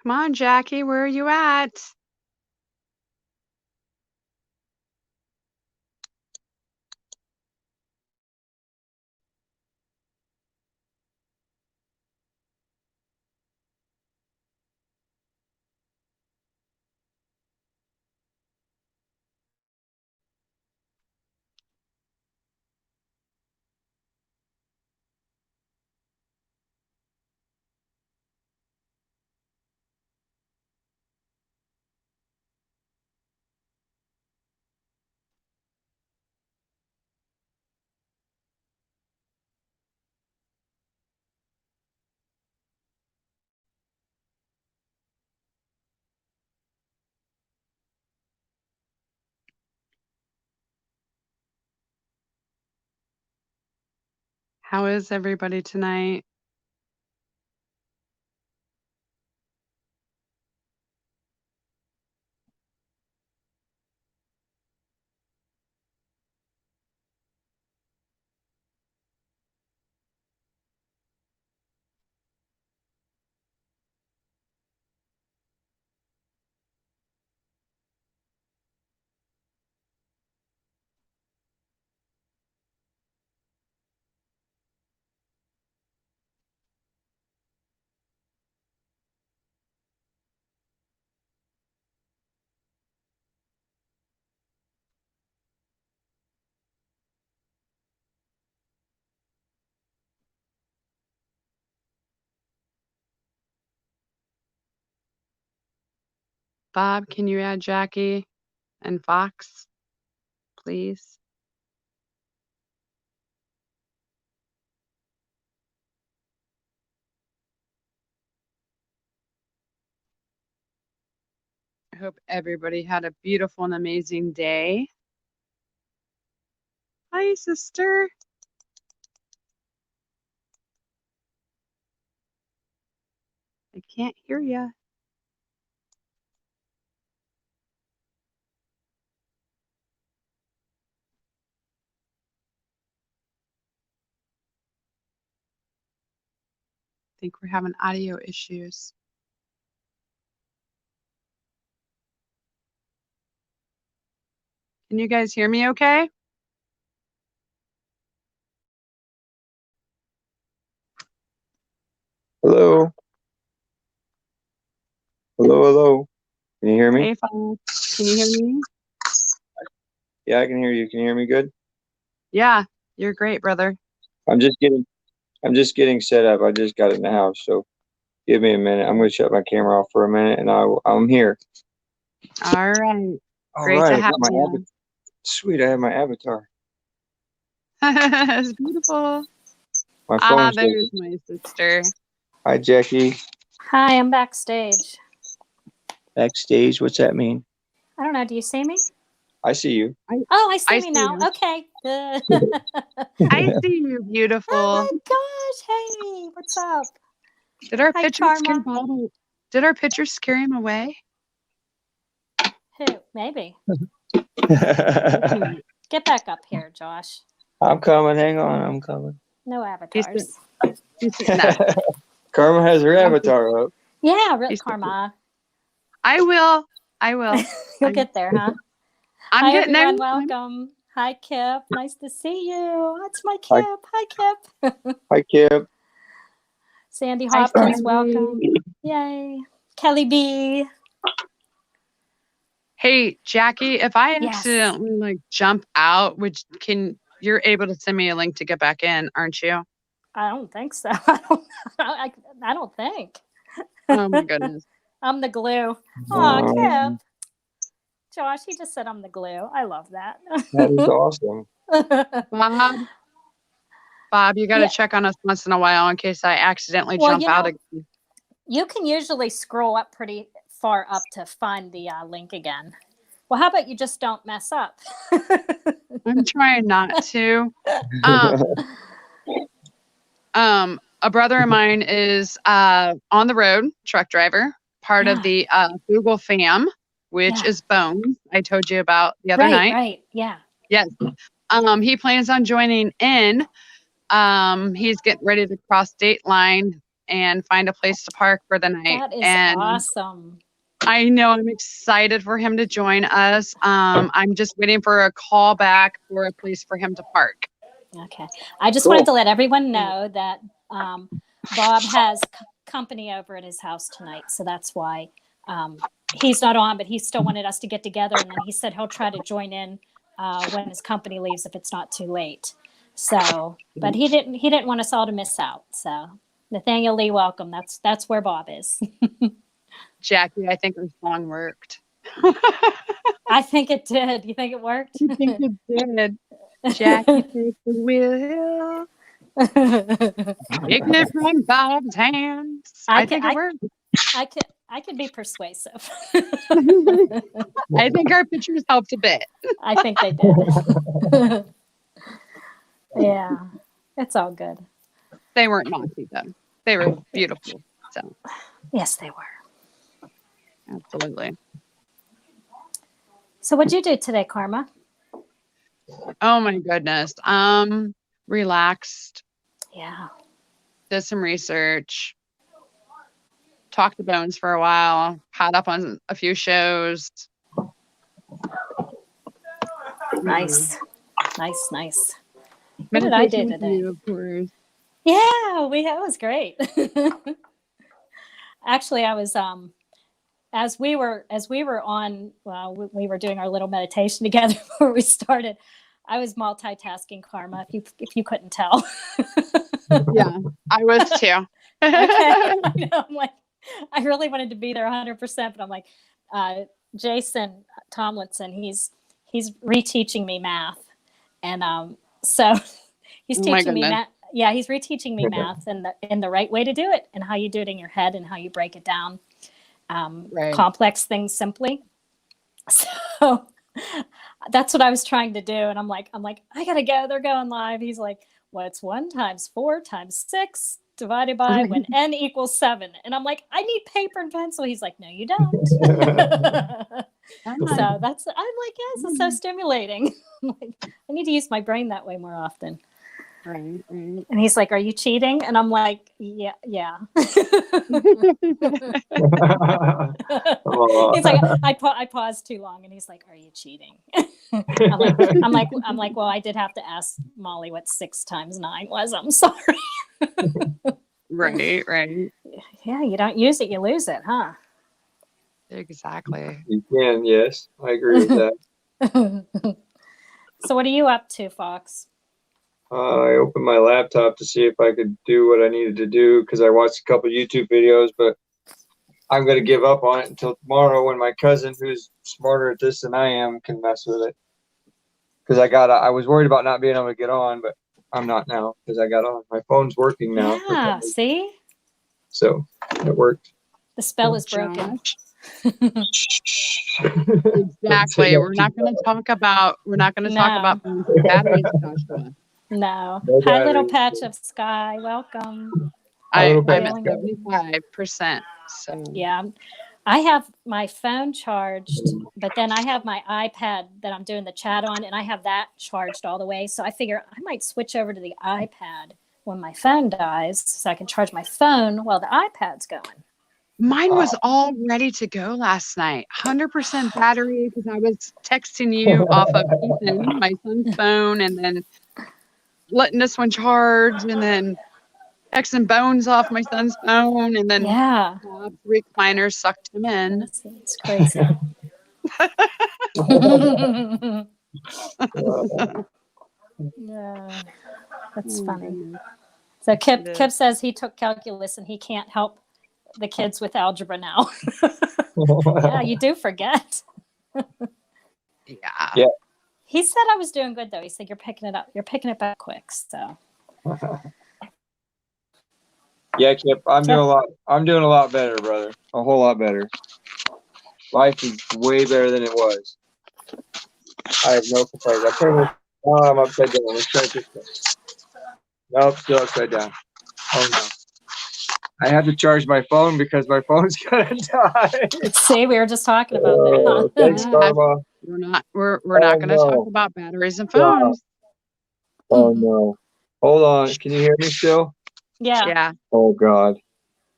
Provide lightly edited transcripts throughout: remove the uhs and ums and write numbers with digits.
Come on, Jackie, where are you at? How is everybody tonight? Bob, can you add Jackie and Fox, please? I hope everybody had a beautiful and amazing day. Hi, sister. I can't hear you. I think we're having audio issues. Can you guys hear me okay? Hello. Hello, hello. Can you hear me? Hey, Fox. Can you hear me? Yeah, I can hear you. Can you hear me good? Yeah, you're great, brother. I'm just getting set up. I just got in the house, so give me a minute. I'm going to shut my camera off for a minute, and I'm here. All right. All Great right, to I have got my avatar. you. Sweet, I have my avatar. It's beautiful. My Ah, phone says, there's my sister. "Hi, Jackie." Hi, I'm backstage. Backstage. What's that mean? I don't know. Do you see me? I see you. Oh, I see I me see now. you. Okay. I see you, beautiful. Oh my gosh. Hey, what's up? Did our Hi, picture scare Karma. Bob? Did our picture scare him away? Who? Maybe. Get back up here, Josh. I'm coming. Hang on, I'm coming. No avatars. No. Karma has her avatar up. Yeah, Karma. I will. You'll get there, huh? I'm Hi, getting everyone. there. Welcome. Hi, Kip. Nice to see you. That's my Hi. Kip. Hi, Kip. Hi, Kip. Sandy Hi, Hopkins, Sandy. welcome. Yay. Kelly B. Hey, Jackie, if I Yes. accidentally jump out, you're able to send me a link to get back in, aren't you? I don't think so. I don't think. Oh my goodness. I'm the glue. Oh, Kip. Josh, he just said I'm the glue. I love that. That is awesome. Bob, you got to check on us once in a while in case I accidentally jump out again. You can usually scroll up pretty far up to find the link again. Well, how about you just don't mess up? I'm trying not to. A brother of mine is on the road, truck driver, part of the Google fam, which is Bones, I told you about the other night. Right, yeah. Yes. He plans on joining in. He's getting ready to cross state line and find a place to park for the night. That is and awesome. I know, I'm excited for him to join us. I'm just waiting for a call back for a place for him to park. Okay. I just wanted to let everyone know that Bob has company over at his house tonight. So that's why he's not on, but he still wanted us to get together. And then he said he'll try to join in when his company leaves if it's not too late. So, but he didn't want us all to miss out. So Nathaniel Lee, welcome. That's where Bob is. Jackie, I think our song worked. I think it did. You think it worked? I think it did. Jackie, take the wheel. Take it from Bob's hands. I think it worked. I could be persuasive. I think our pictures helped a bit. I think they did. Yeah, it's all good. They weren't naughty though. They were beautiful. So yes, they were. Absolutely. So what'd you do today, Karma? Oh my goodness. Relaxed. Yeah. Did some research. Talked to Bones for a while. Caught up on a few shows. Nice. What did I do today? You, of course. Yeah, that was great. Actually, I was as we were on, we were doing our little meditation together before we started. I was multitasking, Karma, if you couldn't tell. Yeah, I was too. Okay. I'm like, I really wanted to be there 100%, but I'm like, Jason Tomlinson, he's reteaching me math, and so he's teaching me math. Yeah, he's reteaching me math and the right way to do it, and how you do it in your head, and how you break it down, complex things simply. So that's what I was trying to do, and I'm like, I gotta go. They're going live. He's like, what's 1 × 4 × 6 divided by when n equals 7? And I'm like, I need paper and pencil. He's like, no, you don't. So I'm like, yes, it's so stimulating. I'm like, I need to use my brain that way more often. Right. And he's like, are you cheating? And I'm like, yeah. He's like, I paused too long, and he's like, are you cheating? I'm like, well, I did have to ask Molly what 6 × 9 was. I'm sorry. Right. Yeah, you don't use it, you lose it, huh? Exactly. You can, yes. I agree with that. So what are you up to, Fox? I opened my laptop to see if I could do what I needed to do, because I watched a couple YouTube videos, but I'm going to give up on it until tomorrow, when my cousin, who's smarter at this than I am, can mess with it. Because I was worried about not being able to get on, but I'm not now, because I got on. My phone's working now. Yeah, see? So it worked. The spell is broken. Exactly. We're not going to talk about batteries, Joshua. No. Hi, little patch of sky. Welcome. I'm at 75%. So yeah, I have my phone charged, but then I have my iPad that I'm doing the chat on, and I have that charged all the way. So I figure I might switch over to the iPad when my phone dies, so I can charge my phone while the iPad's going. Mine was all ready to go last night. 100% battery, because I was texting you off of Ethan, my son's phone, and then letting this one charge, and then texting Bones off my son's phone, and then Bob's recliner sucked him in. It's crazy. Yeah, that's funny. So Kip says he took calculus and he can't help the kids with algebra now. Yeah, you do forget. Yeah. He said I was doing good though. He said you're picking it up. You're picking it back quick. So. Yeah, Kip, I'm doing a lot better, brother. A whole lot better. Life is way better than it was. I have no complaints. I'm upside down. Let's try this one. Nope, still upside down. Oh no. I had to charge my phone because my phone's gonna die. See, we were just talking about that. Thanks, Karma. We're not gonna talk about batteries and phones. Oh no. Hold on. Can you hear me still? Yeah. Oh God.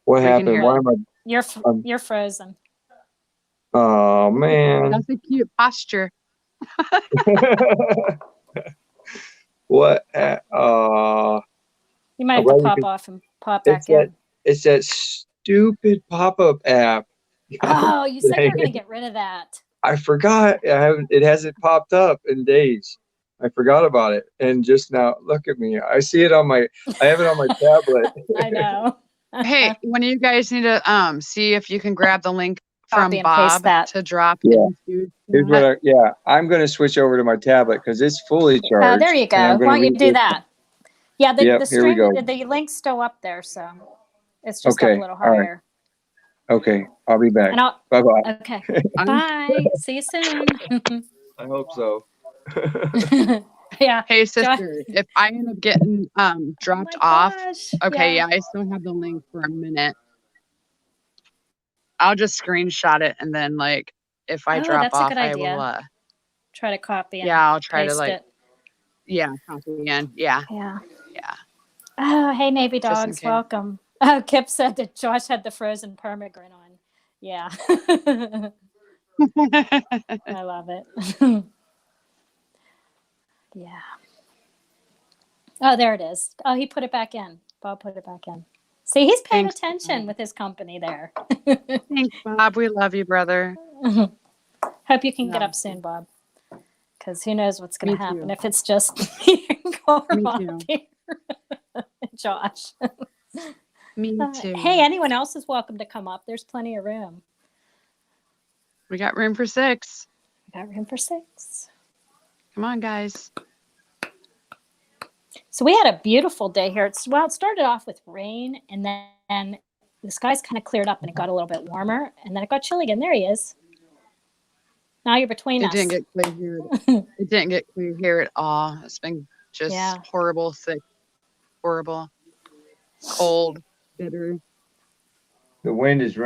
What We can happened? hear Why it. am I? You're frozen. Oh man. That's a cute posture. What? You might I'm have to glad you pop could- off and pop it's back in. that stupid pop-up app. Oh, you said you were going to get rid of that. I forgot. It hasn't popped up in days. I forgot about it, and just now, look at me. I see it on I have it on my tablet. I know. Hey, one of you guys need to see if you can grab the link from Copy and paste Bob that. to drop Yeah. into. Here's what I'm going to switch over to my tablet because it's fully charged. There you and go. I'm Why gonna don't you read do this. that? Yeah, the Yep, here we stream, go. the link's still up there, so it's just Okay, up a little all right. higher. Okay, I'll be back. And I'll, Bye-bye. okay. Bye. See you soon. I hope so. Yeah. Hey, sister, if I end up getting dropped off, Gosh. okay, yeah, I still have the link for a minute. I'll just screenshot it and then like if I drop that's a off, good I idea. will Try to copy and yeah, I'll try to paste like it. copy again. Yeah. Yeah. Yeah. Oh, hey, Navy Just in Dogs, case. welcome. Oh, Kip said that Josh had the frozen permagrin on. Yeah. I love it. Yeah. Oh, there it is. Oh, he put it back in. Bob put it back in. See, he's paying Thanks, attention Bob. with his company there. Thanks, Bob. We love you, brother. Hope you can get Yeah. up soon, Bob. Because who knows what's going Me to happen too. if it's just me and Carl Me up too. here. Josh. Me too. Hey, anyone else is welcome to come up. There's plenty of room. We got room for 6. We got room for 6. Come on, guys. So we had a beautiful day here. It started off with rain, and then the skies kind of cleared up, and it got a little bit warmer, and then it got chilly again. There he is. Now you're between us. It didn't get clear here. It didn't get clear here at all. It's been just horrible, thick, horrible, cold, bitter. The wind is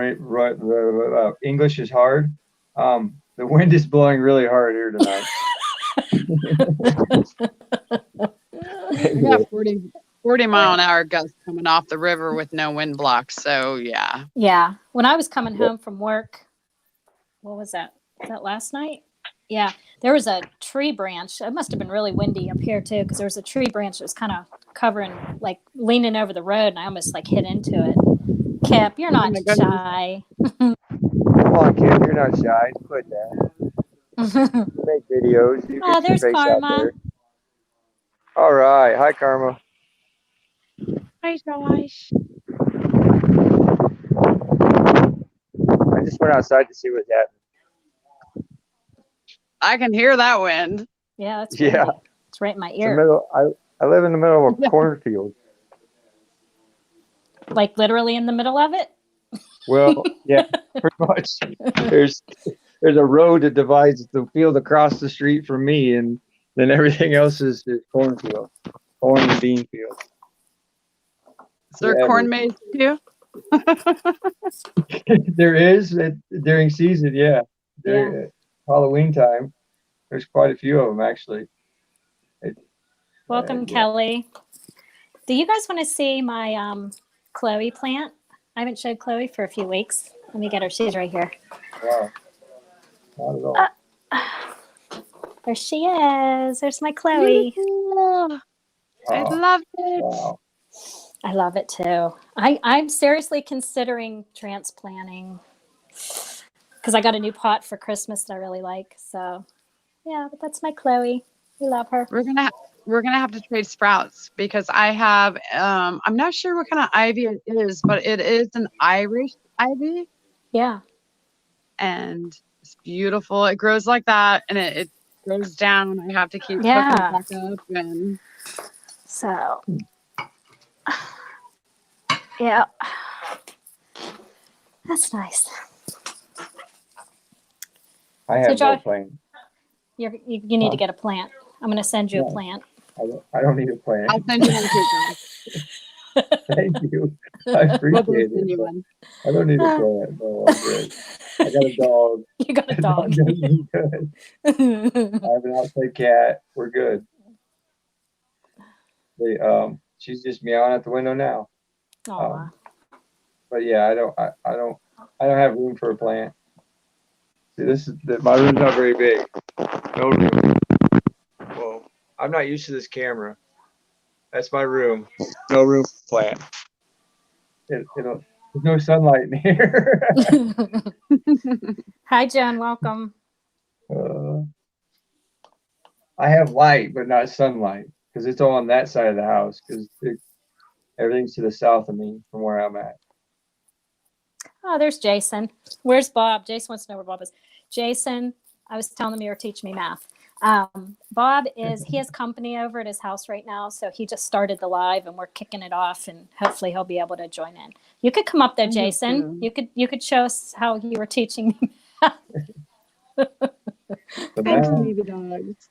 English is hard. The wind is blowing really hard here tonight. We got 40 mile an hour gusts coming off the river with no wind blocks. So yeah. Yeah. When I was coming home from work, what was that? Was that last night? Yeah. There was a tree branch. It must have been really windy up here too, because there was a tree branch that was kind of covering, like leaning over the road, and I almost like hit into it. Kip, you're not shy. Come on, Kip, you're not shy. Quit that. You make videos. You get there's your face Karma. out there. All right. Hi, Karma. Hi, Josh. I just went outside to see what's happening. I can hear that wind. Yeah, that's windy. It's right in my ear. I live in the middle of a cornfield. Like literally in the middle of it? Well, yeah, pretty much. There's a road that divides the field across the street from me, and then everything else is cornfield, corn and bean field. Is there corn maze too? There is during season, yeah. During Halloween time, there's quite a few of them actually. Welcome, Kelly. Do you guys want to see my Chloe plant? I haven't showed Chloe for a few weeks. Let me get her. She's right here. Wow. Not at all. There she is. There's my Chloe. I love it. Wow. I love it too. I'm seriously considering transplanting because I got a new pot for Christmas that I really like. So yeah, but that's my Chloe. We love her. We're gonna have to trade sprouts because I have I'm not sure what kind of ivy it is, but it is an Irish ivy. Yeah. And it's beautiful. It grows like that and it goes down. I have to keep picking Yeah. it back up and So yeah. That's nice. I have no Josh, plant. you need to get a plant. I'm going to send you a plant. I don't need a plant. I'll send you one too, John. Thank you. I appreciate it. I don't need a plant. No, I'm good. I got a dog. You got a dog. Good. I have an outside cat. We're good. She's just meowing at the window now. Aw. But yeah, I don't have room for a plant. See, my room's not very big. No room. Well, I'm not used to this camera. That's my room. No room for a plant. There's no sunlight in here. Hi, Jen. Welcome. I have light, but not sunlight, because it's all on that side of the house. Because everything's to the south of me from where I'm at. Oh, there's Jason. Where's Bob? Jason wants to know where Bob is. Jason, I was telling him you were teaching me math. Bob he has company over at his house right now, so he just started the live and we're kicking it off, and hopefully he'll be able to join in. You could come up there, Jason. You could show us how you were teaching me math. Thanks, baby dogs.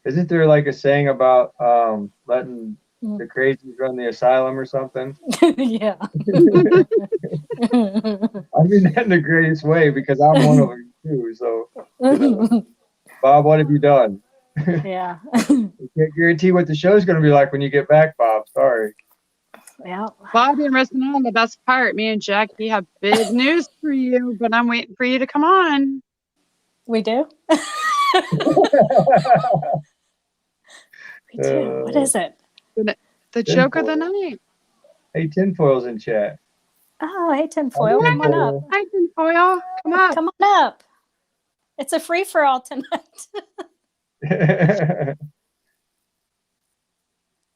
Isn't there like a saying about letting the crazies run the asylum or something? Yeah. I mean that in the greatest way, because I'm one of them too. So, Bob, what have you done? Yeah. You can't guarantee what the show's going to be like when you get back, Bob. Sorry. Yeah. Bobby and Rosanna, the best part, me and Jackie have big news for you, but I'm waiting for you to come on. We do? We do. What is it? The joke of the night. Hey, Tinfoil's in chat. Oh, hey, Tinfoil. Come on up. Hi, Tinfoil. Come up. Come on up. It's a free-for-all tonight.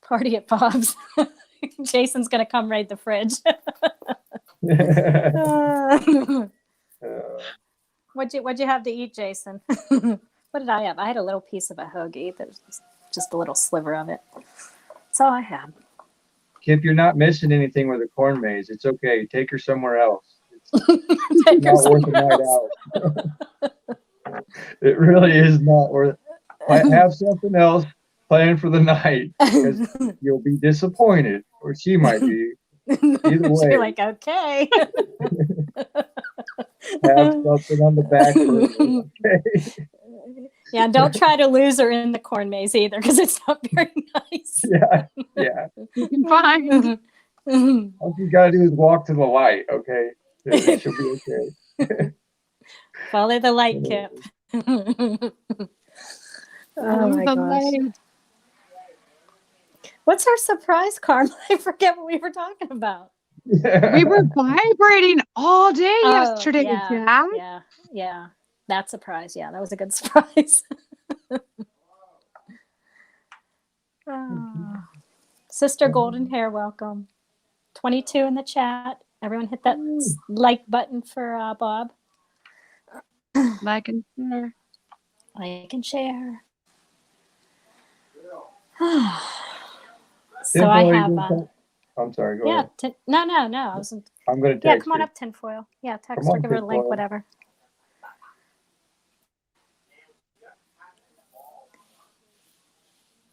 Party at Bob's. Jason's going to come raid the fridge. What'd you have to eat, Jason? What did I have? I had a little piece of a hoagie. There's just a little sliver of it. That's all I had. Kip, you're not missing anything with a corn maze. It's okay. Take her somewhere else. Take her somewhere else. It really is not worth it. Have something else planned for the night, because you'll be disappointed, or she might be. Either way. You're like, okay. Have something on the back burner, okay? Yeah, don't try to lose her in the corn maze either, because it's not very nice. Yeah. You can find. All you gotta do is walk to the light, okay? She'll be okay. Follow the light, Kip. Oh my gosh. What's our surprise, Carmen? I forget what we were talking about. We were vibrating all day yesterday, Jack. Yeah. That surprise. Yeah, that was a good surprise. Sister Golden Hair, welcome. 22 in the chat. Everyone hit that like button for Bob. Like and share. Like and share. So I have. I'm sorry. Go ahead. No. I wasn't. I'm gonna text. Yeah, come on you. up, Tinfoil. Yeah, text or give her a link, whatever.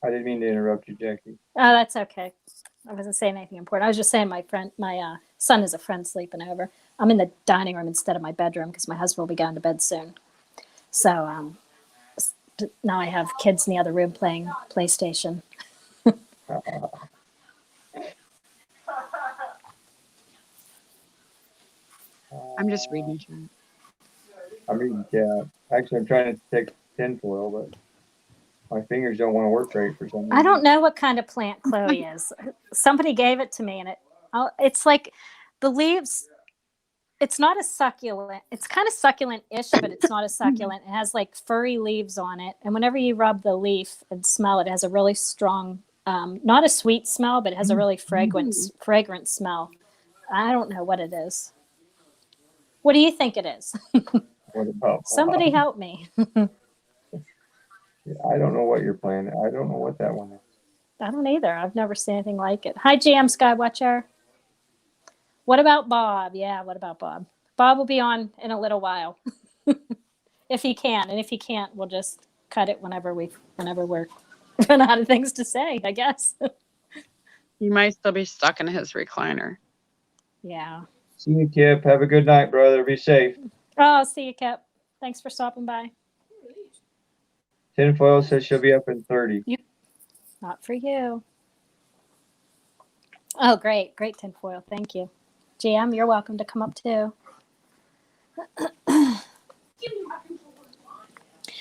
I didn't mean to interrupt you, Jackie. Oh, that's okay. I wasn't saying anything important. I was just saying my son is a friend sleeping over. I'm in the dining room instead of my bedroom because my husband will be going to bed soon. So now I have kids in the other room playing PlayStation. I'm just reading chat. I'm reading chat. Actually, I'm trying to take Tinfoil, but my fingers don't want to work right for some reason. I don't know what kind of plant Chloe is. Somebody gave it to me, and it's like the leaves. It's not a succulent. It's kind of succulent-ish, but it's not a succulent. It has like furry leaves on it, and whenever you rub the leaf and smell it, it has a really strong, not a sweet smell, but it has a really fragrant smell. I don't know what it is. What do you think it is? What about Somebody help me. I don't know what you're playing. I don't know what that one is. I don't either. I've never seen anything like it. Hi, Truthers-Skywatcher. What about Bob? Yeah, what about Bob? Bob will be on in a little while. If he can. And if he can't, we'll just cut it whenever we're run out of things to say, I guess. He might still be stuck in his recliner. Yeah. See you, Kip. Have a good night, brother. Be safe. Oh, see you, Kip. Thanks for stopping by. Tinfoil says she'll be up in 30. Not for you. Oh, great. Great, Tinfoil. Thank you. GM, you're welcome to come up too.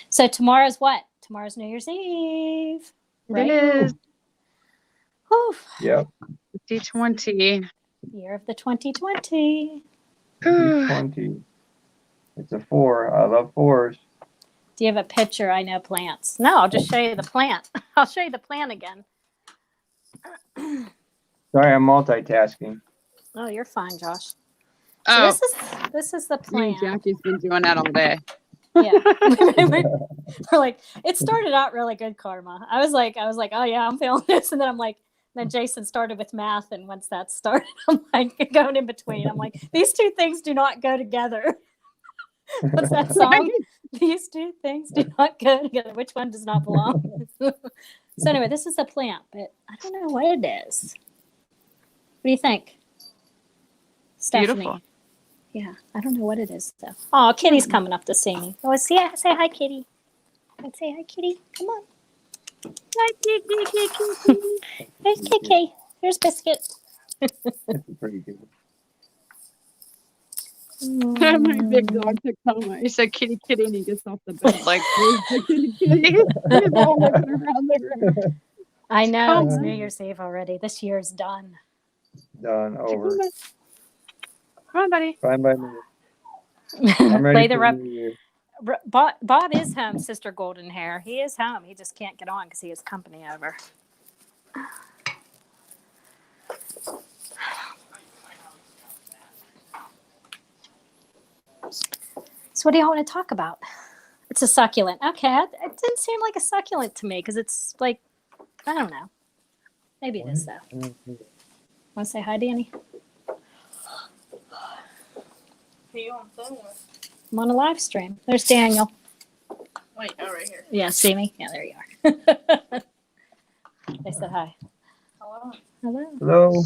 So tomorrow's what? Tomorrow's New Year's Eve. Right? It is Whew. Yep. 2020. Year of the 2020. 20. It's a 4. I love 4s. Do you have a picture? I know plants. No, I'll just show you the plant. I'll show you the plant again. Sorry, I'm multitasking. Oh, you're fine, Josh. So Oh, this is the me and plant. Jackie's been doing that all day. Yeah. We're like, it started out really good, Karma. I was like, oh yeah, I'm feeling this. And then I'm like, then Jason started with math. And once that started, I'm like going in between. I'm like, these two things do not go together. What's that song? These two things do not go together. Which one does not belong? So anyway, this is a plant, but I don't know what it is. What do you think? Stephanie? Beautiful. Yeah, I don't know what it is though. Oh, Kitty's coming up to see me. Oh, say hi, Kitty. Let's say hi, Kitty. Come on. Hi, Kitty. There's KK. Here's Biscuit. That's pretty good. My big dog took Toma. He said kitty kitty and he gets off the bed like where's the kitty kitty? He's all looking around the room. I know it's New Year's Eve already. This year's done. Done. Over. Come on, buddy. Fine by me. I'm ready Play the for rep. New Year. Bob is home, Sister Golden Hair. He is home. He just can't get on because he has company over. So what do y'all want to talk about? It's a succulent. Okay, it didn't seem like a succulent to me because it's like, I don't know. Maybe it is though. Want to say hi, Danny? Who you on the phone with? I'm on a live stream. There's Daniel. Wait, oh, right here. Yeah, see me? Yeah, there you are. They said hi. Hello. Hello. Hello.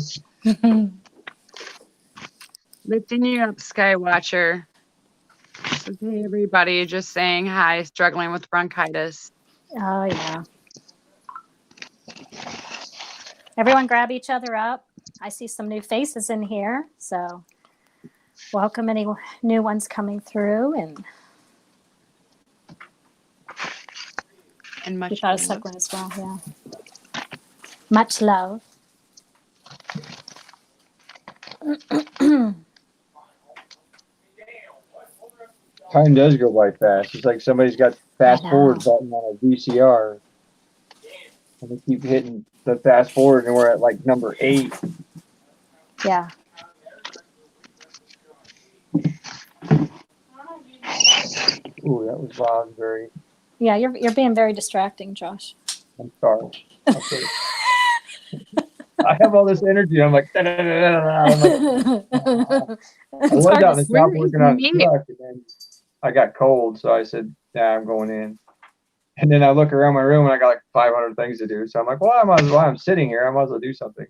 Lifting you up, Skywatcher. So, hey, everybody, just saying hi, struggling with bronchitis. Oh, yeah. Everyone grab each other up. I see some new faces in here, so welcome any new ones coming through. And much we got a love. suckling as well, yeah. Much love. Time does go by fast. It's like somebody's got fast forward button on a VCR. And they keep hitting the fast forward and we're at like number 8. Yeah. Ooh, that was Raspberry. Yeah, you're being very distracting, Josh. I'm sorry. Okay. I have all this energy. I'm like, I'm like I was out in the shop working on a truck, and then I got cold, so I said, "Yeah, I'm going in." And then I look around my room, and I got like 500 things to do. So I'm like, "Well, while I'm sitting here, I might as well do something."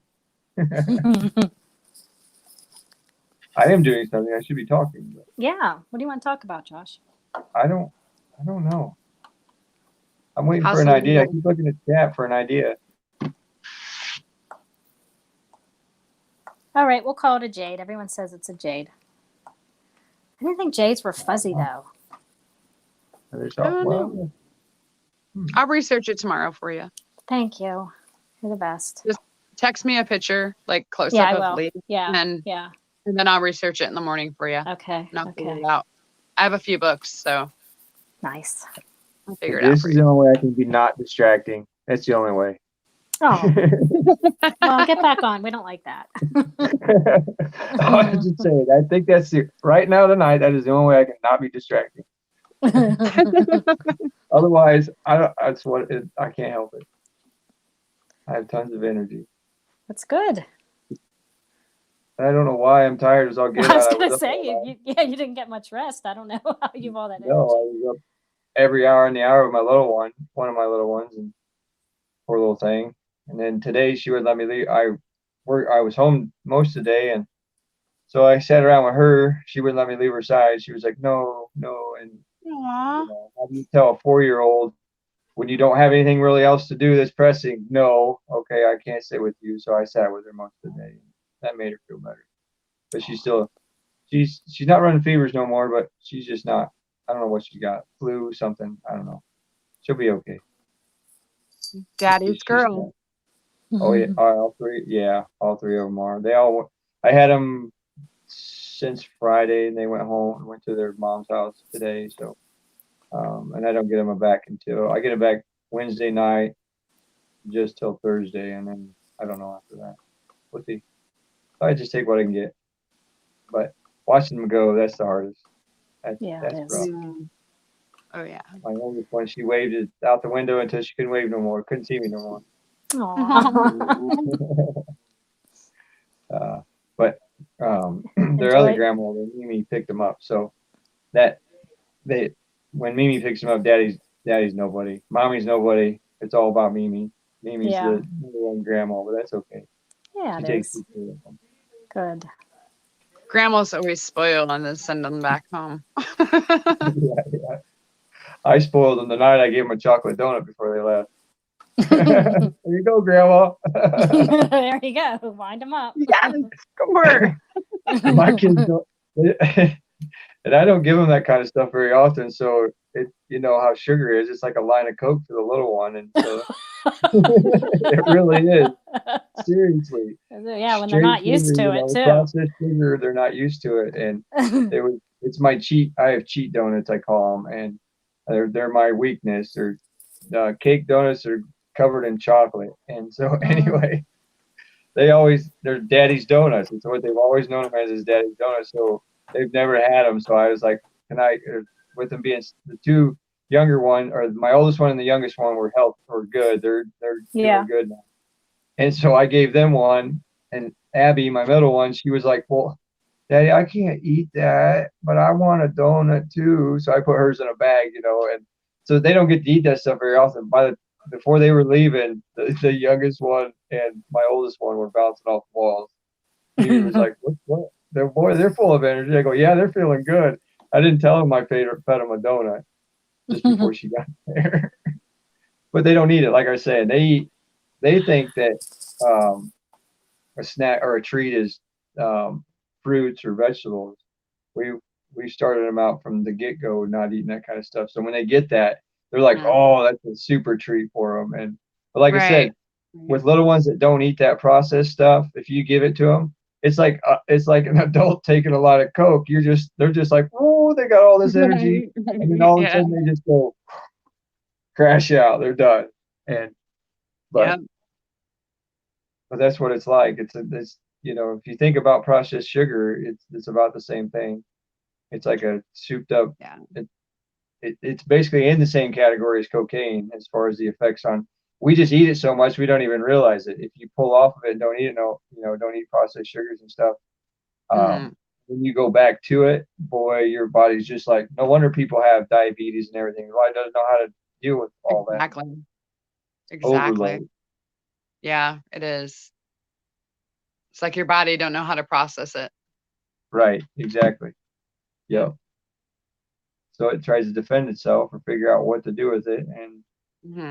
I am doing something. I should be talking. But yeah. What do you want to talk about, Josh? I don't know. I'm waiting for an idea. I keep looking at chat for an idea. All right, we'll call it a jade. Everyone says it's a jade. I didn't think jades were fuzzy, though. Well, I'll research it tomorrow for you. Thank you. You're the best. Just text me a picture, like close Yeah, up I of will. Lee, Yeah, and yeah. then I'll research it in the morning for you. Okay, And I'll figure okay. it out. I have a few books, so Nice. I'll figure it out this for is you. the only way I can be not distracting. That's the only way. Oh, well, get back on. We don't like that. I was just saying. I think that's it. Right now tonight, that is the only way I can not be distracting. Otherwise, that's what it is. I can't help it. I have tons of energy. That's good. I don't know why I'm tired as I'll get. I was going to say, you didn't get much rest. I don't know how you've all that energy. No, I was up every hour in the hour with my little one of my little ones, and poor little thing. And then today she would let me leave. I was home most of the day, and so I sat around with her. She wouldn't let me leave her side. She was like, no. And Aww. how do you tell a 4-year-old when you don't have anything really else to do that's pressing? No, okay, I can't sit with you. So I sat with her most of the day. That made her feel better. but she's not running fevers no more, but she's just not. I don't know what she got, flu, something. I don't know. She'll be okay. Daddy's girl. Oh yeah, all three. Yeah, all three of them are. They all. I had them since Friday, and they went home and went to their mom's house today. So, and I don't get them back until I get them back Wednesday night, just till Thursday, and then I don't know after that. We'll see. I just take what I can get. But watching them go, that's the hardest. That's it is. rough. Yeah. Oh yeah. My oldest one, she waved it out the window until she couldn't wave no more. Couldn't see me no more. Aw. But their other grandma, Mimi, picked them up. So when Mimi picks them up, Daddy's nobody. Mommy's nobody. It's all about Mimi. Mimi's the number one grandma, but that's okay. Yeah, She it takes is. good care of them. Good. Grandma's always spoiled and then send them back home. Yeah. I spoiled them the night I gave them a chocolate donut before they left. There you go, Grandma. There you go. Wind them up. Yes, come on. My kids don't, and I don't give them that kind of stuff very often. So you know how sugar is. It's like a line of Coke for the little one, and so it really is. Seriously. Yeah, when they're not used to it too. Processed sugar, they're not used to it, and it's my cheat. I have cheat donuts, I call them, and they're my weakness. They're cake donuts are covered in chocolate, and so anyway, they're Daddy's donuts. It's what they've always known them as is Daddy's donuts. So they've never had them. So I was like, with them being the two younger one, or my oldest one and the youngest one were good. They're doing good now. And so I gave them one, and Abby, my middle one, she was like, well, Daddy, I can't eat that, but I want a donut too. So I put hers in a bag, and so they don't get to eat that stuff very often. Before they were leaving, the youngest one and my oldest one were bouncing off the walls. He was like, what? They're full of energy. I go, yeah, they're feeling good. I didn't tell them I fed them a donut just before she got there. But they don't eat it. Like I said, they think that a snack or a treat is fruits or vegetables. We started them out from the get-go not eating that kind of stuff. So when they get that, they're like, oh, that's a super treat for them. But like I said, with little ones that don't eat that processed stuff, if you give it to them, it's like an adult taking a lot of Coke. They're just like, oh, they got all this energy, and then all of a sudden they just go crash out. They're done. But that's what it's like. It's if you think about processed sugar, it's about the same thing. It's like a souped up. Yeah. It's basically in the same category as cocaine as far as the effects on. We just eat it so much we don't even realize it. If you pull off of it and don't eat it, don't eat processed sugars and stuff. When you go back to it, boy, your body's just like, no wonder people have diabetes and everything. Why doesn't know how to deal with all that? Exactly. Overload. Yeah, it is. It's like your body don't know how to process it. Right. Exactly. Yep. So it tries to defend itself or figure out what to do with it, and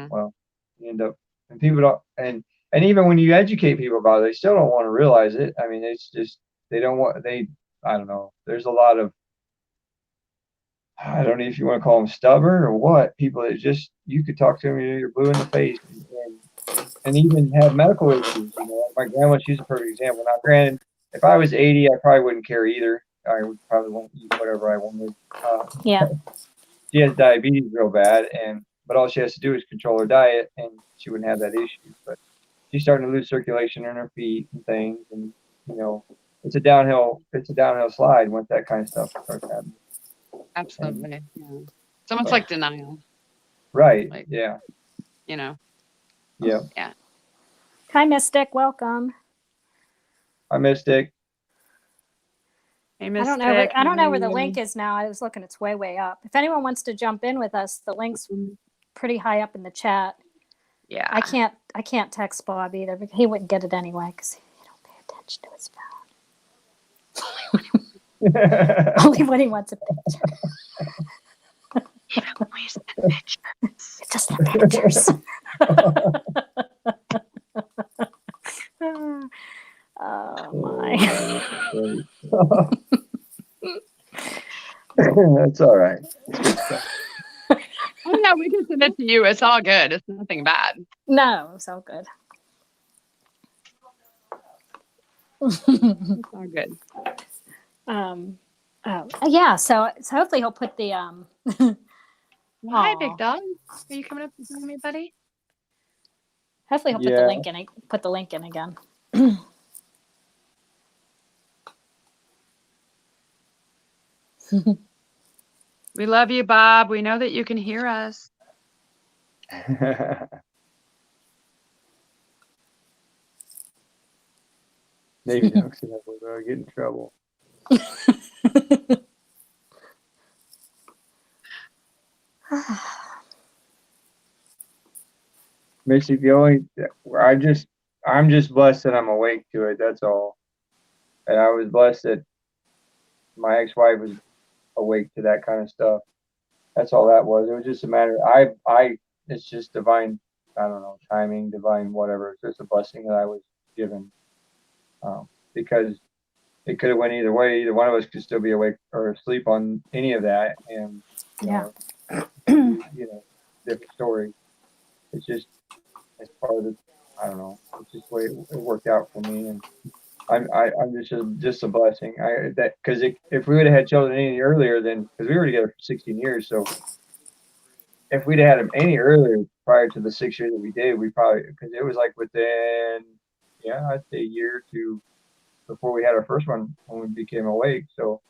well, you end up, and people don't, and even when you educate people about it, they still don't want to realize it. I mean, it's just I don't know. There's a lot of, I don't know if you want to call them stubborn or what, people that just, you could talk to them, you're blue in the face, and even have medical issues. My grandma, she's a perfect example. Now, granted, if I was 80, I probably wouldn't care either. I would probably won't eat whatever I wanted. She has diabetes real bad, but all she has to do is control her diet, and she wouldn't have that issue. But she's starting to lose circulation in her feet and things, and it's a downhill slide once that kind of stuff starts happening. Absolutely. It's almost like denial. Right. Like, yeah. Yeah. Yeah. Hi, Mystic. Welcome. Hi, Mystic. Hey, I don't know where the link is now. I was looking; it's way up. If anyone wants to jump in with us, the link's pretty high up in the chat. Yeah. I can't text Bob either because he wouldn't get it anyway because he don't pay attention to his phone. Only when he wants a picture. Always the pictures. It's just the pictures. Oh Oh, my. that's all right. It's good stuff. Oh yeah, we can send it to you. It's all good. It's nothing bad. No, so good. It's all good. Yeah, so hopefully he'll put the Well, hi, Aw. big dog. Are you coming up to join me, buddy? hopefully he'll Yeah. put the link in again. We love you, Bob. We know that you can hear us. Maybe Ducks and we're gonna get in trouble. Missy, I'm just blessed that I'm awake to it. That's all. And I was blessed that my ex-wife was awake to that kind of stuff. That's all that was. It was just a matter. It's just divine. I don't know, timing, divine, whatever. It's just a blessing that I was given, because it could have went either way. Either one of us could still be awake or asleep on any of that, and different story. It's just it's part of the. I don't know. It's just the way it worked out for me, and I'm just a blessing. Because if we would have had children any earlier, then because we were together for 16 years, so if we'd had them any earlier prior to the 6 years that we did, we probably because it was like within I'd say a year or two before we had our first one when we became awake. So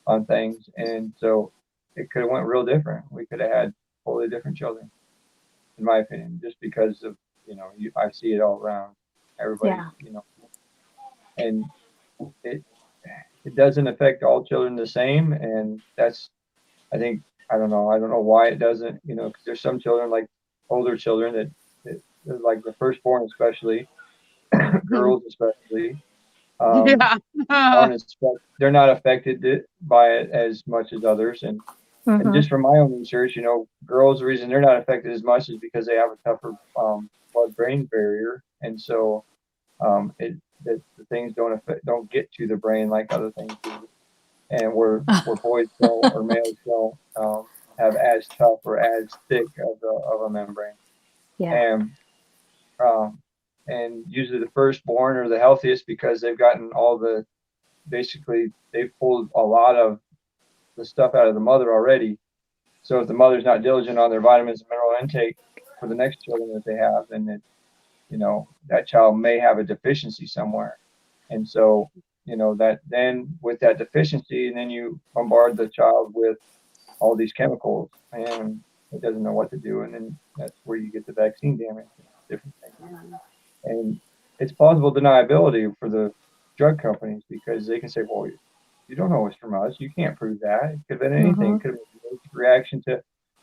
on things, and so it could have went real different. We could have had totally different children, in my opinion, just because of I see it all around everybody, and it doesn't affect all children the same, and that's I don't know why it doesn't, because there's some children like older children that like the firstborn especially, girls especially, Yeah. they're not affected by it as much as others, and just from my own research, girls, the reason they're not affected as much is because they have a tougher blood-brain barrier, and so the things don't get to the brain like other things do, and where boys don't or males don't have as tough or as thick of a membrane, and usually the firstborn are the healthiest because they've gotten basically they've pulled a lot of the stuff out of the mother already. So if the mother's not diligent on their vitamins and mineral intake for the next children that they have, then that child may have a deficiency somewhere. And so, that then with that deficiency, and then you bombard the child with all these chemicals and it doesn't know what to do. And then that's where you get the vaccine damage, different things. And it's plausible deniability for the drug companies because they can say, well, you don't know it's from us. You can't prove that. It could have been anything. It could have been a reaction to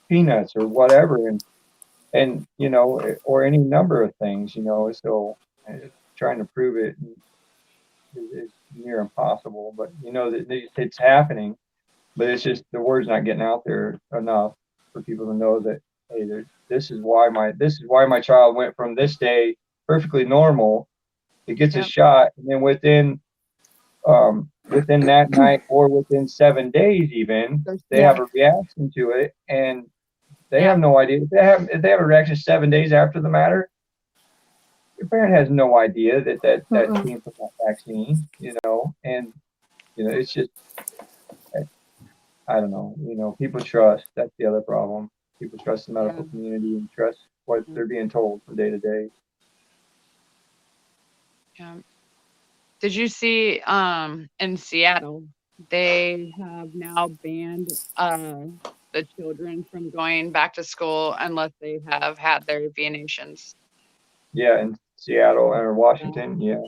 peanuts or whatever. And or any number of things, so trying to prove it is near impossible, but that it's happening, but it's just the word's not getting out there enough for people to know that, hey, this is why my child went from this day perfectly normal. It gets a shot, and then within that night or within 7 days even, they have a reaction to it, and they have no idea. If they have a reaction 7 days after the matter, your parent has no idea that came from that vaccine, and it's just, I don't know, people trust. That's the other problem. People trust the medical community and trust what they're being told from day to day. Yeah. Did you see in Seattle, they have now banned the children from going back to school unless they have had their vaccinations. Yeah, in Seattle or Washington, yeah.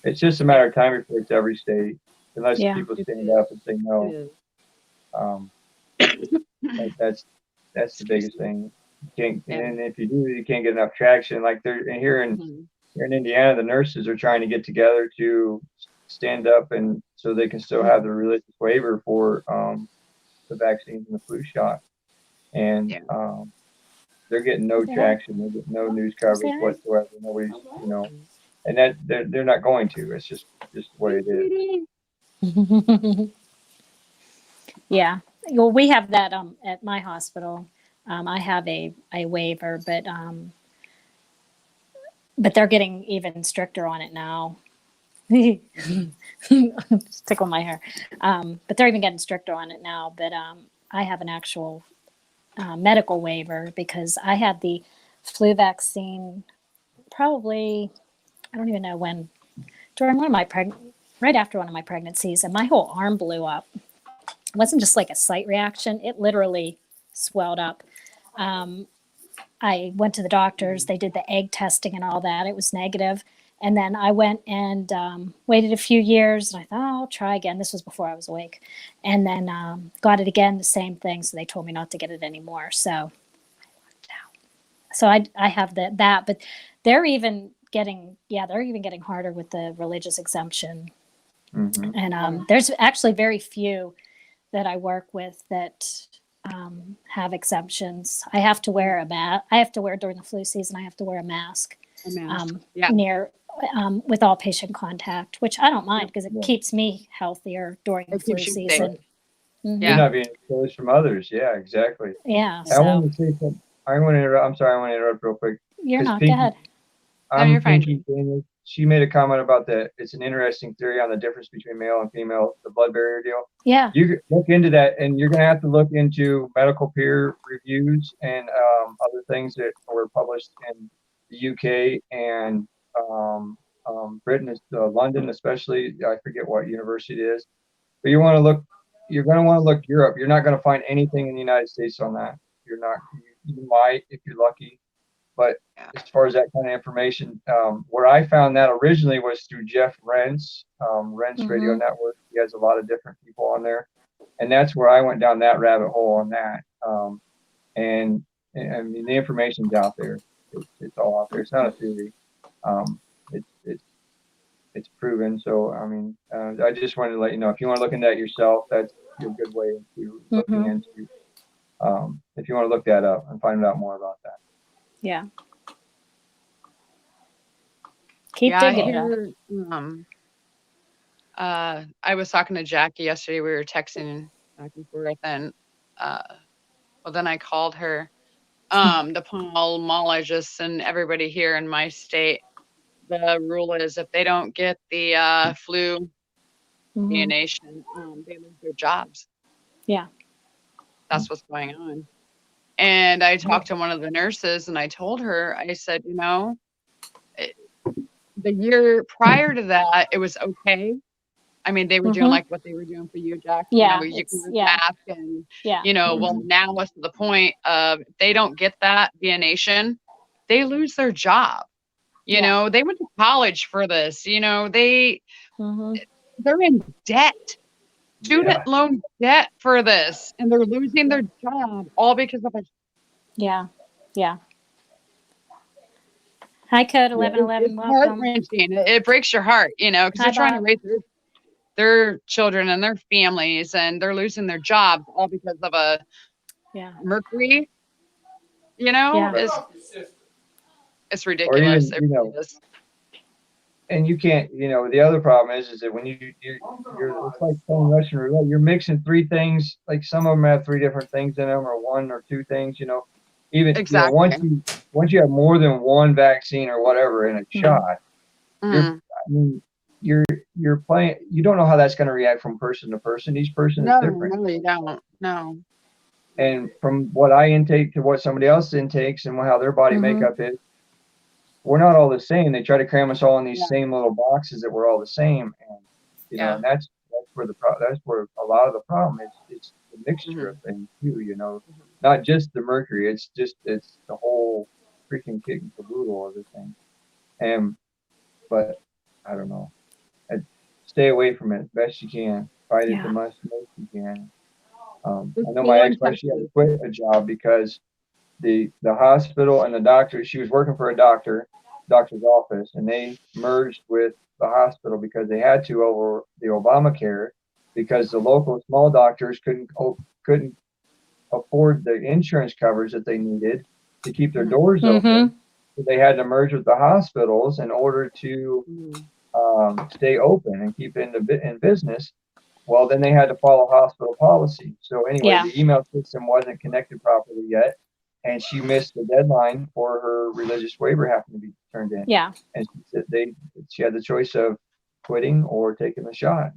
It's just a matter of time before it's every state, unless people stand up and say no. That's the biggest thing. And if you do, you can't get enough traction. Like here in Indiana, the nurses are trying to get together to stand up, and so they can still have the religious waiver for the vaccines and the flu shot. And they're getting no traction. They're getting no news coverage whatsoever. Nobody's, and that they're not going to. It's just the way it is. Yeah. Well, we have that at my hospital. I have a waiver, but they're getting even stricter on it now. Just tickle my hair. But they're even getting stricter on it now. But I have an actual medical waiver because I had the flu vaccine probably, I don't even know when, during one of my right after one of my pregnancies, and my whole arm blew up. It wasn't just like a slight reaction; it literally swelled up. I went to the doctors. They did the egg testing and all that. It was negative. And then I went and waited a few years. And I thought, oh, I'll try again. This was before I was awake. And then got it again, the same thing. So they told me not to get it anymore. So I have that. But they're even getting harder with the religious exemption. Mm-hmm. And there's actually very few that I work with that have exemptions. I have to wear I have to wear during the flu season. I have to wear a mask. Near with all patient contact, which I don't mind because it keeps me healthier during the flu season. Mm-hmm. You're not being exposed from others. Yeah, exactly. Yeah. I want to say something. I'm sorry. I want to interrupt real quick. You're not. Go ahead. You're fine. Pinky, she made a comment about that. It's an interesting theory on the difference between male and female, the blood barrier deal. Yeah. You look into that, and you're going to have to look into medical peer reviews and other things that were published in the UK and Britain, London, especially. I forget what university it is, but you're going to want to look Europe. You're not going to find anything in the United States on that. You're not. You might if you're lucky. But as far as that kind of information, where I found that originally was through Jeff Rentz, Radio Network. He has a lot of different people on there. And that's where I went down that rabbit hole on that. And I mean, the information's out there. It's all out there. It's not a theory. It's proven. So, I mean, I just wanted to let you know, if you want to look into that yourself, that's a good way into looking into, if you want to look that up and find out more about that. Yeah. Keep digging it up. I was talking to Jackie yesterday. We were texting back and forth, and then I called her. The pulmonologists and everybody here in my state, the rule is if they don't get the flu vaccination, they lose their jobs. Yeah. That's what's going on. And I talked to one of the nurses and I told her, I said, the year prior to that, it was okay. I mean, they were doing like what they were doing for you, Jack. Yeah. You can wear mask and, well, now it's to the point of if they don't get that vaccination, they lose their job. You know, they went to college for this. They're in debt. Student loan debt for this, and they're losing their job all because of it. Yeah. Hi, Code 1111. It's heart-wrenching. It breaks your heart, because they're trying to raise their children and their families, and they're losing their jobs all because of a mercury. It's ridiculous. Or even, and you can't, the other problem is that when you're it's like playing Russian roulette. You're mixing three things. Like some of them have three different things in them, or one or two things. Even exactly. Once you have more than one vaccine or whatever in a shot, you're playing. You don't know how that's going to react from person to person. Each person is different. No, you don't. No. And from what I intake to what somebody else intakes and how their body makeup is, we're not all the same. They try to cram us all in these same little boxes that we're all the same, and and that's where a lot of the problem is. It's the mixture of things too. Not just the mercury. It's the whole freaking kit and caboodle of the thing. But I don't know. Stay away from it as best you can. Fight it the most you can. I know my ex-wife, she had to quit a job because the hospital and the doctor, she was working for a doctor's office, and they merged with the hospital because they had to over the Obamacare, because the local small doctors couldn't afford the insurance coverage that they needed to keep their doors open. they had to merge with the hospitals in order to stay open and keep in business. Well, then they had to follow hospital policy. So anyway, Yeah. the email system wasn't connected properly yet, and she missed the deadline for her religious waiver having to be turned in. Yeah. And she said she had the choice of quitting or taking the shot.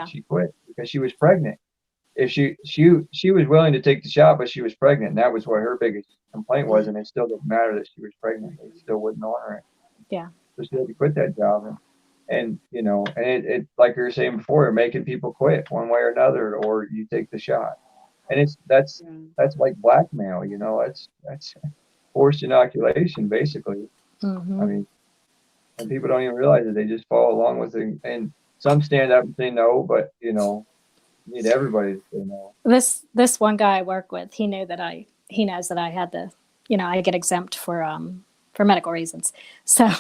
She quit because she was pregnant. If she was willing to take the shot, but she was pregnant, and that was what her biggest complaint was. And it still didn't matter that she was pregnant; they still wouldn't honor it. Yeah. So she had to quit that job, and you know, and it like you were saying before, you're making people quit one way or another, or you take the shot, and that's like blackmail. You know, that's forced inoculation, basically. Mm-hmm. I mean, and people don't even realize it; they just follow along with it, and some stand up and say no, but you know. You need everybody to say no. This one guy I work with, he knows that I had the, I get exempt for medical reasons. So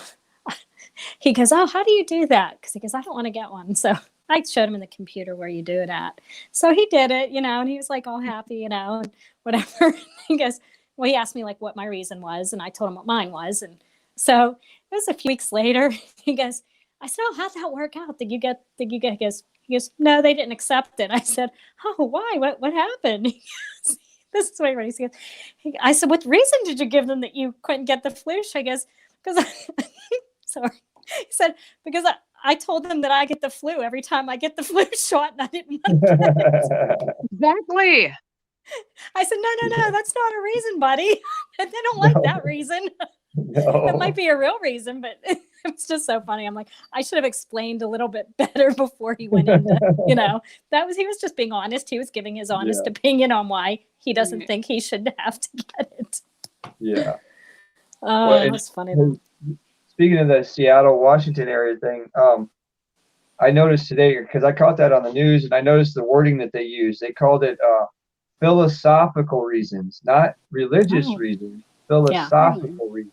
he goes, "Oh, how do you do that?" Because he goes, "I don't want to get one." So I showed him in the computer where you do it at. So he did it, and he was like all happy, and whatever. He goes, well, he asked me like what my reason was, and I told him what mine was, and so it was a few weeks later. He goes, I said, "Oh, how'd that work out? Did you get?" He goes, "No, they didn't accept it." I said, "Oh, why? What happened?" This is what he said. I said, "What reason did you give them that you couldn't get the flu shot?" I guess because sorry. He said, "Because I told them that I get the flu every time I get the flu shot, and I didn't want to get it." Exactly. I said, no, that's not a reason, buddy. They don't like that reason. No. It might be a real reason, but it's just so funny. I'm like, I should have explained a little bit better before he went into, he was just being honest. He was giving his honest opinion on why he doesn't think he should have to get it. Yeah. Oh, well, that's funny though. Speaking of the Seattle, Washington area thing, I noticed today, because I caught that on the news, and I noticed the wording that they used. They called it philosophical reasons, not religious reasons, philosophical reasons.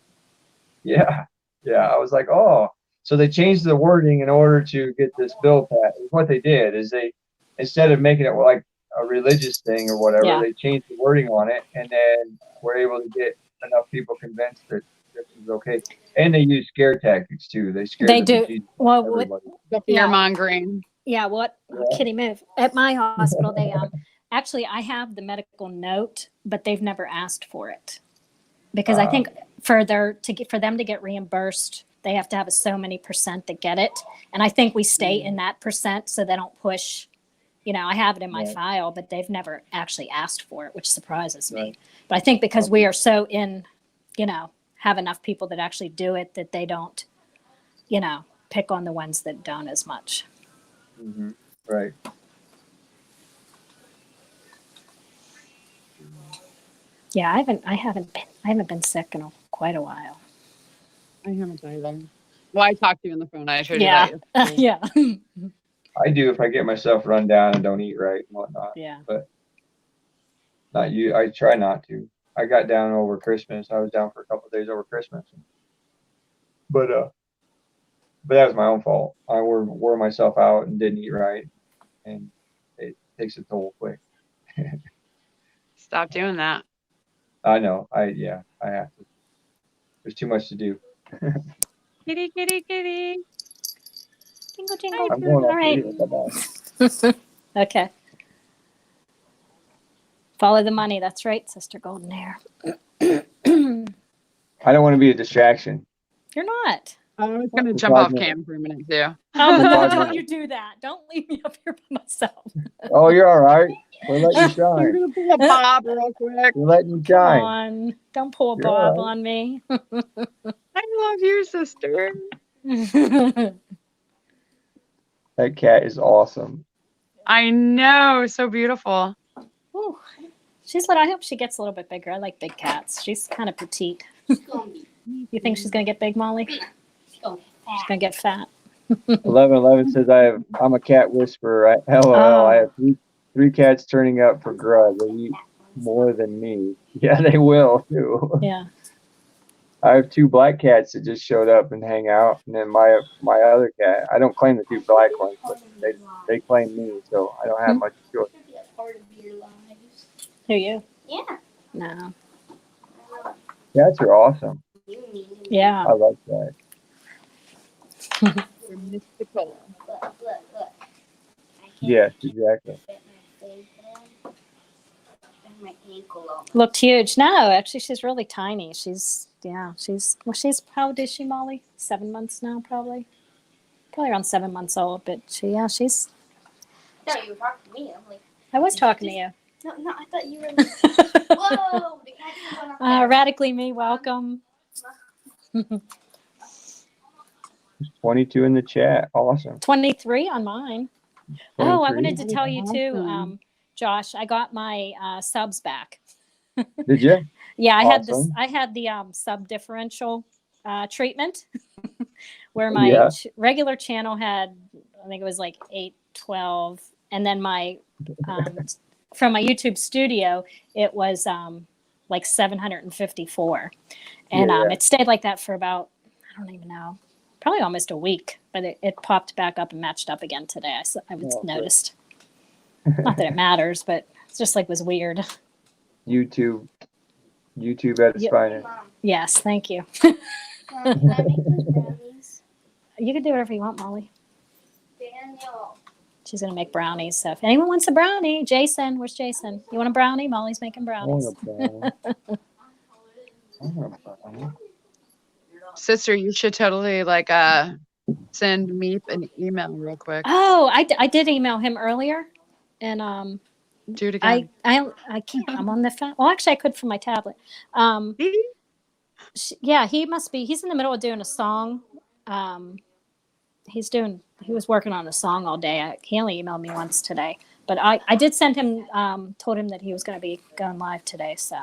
Yeah. Yeah. I was like, oh. So they changed the wording in order to get this bill passed. What they did is they, instead of making it like a religious thing or whatever, they changed the wording on it, and then were able to get enough people convinced that this is okay. And they use scare tactics too. They scare the fear mongering. Yeah, Kitty move. At my hospital, they actually I have the medical note, but they've never asked for it. Because I think for them to get reimbursed, they have to have so many % that get it. And I think we stay in that % so they don't push, I have it in my file, but they've never actually asked for it, which surprises me. But I think because we are so have enough people that actually do it, that they don't, pick on the ones that don't as much. Mm-hmm. Right. Yeah, I haven't been sick in quite a while. I haven't either. Well, I talked to you on the phone. I showed you that. Yeah. I do if I get myself run down and don't eat right and whatnot. Yeah. But not you. I try not to. I got down over Christmas. I was down for a couple of days over Christmas. But that was my own fault. I wore myself out and didn't eat right, and it takes a toll quick. Stop doing that. I know. I have to. There's too much to do. Kitty, kitty, kitty. Jingle, jingle. I'm going All right. Okay. Follow the money. That's right, Sister Golden Hair. I don't want to be a distraction. You're not. I was going to jump off cam for a minute too. Oh, no, don't you do that. Don't leave me up here by myself. Oh, you're all right. We're letting you I'm shine. going to pull a Bob real quick. We're letting you Come shine. on. Don't pull a You're Bob all right. on me. I love you, sister. That cat is awesome. I know. So beautiful. Ooh. I hope she gets a little bit bigger. I like big cats. She's kind of petite. You think she's going to get big, Molly? She's going to get fat. 1111 says I'm a cat whisperer. I have three cats turning up for grub. They eat more than me. Yeah, they will too. Yeah. I have 2 black cats that just showed up and hang out, and then my other cat. I don't claim the 2 black ones, but they claim me, so I don't have much choice. Who you? Yeah. No. Cats are awesome. Yeah. I like that. They're mystical. Yes, exactly. Looked huge. No, actually, she's really tiny. She's how old is she, Molly? 7 months now, probably around 7 months old. But she's. No, you were talking to me. I'm like, I was talking to you. no, I thought you were. Whoa, the cat just went up there. Radically me, welcome. 22 in the chat. Awesome. 23 on mine. Oh, I 23. wanted to tell you too, Awesome. Josh. I got my subs back. Did you? Yeah, I had this. Awesome. I had the sub differential treatment, where my Yeah. regular channel had, I think it was like 812, and then my from my YouTube studio it was like 754, and Yeah. it stayed like that for about, I don't even know, probably almost a week, but it popped back up and matched up again today. I noticed. Not that it matters, but it's just like was weird. YouTube at its finest. Mom, Yes, thank you. can I make those brownies? You can do whatever you want, Molly. Daniel. She's gonna make brownies. So if anyone wants a brownie, Jason, where's Jason? You want a brownie? Molly's making I want brownies. a brownie. Sister, you should totally send Meep an email real quick. Oh, I did email him earlier, and Do it again. I can't. I'm on the phone. Well, actually, I could from my tablet. Yeah, he must be. He's in the middle of doing a song. He was working on a song all day. He only emailed me once today, but I did send him. Told him that he was going to be going live today. So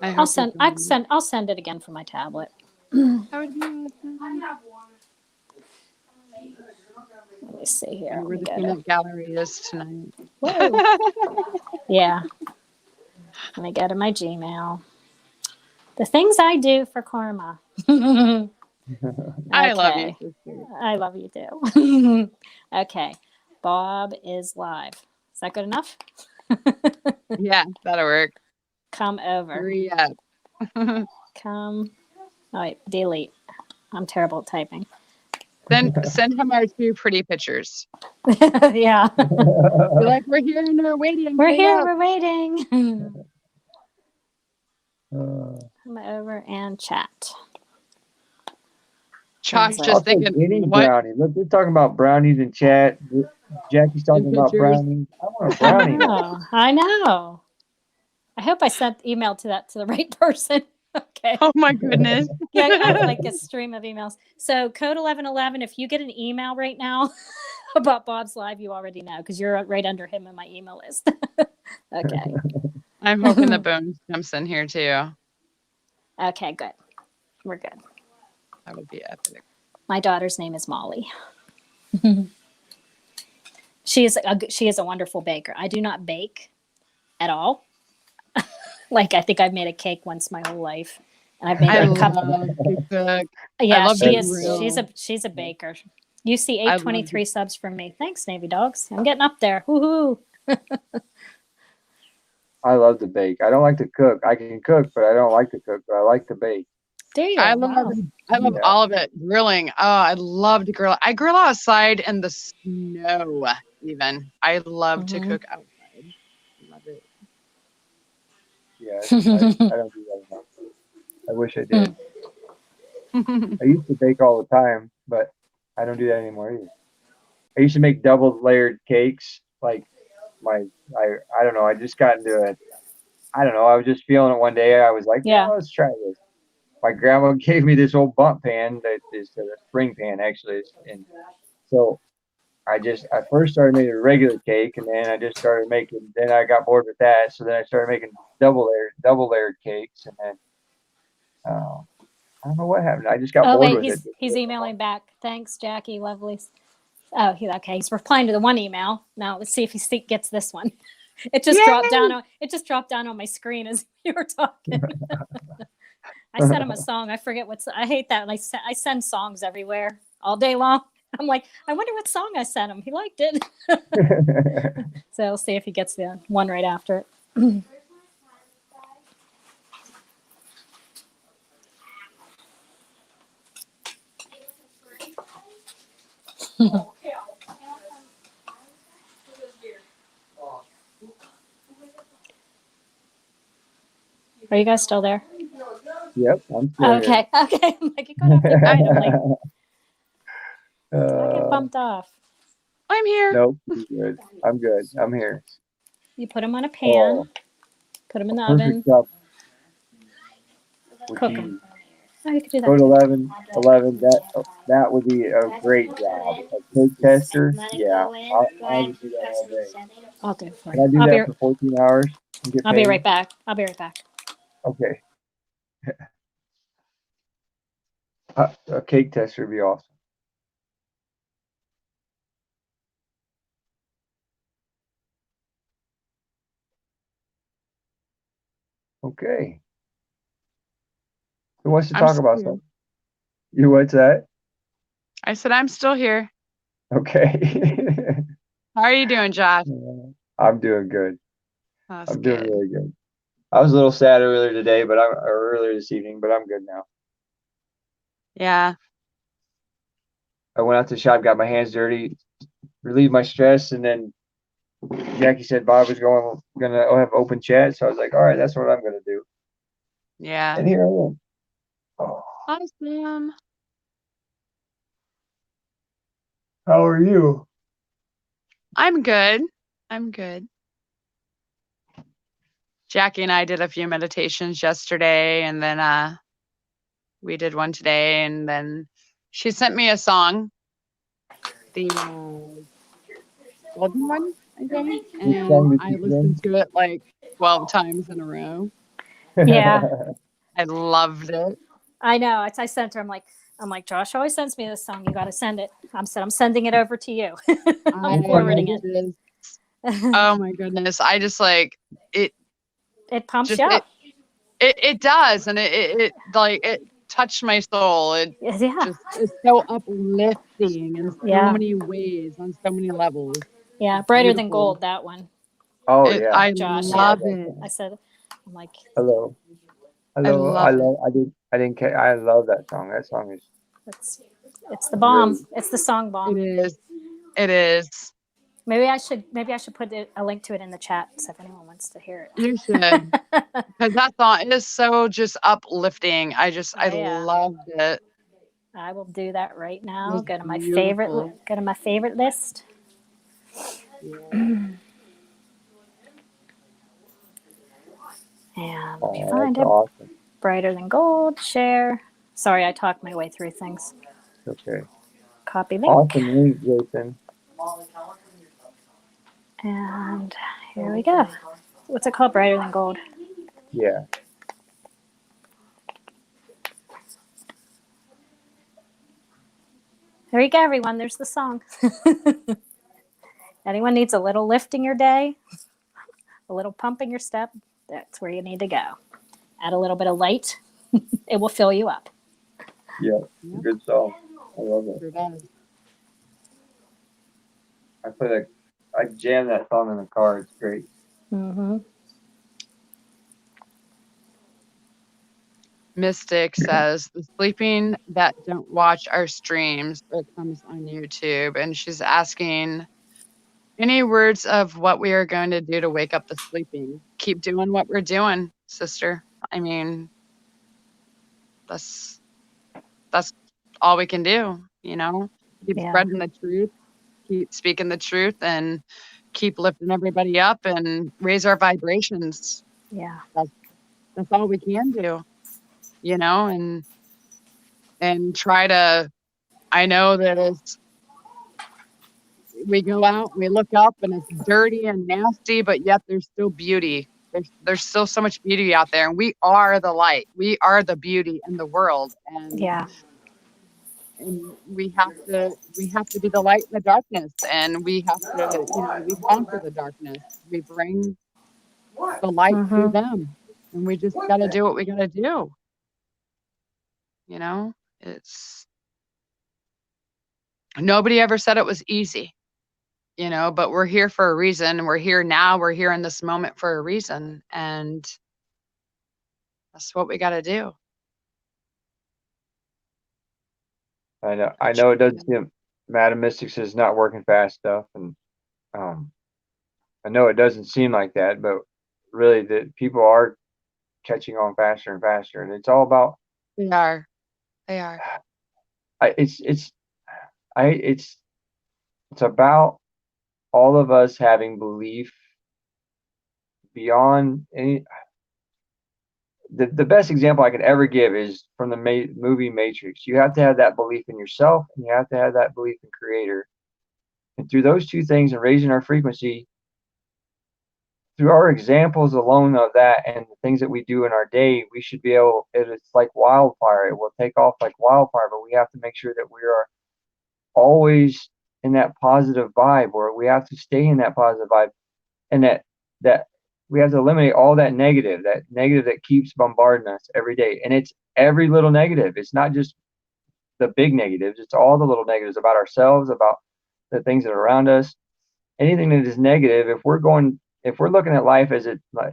I'll send it again from my tablet. That would be awesome. Let me see here. Where the peanut gallery is tonight. Yeah. Let me go to my Gmail. The things I do for karma. I love Okay. you, sister. I love you too. Okay. Bob is live. Is that good enough? Yeah, that'll work. Come over. Hurry up. Come. Oh, wait, delete. I'm terrible at typing. Then send him our 2 pretty pictures. Yeah. Be like, we're here and we're waiting. We're Hurry here. up. We're waiting. Uh, Come over and chat. Josh I'll just take thinking, any what? brownie. Look, we're talking about brownies in chat. Jackie's talking about pictures. brownies. I want a brownie. I know. I hope I sent email to the right person. Okay. Oh my goodness. Yeah, I have like a stream of emails. So code 1111, if you get an email right now about Bob's live, you already know because you're right under him in my email list. Okay. I'm hoping the Bones jumps in here too. Okay, good. We're good. That would be epic. My daughter's name is Molly. She is a wonderful baker. I do not bake at all. Like I think I've made a cake once my whole life, and I've made I a couple. love to cook. Yeah, love she to is. grill. She's a baker. You see I love 823 subs from me. Thanks, Navy Dogs. I'm getting up there. Woohoo! I love to bake. I don't like to cook. I can cook, but I don't like to cook. But I like to bake. Do you? I love Wow. yeah. All of it. Grilling. Oh, I love to grill. I grill outside in the snow even. I love to cook outside. Love it. Yeah, I don't do that enough. I wish I did. I used to bake all the time, but I don't do that anymore either. I used to make double layered cakes. Like I don't know. I just got into it. I don't know. I was just feeling it one day. I was like, yeah, let's try this. My grandma gave me this old bump pan that is a spring pan actually, and so I first started making a regular cake, and then I just started making. Then I got bored with that, so then I started making double layered cakes, and then I don't know what happened. I just got bored with it. He's emailing back. Thanks, Jackie. Lovely. Oh, okay. He's replying to the one email. Now let's see if he gets this one. It just dropped down. It just dropped down on my screen as you were talking. I sent him a song. I forget I hate that. And I send songs everywhere all day long. I'm like, I wonder what song I sent him. He liked it. So we'll see if he gets the one right after it. Are you guys still there? Yep, I'm still Okay. Okay. I'm like, it got off your mind. I'm like, here. did I get bumped off? I'm here. Nope, you're good. I'm good. I'm here. You put them on a pan, Oh, put them in the perfect oven, cup would cook be them. Oh, you could do that go to too. 11. That would be a great job. A cake tester. Yeah, I'll just do that all day. I'll do it for Can I you. do that for 14 hours and get I'll be paid? right back. I'll be right back. Okay. A cake tester would be awesome. Okay. Who wants to I'm talk still about here. something? You what's that? I said I'm still here. Okay. How are you doing, Josh? I'm doing good. That's I'm doing good. really good. I was a little sad earlier today, or earlier this evening, but I'm good now. Yeah. I went out to the shop, got my hands dirty, relieved my stress, and then Jackie said Bob was gonna have open chat, so I was like, all right, that's what I'm gonna do. Yeah. And here I am. Oh, Awesome. how are you? I'm good. I'm good. Jackie and I did a few meditations yesterday, and then we did one today, and then she sent me a song, the golden one, I think, Which song and did I you listened to it like 12 times in a row. sing? Yeah. I loved it. I know. I sent her. I'm like, Josh always sends me this song. You got to send it. I'm sending it over to you. I'm forwarding it. Oh my goodness. I just like it. It pumps Just you up. it does, and it like it touched my soul. It Yeah. just is so uplifting in so Yeah. many ways, on so many levels. Yeah. It's Brighter Than beautiful. Gold, that one. Oh yeah. I Josh, love yeah. it. I said, I'm like, Hello. I love it. I love that song. That song is it's the bomb. great. It's the song bomb. It is. It is. Maybe I should put a link to it in the chat so if anyone wants to hear it. You should, because that song is so just uplifting. I Yeah. loved it. I will do that right now. It's Go to my beautiful. favorite list. Yeah. And let me Oh, find that's it. awesome. Brighter Than Gold. Share. Sorry, I talked my way through things. Okay. Copy link. Awesome link, Jason. And here we go. What's it called? Brighter Than Gold. Yeah. There you go, everyone. There's the song. Anyone needs a little lift in your day, a little pump in your step, that's where you need to go. Add a little bit of light. It will fill you up. Yeah. Good song. I love it. Sure does. I jam that song in the car. It's great. Mm-hmm. Mystic says the sleeping that don't watch our streams, it comes on YouTube, and she's asking any words of what we are going to do to wake up the sleeping. Keep doing what we're doing, sister. I mean, that's all we can do, you know. Keep spreading the truth, keep speaking the truth, and keep lifting everybody up and raise our vibrations. Yeah. That's all we can do, you know, and try to. I know that we go out, we look up, and it's dirty and nasty, but yet there's still beauty. There's still so much beauty out there, and we are the light. We are the beauty in the world, and we have to be the light in the darkness, and we have to, we conquer the darkness. We bring the light to them, and we just got to do what we got to do. You know, it's nobody ever said it was easy. You know, but we're here for a reason. We're here now. We're here in this moment for a reason. And that's what we got to do. I know it doesn't seem Madam Mystic says not working fast stuff, and I know it doesn't seem like that, but really, that people are catching on faster and faster, and it's all about. They are. They are. It's about all of us having belief beyond any. The best example I could ever give is from the movie Matrix. You have to have that belief in yourself, and you have to have that belief in Creator. And through those two things and raising our frequency, through our examples alone of that and the things that we do in our day, we should be able, it's like wildfire. It will take off like wildfire, but we have to make sure that we are always in that positive vibe, or we have to stay in that positive vibe, and that we have to eliminate all that negative that keeps bombarding us every day. And it's every little negative. It's not just the big negatives. It's all the little negatives about ourselves, about the things that are around us. Anything that is negative, if we're looking at life as it, like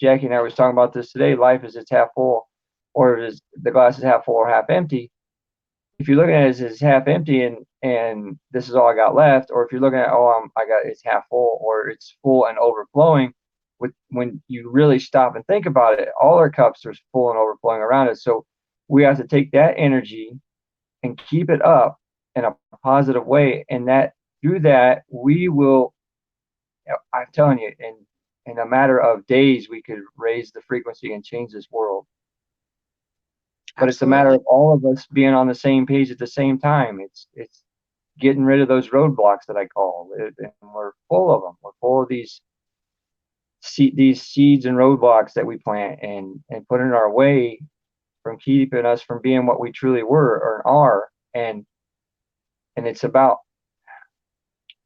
Jackie and I was talking about this today, life is it's half full, or is the glass is half full or half empty. If you're looking at it as it's half empty and this is all I got left, or if you're looking at it's half full or it's full and overflowing, when you really stop and think about it, all our cups are full and overflowing around us. So we have to take that energy and keep it up in a positive way, and that through that we will. I'm telling you, in a matter of days, we could raise the frequency and change this world. But it's a matter of all of us being on the same page at the same time. It's getting rid of those roadblocks that I call, and we're full of them. We're full of these seeds and roadblocks that we plant and put in our way from keeping us from being what we truly were or are. And it's about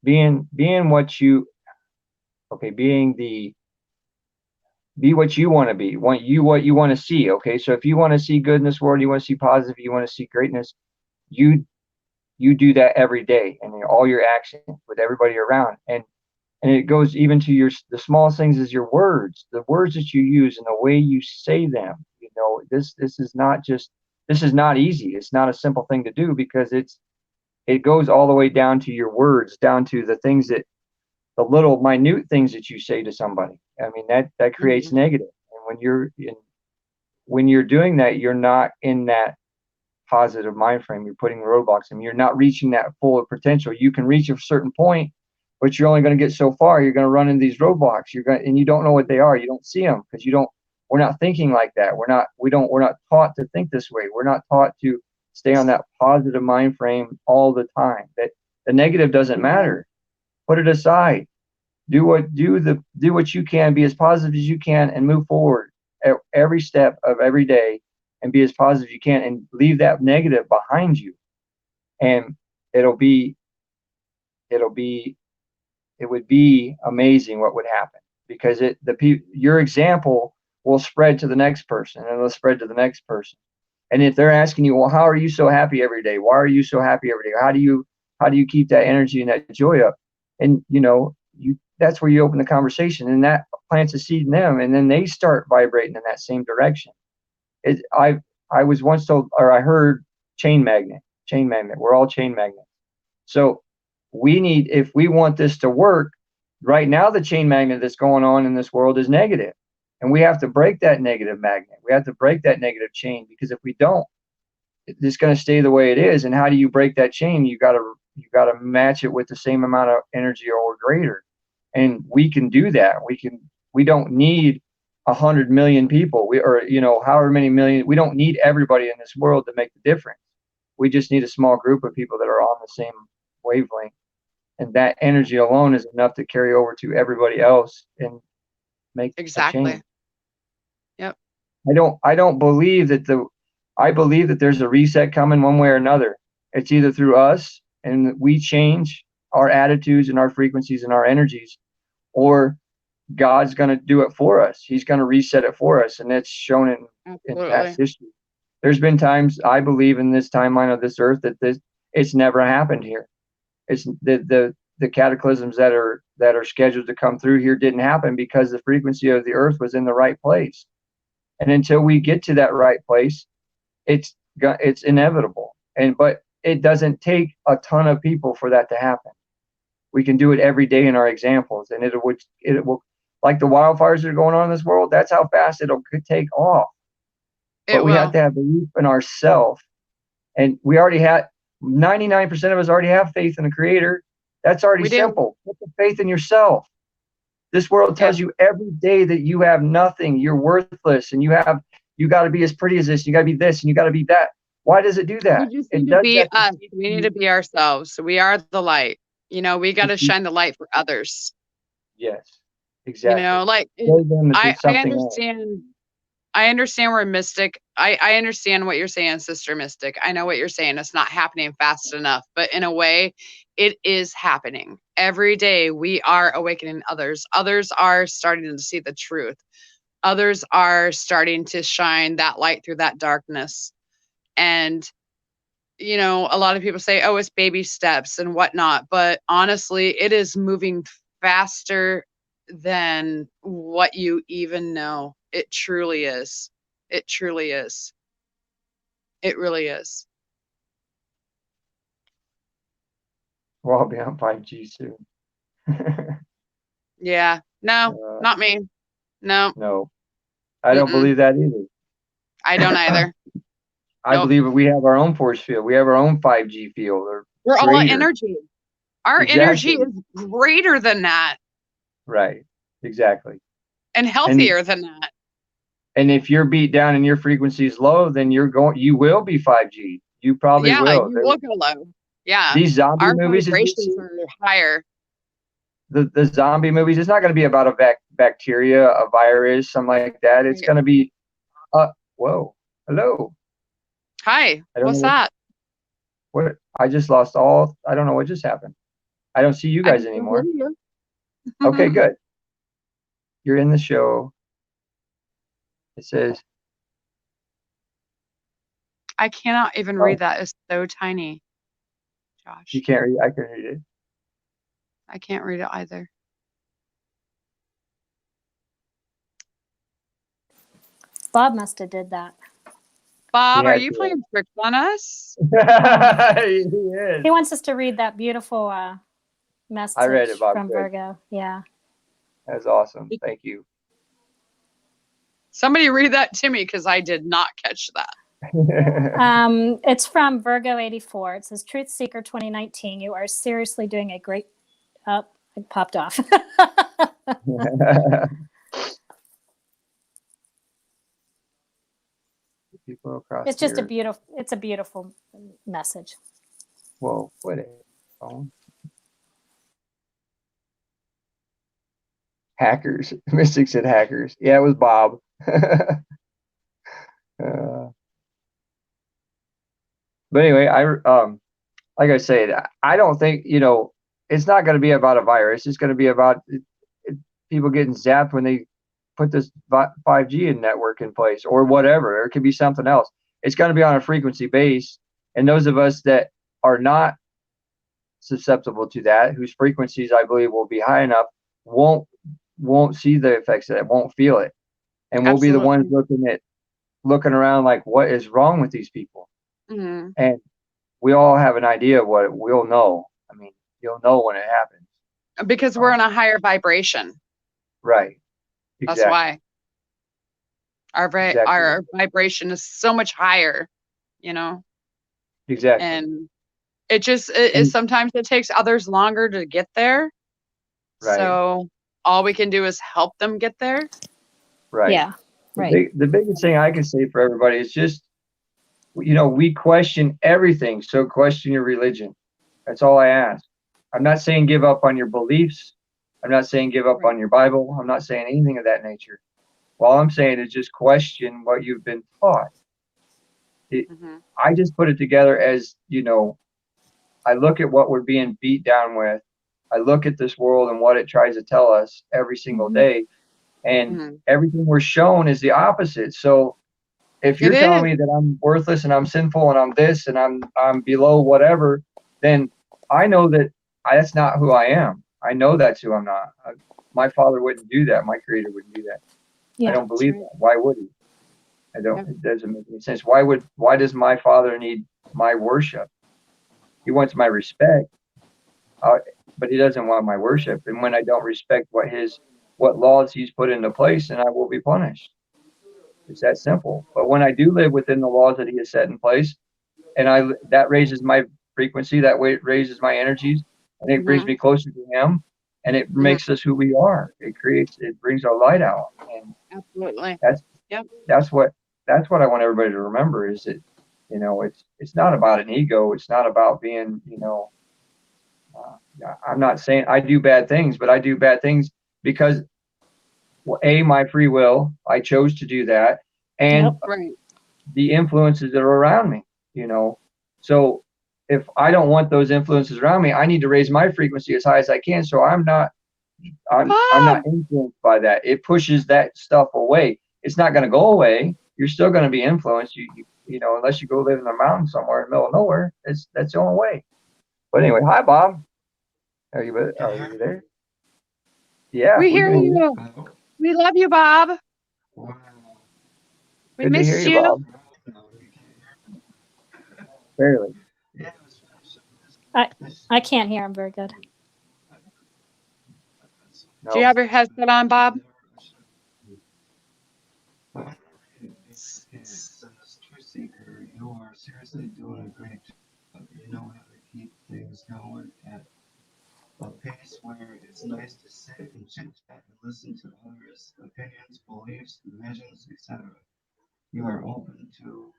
being what you. Okay, be what you want to be, what you want to see. Okay, so if you want to see good in this world, you want to see positive, you want to see greatness, you do that every day, and all your actions with everybody around, and it goes even to the smallest things is your words, the words that you use and the way you say them. This is not easy. It's not a simple thing to do, because it goes all the way down to your words, down to the things the little minute things that you say to somebody. I mean, that creates negative. And when you're doing that, you're not in that positive mind frame. You're putting roadblocks and you're not reaching that full potential. You can reach a certain point, but you're only going to get so far. You're going to run into these roadblocks. And you don't know what they are. You don't see them because we're not thinking like that. We're not taught to think this way. We're not taught to stay on that positive mind frame all the time. That the negative doesn't matter. Put it aside. Do what you can. Be as positive as you can and move forward every step of every day, and be as positive as you can, and leave that negative behind you. And it would be amazing what would happen, because your example will spread to the next person, and it'll spread to the next person. And if they're asking you, well, how are you so happy every day? Why are you so happy every day? How do you keep that energy and that joy up? And that's where you open the conversation, and that plants a seed in them, and then they start vibrating in that same direction. I was once told, or I heard, chain magnet. We're all chain magnets. So if we want this to work, right now the chain magnet that's going on in this world is negative, and we have to break that negative magnet. We have to break that negative chain, because if we don't, it's going to stay the way it is. And how do you break that chain? You got to match it with the same amount of energy or greater. And we can do that. We don't need 100 million people. However many million. We don't need everybody in this world to make the difference. We just need a small group of people that are on the same wavelength, and that energy alone is enough to carry over to everybody else and make a change. Yep. I don't believe that I believe that there's a reset coming one way or another. It's either through us and we change our attitudes and our frequencies and our energies, or God's going to do it for us. He's going to reset it for us. And that's shown in past history. There's been times, I believe, in this timeline of this earth that it's never happened here. It's the cataclysms that are scheduled to come through here didn't happen because the frequency of the earth was in the right place. And until we get to that right place, it's inevitable. But it doesn't take a ton of people for that to happen. We can do it every day in our examples, and it will, like the wildfires that are going on in this world, that's how fast could take off. But we have to have belief in ourselves. And we already had 99% of us already have faith in the Creator. That's already simple. Put the faith in yourself. This world tells you every day that you have nothing, you're worthless, and you got to be as pretty as this, you got to be this, and you got to be that. Why does it do that? We just need to be us. We need to be ourselves. We are the light. You know, we got to shine the light for others. Yes, exactly. You know, like I understand. I understand we're Mystic. I understand what you're saying, Sister Mystic. I know what you're saying. It's not happening fast enough, but in a way, it is happening. Every day we are awakening others. Others are starting to see the truth. Others are starting to shine that light through that darkness. And, you know, a lot of people say, oh, it's baby steps and whatnot. But honestly, it is moving faster than what you even know. It truly is. It truly is. It really is. Well, I'll be on 5G soon. Yeah. No, not me. No. No. I don't believe that either. I don't either. I believe we have our own force field. We have our own 5G field. We're all energy. Our energy is greater than that. Right. Exactly. And healthier than that. And if you're beat down and your frequency is low, then you will be 5G. You probably will. Yeah, you will go low. Yeah. These zombie movies, vibrations are higher. The zombie movies, it's not going to be about a bacteria, a virus, something like that. It's going to be, whoa, hello. Hi, what's that? What? I just lost I don't know what just happened. I don't see you guys anymore. Okay, good. You're in the show. It says. I cannot even read that. It's so tiny. Josh. You can't read. I can read it. I can't read it either. Bob must have did that. Bob, are you playing tricks on us? He is. He wants us to read that beautiful message I read it, Bob, from Virgo. Yeah. That's awesome. Thank you. Somebody read that to me because I did not catch that. It's from Virgo 84. It says, Truth Seeker 2019. You are seriously doing a great. Oh, it popped off. People across it's just a beautiful message. Whoa, what a phone. Hackers. Mystic said hackers. Yeah, it was Bob. But anyway, like I said, I don't think, it's not going to be about a virus. It's going to be about people getting zapped when they put this 5G network in place or whatever. Or it could be something else. It's going to be on a frequency base. And those of us that are not susceptible to that, whose frequencies I believe will be high enough, won't see the effects of it, won't feel it. And we'll be the ones looking around like, what is wrong with these people? Mm-hmm. And we all have an idea of what we'll know. I mean, you'll know when it happens. Because we're in a higher vibration. Right. Exactly. That's why. Our vibration is so much higher, Exactly. And it just sometimes it takes others longer to get there. Right. So all we can do is help them get there. Right. Yeah. Right. The biggest thing I can say for everybody is just, we question everything. So question your religion. That's all I ask. I'm not saying give up on your beliefs. I'm not saying give up on your Bible. I'm not saying anything of that nature. All I'm saying is just question what you've been taught. I just put it together as, I look at what we're being beat down with. I look at this world and what it tries to tell us every single day. And everything we're shown is the opposite. So if you're telling me that I'm worthless and I'm sinful and I'm this and I'm below whatever, then I know that that's not who I am. I know that's who I'm not. My Father wouldn't do that. My Creator wouldn't do that. I don't believe that. Why would he? It doesn't make any sense. Why does my Father need my worship? He wants my respect, but he doesn't want my worship. And when I don't respect what laws he's put into place, then I will be punished. It's that simple. But when I do live within the laws that he has set in place, and that raises my frequency, that way it raises my energies, and it brings me closer to him, and it makes us who we are. It brings our light out, and Absolutely. that's what I want everybody to remember is that, it's not about an ego. It's not about being, I'm not saying I do bad things, but I do bad things because my free will, I chose to do that, and Right. the influences that are around me, So if I don't want those influences around me, I need to raise my frequency as high as I can. So I'm not influenced by that. It pushes that stuff away. It's not going to go away. You're still going to be influenced. Unless you go live in the mountains somewhere in the middle of nowhere, that's the only way. But anyway, hi Bob. Are you there? Yeah, We hear can you. We love you, Bob. We Good to hear missed you, you. Bob. Barely. I can't hear him very good. Do you have your headset on, Bob? Truth-Seeker, you are seriously doing a great job. You know how to keep things going at a pace where it's nice to sit and chit-chat and listen to others' opinions, beliefs, visions, etc. You are open to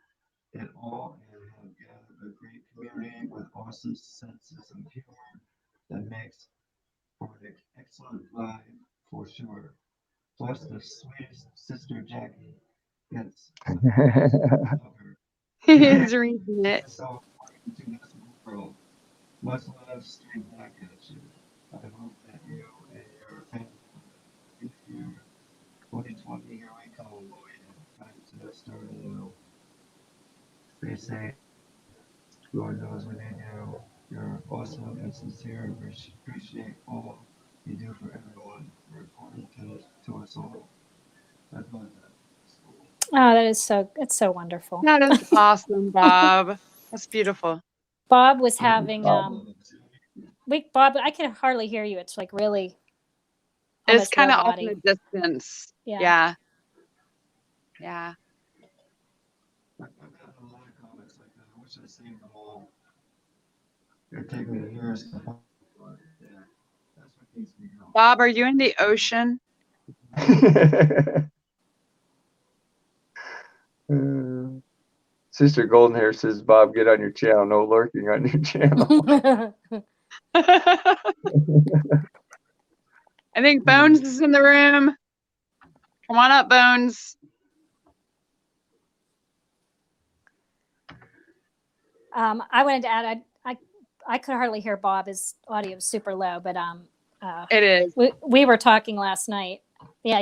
it all and have gathered a great community with awesome senses of humor that makes for an excellent vibe for sure. Plus, the sweetest sister Jackie gets He's reading it. so into this world. Much love straight back at you. I hope that you and your family in the year 2020, here we come. Oh yeah, time to start anew. Stay safe. Lord knows what they do. You're awesome and sincere. Appreciate all you do for everyone. You're important to us all. That's what Oh, it's so wonderful. That is awesome, Bob. That's beautiful. Bob was having Bob, I can hardly hear you. It's like really It's almost kind of off in robot-y. the distance. Yeah. Yeah. I've gotten a lot of comments like that. I wish I saved them all. It'd take me years to find, but yeah, that's what keeps me going. Bob, are you in the ocean? Sister Golden Hair says, Bob, get on your channel. No lurking on your channel. I think Bones is in the room. Come on up, Bones. I wanted to add, I could hardly hear Bob. His audio is super low, but It is. we were talking last night. Yeah,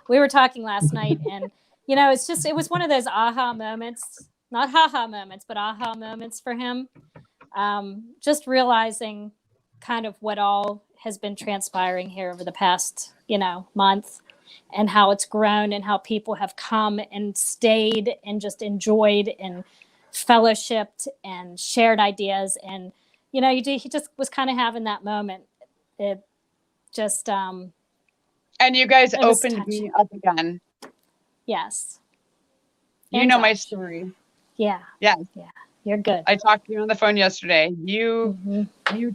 we were talking last night, and it was one of those aha moments, not haha moments, but aha moments for him. Just realizing kind of what all has been transpiring here over the past, month, and how it's grown and how people have come and stayed and just enjoyed and fellowshipped and shared ideas. And, he just was kind of having that moment. It just, and you guys opened me up again. Yes. You know my story. Yeah. Yeah. Yeah. You're good. I talked to you on the phone yesterday. You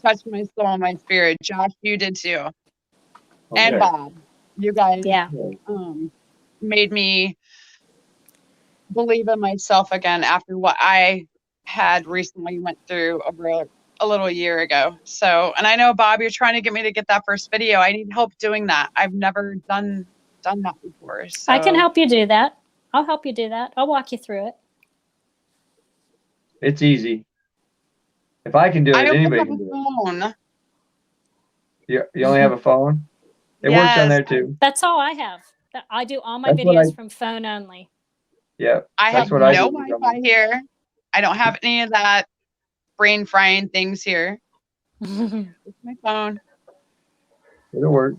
touched my soul and my spirit. Josh, you did too. Okay. And Bob. You guys made me believe in myself again after what I had recently went through over a little year ago. So, and I know, Bob, you're trying to get me to get that first video. I need help doing that. I've never done that before. So I can help you do that. I'll help you do that. I'll walk you through it. It's easy. If I can do it, anybody can do it. You only have a phone? It works on there too. That's all I have. I do all my videos from phone only. Yeah. I have no Wi-Fi here. I don't have any of that brain frying things here. It's my phone. It'll work.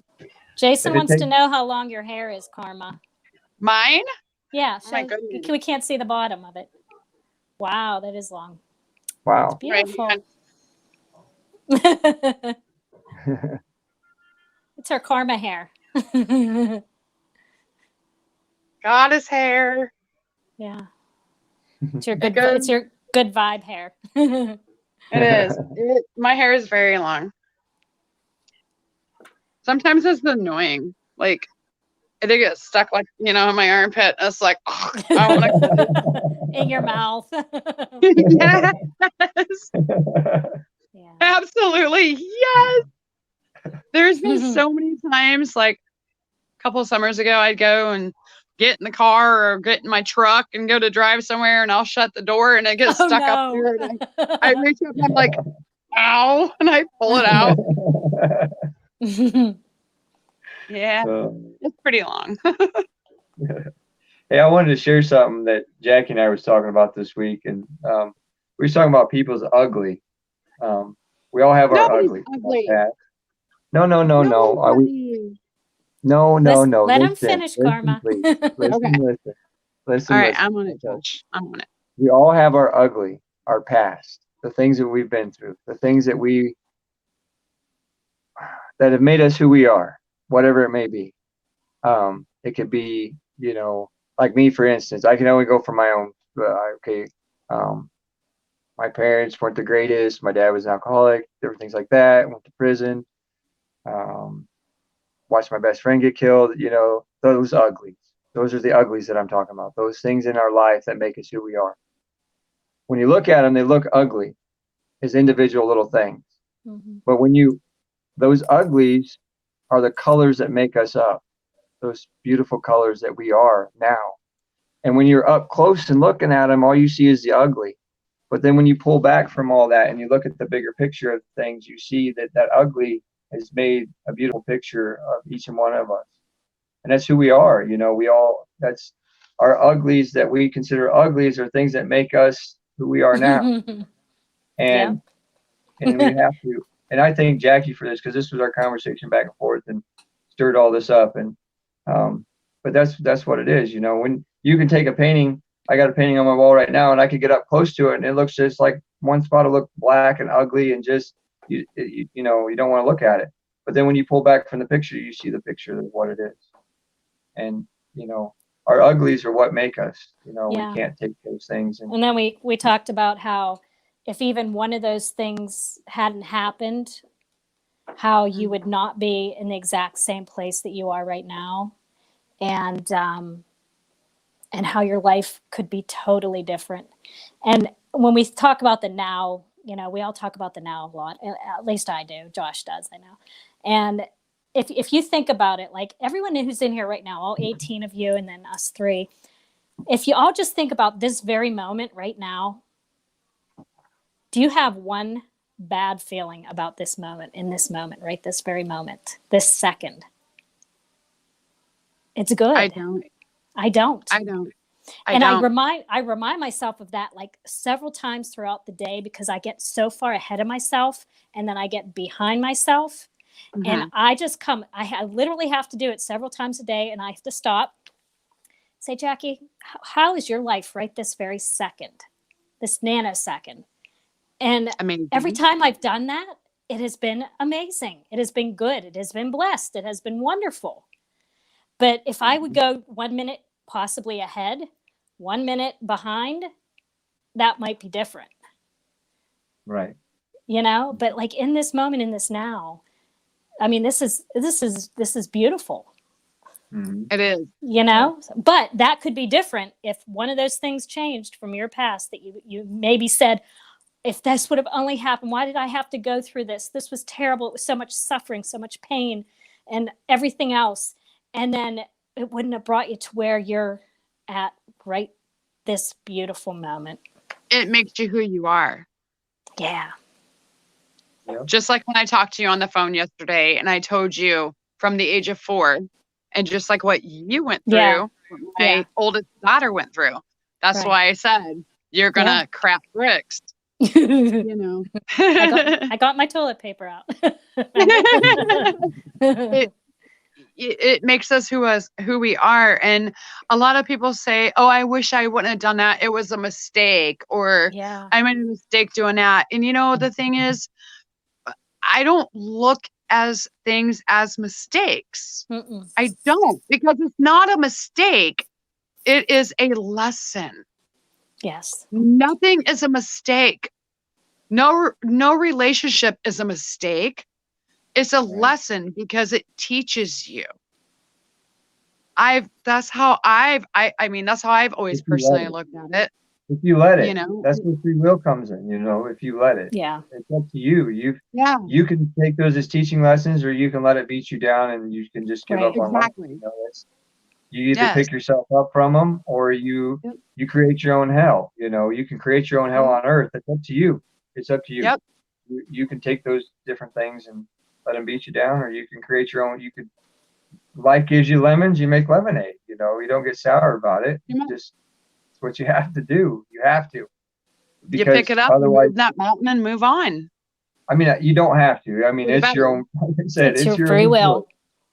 Jason wants to know how long your hair is, Karma. Mine? Yeah. Oh my goodness. We can't see the bottom of it. Wow, that is long. Wow. Beautiful. Right. It's her karma hair. Goddess hair. Yeah. It's your good. Good. It's your good vibe hair. It is. My hair is very long. Sometimes it's annoying. Like, it gets stuck, like, in my armpit. It's like, oh, I want to cut it. In your mouth. Yes, Yeah. absolutely. Yes. There's been so many times, like a couple of summers ago, I'd go and get in the car or get in my truck and go to drive somewhere, and I'll shut the door and it gets Oh, stuck up no. there. And I reach up and I'm like, ow, and I pull it out. Yeah, it's pretty long. Hey, I wanted to share something that Jackie and I was talking about this week, and we were talking about people's ugly. We all have our Nobody's ugly. ugly. No. Nobody's No, ugly. no. Let him Listen, finish, listen, Karma. please. Okay. Listen. All right, I'm on it, Okay. Josh. I'm on it. We all have our ugly, our past, the things that we've been through, the things that have made us who we are, whatever it may be. It could be, like me, for instance. I can only go for my own. My parents weren't the greatest. My dad was an alcoholic, different things like that. Went to prison. Watched my best friend get killed. Those uglies. Those are the uglies that I'm talking about. Those things in our life that make us who we are. When you look at them, they look ugly as individual little things. Mhm. But those uglies are the colors that make us up. Those beautiful colors that we are now. And when you're up close and looking at them, all you see is the ugly. But then when you pull back from all that and you look at the bigger picture of things, you see that ugly has made a beautiful picture of each and one of us. And that's who we are. That's our uglies that we consider uglies are things that make us who we are now. And we have to, and I thank Jackie for this, because this was our conversation back and forth and stirred all this up. And but that's what it is. When you can take a painting, I got a painting on my wall right now, and I could get up close to it and it looks just like one spot will look black and ugly and just you don't want to look at it. But then when you pull back from the picture, you see the picture of what it is. And our uglies are what make us. We can't take those things. And then we talked about how if even one of those things hadn't happened, how you would not be in the exact same place that you are right now, and how your life could be totally different. And when we talk about the now, we all talk about the now a lot. At least I do. Josh does, I know. And if you think about it, like everyone who's in here right now, all 18 of you, and then us 3, if you all just think about this very moment right now, do you have one bad feeling about this moment, in this moment, right? This very moment, this second? It's good. I don't. And I remind myself of that like several times throughout the day, because I get so far ahead of myself and then I get behind myself. Mhm. And I literally have to do it several times a day, and I have to stop, say, Jackie, how is your life right this very second, this nanosecond? And Amazing. every time I've done that, it has been amazing. It has been good. It has been blessed. It has been wonderful. But if I would go 1 minute possibly ahead, 1 minute behind, that might be different. Right. But like in this moment, in this now, I mean, this is beautiful. Mm-hmm. It is. But that could be different if one of those things changed from your past, that you maybe said, if this would have only happened, why did I have to go through this? This was terrible. It was so much suffering, so much pain, and everything else. And then it wouldn't have brought you to where you're at right this beautiful moment. It makes you who you are. Yeah. Yep. Just like when I talked to you on the phone yesterday and I told you from the age of 4, and just like what you went through, what my oldest daughter went through. That's why I said, you're going to crack bricks. I got my toilet paper out. it makes us who we are. And a lot of people say, oh, I wish I wouldn't have done that, it was a mistake, or Yeah. I made a mistake doing that. And the thing is, I don't look as things as mistakes. Mm-mm. I don't, because it's not a mistake, it is a lesson. Yes. Nothing is a mistake. No relationship is a mistake. It's a lesson, because it teaches you. That's how I've always If you let personally it. looked at it. If you let it, You know? that's where free will comes in. If you let it, Yeah. it's up to you. Yeah, You can take those as teaching lessons, or you can let it beat you down, and you can just give Right. up on life. exactly. You either Yes. pick yourself up from them, or you create your own hell. You can create your own hell on earth. It's up to you. It's up to you. Yep. You can take those different things and let them beat you down, or you can create your own. Life gives you lemons, you make lemonade. You don't get sour about it. Yep. It's what you have to do. You have to. You pick it up, Otherwise, move that mountain, and move on. I mean, you don't have to. I mean, it's your own. Like I said, It's your free will.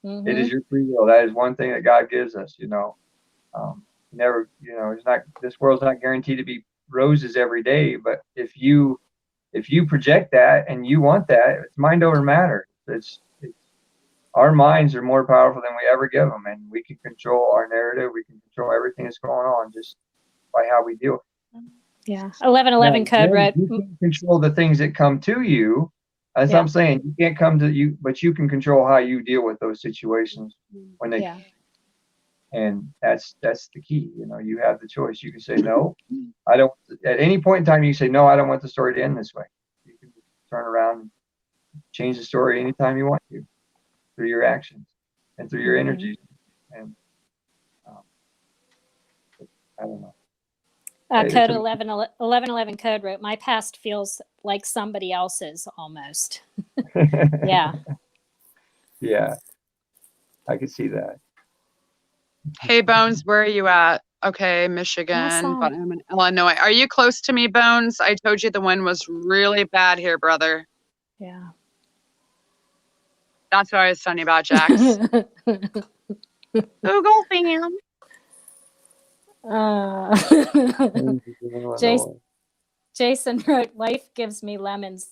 Mm-hmm. It is your free will. That is one thing that God gives us. Never. It's not. This world's not guaranteed to be roses every day. But if you project that and you want that, it's mind over matter. It's our minds are more powerful than we ever give them, and we can control our narrative. We can control everything that's going on just by how we deal. Yeah. 1111 code red. You can control the things that come to you. As I'm saying, you can't come to you, but you can control how you deal with those situations when they. Yeah. And that's the key. You have the choice. You can say no. I don't. At any point in time, you can say no. I don't want the story to end this way. You can turn around and change the story anytime you want to, through your actions and through your energy. And I don't know. Code 1111 code wrote, my past feels like somebody else's almost. Yeah. Yeah. I can see that. Hey, Bones, where are you at? Okay, Michigan, Awesome. but I'm in Illinois. Are you close to me, Bones? I told you the wind was really bad here, brother. Yeah. That's what I was telling you about, Jax. Google fam. Jason wrote, life gave me lemons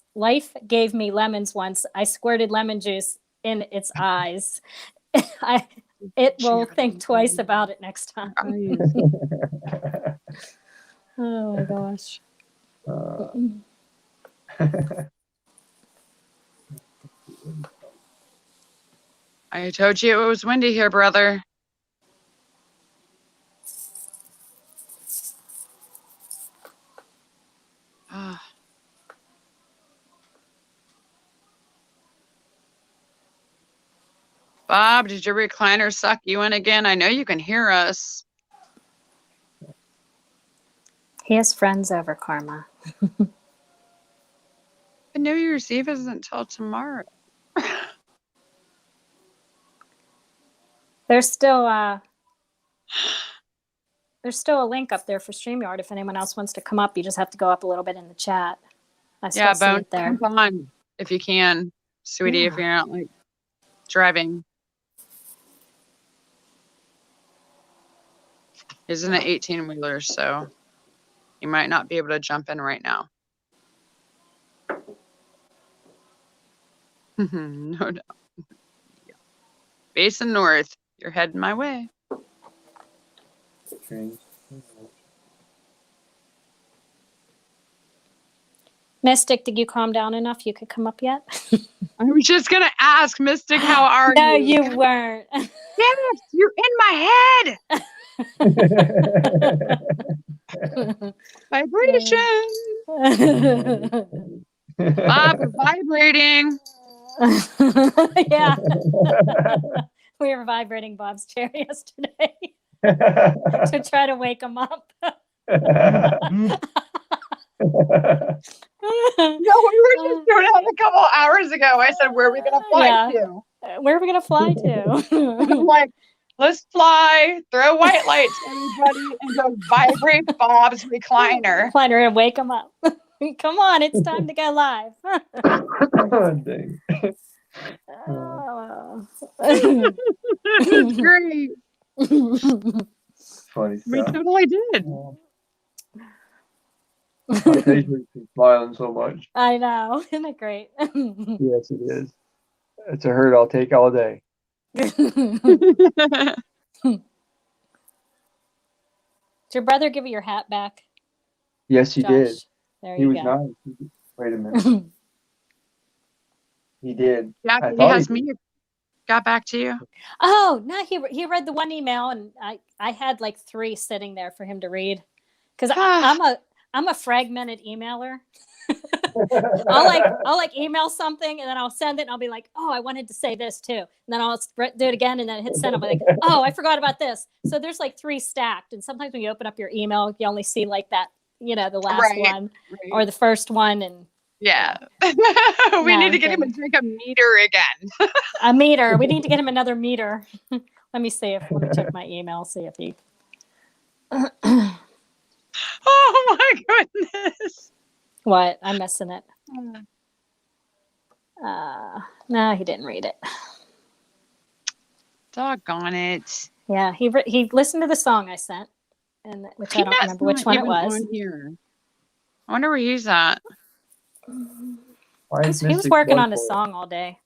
once. I squirted lemon juice in its eyes. It will think twice about it next time. Oh my gosh. I told you it was windy here, brother. Bob, did your recliner suck you in again? I know you can hear us. He has friends over, Karma. But New Year's Eve isn't until tomorrow. There's still a link up there for StreamYard. If anyone else wants to come up, you just have to go up a little bit in the chat. I still see Bones, it there. come on if you can, sweetie, if you're not like driving. He's in an 18-wheeler, so you might not be able to jump in right now. No doubt. Facing north. You're heading my way. Mystic, did you calm down enough? You could come up yet? I was just going to ask, Mystic, how are No, you? you weren't. Yes, you're in my head. Vibration. Bob, we're vibrating. Yeah. We were vibrating Bob's chair yesterday to try to wake him up. No, we were just doing it a couple hours ago. I said, where are we going to fly to? Where are we going to fly to? I'm like, let's fly, throw white lights at everybody, and go vibrate Bob's recliner. Recliner and wake him up. Come on, it's time to go live. Oh, dang. It's great. Funny We stuff. totally did. My face makes me smiling so much. I know. Isn't it great? Yes, it is. It's a hurt I'll take all day. Did your brother give you your hat back, Yes, he Josh? did. There He you was go. nice. Wait a minute. He did. I Jackie, thought has he did. me got back to you? Oh no, he read the one email, and I had like 3 sitting there for him to read, because I'm a fragmented emailer. I'll like email something, and then I'll send it, and I'll be like, oh, I wanted to say this too, and then I'll do it again, and then hit send. I'll be like, oh, I forgot about this. So there's like 3 stacked, and sometimes when you open up your email, you only see like that, the last one or the first one, and yeah. We need to get him a drink a meter again. a meter. We need to get him another meter. Let me check my email, see if he. Oh my goodness. What? I'm missing it. No, he didn't read it. Doggone it. Yeah, he listened to the song I sent, and which I don't remember which one it was. On here. I wonder where he's at. Why is He was Mystic working blood on his boiling? song all day.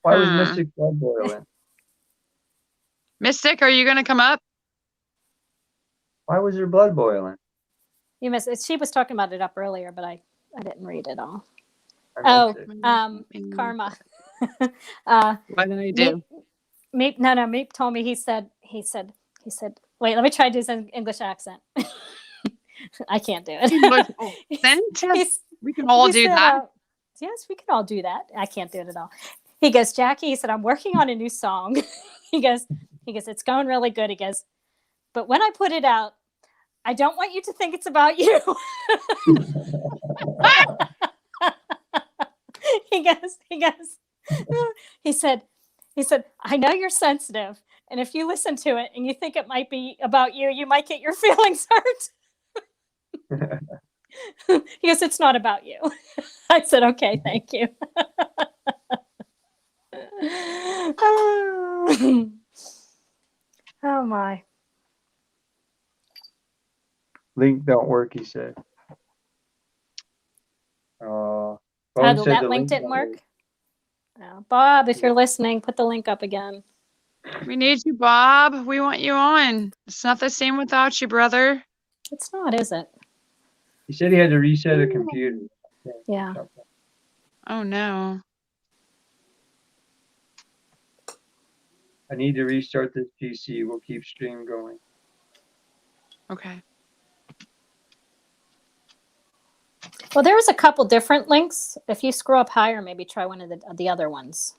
Why was Mystic blood boiling? Mystic, are you going to come up? Why was her blood boiling? You missed it. She was talking about it up earlier, but I didn't read it all. I missed it. Karma. What did I do? Meep told me, he said, wait, let me try to do his English accent. I can't do it. We can all do that. Yes, we can all do that. I can't do it at all. He goes, Jackie, he said, I'm working on a new song. He goes, it's going really good. He goes, but when I put it out, I don't want you to think it's about you. He said, I know you're sensitive, and if you listen to it and you think it might be about you, you might get your feelings hurt. He goes, it's not about you. I said, okay, thank you. Oh my. Link don't work, he said. That link didn't work? Oh, Bob, if you're listening, put the link up again. We need you, Bob. We want you on. It's not the same without you, brother. It's not, is it? He said he had to reset a computer. Yeah. Oh, no. I need to restart this PC. We'll keep stream going. Okay. Well, there was a couple different links. If you scroll up higher, maybe try one of the other ones.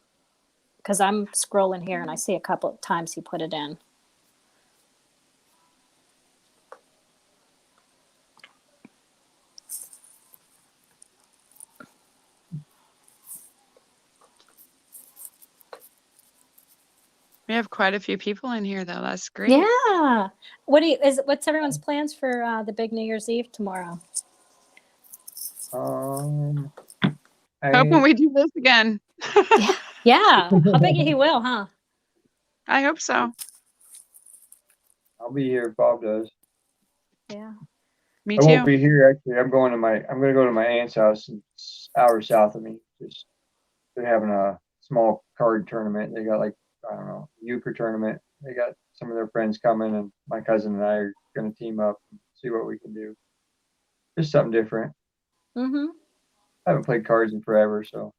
Because I'm scrolling here and I see a couple of times he put it in. We have quite a few people in here, though. That's great. Yeah. What's everyone's plans for the big New Year's Eve tomorrow? Hoping we do this again. Yeah. I bet you he will, huh? I hope so. I'll be here if Bob does. Yeah. Me I too. won't be here actually. I'm gonna go to my aunt's house. It's hours south of me. They're having a small card tournament. They got like, I don't know, euchre tournament. They got some of their friends coming, and my cousin and I are gonna team up and see what we can do. Just something different. Mm-hmm. I haven't played cards in forever, so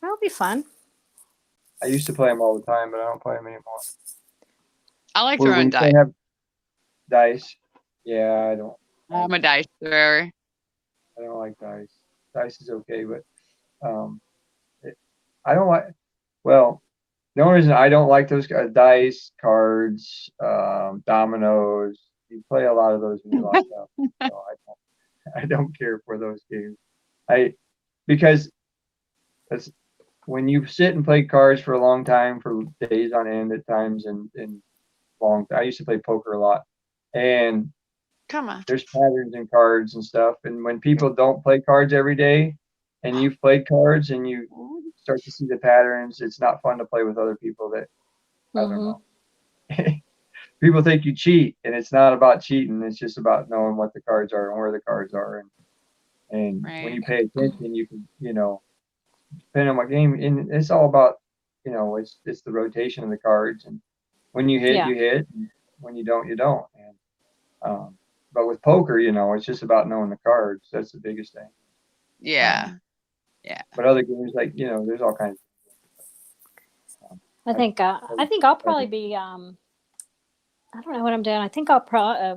That'll be fun. I used to play them all the time, but I don't play them anymore. I like throwing dice. Have dice. Yeah, I don't. I'm a dice thrower. I don't like dice. Dice is okay, but I don't like. Well, the only reason I don't like those dice, cards, dominoes. You play a lot of those when you're locked up. So I don't care for those games. Because that's when you sit and play cards for a long time, for days on end at times, and long. I used to play poker a lot, and Come on. there's patterns in cards and stuff. And when people don't play cards every day, and you've played cards and you start to see the patterns, it's not fun to play with other people that I don't know. People think you cheat, and it's not about cheating. It's just about knowing what the cards are and where the cards are, and when Right. you pay attention, you can, depending on what game, and it's all about, it's the rotation of the cards, and when you hit, Yeah. you hit, and when you don't, you don't. And but with poker, it's just about knowing the cards. That's the biggest thing. Yeah. But other games, like there's all kinds. I think I'll probably be I don't know what I'm doing. I think I'll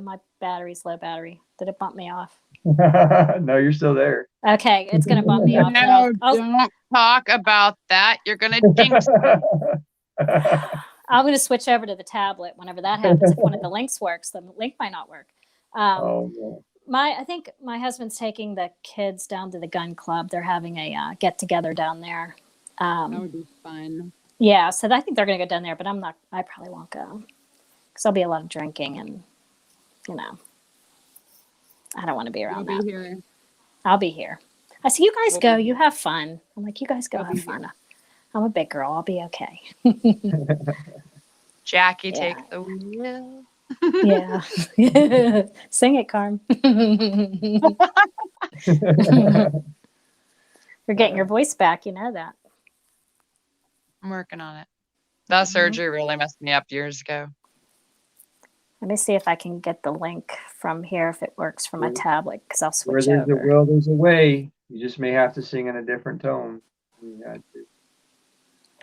my battery's low battery. Did it bump me off? No, you're still there. Okay, it's gonna bump me off. but No, I'll don't talk about that. You're gonna jinx me. I'm gonna switch over to the tablet whenever that happens. If one of the links works, the link might not work. Oh, no. I think my husband's taking the kids down to the gun club. They're having a get together down there. That would be fun. Yeah, so I think they're gonna go down there, but I'm not. I probably won't go because there'll be a lot of drinking, and I don't want to be around You'll that. be here. I'll be here. I see you guys We'll go. be You have fun. I'm like, you guys go We'll be have fun. I'm a big girl. I'll be okay. Jackie, Yeah. take the wheel. Yeah. Sing it, Carm. You're getting your voice back. You know that. I'm working on it. That Mhm. surgery really messed me up years ago. Let me see if I can get the link from here if it works for my tablet because I'll Where switch there's a over. will, there's a way. You just may have to sing in a different tone.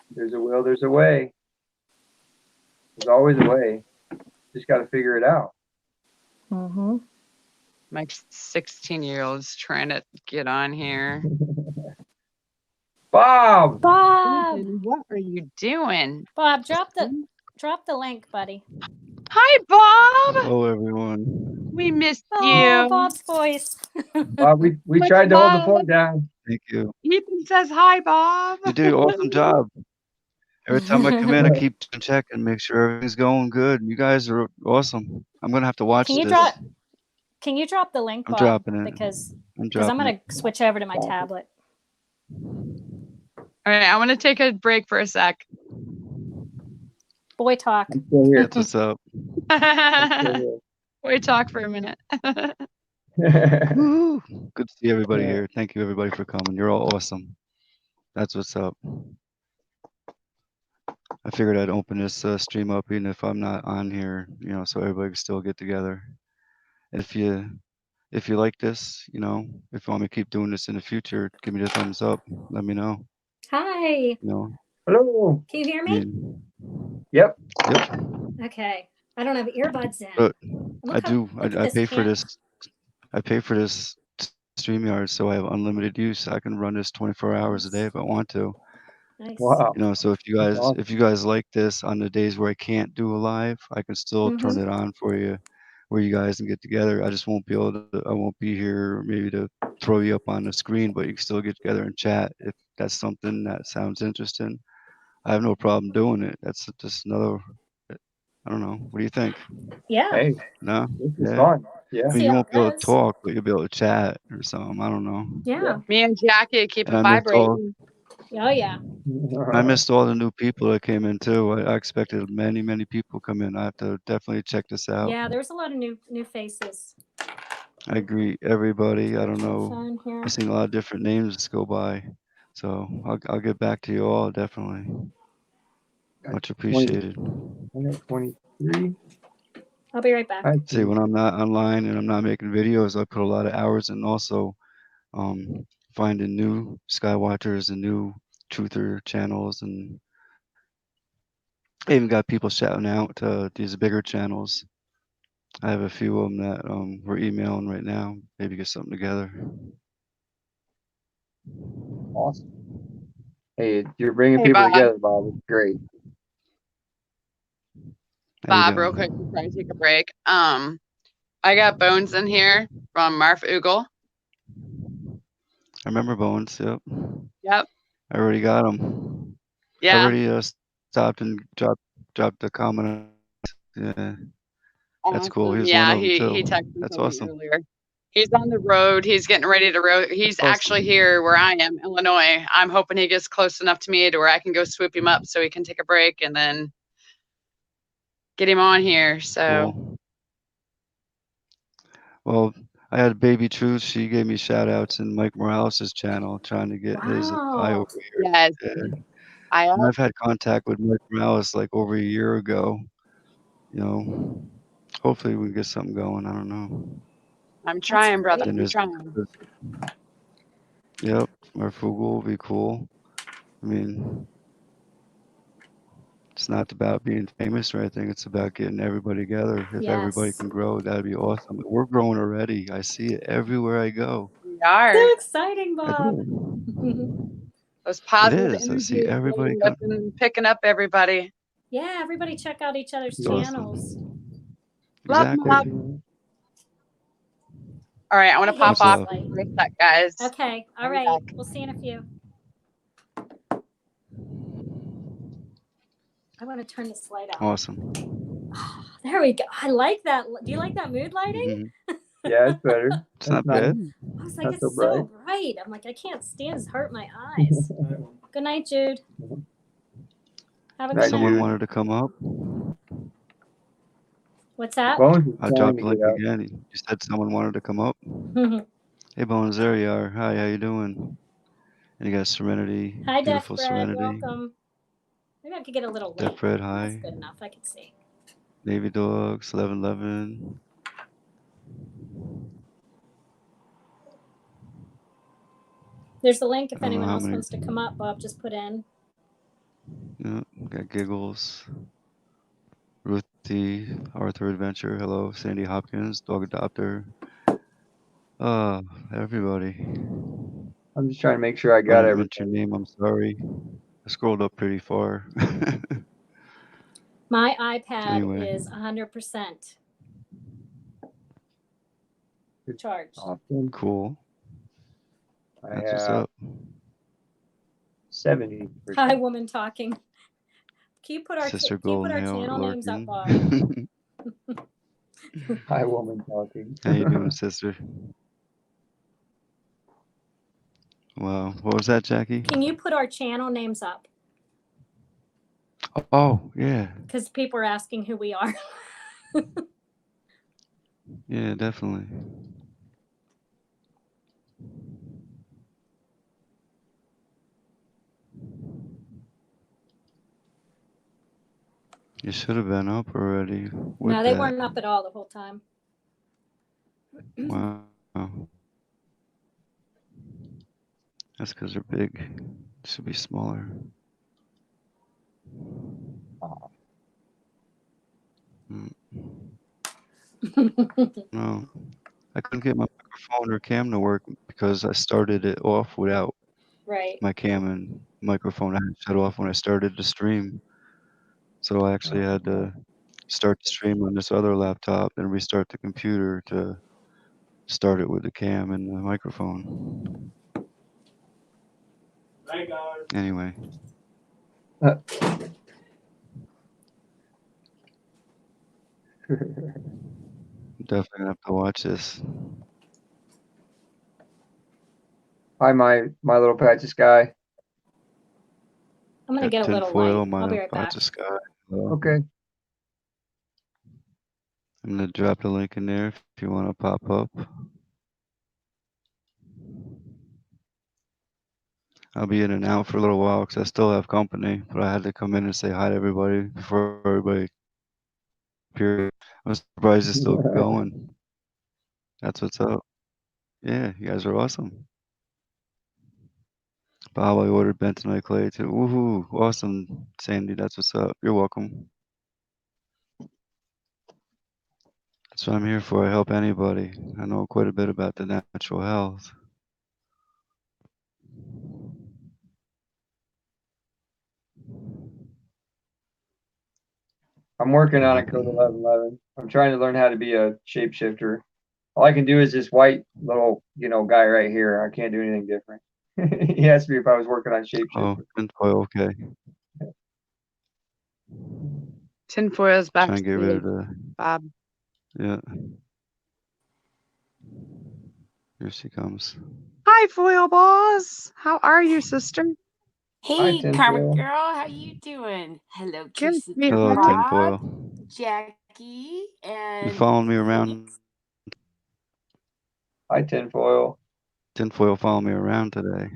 There's a will, there's a way. There's always a way. Just got to figure it out. Mm-hmm. My 16-year-old's trying to get on here. Bob! Bob, Ethan, what are you doing? Bob, drop the link, buddy. Hi, Bob. Hello, everyone. We missed Oh, you. Bob's voice. Bob, we Much tried to hold the love. fort down. Thank you. Ethan says hi, Bob. You did an awesome job. Every time I come in, I keep checking, make sure everything's going good. You guys are awesome. I'm gonna have to watch Can you this. drop the link, I'm Bob? dropping it. Because I'm I'm dropping gonna it. switch over to my tablet. All right, I want to take a break for a sec. Boy talk. I'm still here. That's what's up. We talk for a minute. Woo! Good to see everybody here. Thank you, everybody, for coming. You're all awesome. That's what's up. I figured I'd open this stream up even if I'm not on here, so everybody can still get together. And if you like this, if you want me to keep doing this in the future, give me the thumbs up. Let me know. Hi. Hello. Can you hear I me? mean, Yep. yep. Okay. I don't have earbuds in. But Look I do. look at I this pay for hand. this. I pay for this StreamYard, so I have unlimited use. I can run this 24 hours a day if I want to. Nice. Wow. So if you guys like this on the days where I can't do a live, I can still turn it on for you, where you guys can get together. I just won't be able to. I won't be here maybe to throw you up on the screen, but you can still get together and chat if that's something that sounds interesting. I have no problem doing it. That's just another. I don't know. What do you think? Yeah. Hey, No. this is Yeah. fun. Yeah. I mean, See you how won't it be able to goes. talk, but you'll be able to chat or something. I don't know. Yeah. Me and Jackie keep And it I missed all. vibrating. Oh yeah. I missed all the new people that came in too. I expected many, many people come in. I have to definitely check this out. Yeah, there's a lot of new faces. I greet everybody. I don't know. Phone here. I've seen a lot of different names go by, so I'll get back to you all definitely. Much appreciated. 23. I'll be right back. See, when I'm not online and I'm not making videos, I put a lot of hours in also finding new Skywatchers and new Truther channels, and I even got people shouting out to these bigger channels. I have a few of them that we're emailing right now. Maybe get something together. Awesome. Hey, you're bringing Hey, people Bob. together, Bob. It's great. How you Bob, real doing? quick before I take a break. I got Bones in here from Marf Oogle. I remember Bones. Yep. Yep. I already got them. I Yeah. already stopped and dropped a comment. Yeah, that's cool. Awesome. He was Yeah, one of them he too. texted That's me awesome. earlier. He's on the road. He's getting ready to road. He's Awesome. actually here where I am, Illinois. I'm hoping he gets close enough to me to where I can go swoop him up so he can take a break and then get him on here. So Cool. Well, I had Baby Truth. She gave me shout outs in Mike Morales' channel, trying to get his eye Wow. over here. yes, Yeah. I And I've had contact with Mike Morales like over a year ago. You know, hopefully we can get something going. I don't know. I'm trying, brother. great. Then I'm there's, trying. yep, Marfugal will be cool. I mean, it's not about being famous or anything. It's about getting everybody together. If everybody Yes. can grow, that'd be awesome. We're growing already. I see it everywhere I go. We are. So exciting, I Bob. do. Those It positive is. I energy see is everybody really come. lifting, picking up everybody. Yeah, everybody check out each other's It's channels. awesome. Love, Exactly. love. All right, I want I to hate pop What's this off up? light. for a sec, guys. Okay. All I'll be right. back. We'll see you in a few. I want to turn this light out. Awesome. There we go. I like that. Do you like that mood lighting? Mhm. Yeah, it's better. It's That's not nice. bad. I was like, Not it's so so bright. bright. I'm like, I can't stand this. Hurt my eyes. Good night, Jude. Have a Night, good Someone night. Jude. wanted to come up. What's that? Bones is I trying dropped to the get link up. again. You said someone wanted to come up. Hey Bones, there you are. Hi, how you doing? And you got Serenity, Hi, Death beautiful Bread. Serenity. Welcome. Maybe I could get a little Death light. Bread, That's hi. good enough. I can see. Navy Dogs, 1111. There's the link if I don't know anyone how else many. wants to come up. Bob just put in. Yeah, got Giggles, Ruthie, Arthur Adventure. Hello, Sandy Hopkins, Dog Adopter. Everybody. I'm just trying to make sure I If I got didn't mention everything. your name, I'm sorry. I scrolled up pretty far. My iPad Anyway, is 100% charged. Awesome. cool. I That's what's have up. 70%. Hi, woman talking. Can you put our Sister channel Golden names up, Bob? lurking. Hi, woman talking. How you doing, sister? Wow. What was that, Jackie? Can you put our channel names up? Oh, yeah. Because people are asking who we are. Yeah, definitely. You should have been up already with No, they that. weren't up at all the whole time. Wow. That's because they're big. It should be smaller. Mm, No. I couldn't get my microphone or cam to work because I started it off without Right. my cam and microphone. I had to shut off when I started the stream. So I actually had to start the stream on this other laptop and restart the computer to start it with the cam and the microphone. Anyway, definitely gonna have to watch this. Hi, my little patch of sky. I'm going to Got get a little light. tinfoil, I'll my be right back. patch of sky. Hello. Okay. I'm gonna drop the link in there if you want to pop up. I'll be in and out for a little while because I still have company, but I had to come in and say hi to everybody before everybody appeared. I'm surprised it's still going. That's what's up. Yeah, you guys are awesome. Bob, I ordered bentonite clay too. Woohoo! Awesome, Sandy. That's what's up. You're welcome. That's what I'm here for. I help anybody. I know quite a bit about the natural health. I'm working on a code 1111. I'm trying to learn how to be a shapeshifter. All I can do is this white little, guy right here. I can't do anything different. He asked me if I was working on Oh, shapeshifter. tinfoil. Okay. Tinfoil's Try and get rid backstage, of the. Bob. Yeah. Here she comes. Hi, Foil Boss. How are you, sister? Hi, Hey, Karma Tinfoil. Girl, how you doing? Hello, Good, Juicy Hello, sweetheart. Bob, tinfoil. Jackie, You and following me Denise. around? Hi, Tinfoil. Tinfoil following me around today.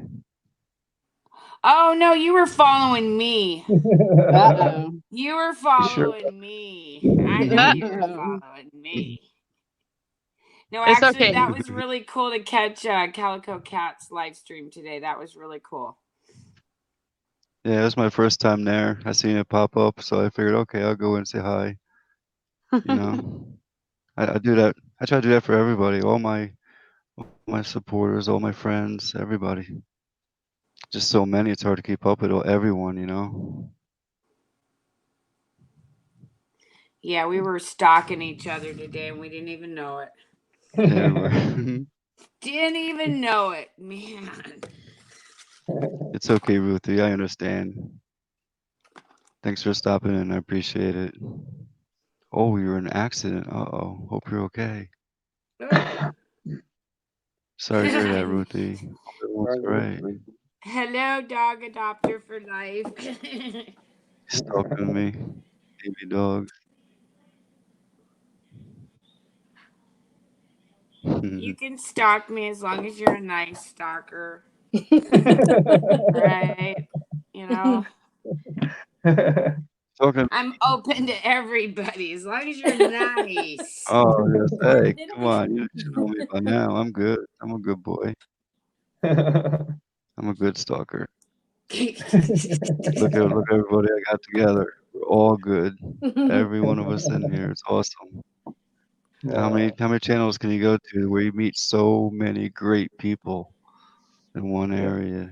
Oh no, you were following me. Uh-oh. You were You sure? following me. I know you were Uh-oh. following me. No, It's actually, okay. that was really cool to catch Calico Cat's live stream today. That was really cool. Yeah, it was my first time there. I seen it pop up, so I figured, okay, I'll go and say hi. You know, I do that. I try to do that for everybody, all my supporters, all my friends, everybody. Just so many, it's hard to keep up with everyone. You know. Yeah, we were stalking each other today, and we didn't even know it. Yeah, we're Didn't even know it, man. it's okay, Ruthie. I understand. Thanks for stopping in. I appreciate it. Oh, you were in an accident. Uh-oh. Hope you're okay. Sorry to hear that, Ruthie. Hope everyone's great. Hello, dog adopter for life. Stalking me, baby dogs. You can stalk me as long as you're a nice stalker, right? You know, Talking. I'm open to everybody as long as you're nice. Oh, yes. Or Hey, didn't come we? on. You should know me by now. I'm good. I'm a good boy. I'm a good stalker. Look at everybody I got together. We're all good. Every one of us in here. It's awesome. How many channels can you go to where you meet so many great people in one area?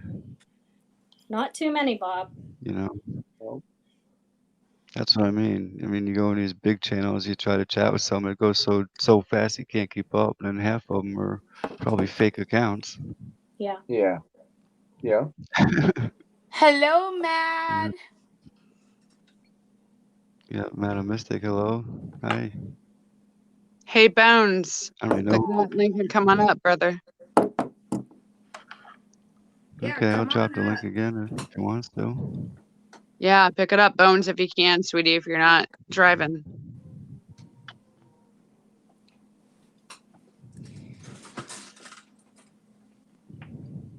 Not too many, Bob. You know? That's what I mean. I mean, you go in these big channels, you try to chat with someone, it goes so fast you can't keep up, and then half of them are probably fake accounts. Yeah. Yeah. Yeah. Hello, Mad. Yeah, Madam Mystic, hello. Hi. Hey, Bones. I don't even Click know. that link and come on up, brother. Yeah, Okay, I'll come drop on the link up. again if you want to. Yeah, pick it up, Bones, if you can, sweetie, if you're not driving.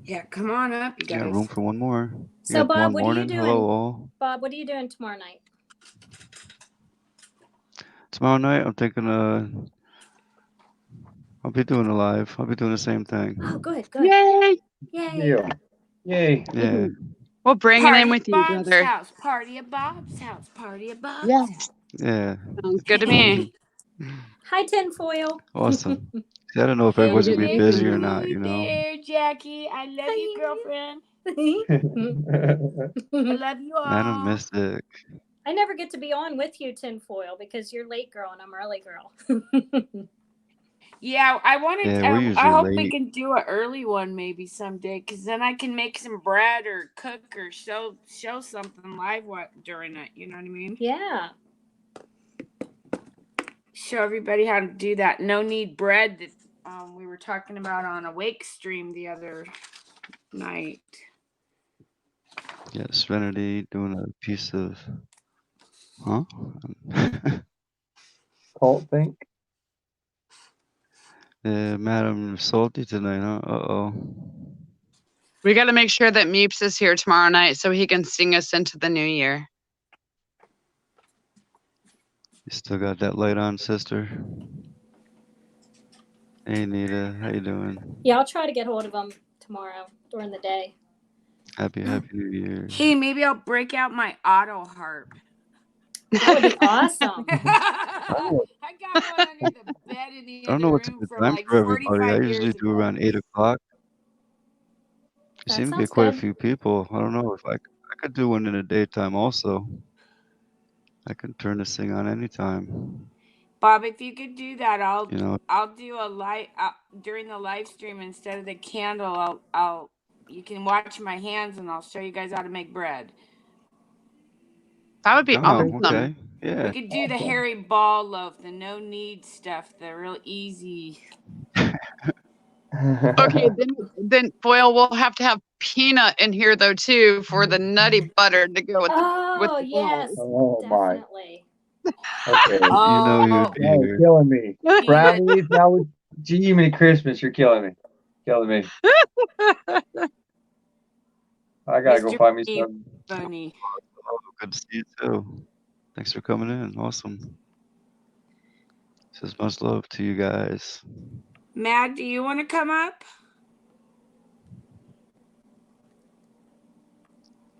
Yeah, come on up, you You got guys. room for one more. You So, got Bob, one what are you morning. doing? Hello, all. Bob, what are you doing tomorrow night? Tomorrow night, I'm thinking, I'll be doing a live. I'll be doing the same thing. Oh, good. Yay! Yay. Yay. Yeah. We'll bring it in Party with at you, Bob's brother. house. Party at Bob's house. Party at Bob's Yeah, house. Yeah. sounds good to me. Hi, Tinfoil. Awesome. See, I don't know if Hey, everybody's gonna be Big busy or Mhm. not, Boo you know. there, Jackie. I love you, girlfriend. I love you Madam all. Mystic. I never get to be on with you, Tinfoil, because you're late girl and I'm early girl. Yeah, I wanted. Yeah, we're I usually hope we late. can do an early one maybe someday, because then I can make some bread or cook or show something live during it. You know what I mean? Yeah. Show everybody how to do that. No knead bread that we were talking about on a wake stream the other night. Yeah, Serenity doing a piece of, huh? Cult think. Yeah, Madam Salty tonight, huh? Uh-oh. We got to make sure that Meeps is here tomorrow night so he can sing us into the new year. You still got that light on, sister? Hey, Nita, how you doing? Yeah, I'll try to get hold of them tomorrow during the day. Happy New Year. Hey, maybe I'll break out my auto harp. That would be awesome. I got one under the bed in the I don't other know what's a room good from time like for everybody. I 45 usually years do ago. around 8 o'clock. You That seem to sounds get quite a good. few people. I don't know if I could do one in the daytime also. I can turn this thing on anytime. Bob, if you could do that, You know, I'll do a live during the live stream instead of the candle. I'll you can watch my hands and I'll show you guys how to make bread. That would be oh, awesome. okay. We Yeah. could do the hairy ball loaf, the no knead stuff, the real easy. Okay, then Foil, we'll have to have peanut in here though too for the nutty butter to go with Oh, the yes, Oh my. definitely. Okay. You know he would Oh, be Now you're here. killing me. balls. Brownies now with Jiminy Christmas. You're killing me. Killing me. I gotta go Mr. find me P, some. funny. Oh, good to see you too. Thanks for coming in. Awesome. Says much love to you guys. Matt, do you want to come up?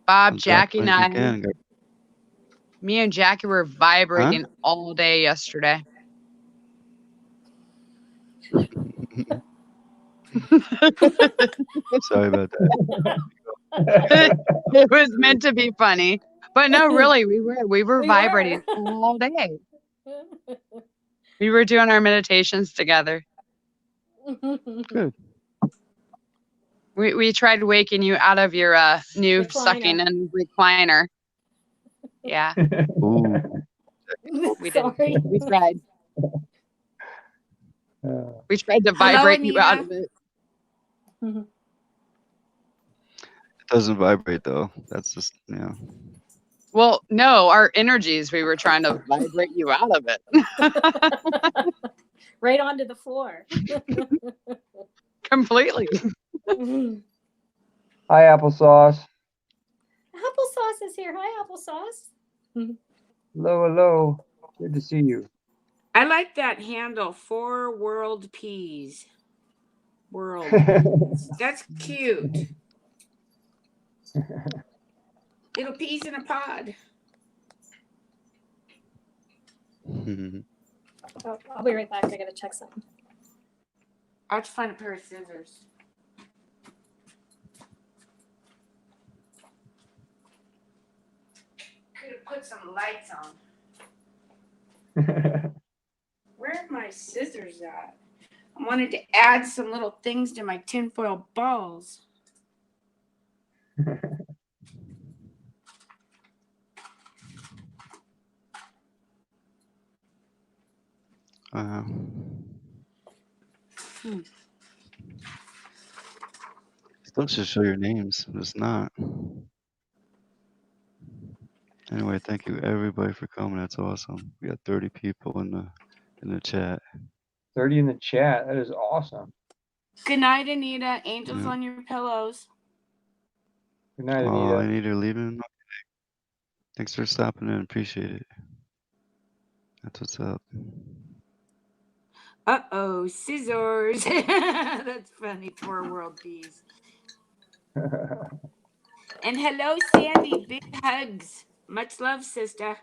Bob, I'm Jackie, and definitely I, can. me and Jackie were vibrating all day yesterday. Sorry about that. It was meant to be funny, but no, really, we were We were. vibrating all day. We were doing our meditations together. Good. We tried waking you out of your new Recliner. sucking and recliner. Yeah, Ooh. we did. Sorry. We tried. We tried to Hello, vibrate you out Anita. of it. It doesn't vibrate though. That's just Well, no, our energies, we were trying to vibrate you out of it. Right onto the floor. Completely. Hi, applesauce. Applesauce is here. Hi, Applesauce. Hello, hello. Good to see you. I like that handle, 4 World Peas. World Peas. That's cute. Little peas in a pod. Oh, I'll be right back. I gotta check something. I'll have to find a pair of scissors. Could have put some lights on. Where are my scissors at? I wanted to add some little things to my tinfoil balls. Still should show your names, but it's not. Anyway, thank you everybody for coming. That's awesome. We got 30 people in the chat. 30 in the chat. That is awesome. Good night, Anita. Angels Yeah. on your pillows. Good night, Oh, Anita. Anita leaving. Thanks for stopping in. Appreciate it. That's what's up. Uh-oh, scissors. That's funny. 4 World Peas. And hello, Sandy. Big hugs. Much love, sister.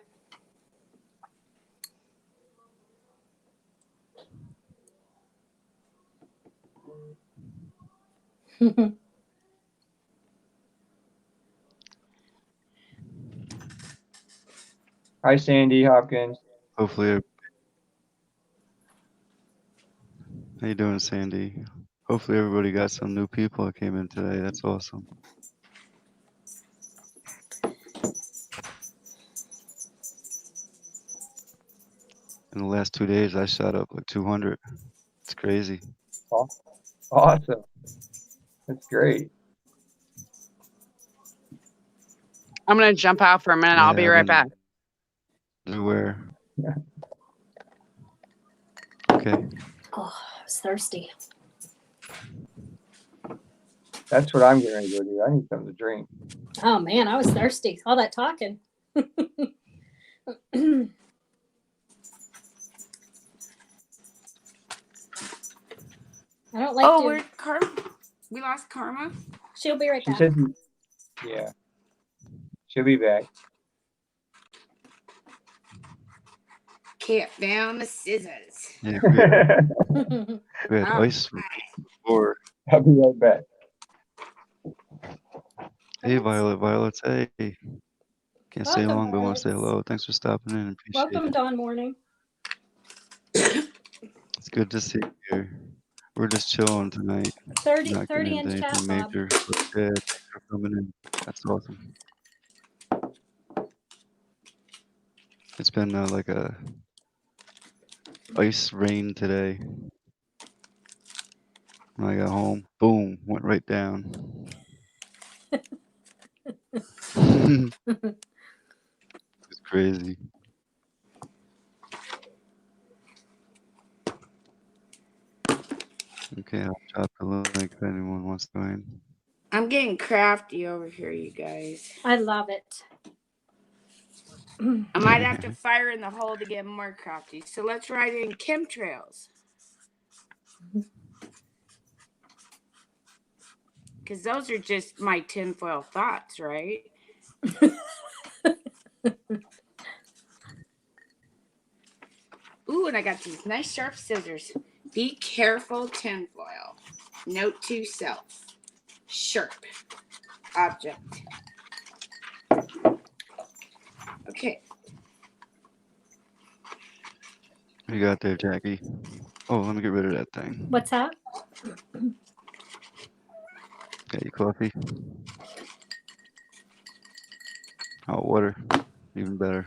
Hi, Sandy Hopkins. Hopefully, how you doing, Sandy? Hopefully everybody got some new people that came in today. That's awesome. In the last 2 days, I shot up like 200. It's crazy. Oh, awesome. That's great. I'm going to jump out for a minute. I'll be right back. Everywhere. Okay. Oh, I was thirsty. That's what I'm getting ready to go do. I need something to drink. Oh man, I was thirsty. All that talking. I don't like to. Where'd Karma? We lost Karma? She'll be right She back. said, yeah. She'll be back. Can't found the scissors. Yeah, I'll we had ice before. be right back. Hey, Violet. Hey. Can't stay Welcome, long, but I want to say Violet. hello. Thanks for stopping in. Appreciate Welcome, it. Dawn Morning. It's good to see you here. We're just chilling tonight. 30 Not getting into in chat, anything Bob. major. But yeah, thanks for coming in. That's awesome. It's been like a ice rain today. When I got home, boom, went right down. It's crazy. Okay, I'll drop the link if anyone wants to join. I'm getting crafty over here, you guys. I love it. I might have to fire in the hole to get more crafty. So let's write in chemtrails. Because those are just my tinfoil thoughts, right? Ooh, and I got these nice sharp scissors. Be careful, tinfoil. Note to self. Sharp object. Okay. What you got there, Jackie? Oh, let me get rid of that thing. What's that? Got your coffee? Hot water, even better.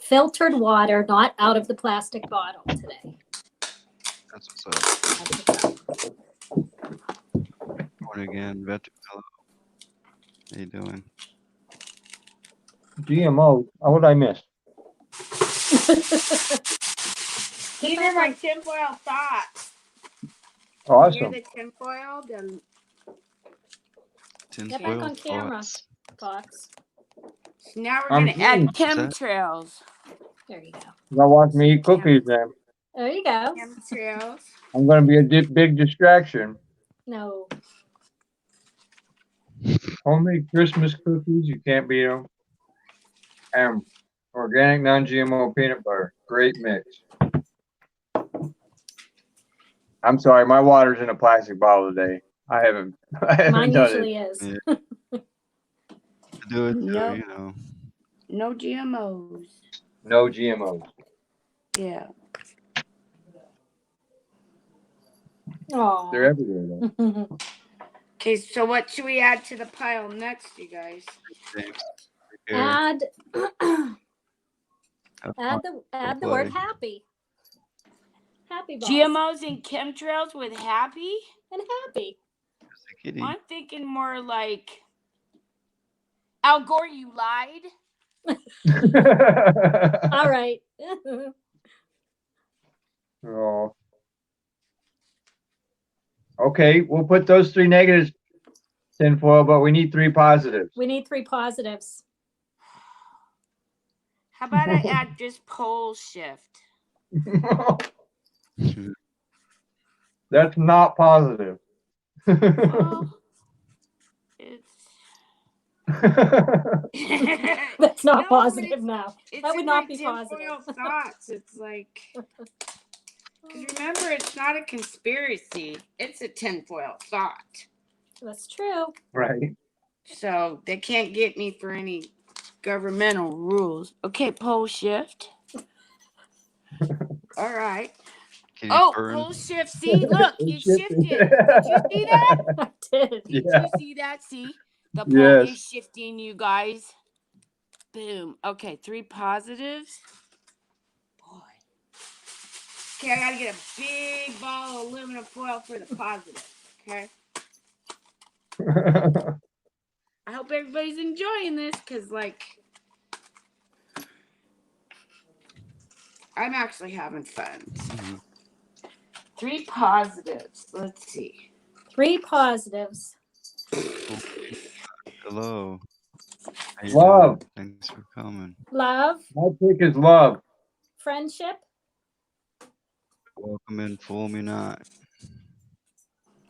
Filtered water, not out of the plastic bottle today. That's what's up. Morning again, veteran. Hello. How you doing? GMO. Oh, what did I miss? These are my tinfoil thoughts. Awesome. Hear the tinfoil? Then Get back Tinfoil on camera, thoughts. Fox. so now we're going to add chemtrails. There you go. Now watch me eat cookies then. There you go. Chemtrails. I'm going to be a big distraction. No. Homemade Christmas cookies, you can't beat them. And organic non-GMO peanut butter. Great mix. I'm sorry, my water's in a plastic bottle today. I haven't Mine done usually it. is. Yeah. Do it, No. you know. No GMOs. No GMOs. Yeah. Aw. They're everywhere though. Okay, so what should we add to the pile next, you guys? James, take care. Have fun. add the word happy. Happy balls. GMOs and chemtrails with happy? And happy. Just a kitty. I'm thinking more like Al Gore, you lied. All right. Oh. Okay, we'll put those 3 negatives tinfoil, but we need 3 positives. We need 3 positives. How about I add just pole shift? That's not positive. Well, it's That's not No, positive it's- now. it's That would in not my be tinfoil positive. thoughts. It's like, because remember, it's not a conspiracy. It's a tinfoil thought. That's true. Right. So they can't get me for any governmental rules. Okay, pole shift. All right. Kitty Oh, purring. pole shift. See, look, it shifted. Did you see that? I did. Did Yeah. you see that? See, the pole Yes. is shifting, you guys. Boom. Okay, 3 positives. Boy. Okay, I gotta get a big ball of aluminum foil for the positive. Okay. I hope everybody's enjoying this because, like, I'm actually having fun. Mhm. 3 positives. Let's see. 3 positives. Hello. How you Love. doing? Thanks for coming. Love, My pick is love. friendship, Welcome in, fool me not. If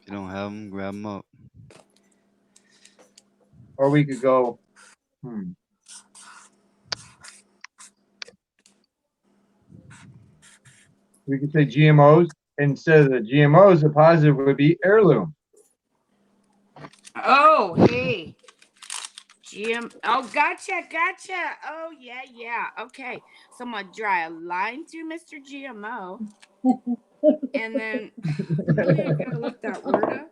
you don't have them, grab them up. Or we could go, we could say GMOs. Instead of the GMOs, the positive would be heirloom. Oh, hey. Oh, gotcha. Oh, yeah. Okay. So I'm going to draw a line through Mr. GMO. And then, really, I got to look that word up.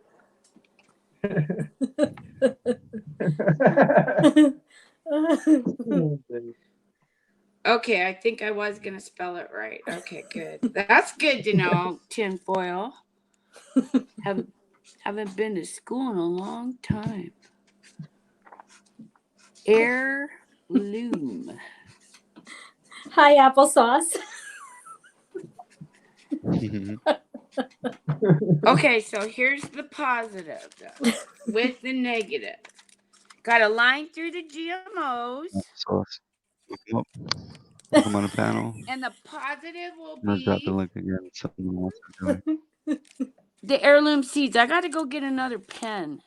Okay, I think I was gonna spell it right. Okay, good. That's good to know. Tinfoil. Haven't been to school in a long time. Heirloom. Hi, applesauce. Okay, so here's the positive though, with the negative. Got a line through the GMOs, Sauce. Look 'em up. Look 'em on the panel. and the positive will I'm gonna drop the be link again. If someone wants to join. the heirloom seeds. I got to go get another pen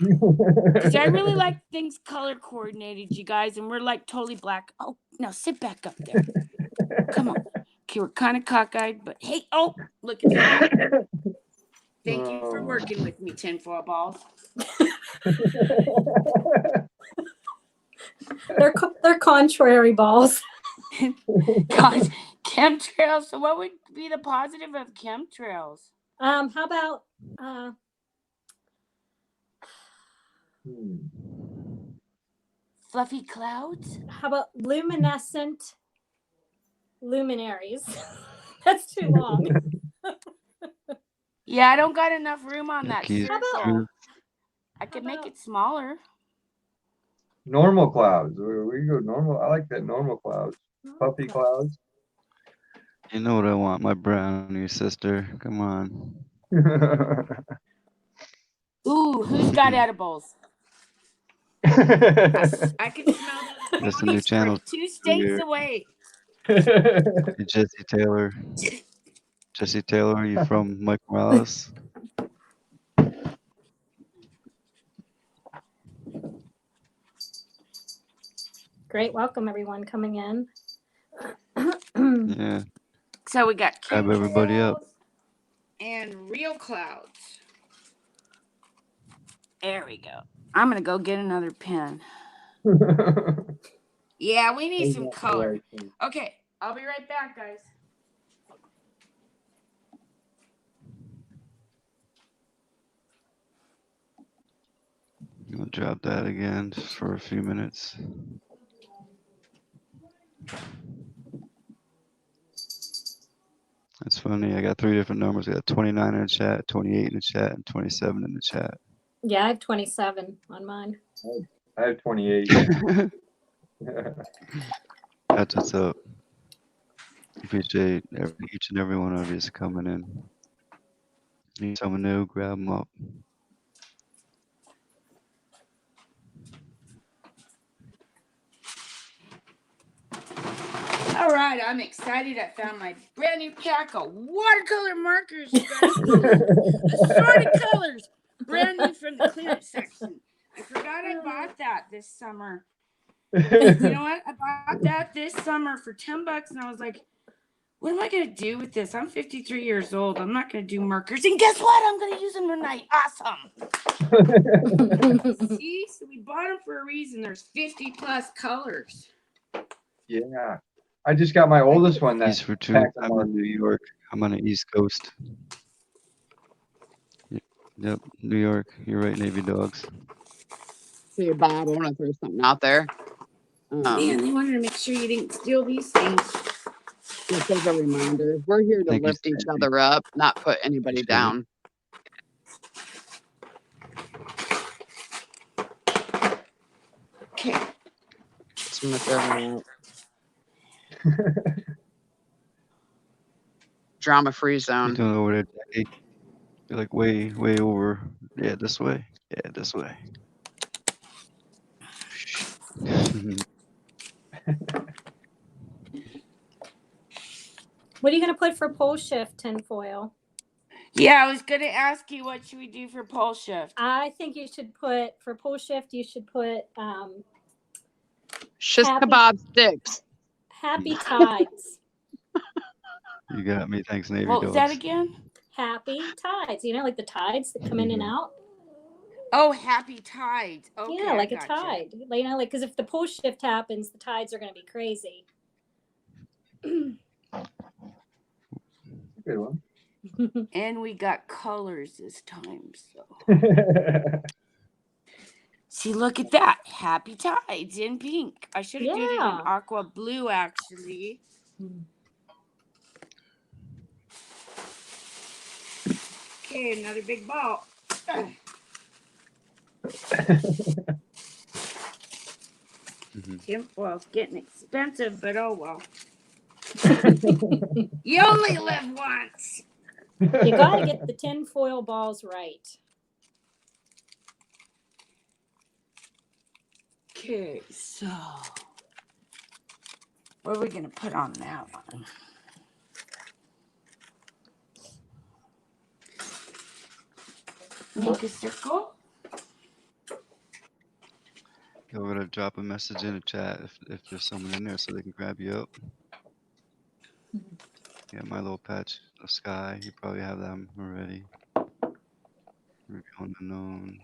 because I really like things color coordinated, you guys, and we're like totally black. Oh, now sit back up there. Come on. Okay, we're kind of cockeyed, but hey, oh, look at that. Thank you for working with me, tinfoil balls. They're contrary balls. God, chemtrails. So what would be the positive of chemtrails? How about Fluffy clouds? luminescent luminaries? That's too long. Yeah, I don't got enough room on that Keys. circle. I could make it smaller. Normal clouds. We can go normal. I like that normal clouds. Puffy clouds. You know what I want, my brownie sister. Come on. Ooh, who's got edibles? I can smell those That's the new brownies channel. from 2 states away. Hey, Jesse Taylor. Jesse Taylor, are you from Mike Morales? Great, welcome everyone coming in. Yeah. So we got Grab everybody up. and real clouds. There we go. I'm gonna go get another pen. Yeah, we need some color. Okay, I'll be right back, guys. I'll drop that again just for a few minutes. That's funny. I got 3 different numbers. I got 29 in the chat, 28 in the chat, and 27 in the chat. Yeah, I have 27 on mine. I have 28. That's what's up. Appreciate each and every one of you coming in. Need someone new, grab them up. All right, I'm excited. I found my brand new pack of watercolor markers. You guys. Assorted colors, brand new from the clearance section. I forgot I bought that this summer. You know what? I bought that this summer for $10, and I was like, what am I going to do with this? I'm 53 years old. I'm not going to do markers. And guess what? I'm going to use them tonight. Awesome. See? So we bought them for a reason. There's 50 plus colors. Yeah. I just got my oldest one. He's for 2. I'm in New York. I'm on the East Coast. Yep, New York. You're right, Navy Dogs. Hey, Bob, I want to throw something out there. Man, they wanted to make sure you didn't steal these things. Just as a reminder, we're here to lift each other up, not put anybody down. Okay. Just gonna throw it out. Drama-free zone. You're doing over there, Jackie? You're like way over. Yeah, this way. Yeah, this way. What are you going to put for pole shift, tinfoil? Yeah, I was going to ask you what should we do for pole shift. I think you should put, for pole shift, you should put shish kebab sticks. Happy tides. You got me. Thanks, Navy What Dogs. was that again? Happy tides. You know, like the tides that come in and out. Oh, happy tides. Okay, yeah, like a tide. Like, you know, like, because if the pole shift happens, the tides are going to be crazy. Good one. And we got colors this time. So See, look at that. Happy tides in pink. I should have did it in Yeah. aqua blue, actually. Okay, another big ball. Tinfoil's getting expensive, but oh well. You only live once. You got to get the tinfoil balls right. Okay, so what are we gonna put on that one? Make a circle. Go over to drop a message in the chat if there's someone in there so they can grab you up. Yeah, my little patch of sky. You probably have them already. Reveal unknown.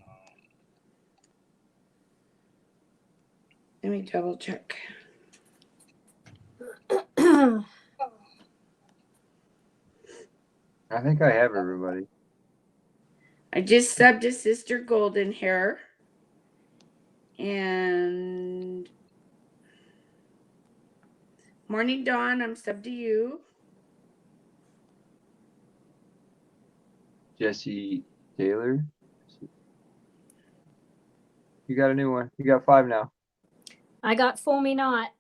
Let me double check. I think I have everybody. I just subbed to Sister Golden Hair. And Morning Dawn, I'm subbed to you. Jesse Taylor. You got a new one. You got 5 now. I got Fool Me Not.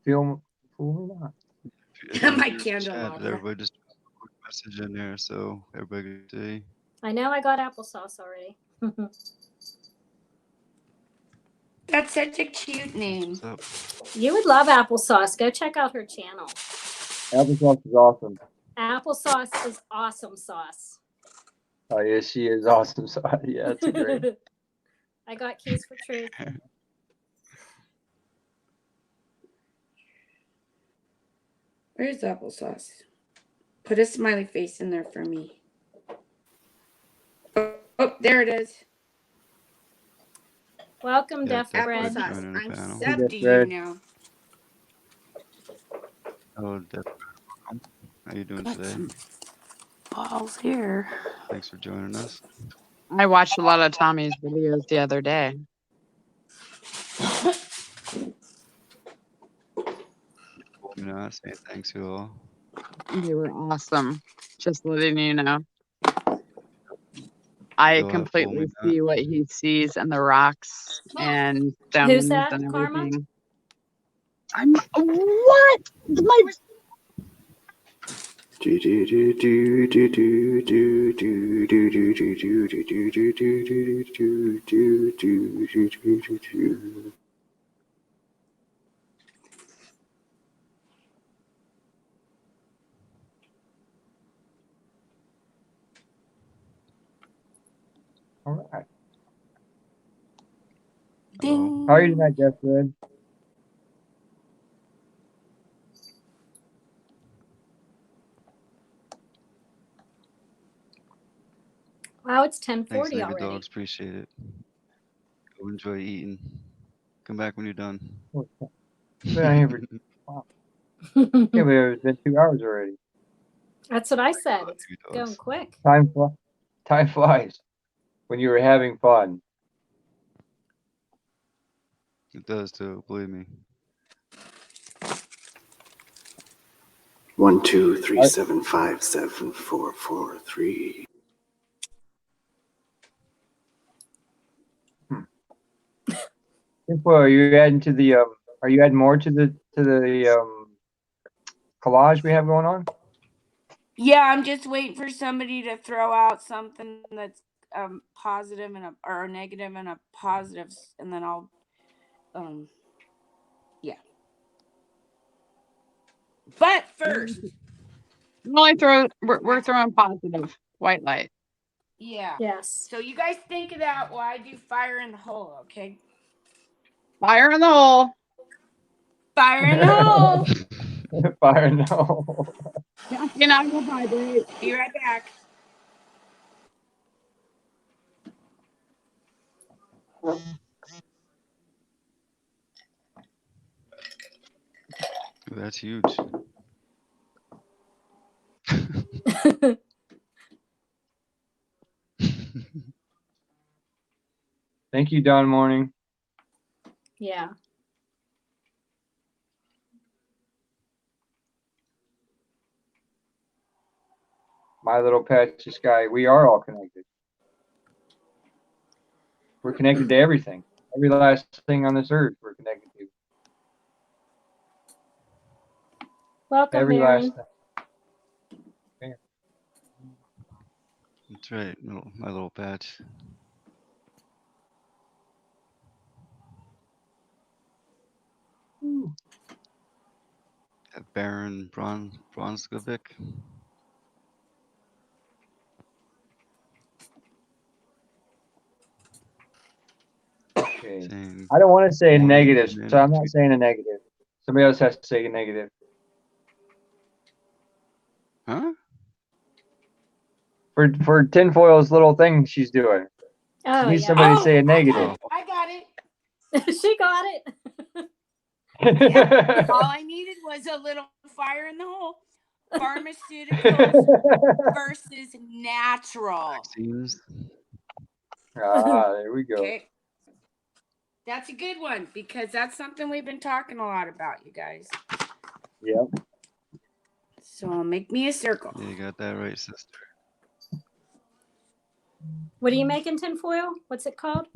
Fool me not. My Chat, candelabra. everybody just put a quick message in there so everybody can see. I know I got applesauce already. That's such a cute name. What's up? You would love applesauce. Go check out her channel. Applesauce is awesome. Applesauce is awesome sauce. Oh, yes, she is awesome. So, yeah, that's great. I got keys for truth. Where's applesauce? Put a smiley face in there for me. Oh, there it is. Welcome, Yeah, Deaf Deaf Bread. Bread. Applesauce. joining the I'm panel. subbed to you Bread. now. Oh, Deaf Bread, welcome. How you doing Got today? some balls here. Thanks for joining us. I watched a lot of Tommy's videos the other day. You know, saying thanks to all. They were awesome. Just letting you know. I Go out, fool me completely not. see what he sees in the rocks and Who's stones that, and Karma? everything. I'm what? My All right. Hello. How are you tonight, Jeff? Good. Wow, it's Thanks, 10:40 Navy already. Dogs. Appreciate it. Go enjoy eating. Come back when you're done. Been on here for wow. Can't believe it's been 2 hours already. That's what I said. It's Navy going Dogs. quick. Time flies when you were having fun. It does too, believe me. 1 2 3 7 5 7 4 4 3. Well, are you adding to the are you adding more to the collage we have going on? Yeah, I'm just waiting for somebody to throw out something that's positive and or a negative and a positive, and then I'll yeah. But first, we're throwing positive white light. yeah. Yes. So you guys think of that while I do fire in the hole, okay? Fire in the hole. Fire in the hole. Fire no. You're not gonna vibrate. Be right back. Ooh, that's huge. Thank you, Dawn Morning. Yeah. My little patch of sky. We are all connected. We're connected to everything. Every last thing on this earth we're connected to. Welcome, Every Mary. last thing. That's right. My little patch. Baron Bronskovic. Okay. Saying, I don't want to say a Morning, negative, so man. I'm not saying a negative. Somebody else has to say a negative. Huh? For tinfoil's little thing she's doing. Oh, Needs yeah. somebody to Oh, say a I got negative. it. I got it. She got it. Yeah. All I needed was a little fire in the hole. Pharmaceuticals versus natural. Vaccines. There we go. Okay. That's a good one because that's something we've been talking a lot about, you guys. Yep. So make me a circle. Yeah, you got that right, sister. What are you making, tinfoil? What's it called?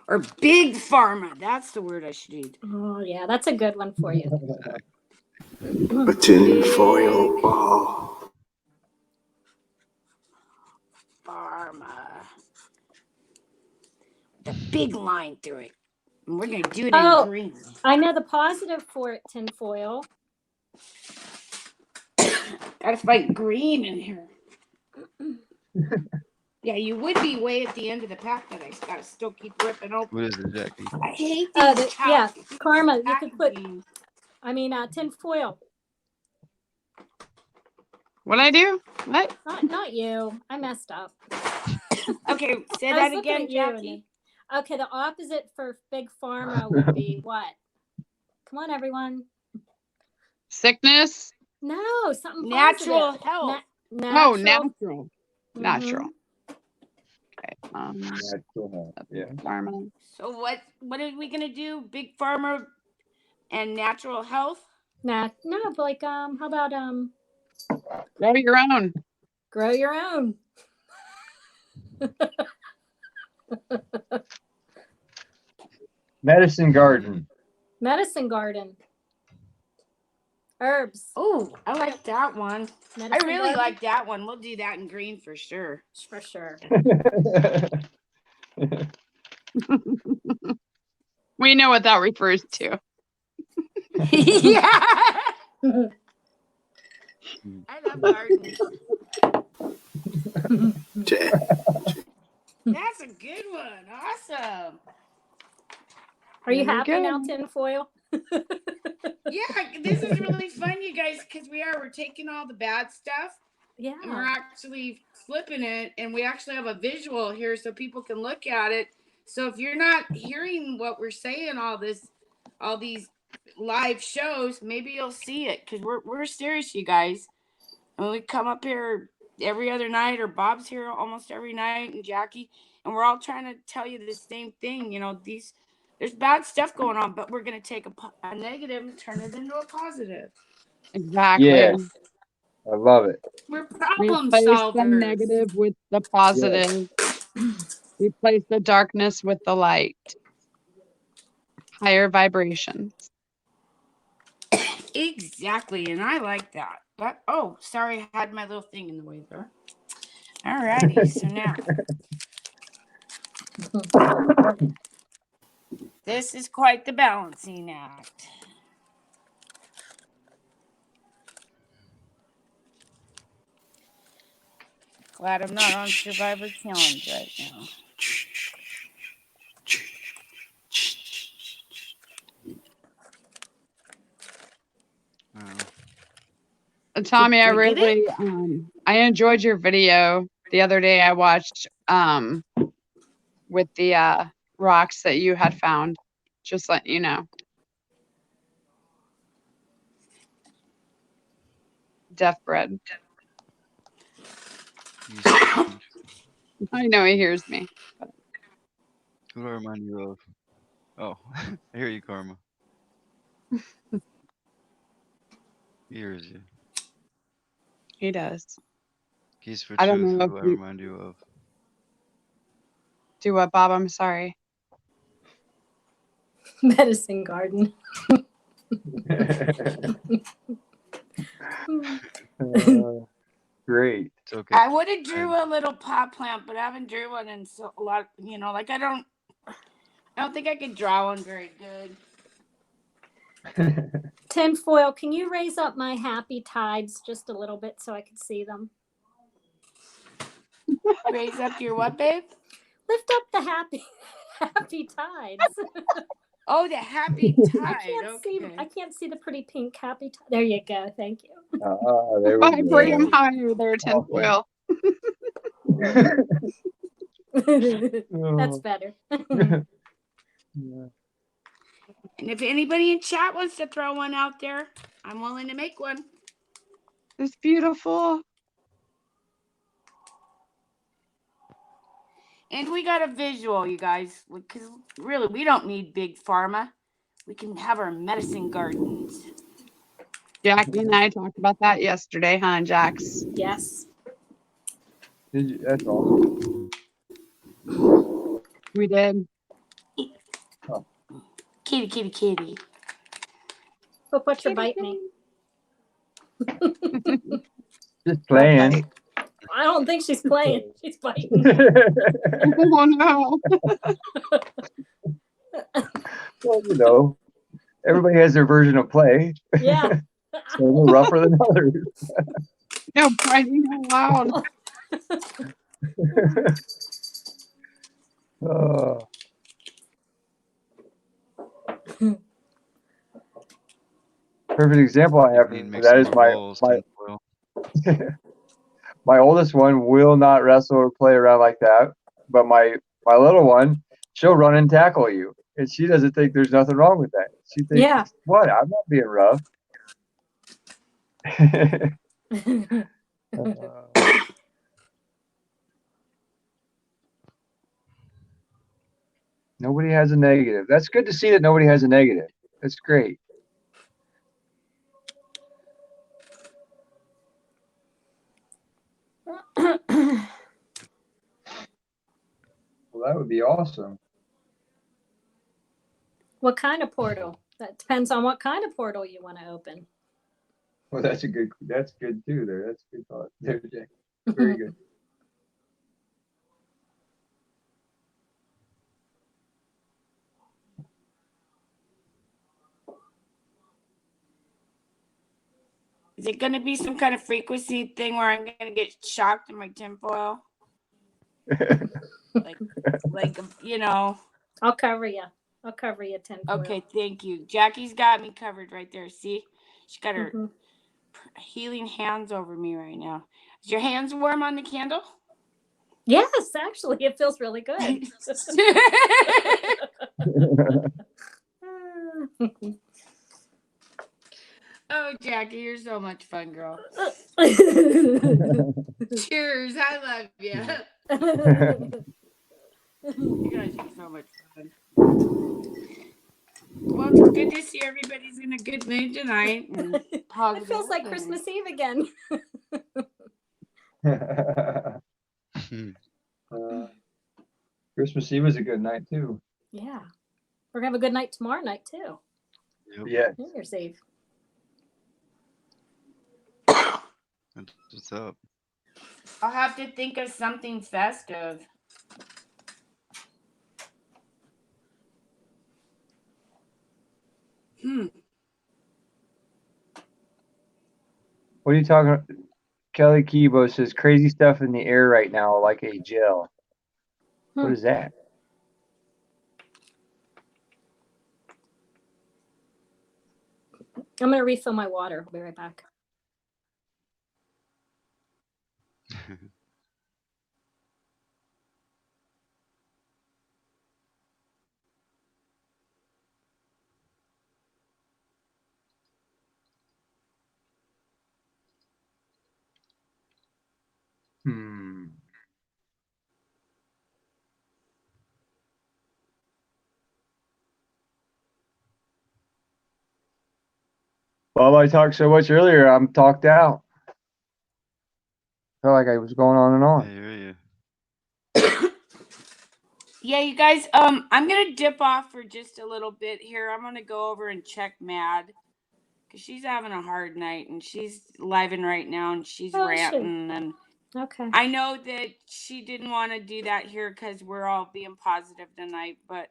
Or big pharma. That's the word I should use. Oh, yeah, that's a good one for you. A tinfoil ball. Pharma. The big line through it. And we're going to do it Oh. in green. I know the positive for it, tinfoil. Gotta fight green in here. Yeah, you would be way at the end of the pack, but I gotta still keep ripping open. What is it, Jackie? I hate these Yeah, these Karma, you could put, packaging. tinfoil. What'd I do? What? Not you. I messed up. Okay, say I that was looking again, at you and Jackie. Okay, the opposite for big pharma would be what? Come on, everyone. Sickness? No, something Natural positive. health. Oh, Natural. natural. Mhm. Natural. Okay. Yeah. Pharma. So what are we gonna do? Big pharma and natural health? No, but like how about Grow your own. grow your own? Medicine garden. Medicine garden. Herbs. Oh, I like that one. Medicine I really garden? like that one. We'll do that in green for sure. For sure. We know what that refers to. Yeah. I love gardens. Jack. That's a good one. Awesome. Are you There we happy go. now, tinfoil? Yeah, this is really fun, you guys, because we're taking all the bad stuff Yeah. and we're actually flipping it, and we actually have a visual here so people can look at it. So if you're not hearing what we're saying, all these live shows, maybe you'll see it, because we're serious, you guys. And we come up here every other night, or Bob's here almost every night, and Jackie, and we're all trying to tell you the same thing. You know, there's bad stuff going on, but we're going to take a negative and turn it into a positive. Exactly. Yeah. I love it. We're problem Replace the solvers. negative with the positive. Replace the darkness with the light. Higher vibrations. Exactly, and I like that. But oh, sorry, I had my little thing in the way there. All righty, so now this is quite the balancing act. Glad I'm not on Survivor Challenge right now. Tommy, I Did we get really I enjoyed your video the other day. I watched with the rocks that you had found, Just letting you know. Deaf bread. You speaking? I know he hears me. Who do I remind you of? Oh, I hear you, Karma. He hears you. He does. Keys for I don't Truth. know Who if do I you remind you of? do what, Bob. I'm sorry. Medicine garden. Great. It's okay. I would have drew a little pot plant, but I haven't drew one in so a lot. Like I don't think I could draw one very good. Tinfoil, can you raise up my happy tides just a little bit so I can see them? Raise up your what, babe? Lift up the happy tides. Oh, the happy tide. I can't see the pretty pink happy tide. There you go. Thank you. There we Vibrate him go. higher there, tinfoil. That's better. And if anybody in chat wants to throw one out there, I'm willing to make one. It's beautiful. And we got a visual, you guys, because really we don't need big pharma. We can have our medicine gardens. Jackie and I talked about that yesterday, huh, Jax? Yes. That's awesome. We did. Kitty. Hope what you're biting me. Just playing. I don't think she's playing. She's biting. Oh no. Well, everybody has their version of play. Yeah. Some are rougher than others. No, biting out loud. Oh. Perfect example I have of that is my oldest one will not wrestle or play around like that, but my little one, she'll run and tackle you, and she doesn't think there's nothing wrong with that. She thinks, what? I'm not being rough. Nobody has a negative. That's good to see that nobody has a negative. That's great. Well, that would be awesome. What kind of portal? That depends on what kind of portal you want to open. Well, that's good too. That's a good thought. There, Jay. Very good. Is it going to be some kind of frequency thing where I'm going to get shocked in my tinfoil? like, I'll cover you. I'll cover you, tinfoil. Okay, thank you. Jackie's got me covered right there. See? She got her healing hands over me right now. Is your hands warm on the candle? Yes, actually, it feels really good. Oh, Jackie, you're so much fun, girl. Cheers. I love you. You guys are so much fun. Well, it's good to see everybody's in a good mood tonight. It feels like Christmas Eve again. Christmas Eve is a good night too. Yeah. We're going to have a good night tomorrow night too. Yep. Yeah. New Year's Eve. What's up? I'll have to think of something festive. What are you talking about? Kelly Kibo says crazy stuff in the air right now, like a gel. What is that? I'm going to refill my water. I'll be right back. Well, I talked so much earlier, I'm talked out. Felt like I was going on and I on. hear you. Yeah, you guys, I'm gonna dip off for just a little bit here. I'm gonna go over and check Mad because she's having a hard night and she's living right now and she's Oh, ranting. And Okay. I know that she didn't want to do that here because we're all being positive tonight, but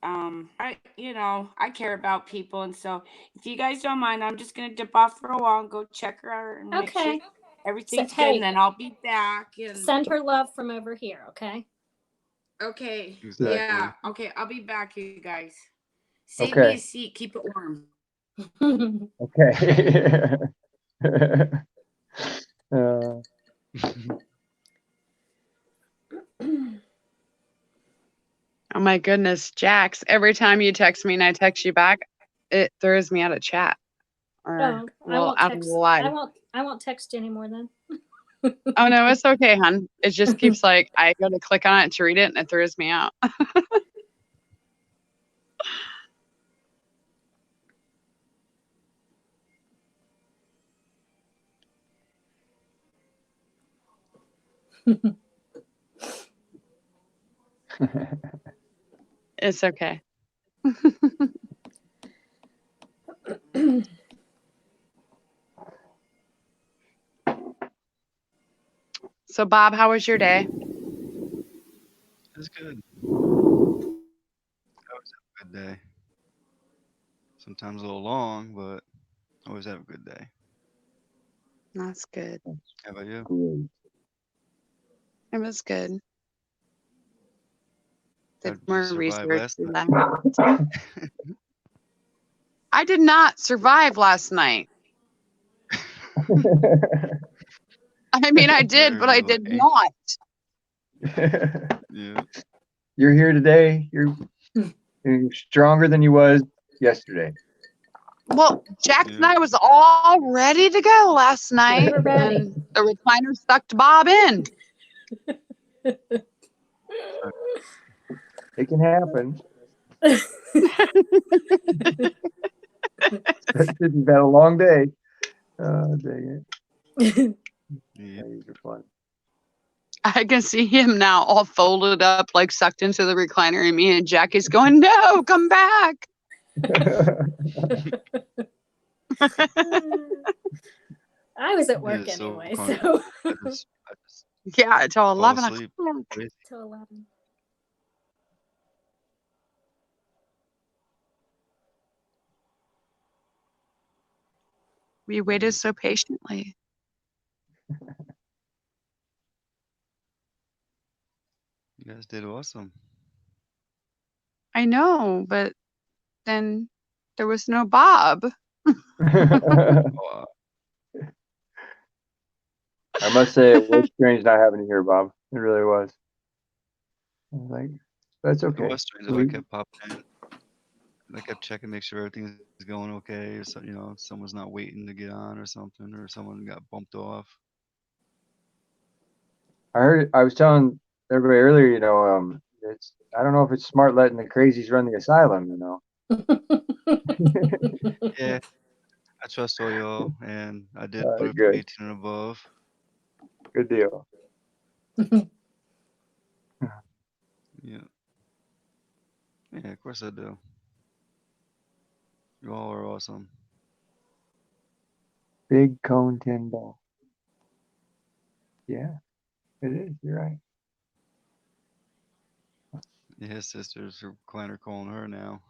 I care about people, and so if you guys don't mind, I'm just gonna dip off for a while and go check her and make sure Okay. everything's good, hey, and then I'll be back. And Send her love from over here, okay? okay, Exactly. yeah, okay, I'll be back, you guys. Save me Okay. a seat, keep it warm. Okay. Oh my goodness, Jax, every time you text me and I text you back, it throws me out of chat. Or I won't out of text. the live. I won't text you anymore then. Oh no, it's okay, hon. It just keeps like I go to click on it to read it and it throws me out. It's okay. So Bob, how was your day? It's good. I always have a good day. Sometimes a little long, but I always have a good day. That's good. How about you? Great. It was good. How Did did you more survive research last than night? that. I did not survive last night. I mean, I did, but I did Barely. not. Yeah. You're here today. You're stronger than you was yesterday. Well, Jax and Yeah. I was all ready to go last night, were ready. and the recliner sucked Bob in. It can happen. Especially if you've had a long day. Dang it. Yeah. These are fun. I can see him now all folded up, like sucked into the recliner, and me and Jackie's going, "No, come back." I was at It work is so anyway, comfortable. so I just Yeah, till fall 11 asleep. o'clock. Crazy. till 11. We waited so patiently. You guys did awesome. I know, but then there was no Bob. Wow. I must say it was strange not having you here, Bob. It really was. I was like, that's It okay. was strange that I kept popping in. And I kept checking, make sure everything's going okay, or so, someone's not waiting to get on or something, or someone got bumped off. I was telling everybody earlier, it's I don't know if it's smart letting the crazies run the asylum, Yeah, I trust all y'all, and I did put it Good. 18 and above. Good deal. Yeah. Yeah, of course I do. You all are awesome. Big cone 10 ball. Yeah, it is. You're right. Yeah, his sister's recliner calling her now.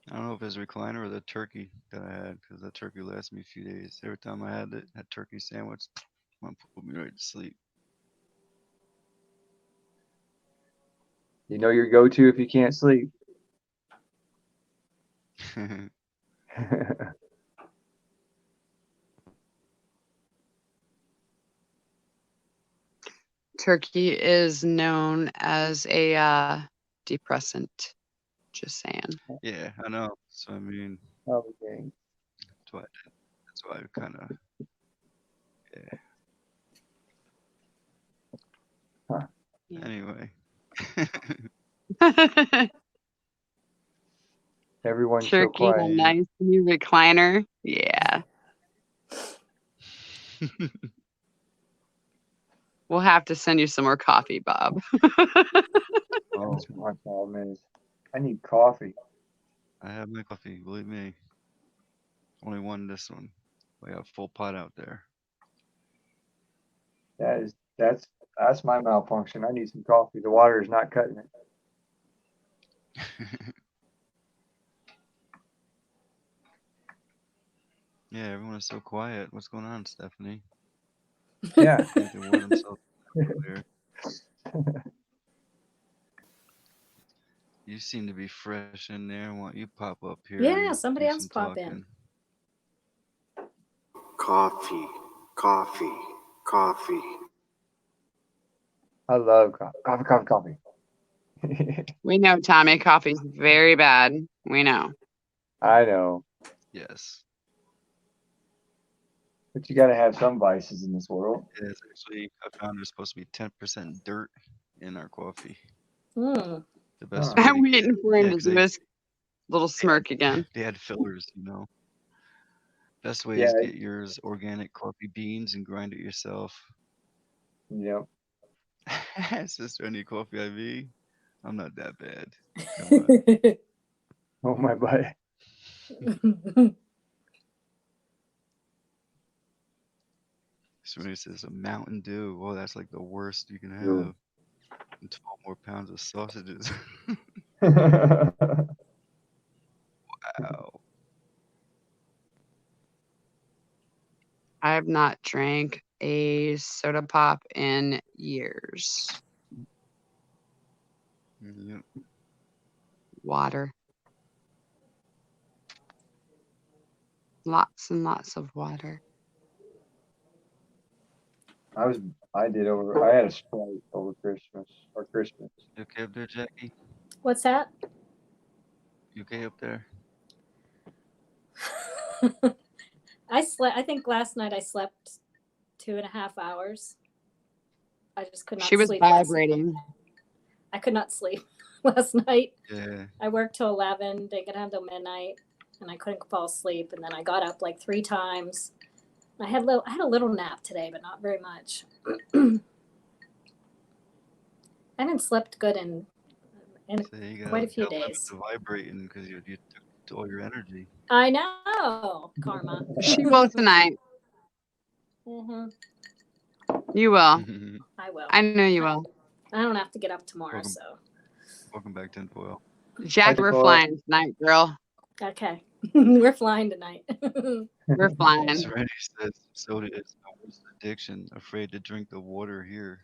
I don't know if it's recliner or the turkey that I had, because the turkey lasted me a few days. Every time I had that turkey sandwich, it put me right to sleep. You know your go-to if you can't sleep. Turkey is known as a depressant. Just saying. Yeah, I know. So I mean, Okay. that's what I did. So I kind of, Huh. Yeah. anyway. Everyone's so Turkey and a quiet. nice new recliner. Yeah. We'll have to send you some more coffee, Bob. Oh, That's what my problem is. I need coffee. I have my coffee, believe me. Only one this one. We got a full pot out there. That's my malfunction. I need some coffee. The water is not cutting it. Yeah, everyone is so quiet. What's going on, Stephanie? Yeah. I think they wore themselves earlier. You seem to be fresh in there. Why don't you pop up here? Yeah, and somebody do else some pop in. talking? Coffee, coffee, coffee. I love coffee. We know, Tommy, coffee's very bad. We know. I know. Yes. But you got to have some vices in this world. It is actually, I found there's supposed to be 10% dirt in our coffee. Mm. The best Huh. way I'm to get, waiting for him yeah, to 'cause do his little smirk again. they had fillers, you know. Best way Yeah. is get yours organic coffee beans and grind it yourself. Yep. Sister, I need coffee IV. I'm not that bad. Come on. Oh my butt. Somebody says a Mountain Dew. Oh, that's like the worst you can Ooh. have. And 12 more pounds of sausages. Wow. I have not drank a soda pop in years. Yep. Water. Lots and lots of water. I had a Sprite over Christmas. You okay up there, Jackie? What's that? You okay up there? I think last night I slept 2.5 hours. I just could not She was sleep last night. vibrating. I could not sleep last night. Yeah. I worked till 11, didn't get home till midnight, and I couldn't fall asleep. And then I got up like 3 times. I had a little nap today, but not very much. I haven't slept good in So you quite a few gotta days. limit the vibrating because you took all your energy. I know, karma. She will tonight. Hmm. You will. I will. I know you will. I don't have to get up tomorrow, Welcome. so Welcome back, Tinfoil. Jackie, we're flying tonight, girl. okay. We're flying tonight. We're flying. Serenity says soda is the worst addiction. Afraid to drink the water here.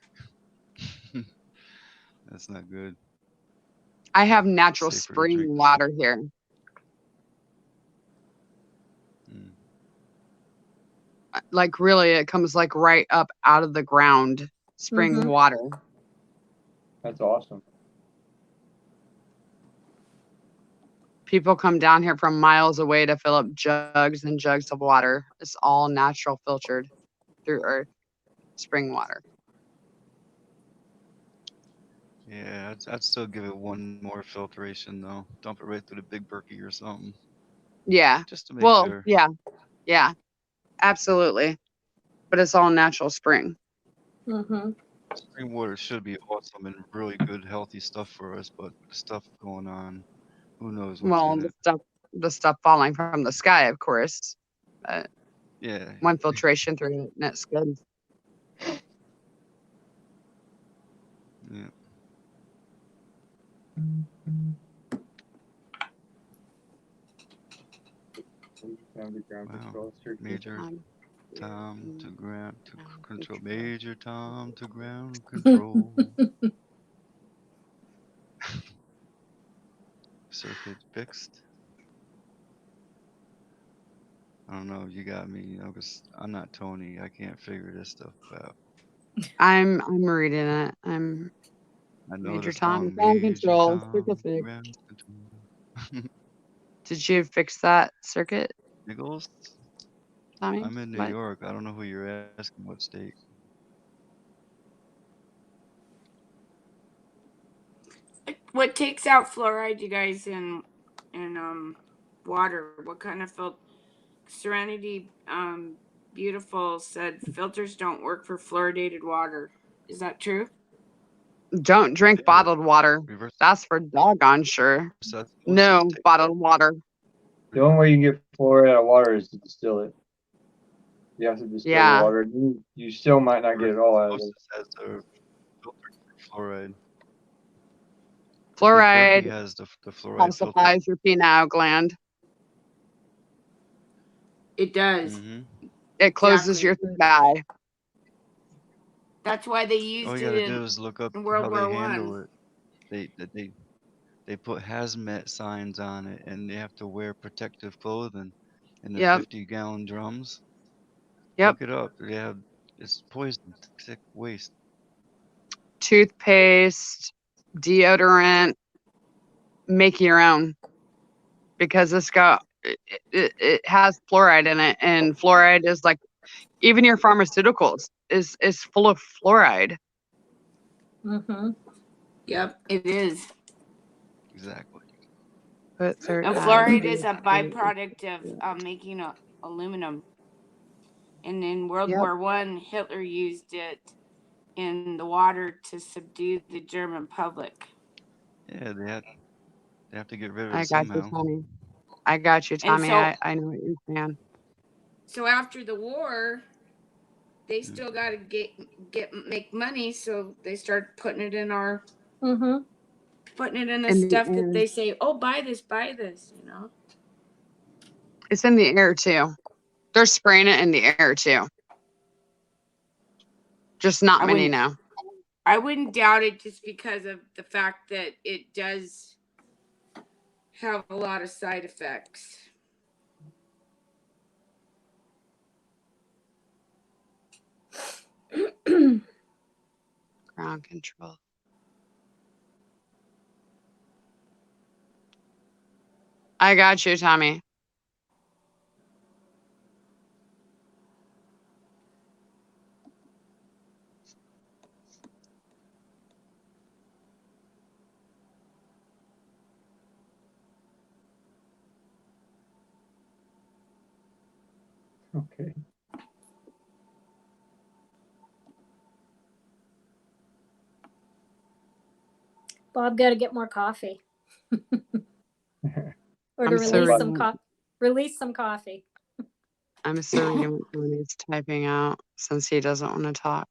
That's not good. I have natural Safer to drink. spring water here. Mm. Like really, it comes like right up out of the ground. Spring Mhm. water. That's awesome. People come down here from miles away to fill up jugs and jugs of water. It's all natural filtered through earth. Spring water. Yeah, I'd still give it one more filtration though. Dump it right through the big Berkey or something. Yeah. Just to make Well, sure. yeah. Yeah. Absolutely. But it's all natural spring. Mhm. Spring water should be awesome and really good, healthy stuff for us, but the stuff going on, who knows what's Well, in it. the stuff falling from the sky, of course. But Yeah. one filtration through it, and it's good. Yeah. Wow. Major Tom to ground to control. Major Tom to ground control. Circuit fixed. I don't know. You got me, because I'm not Tony. I can't figure this stuff out. I'm reading it. I'm I know Major the Tom, song. ground Major control, Tom, circuit fix. ground control. Did you fix that circuit? Nichols? Tommy? I'm in New What? York. I don't know who you're asking. What state? What takes out fluoride, you guys, in water? What kind of Serenity Beautiful said filters don't work for fluoridated water. Is that true? Don't drink Yeah, bottled water. reverse That's for doggone sure. No osmosis. bottled water. The only way you can get fluoride out of water is to distill it. You have to distill the Yeah. water. You still might not get it all out of it. Osmosis has a filter for fluoride. Big Fluoride Berkey has the fluoride filter. calcifies your penile gland. It does. Mm-hmm. It closes Exactly. your third eye. That's why they All used you it gotta do in is look up World how they War handle One. it. They put hazmat signs on it, and they have to wear protective clothing in the Yep. 50-gallon drums. Yep. Look it up. It's poison, sick waste. Toothpaste, deodorant, make your own because it has fluoride in it, and fluoride is like even your pharmaceuticals is full of fluoride. Mm-hmm. Yep, it is. Exactly. Put third And eye. fluoride is a byproduct of making aluminum. And in World Yep. War One, Hitler used it in the water to subdue the German public. Yeah, they have to get rid of I it got you, somehow. Tommy. I got you, And Tommy. so, I know what you're saying. so after the war, they Mm. still got to make money, so they start putting it in the In the stuff that air. they say, oh, buy this, you know. It's in the air too. They're spraying it in the air too. Just not many know. I wouldn't doubt it just because of the fact that it does have a lot of side effects. Ground control. I got you, Tommy. Okay. Bob got to get more coffee. Or to I'm so release some coffee. I'm so reading what Tony's typing out since he doesn't want to talk.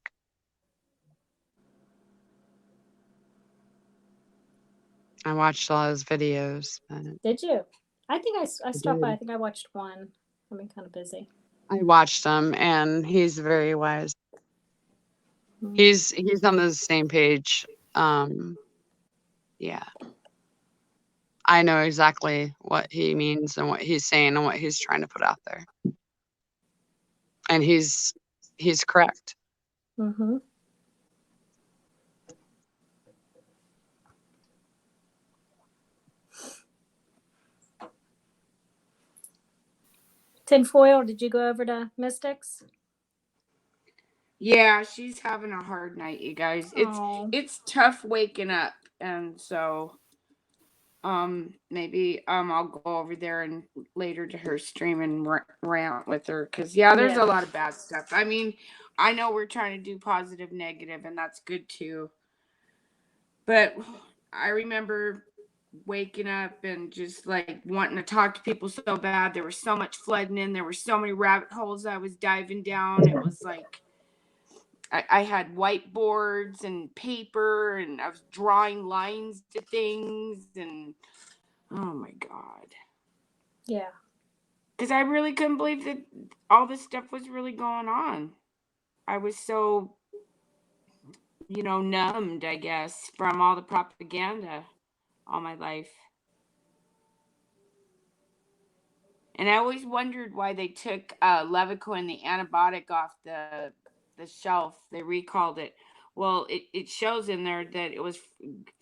I watched all his videos, but Did you? I think I stopped by. did. I think I watched one. I've been kind of busy. I watched him, and he's very wise. Mm. He's on the same page. Yeah. I know exactly what he means and what he's saying and what he's trying to put out there. And he's correct. Mm-hmm. Tinfoil, did you go over to Mystics? Yeah, she's having a hard night, you guys. It's tough waking up, and so maybe I'll go over there and later to her stream and rant with her, because there's a lot of bad stuff. I mean, I know we're trying to do positive negative, and that's good too, but I remember waking up and just like wanting to talk to people so bad. There was so much flooding in, there were so many rabbit holes I was diving down. It was like I had whiteboards and paper, and I was drawing lines to things, and oh my God. Yeah. Because I really couldn't believe that all this stuff was really going on. I was so, numbed, I guess, from all the propaganda all my life. And I always wondered why they took Levaquin, the antibiotic, off the shelf. They recalled it. Well, it shows in there that it was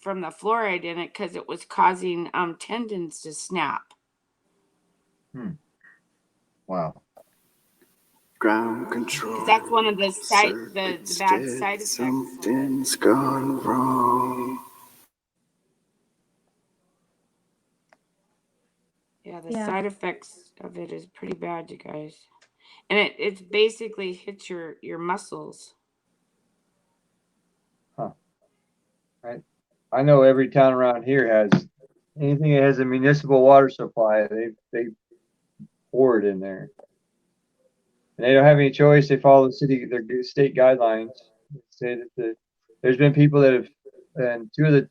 from the fluoride in it, because it was causing tendons to snap. Wow. Ground control. 'Cause that's one of the Circuits the bad dead. side effects. Something's gone wrong. Yeah, the Yeah. side effects of it is pretty bad, you guys. And it's basically hits your muscles. I know every town around here has anything that has a municipal water supply. They pour it in there, and they don't have any choice. They follow their state guidelines. They say that there's been people that have, and the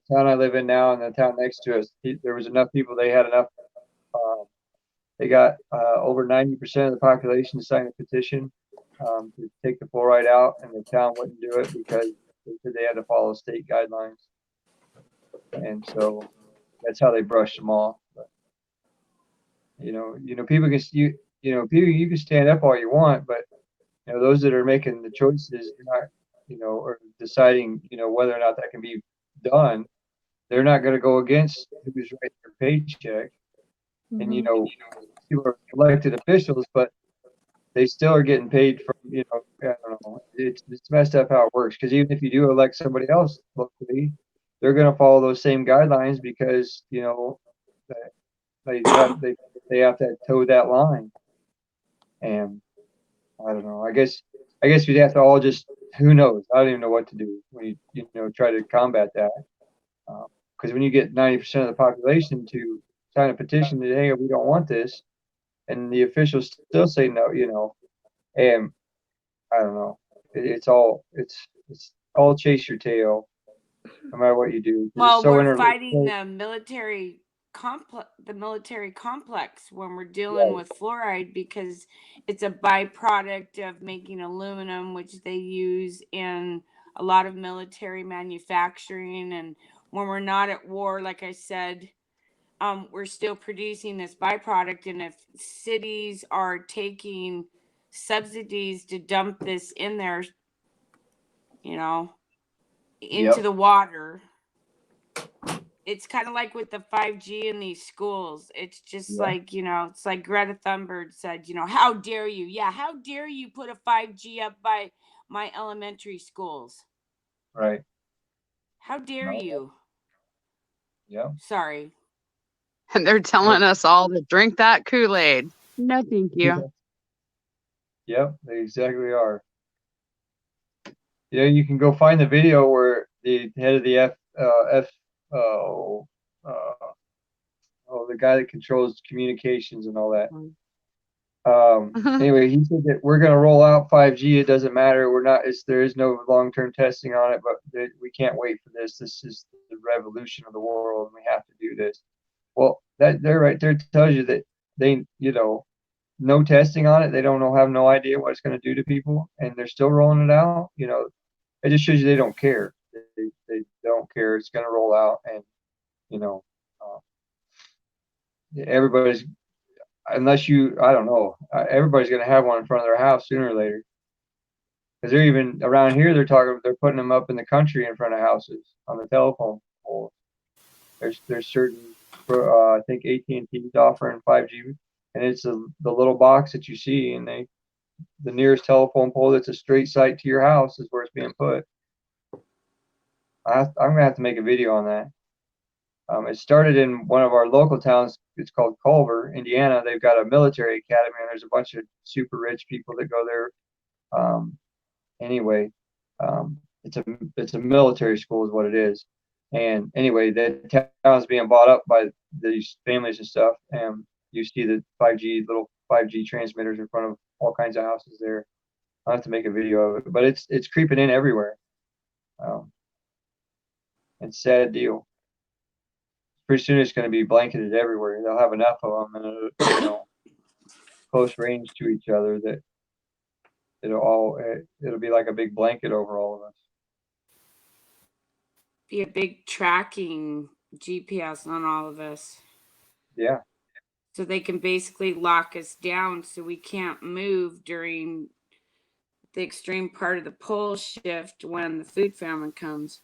town I live in now and the town next to us, there was enough people. They had enough. They got over 90% of the population to sign a petition to take the fluoride out, and the town wouldn't do it because they said they had to follow state guidelines. And so that's how they brushed them off. But, people can you can stand up all you want, but those that are making the choices, not, or deciding, whether or not that can be done, they're not going to go against who's writing their paycheck. And people are elected officials, but they still are getting paid from, I don't know. It's messed up how it works, because even if you do elect somebody else locally, they're going to follow those same guidelines because they have to toe that line. And I don't know. I guess we'd have to all just, who knows? I don't even know what to do when you try to combat that. Because when you get 90% of the population to sign a petition that, hey, we don't want this, and the officials still say no, and I don't know. It's all chase your tail, no matter what you do. Well, we're fighting the military complex when we're dealing with fluoride, because it's a byproduct of making aluminum, which they use in a lot of military manufacturing. And when we're not at war, like I said, we're still producing this byproduct. And if cities are taking subsidies to dump this in there, into the water, it's kind of like with the 5G in these schools. It's just like, it's like Greta Thunberg said, how dare you? Yeah, how dare you put a 5G up by my elementary schools? Right. How dare you? Yeah. Sorry. And they're telling us all to drink that Kool-Aid. No, thank you. Yep, they exactly are. You can go find the video where the head of the the guy that controls communications and all that. Anyway, he said that we're going to roll out 5G. It doesn't matter. There is no long-term testing on it, but we can't wait for this. This is the revolution of the world, and we have to do this. Well, they're right there tells you that they, no testing on it. They have no idea what it's going to do to people, and they're still rolling it out. It just shows you they don't care. They don't care. It's going to roll out, and everybody's, unless I don't know, everybody's going to have one in front of their house sooner or later. Because they're even around here, they're putting them up in the country in front of houses on the telephone poles. There's certain, I think AT&T's offering 5G, and it's the little box that you see, and the nearest telephone pole that's a straight sight to your house is where it's being put. I'm gonna have to make a video on that. It started in one of our local towns. It's called Culver, Indiana. They've got a military academy, and there's a bunch of super rich people that go there. Anyway, it's a military school is what it is. And anyway, the town's being bought up by these families and stuff, and you see the little 5G transmitters in front of all kinds of houses there. I'll have to make a video of it, but it's creeping in everywhere. It's a sad deal. Pretty soon it's going to be blanketed everywhere. They'll have enough of them, and close range to each other that it'll be like a big blanket over all of us. Be a big tracking GPS on all of us. Yeah. So they can basically lock us down so we can't move during the extreme part of the pole shift when the food famine comes.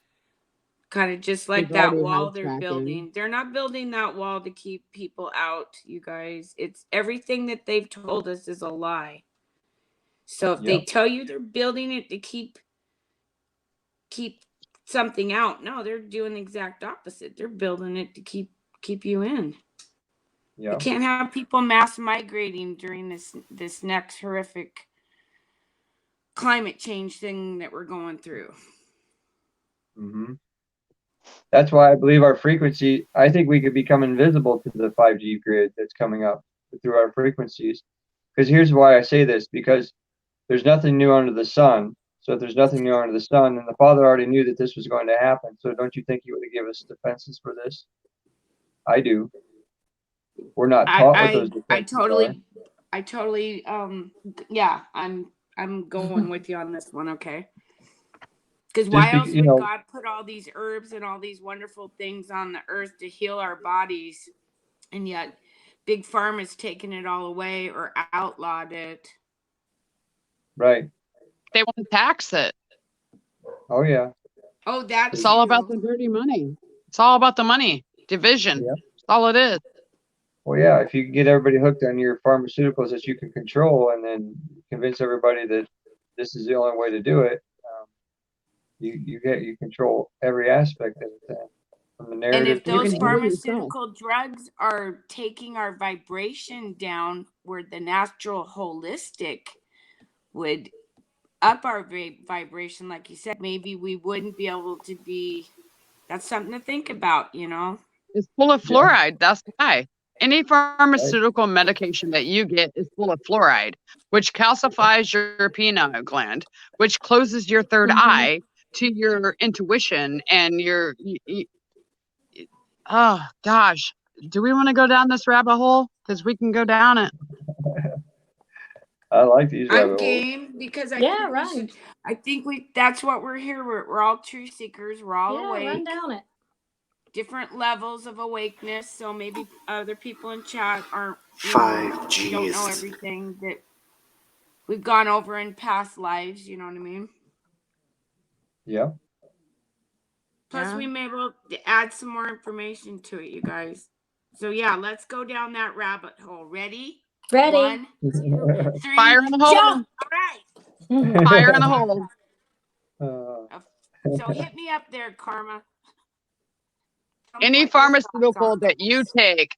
Kind of just like that wall they're building. They're not building that wall to keep people out, you guys. It's everything that they've told us is a lie. So if they tell you they're building it to keep something out, no, they're doing the exact opposite. They're building it to keep you in. You can't have people mass migrating during this next horrific climate change thing that we're going through. Mm-hmm. That's why I believe our frequency, I think we could become invisible to the 5G grid that's coming up through our frequencies. Because here's why I say this, because there's nothing new under the sun. So if there's nothing new under the sun, then the Father already knew that this was going to happen. So don't you think he would have given us defenses for this? I do. We're not taught what those defenses are. I totally, yeah, I'm going with you on this one, okay? Because why else would God put all these herbs and all these wonderful things on the earth to heal our bodies, and yet Big Pharma's taken it all away or outlawed it? Right. They want to tax it. Oh, yeah. Oh, that's It's all about the dirty money. It's all about the money. Division. Yeah. That's all it is. Well, yeah, if you can get everybody hooked on your pharmaceuticals that you can control and then convince everybody that this is the only way to do it, you control every aspect of it then. From the narrative. And if those pharmaceutical drugs are taking our vibration down, where the natural holistic would up our vibration, like you said, maybe we wouldn't be able to be. That's something to think about, you know. It's full of fluoride. That's why. Any pharmaceutical medication that you get is full of fluoride, which calcifies your pineal gland, which closes your third eye to your intuition and your. Oh gosh, do we want to go down this rabbit hole? Because we can go down it. I like these rabbit holes. I'm game because I think that's what we're here. We're all truth seekers. We're all awake. Run down it. Different levels of awakeness. So maybe other people in chat aren't 5G. Don't know everything that we've gone over in past lives. You know what I mean? Yeah. Plus, we may be able to add some more information to it, you guys. So yeah, let's go down that rabbit hole. Ready? Ready. 1, 2, 3. Fire in the hole. Jump! All right. Fire in the hole. So hit me up there, Karma. Any pharmaceutical that you take,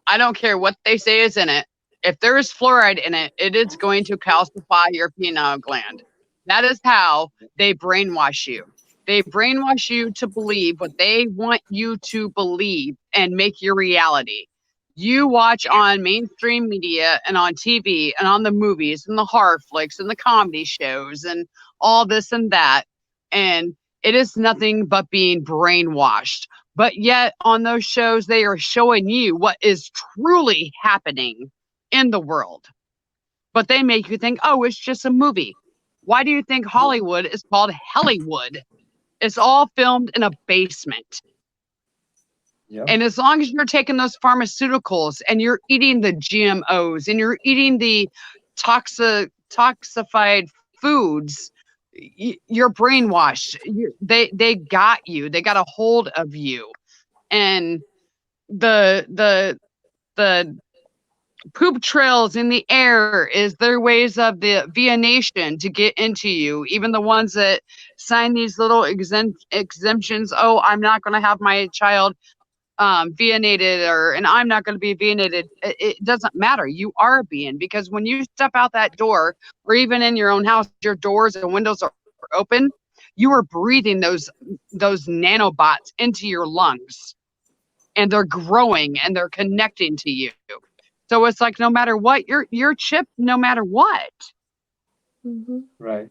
I don't care what they say is in it. If there is fluoride in it, it is going to calcify your pineal gland. That is how they brainwash you. They brainwash you to believe what they want you to believe and make your reality. You watch on mainstream media and on TV and on the movies and the horror flicks and the comedy shows and all this and that. And it is nothing but being brainwashed. But yet on those shows, they are showing you what is truly happening in the world. But they make you think, oh, it's just a movie. Why do you think Hollywood is called Hollywood? It's all filmed in a basement. Yep. And as long as you're taking those pharmaceuticals and you're eating the GMOs and you're eating the toxified foods, you're brainwashed. They got you. They got a hold of you. And the poop trails in the air is their ways of the Via Nation to get into you. Even the ones that sign these little exemptions. Oh, I'm not going to have my child venated, and I'm not going to be venated. It doesn't matter. You are being, because when you step out that door, or even in your own house, your doors and windows are open, you are breathing those nanobots into your lungs, and they're growing and they're connecting to you. So it's like, no matter what, you're chipped no matter what. Right.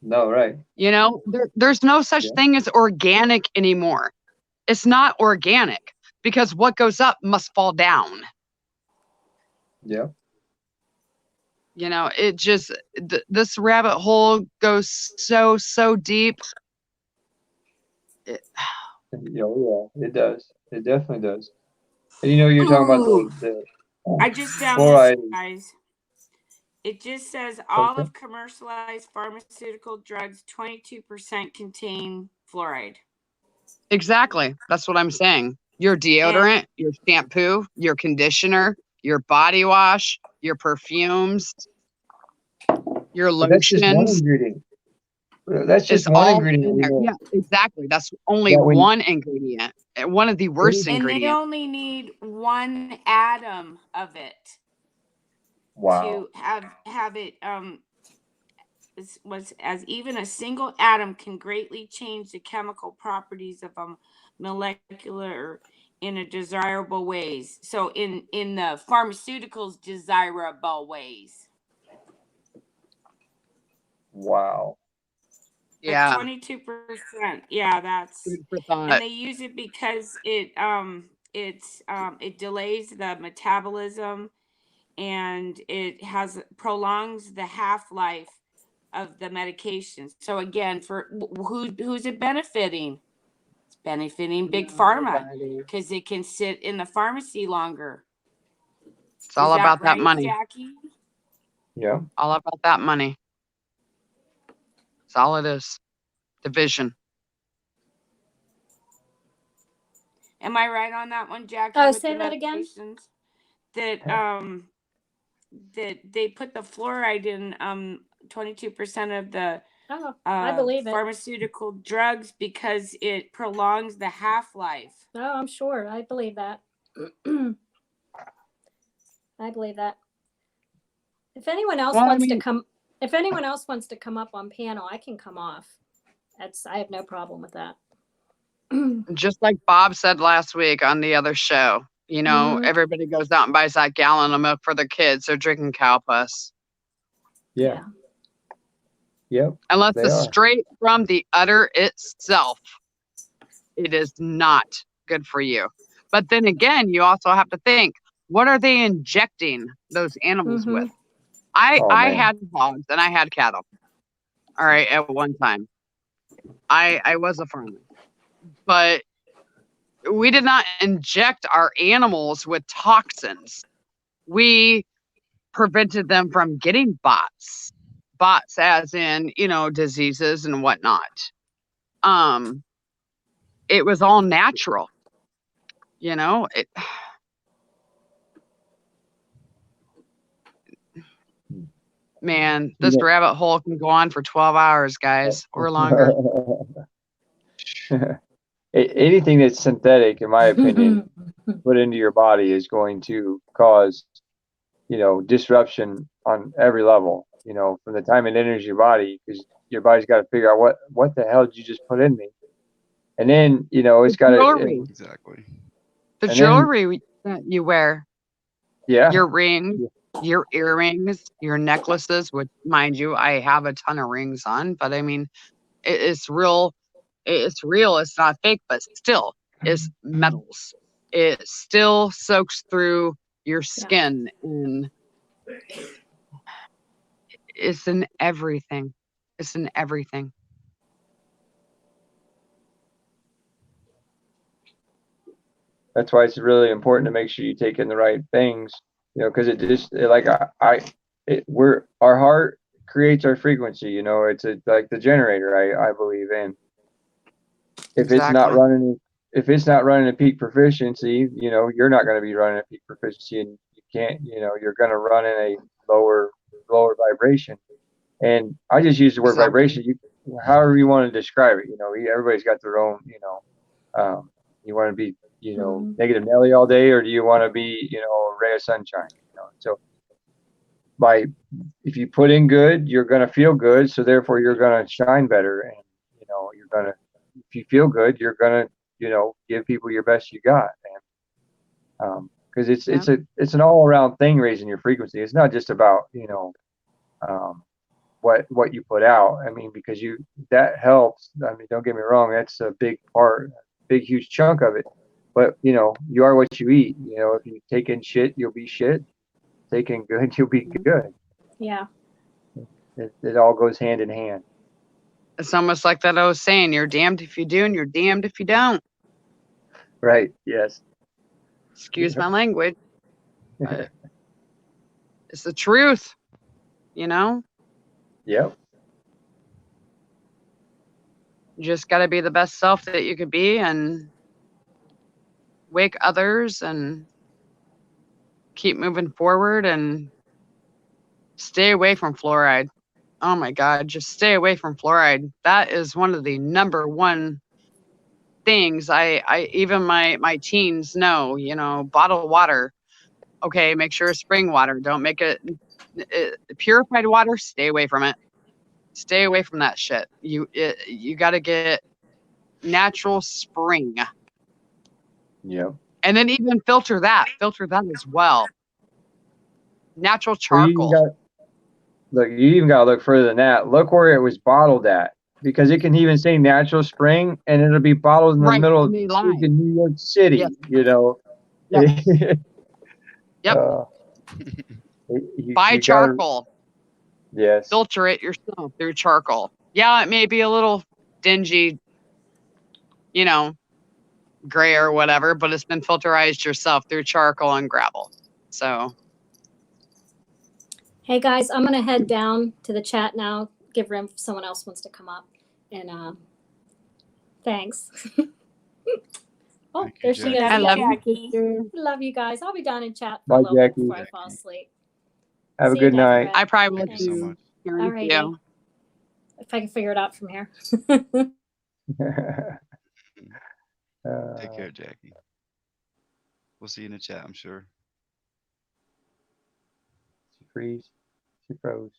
No, right. You know, there's no such thing as organic anymore. It's not organic, because what goes up must fall down. Yeah. You know, it just, this rabbit hole goes so deep. Yeah, it does. It definitely does. And you know, you're talking about the I just found this, guys. It just says all of commercialized pharmaceutical drugs, 22% contain fluoride. Exactly. That's what I'm saying. Your deodorant, your shampoo, your conditioner, your body wash, your perfumes. Your But that's just one lotions ingredient. That's is just one all ingredient in we there. know. Yeah, exactly. That's only That when one ingredient. One of the worst any, And they ingredients. only need 1 atom of it wow, to have it was as even a single atom can greatly change the chemical properties of a molecular in a desirable ways. So in the pharmaceuticals desirable ways. wow. But Yeah, 22%, yeah, that's food for and thought. they use it because it delays the metabolism and it has prolongs the half-life of the medication. So again, for who's it benefiting? It's benefiting big pharma Nobody. because it can sit in the pharmacy longer. It's Is all that about that right, money. Jackie? Yeah. All about that money. That's all it is. Division. Am I right on that one, Jackie, Oh, with the say that again. medications? That they put the fluoride in 22% of the Oh, I believe it. pharmaceutical drugs because it prolongs the half-life. Oh, I'm sure. I believe that. I believe that. If anyone else Well, I wants to mean, come, if anyone else wants to come up on panel, I can come off. I have no problem with that. just like Bob said last week on the other show, Mhm. everybody goes out and buys that gallon of milk for their kids. They're drinking cow puss. Yeah. Yep. Unless They it's are. straight from the udder itself, it is not good for you. But then again, you also have to think, what are they injecting those animals with? Mhm. I Oh I man. had hogs and I had cattle. All right, at one time. I was a farmer. But we did not inject our animals with toxins. We prevented them from getting bots. Bots as in, diseases and whatnot. Um, it was all natural, it man, this You rabbit hole can go on for 12 hours, guys, or longer. know, anything that's synthetic, in my opinion, put into your body is going to cause, disruption on every level. From the time it enters your body, because your body's got to figure out what the hell did you just put in me, and then The it's got to, jewelry, Exactly. the and then jewelry that you wear, yeah, your rings, your earrings, your necklaces, which, mind you, I have a ton of rings on, but I mean, it's real. It's real. It's not fake, but still, it's metals. It still soaks through your skin, and it's in everything. It's in everything. that's why it's really important to make sure you take in the right things, because like our heart creates our frequency. It's like the generator. I believe in. If it's not Exactly. running, if it's not running at peak proficiency, you're not going to be running at peak proficiency, and you can't, you're going to run in a lower vibration. And I just use the word Exactly. vibration. However you want to describe it, everybody's got their own, you want to be, Mhm. negative Nelly all day, or do you want to be, a ray of sunshine? So if you put in good, you're going to feel good. So therefore you're going to shine better. And, you're going to, if you feel good, you're going to, give people your best you got. And, cause it's Yeah. it's an all around thing, raising your frequency. It's not just about, um, what you put out. I mean, because that helps. I mean, don't get me wrong, that's a big part, big huge chunk of it. But you are what you eat. If you take in shit, you'll be shit. Take in good, you'll be good. Yeah. It all goes hand in hand. It's almost like that old saying, you're damned if you do and you're damned if you don't. Right. Yes. Excuse my language, but it's the truth, you know? Yep. You just got to be the best self that you could be and wake others and keep moving forward and stay away from fluoride. Oh my God, just stay away from fluoride. That is one of the number one things I even my teens know, you know, bottled water. Okay, make sure it's spring water. Don't make it, purified water, stay away from it. Stay away from that shit. You got to get natural spring. Yep. And then even filter that as well. Natural Well, you even charcoal. got look. You even got to look further than that. Look where it was bottled at, because it can even say natural spring, and it'll be bottled in the Right, middle and of they lie. freaking New York City. Yes. You know. Yep. Yep. Buy You got to. charcoal. Yes. Filter it yourself through charcoal. Yeah, it may be a little dingy, you know, gray or whatever, but it's been filterized yourself through charcoal and gravel. So, Hey guys, I'm gonna head down to the chat now. Give room if someone else wants to come up. And thanks. Oh, Thank you, there she Jackie. is. I love you, Jackie. sister. Love you guys. I'll be down in chat for Bye, a little bit Jackie. before I fall asleep. Have a See you, good night. I Deseret. probably Thank will you so too. much. Thank Alrighty. you. If I can figure it out from here. Take care, Jackie. We'll see you in the chat, I'm sure. She freeze. She froze.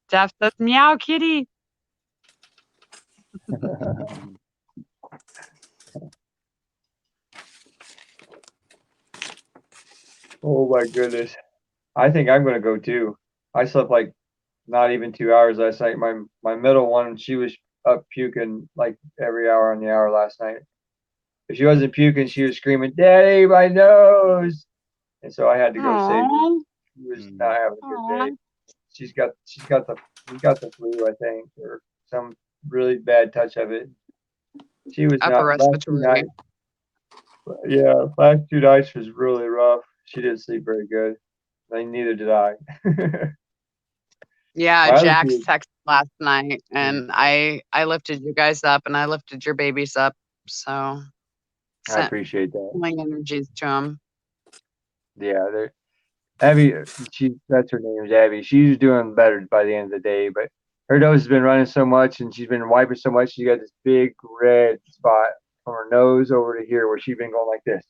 Jeff says, meow, kitty. Oh my goodness. I think I'm gonna go too. I slept like not even 2 hours last night. My middle one, she was up puking like every hour on the hour last night. If she wasn't puking, she was screaming, "Daddy, my nose!" And so I had to go save her. Aww. She was not having a good day. Aww. She's got the flu, I think, or some really bad touch of it. She was Upper not last 2 respiratory. nights. Yeah, last 2 nights was really rough. She didn't sleep very good. Neither did I. Yeah, My other Jax two, texted last night, and I lifted you guys up, and I lifted your babies up. So I sent appreciate that. healing energies to them. Yeah, they're Abby. That's her name is Abby. She's doing better by the end of the day, but her nose has been running so much, and she's been wiping so much. She got this big red spot from her nose over to here, where she's been going like this.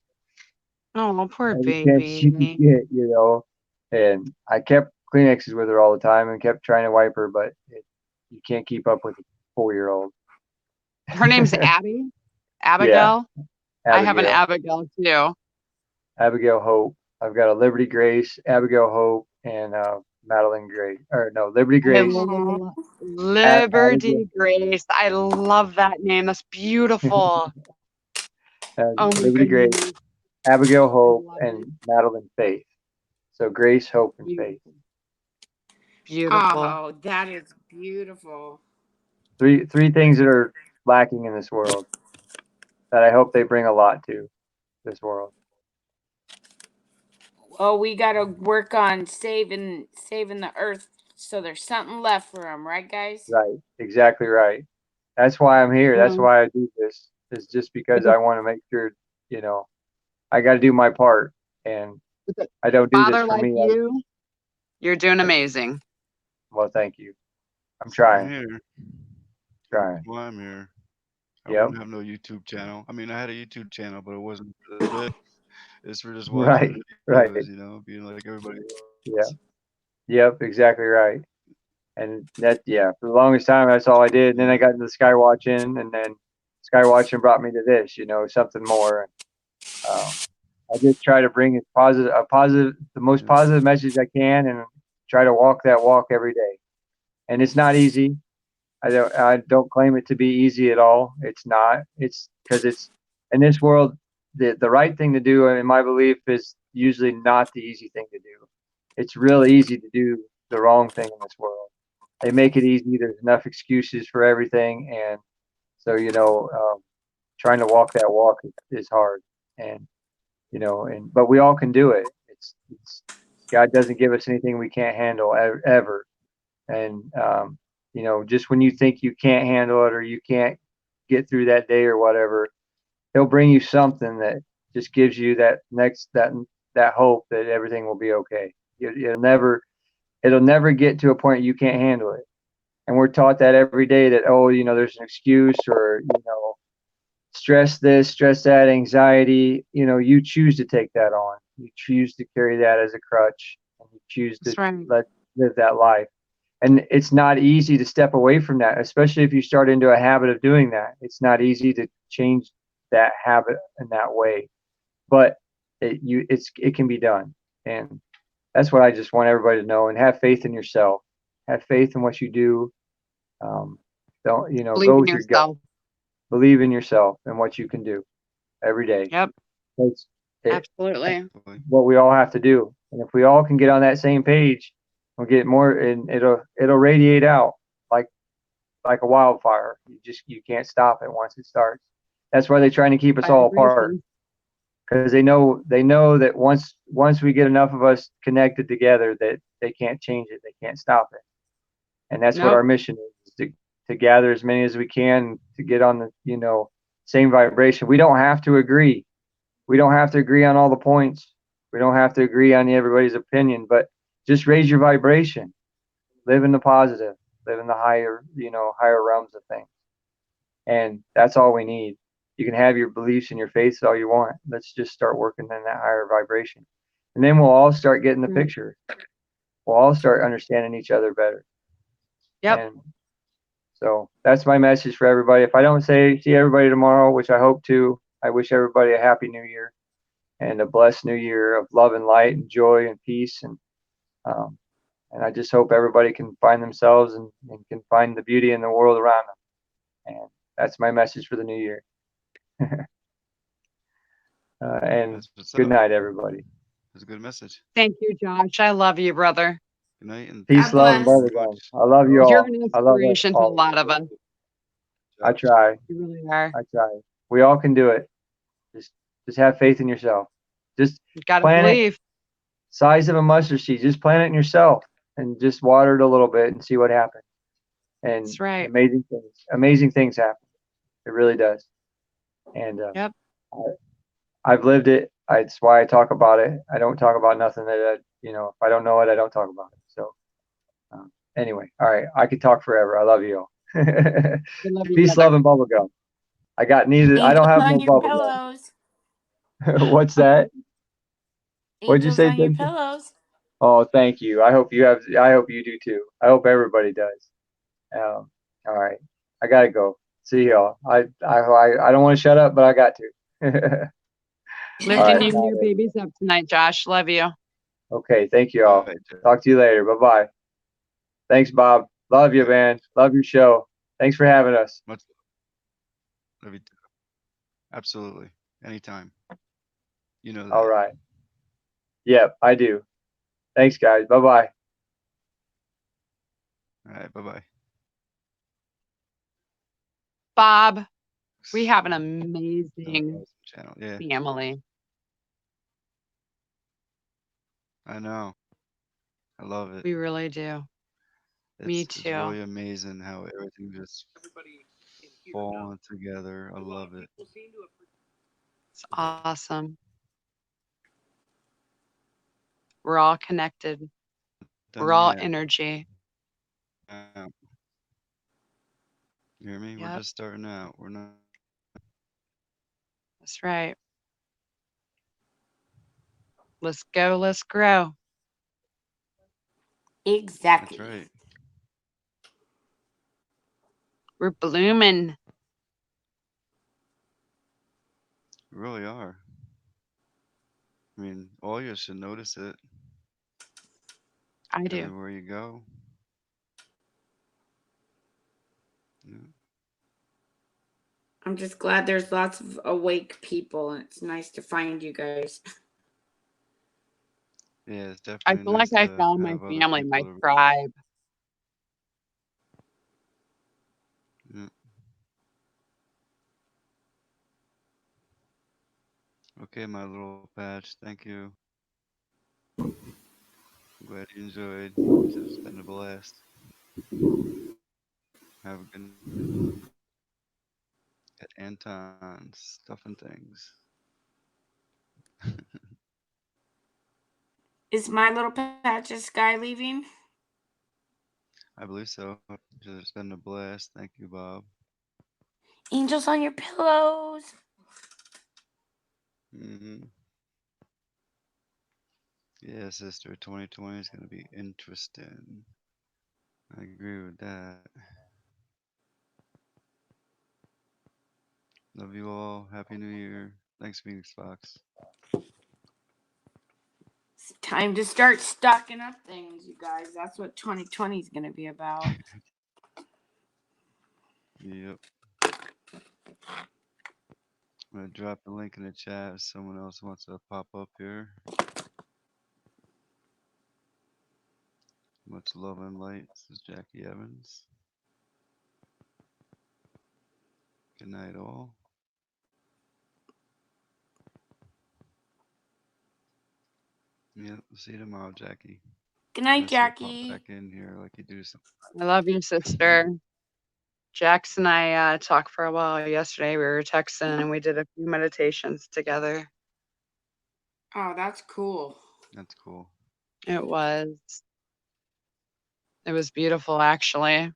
Oh, poor Every chance she could baby. get, you know. And I kept Kleenexes with her all the time and kept trying to wipe her, but you can't keep up with a 4-year-old. Her name's Abby. Yeah, Abigail. I have an Abigail. Abigail too. Abigail Hope. I've got a Liberty Grace, Abigail Hope, and Madeline Grace. Or no, Liberty Grace. Liberty Grace. I love that name. That's beautiful. Oh my Liberty Grace, goodness. Abigail I Hope, love and it. Madeline Faith. So Grace, Hope, and Faith. Beautiful. Oh, that is beautiful. Three things that are lacking in this world that I hope they bring a lot to this world. Oh, we got to work on saving the earth, so there's something left for them, right, guys? Right. Exactly right. That's why I'm here. That's why I do this. Is just because I want to make sure, you know, I got to do my part, and I don't do this Father for like me. you, you're doing amazing. Well, thank you. I'm I'm trying. here. Trying. Well, I'm here. I Yep. wouldn't have no YouTube channel. I mean, I had a YouTube channel, but it wasn't for this. It's for just Right. watching Right. videos, you know, being like everybody Yeah. else. Yep. Exactly right. And that, yeah, for the longest time, that's all I did. And then I got into Skywatching, and then Skywatching brought me to this, you know, something more. I just try to bring the most positive message I can, and try to walk that walk every day. And it's not easy. I don't claim it to be easy at all. It's not. It's because it's in this world, the right thing to do, in my belief, is usually not the easy thing to do. It's really easy to do the wrong thing in this world. They make it easy. There's enough excuses for everything, and so trying to walk that walk is hard. And but we all can do it. It's God doesn't give us anything we can't handle ever. And just when you think you can't handle it, or you can't get through that day or whatever, He'll bring you something that just gives you that hope that everything will be okay. It'll never get to a point you can't handle it. And we're taught that every day that, oh, there's an excuse, or, stress this, stress that, anxiety. You choose to take that on. You choose to carry that as a crutch, and you choose to That's right. live that life. And it's not easy to step away from that, especially if you start into a habit of doing that. It's not easy to change that habit in that way, but it can be done. And that's what I just want everybody to know. And have faith in yourself. Have faith in what you do. Don't Believe go in with your gut. yourself. Believe in yourself and what you can do every day. Yep. It's Absolutely. what we all have to do. And if we all can get on that same page, we'll get more, and it'll radiate out like a wildfire. You can't stop it once it starts. That's why they're trying to keep us all apart, Vibration. because they know that once we get enough of us connected together, that they can't change it, they can't stop it. And that's what Nope. our mission is, to gather as many as we can to get on the same vibration. We don't have to agree. We don't have to agree on all the points. We don't have to agree on everybody's opinion, but just raise your vibration. Live in the positive. Live in the higher realms of things. And that's all we need. You can have your beliefs and your faiths all you want. Let's just start working in that higher vibration. And then we'll all start getting the Right. picture. We'll all start understanding each other better. Yep. And so that's my message for everybody. If I don't see everybody tomorrow, which I hope to, I wish everybody a happy new year and a blessed new year of love and light and joy and peace. And I just hope everybody can find themselves and can find the beauty in the world around them. And that's my message for the new year. And That's what's good up. night, everybody. That's a good message. Thank you, Josh. I love you, brother. Good night and Peace, God love, and bless. bubblegum. I love you You're all. an I love it inspiration to a all. lot of us. I try. You really are. I try. We all can do it. Just have faith in yourself. Just You gotta plant it. believe. Size of a mustard seed. Just plant it in yourself and just water it a little bit and see what happens. And That's right. amazing things happen. It really does. And Yep. I've lived it. That's why I talk about it. I don't talk about nothing that if I don't know it, I don't talk about it. So anyway, all right. I could talk forever. I love you all. We love you, Peace, brother. love, and bubblegum. I don't Angels have no on your bubblegum. pillows. What's that? What'd you Angels say, on your Jen? pillows. Oh, thank you. I hope you do too. I hope everybody does. All right. I gotta go. See y'all. I don't want to shut up, but I got to. Lifting right, you and your bye. babies up tonight, Josh. Love you. Okay. Thank you All all. right, Jeff. Talk to you later. Bye bye. Thanks, Bob. Love you, Yep. man. Love your show. Thanks for having us. Much love you too. Absolutely. Anytime. You know that. All right. Yep, I do. Thanks, guys. Bye bye. All right. Bye-bye. Bob, we have an amazing Channel. Yeah, family. I know. I love it. We really do. Me It's too. really amazing how everything just falling together. I love it. It's awesome. We're all connected. Done We're all yet. energy. You hear me? We're Yep. just starting out. We're not. That's right. Let's go. Let's grow. Exactly. That's right. We're blooming. We really are. I mean, all you should notice it I do. everywhere you go. Yeah. I'm just glad there's lots of awake people, and it's nice to find you guys. Yeah, it's I definitely feel like nice I to found my have other family, my people to. tribe. Yeah. Okay, my little patch. Thank you. I'm glad you enjoyed. It's been a blast. Have a good night. At Anton's Stuff and Things. Is my little patch of sky leaving? I believe so. It's been a blast. Thank you, Bob. Angels on your pillows. Hmm. Yeah, sister. 2020 is gonna be interesting. I agree with that. Love you all. Happy New Year. Thanks, Phoenix Fox. It's time to start stocking up things, you guys. That's what 2020 is going to be about. Yep. I'm gonna drop the link in the chat if someone else wants to pop up here. Much love and light. This is Jackie Evans. Good night, all. Yep. See you tomorrow, Jackie. Good night, Unless you'll pop Jackie. back in here like you do sometimes. I love you, sister. Jax and I talked for a while yesterday. We were texting and we did a few meditations together. Oh, that's cool. That's cool. It was beautiful, actually.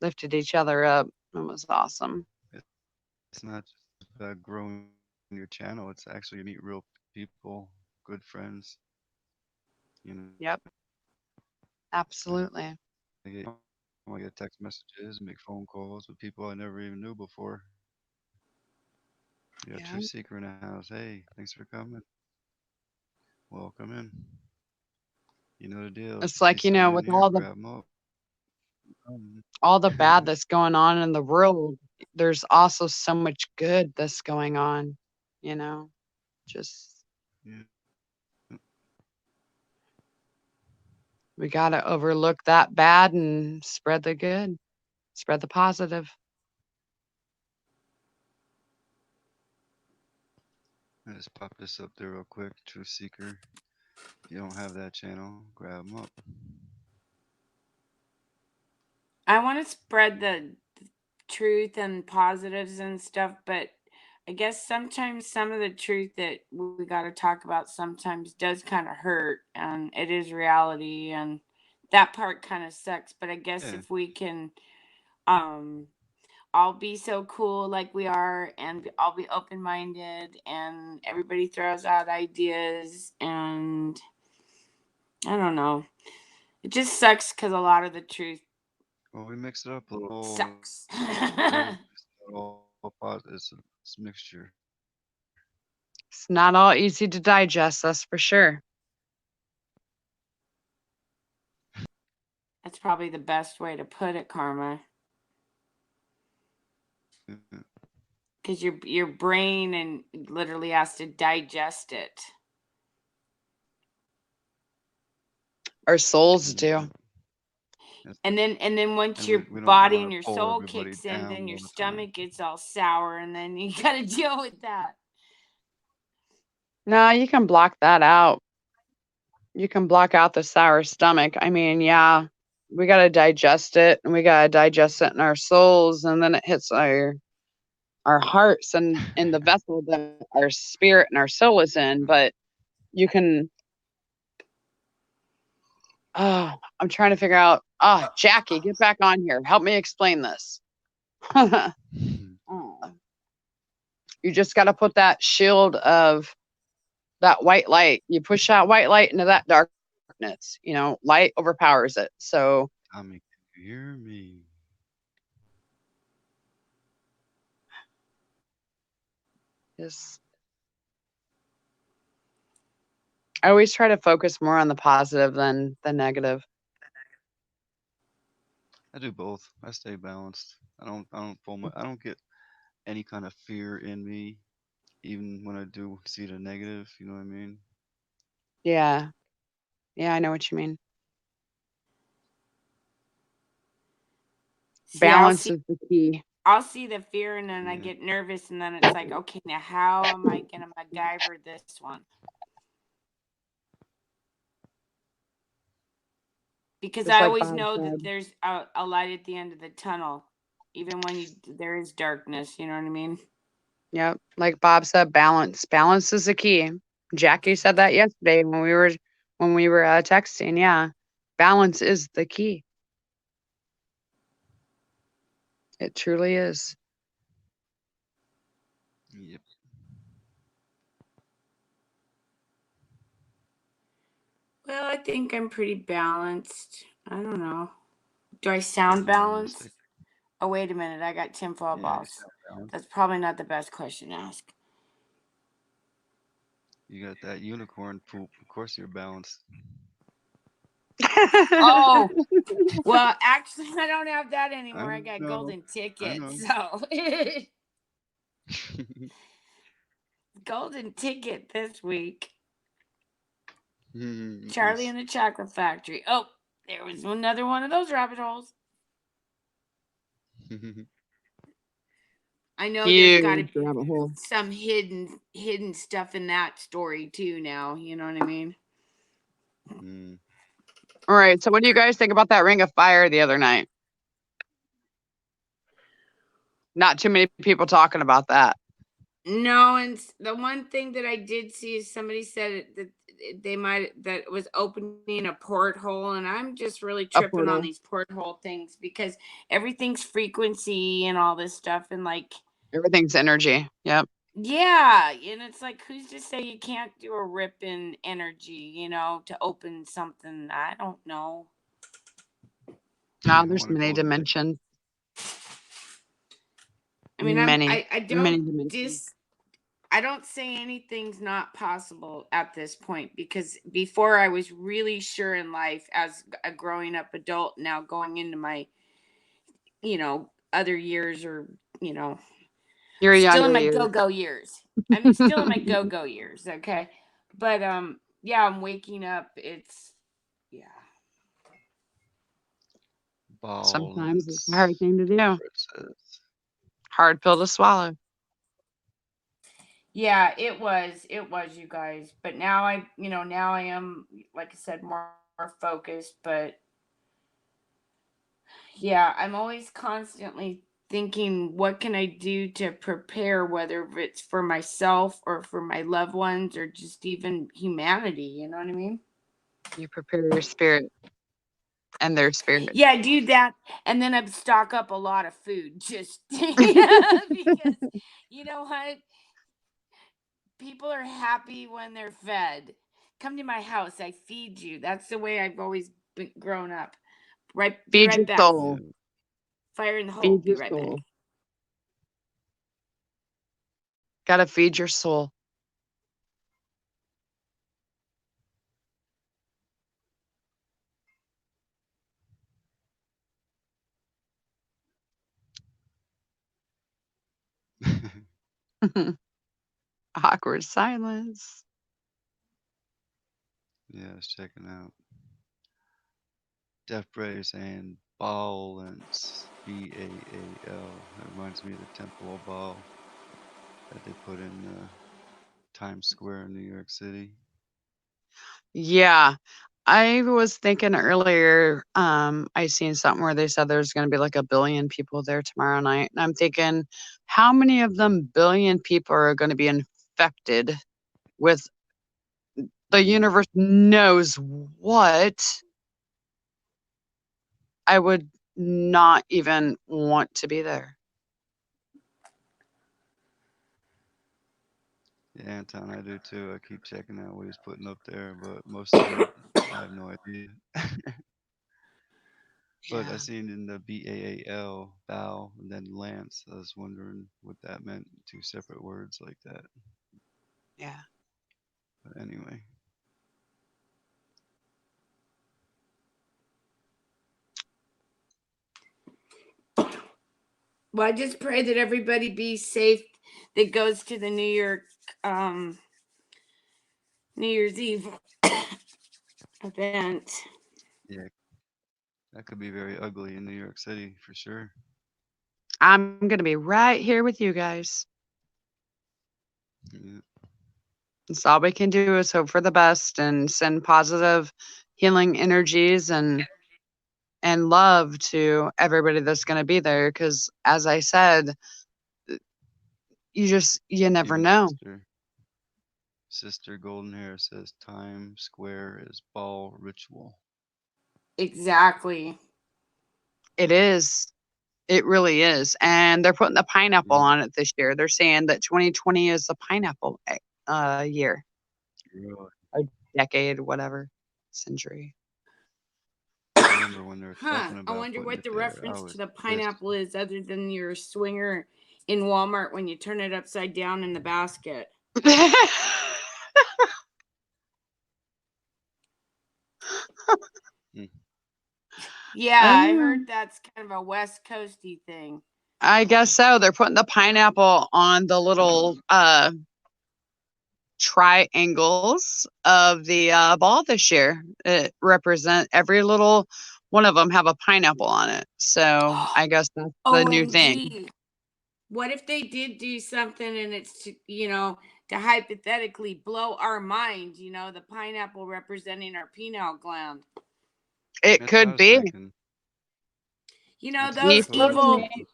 Lifted each other up. It was awesome. It's not just about growing your channel. It's actually you meet real people, good friends. You know. Yep. Absolutely. I get text messages, make phone calls with people I never even knew before. You got Yeah. Truth Seeker in the house. Hey, thanks for coming. Welcome in. You know the deal. It's You see like, you know, someone in with here, grab them up. all the bad that's going on in the world, there's also so much good that's going on, you know. Just Yeah. we got to overlook that bad and spread the good, spread the positive. I just pop this up there real quick. Truth Seeker. If you don't have that channel, grab them up. I want to spread the truth and positives and stuff, but I guess sometimes some of the truth that we got to talk about sometimes does kind of hurt, and it is reality, and that part kind of sucks. But I guess if we can all be so cool like we are, and all be open-minded, and everybody throws out ideas, and I don't know, it just sucks because a lot of the truth Well, we mix it up a little. sucks. It's a mixture. It's not all easy to digest, that's for sure. That's probably the best way to put it, Karma. Because your brain and literally has to digest it. Our souls do. And then once your body and your soul kicks in, then your stomach gets all sour, and then you got to deal with that. No, you can block that out. You can block out the sour stomach. I mean, yeah, we got to digest it, and we got to digest it in our souls, and then it hits our hearts and in the vessel that our spirit and our soul is in. But you can, I'm trying to figure out, Jackie, get back on here, help me explain this. You just got to put that shield of that white light. You push that white light into that darkness, you know, light overpowers it. So Tommy, can you hear me? just, I always try to focus more on the positive than the negative. I do both. I stay balanced. I don't get any kind of fear in me, even when I do see the negative. You know what I mean? Yeah. Yeah, I know what you mean. See, Balance is the key. I'll see the fear, and then I get nervous, and then it's like, okay, now how am I gonna MacGyver this one? Because just I always know that there's a light at the end of the tunnel, even when there is darkness. You know what I mean? Yep. Like Bob said, balance. Balance is the key. Jackie said that yesterday when we were texting. Yeah. Balance is the key. It truly is. Yep. Well, I think I'm pretty balanced. I don't know. Do I sound balanced? Realistic. Oh, wait a minute. I got tinfoil Yeah, you balls. sound balanced. That's probably not the best question to ask. You got that unicorn poop. Of course you're balanced. Oh, well, actually, I don't have that anymore. I I got know. golden I know. tickets. So, golden ticket this week. Charlie Nice. and the Chocolate Factory. Oh, there was another one of those rabbit holes. I know there's got to Huge be rabbit hole. some hidden stuff in that story too now, you know what I mean? Mm. All right. So, what do you guys think about that Ring of Fire the other night? Not too many people talking about that. No, and the one thing that I did see is somebody said that they might that it was opening a porthole, and I'm just really A tripping on portal. these porthole things because everything's frequency and all this stuff, and like, Everything's energy. Yep. yeah, and it's like, who's to say you can't do a rip in energy, to open something? I don't know. Now I there's want to many go to dimensions. I mean, Many, I many don't dimensions. I don't say anything's not possible at this point because before I was really sure in life as a growing up adult, now going into my, other years or, Your still in younger my years. go-go years. I mean, still in my go-go years, okay? But yeah, I'm waking up. It's yeah. Sometimes it's a hard balance. thing to do. Whatever it says. Hard pill to swallow. Yeah, it was you guys. But now now I am, like I said, more focused, but yeah, I'm always constantly thinking, what can I do to prepare, whether it's for myself or for my loved ones or just even humanity, you know what I mean? You prepare your spirit and their spirit. Yeah, I do that, and then I stock up a lot of food just because you know what? People are happy when they're fed. Come to my house, I feed you. That's the way I've always been grown up. Right, be Feed your right back. Yeah. soul. Fire in the hole. Feed Be your right back. soul. Gotta feed your soul. Awkward silence. Yeah, I was checking out. Deaf Bray saying balance. Baal. That reminds me of the Temple of Baal that they put in Times Square in New York City. Yeah. I was thinking earlier, I seen something where they said there's gonna be like 1 billion people there tomorrow night. And I'm thinking, how many of them billion people are gonna be infected with the universe knows what? I would not even want to be there. Yeah, Anton, I do too. I keep checking out what he's putting up there, but most of it, I have no idea. But I Yeah. seen in the BAAL, bow, and then Lance. I was wondering what that meant. Two separate words like that. Yeah. But anyway. Well, I just pray that everybody be safe that goes to the New Year's Eve event. Yeah, that could be very ugly in New York City for sure. I'm gonna be right here with you guys. Yeah. That's all we can do is hope for the best and send positive healing energies and love to everybody that's gonna be there. Because as I said, you never Even know. Sister Golden Hair says Times Square is ball ritual. Exactly. It is. It really is. And they're putting the pineapple Yeah. on it this year. They're saying that 2020 is the pineapple year, Really. or decade, whatever, century. I remember when they were Huh. talking I about wonder putting what it the there. I reference was to the pissed. pineapple is, other than your swinger in Walmart when you turn it upside down in the basket. Hmm. Yeah, I Oh, heard that's kind of a West Coasty thing. I guess so. They're putting the pineapple on the little triangles of the ball this year. It represent every little one of them have a pineapple on it. So I guess that's the new thing. OMG. What if they did do something and it's to, to hypothetically blow our mind, the pineapple representing our pineal gland. It That's what I could was be. thinking. That's Be Those exactly what I was floating evil me. thinking.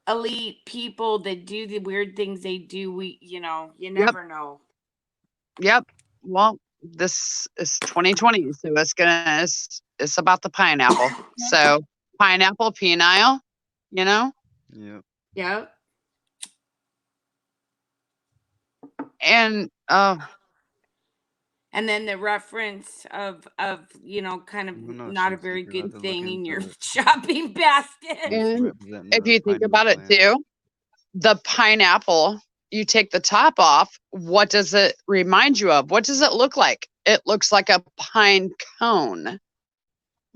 elite people that do the weird things they do, you Yep. never know. Yep. Well, this is 2020, so it's about the pineapple. So pineapple, penile, you know, Yep. Yep. and And then the reference of kind of I know she not a was very thinking. I had good to look thing in your into it. shopping basket. It's and representing if the you think pineal about it gland. too, the pineapple, you take the top off. What does it remind you of? What does it look like? It looks like a pine cone.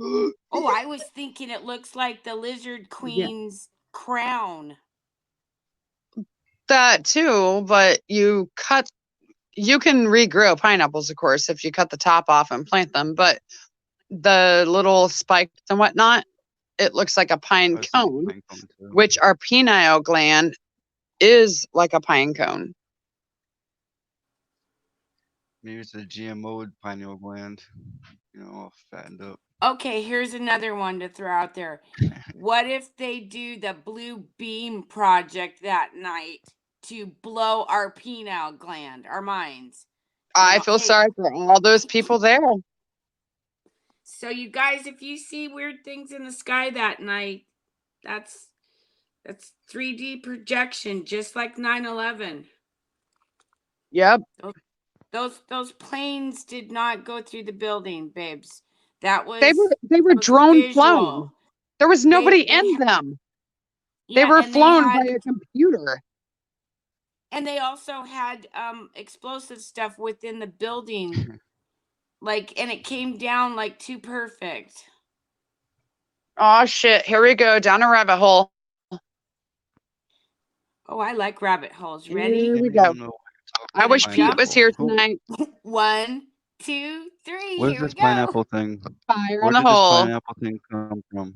Oh, I was thinking it looks like the lizard Yeah. queen's crown. That too, but you can regrow pineapples, of course, if you cut the top off and plant them, but the little spikes and whatnot, it looks like a I pine was thinking cone, pine cone too. which our penile gland is like a pine cone. Maybe it's a GMO pineal gland. All fattened up. Okay, here's another one to throw out there. What if they do the blue beam project that night to blow our penile gland, our minds? I feel Hey, sorry for all those people there. so you guys, if you see weird things in the sky that night, that's 3D projection, just like 9/11. Yep. Those planes did not go through the building, babes. That They was were a drone flown. visual. There was nobody They in them. They yeah, were and they flown by had a computer. and they also had explosive stuff within the building, and it came down like too perfect. Oh shit, here we go down a rabbit hole. Oh, I like rabbit holes. Here Ready? we I go. don't know why you're I talking wish about Pete was here pineapple. tonight. 1, 2, 3. What is Here we this go. pineapple thing? Fire Where in the did this hole. pineapple thing come from?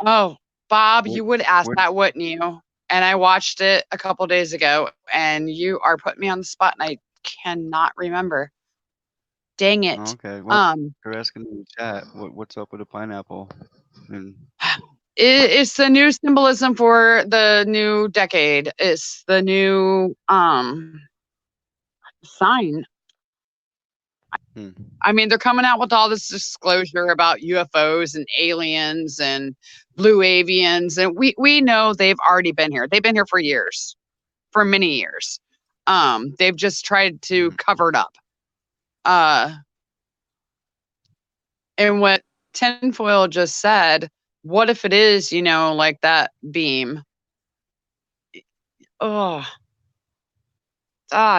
Oh, Bob, Where, you would ask where, that, wouldn't you? And I watched it a couple days ago, and you are putting me on the spot, and I cannot remember. Dang oh, it. okay. Well, you're asking in the chat what's up with a pineapple. And It's the new symbolism for the new decade. It's the new sign. hmm. I mean, they're coming out with all this disclosure about UFOs and aliens and blue avians, and we know they've already been here. They've been here for years, for many years. They've just tried to cover it up. And what tinfoil just said, what if it is, like that beam? Oh,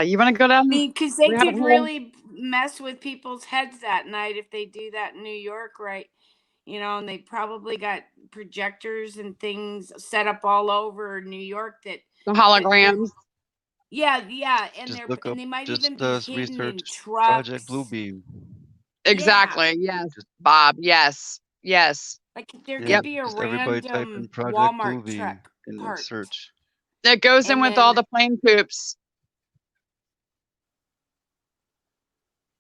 you want to go I down mean, because they rabbit could hole? really mess with people's heads that night if they do that in New York, right? And they probably got projectors and things set up all over New York that The they're holograms. yeah, and Just they're look and up, they might even just be hidden in research Project trucks. Bluebeam. Yeah, Exactly. Yes, Just, Bob. Yes. Yes. like there yeah, could Yep. be a just everybody type in random Project Walmart Bluebeam truck in the parked, search. It goes in and with all then the plane coops,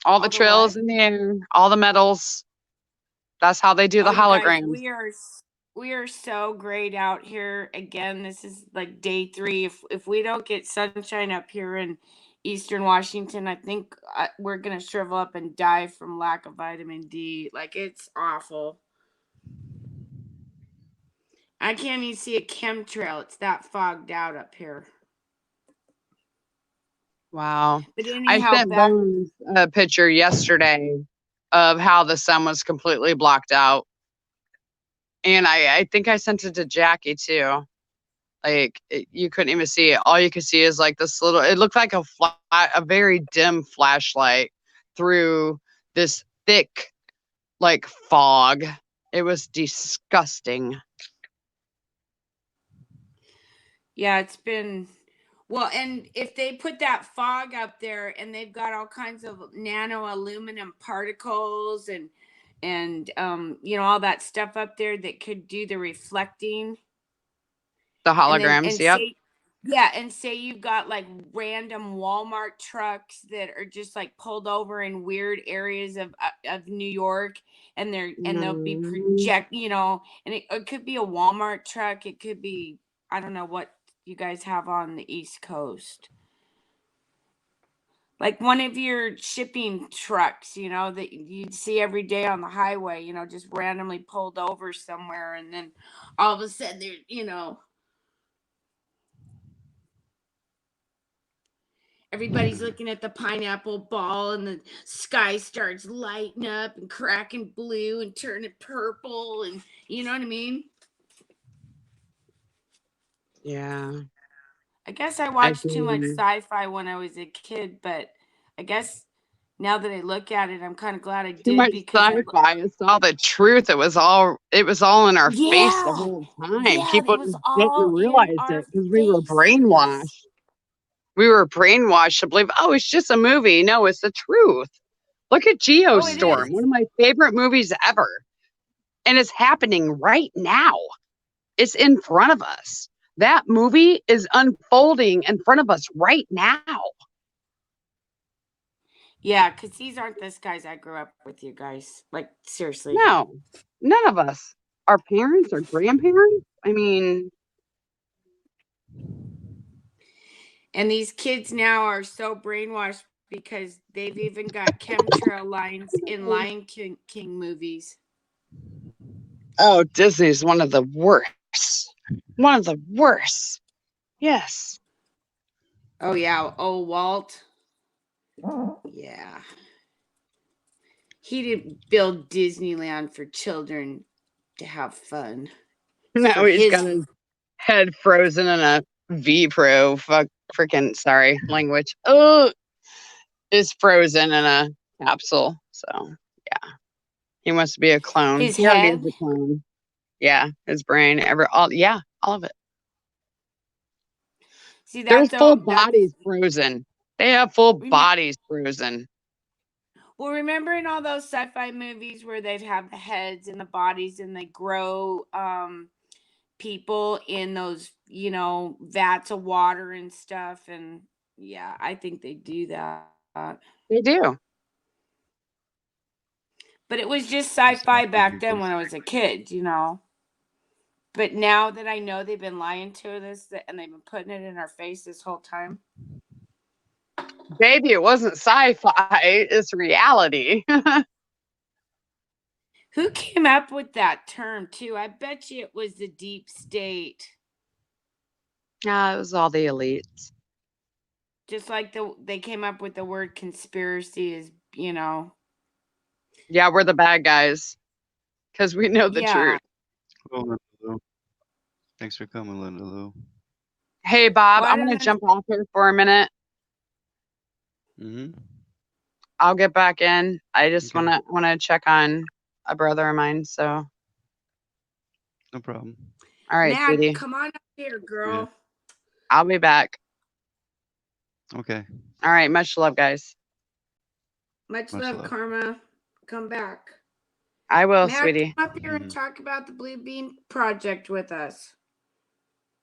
all the all the what? trails in the air, all the metals. That's how they do Oh, the you guys, holograms. we are so great out here. Again, this is like day 3. If we don't get sunshine up here Eastern Washington. I think we're gonna shrivel up and die from lack of vitamin D. Like, it's awful. I can't even see a chemtrail. It's that fogged out up here. Wow. But I anyhow, sent back. Bones a picture yesterday of how the sun was completely blocked out. And I think I sent it to Jackie too. Like you couldn't even see it. All you could see is like this little. It looked like a very dim flashlight through this thick like fog. It was disgusting. Yeah, it's been. Well, and if they put that fog up there and they've got all kinds of nano aluminum particles and all that stuff up there that could do the reflecting. The And holograms, yep. Say you've got like random Walmart trucks that are just like pulled over in weird areas of New York, and they'll be project, and it could be a Walmart truck, it could be, I don't know what you guys have on the East Coast. Like one of your shipping trucks, that you'd see every day on the highway, just randomly pulled over somewhere, and then all of a sudden they're, everybody's looking at the pineapple ball and the sky starts lighting up and cracking blue and turning purple, and you know what I mean? Yeah. I guess I watched too much sci-fi when I was a kid, but I guess now that I look at it, I'm kind of glad I did. Too much sci-fi. It's all the truth. It was all in our face the whole time. Yeah, People it was just all didn't realize in our it because we were faces. brainwashed. We were brainwashed to believe, oh, it's just a movie. No, it's the truth. Look at Geostorm, one of my favorite movies ever. And it's happening right now. It's in front of us. That movie is unfolding in front of us right now. Yeah, because these aren't the guys I grew up with, you guys. Like, seriously. No, none of us. Our parents, our grandparents. I mean, and these kids now are so brainwashed because they've even got chemtrail lines in Lion King movies. oh, Disney's one of the worst. One of the worst. Yes. Oh, yeah. Oh, Walt. Yeah. He didn't build Disneyland for children to have fun. No, he's got his head frozen in a V Pro. Freaking sorry, language. Oh, is frozen in a capsule. So yeah, he wants to be a clone. His He already head? is a clone. Yeah, his brain, all of it. See, Their that's full all. bodies frozen. They have full bodies frozen. Well, remember in all those sci-fi movies where they'd have the heads and the bodies, and they grow people in those, vats of water and stuff, and yeah, I think they do that. They do. But it was just sci-fi back then when I was a kid, But now that I know they've been lying to us and they've been putting it in our face this whole time. Baby, it wasn't sci-fi. It's reality. Who came up with that term too? I bet you it was the deep state. Yeah, it was all the elites. Just like they came up with the word conspiracy is, Yeah, we're the bad guys because we know the truth. Hello, Linda Lou. Thanks for coming, Linda Lou. Hey, Bob, I'm going to jump off here for a minute. I'll get back in. I just want to check on a brother of mine. So no problem. All right, Nat, sweetie. come on up here, girl. Yeah. I'll be back. Okay. All right. Much love, guys. Much love, Karma. Come back. I will, Nat, sweetie. come up here and talk about the Blue Bean Project with us.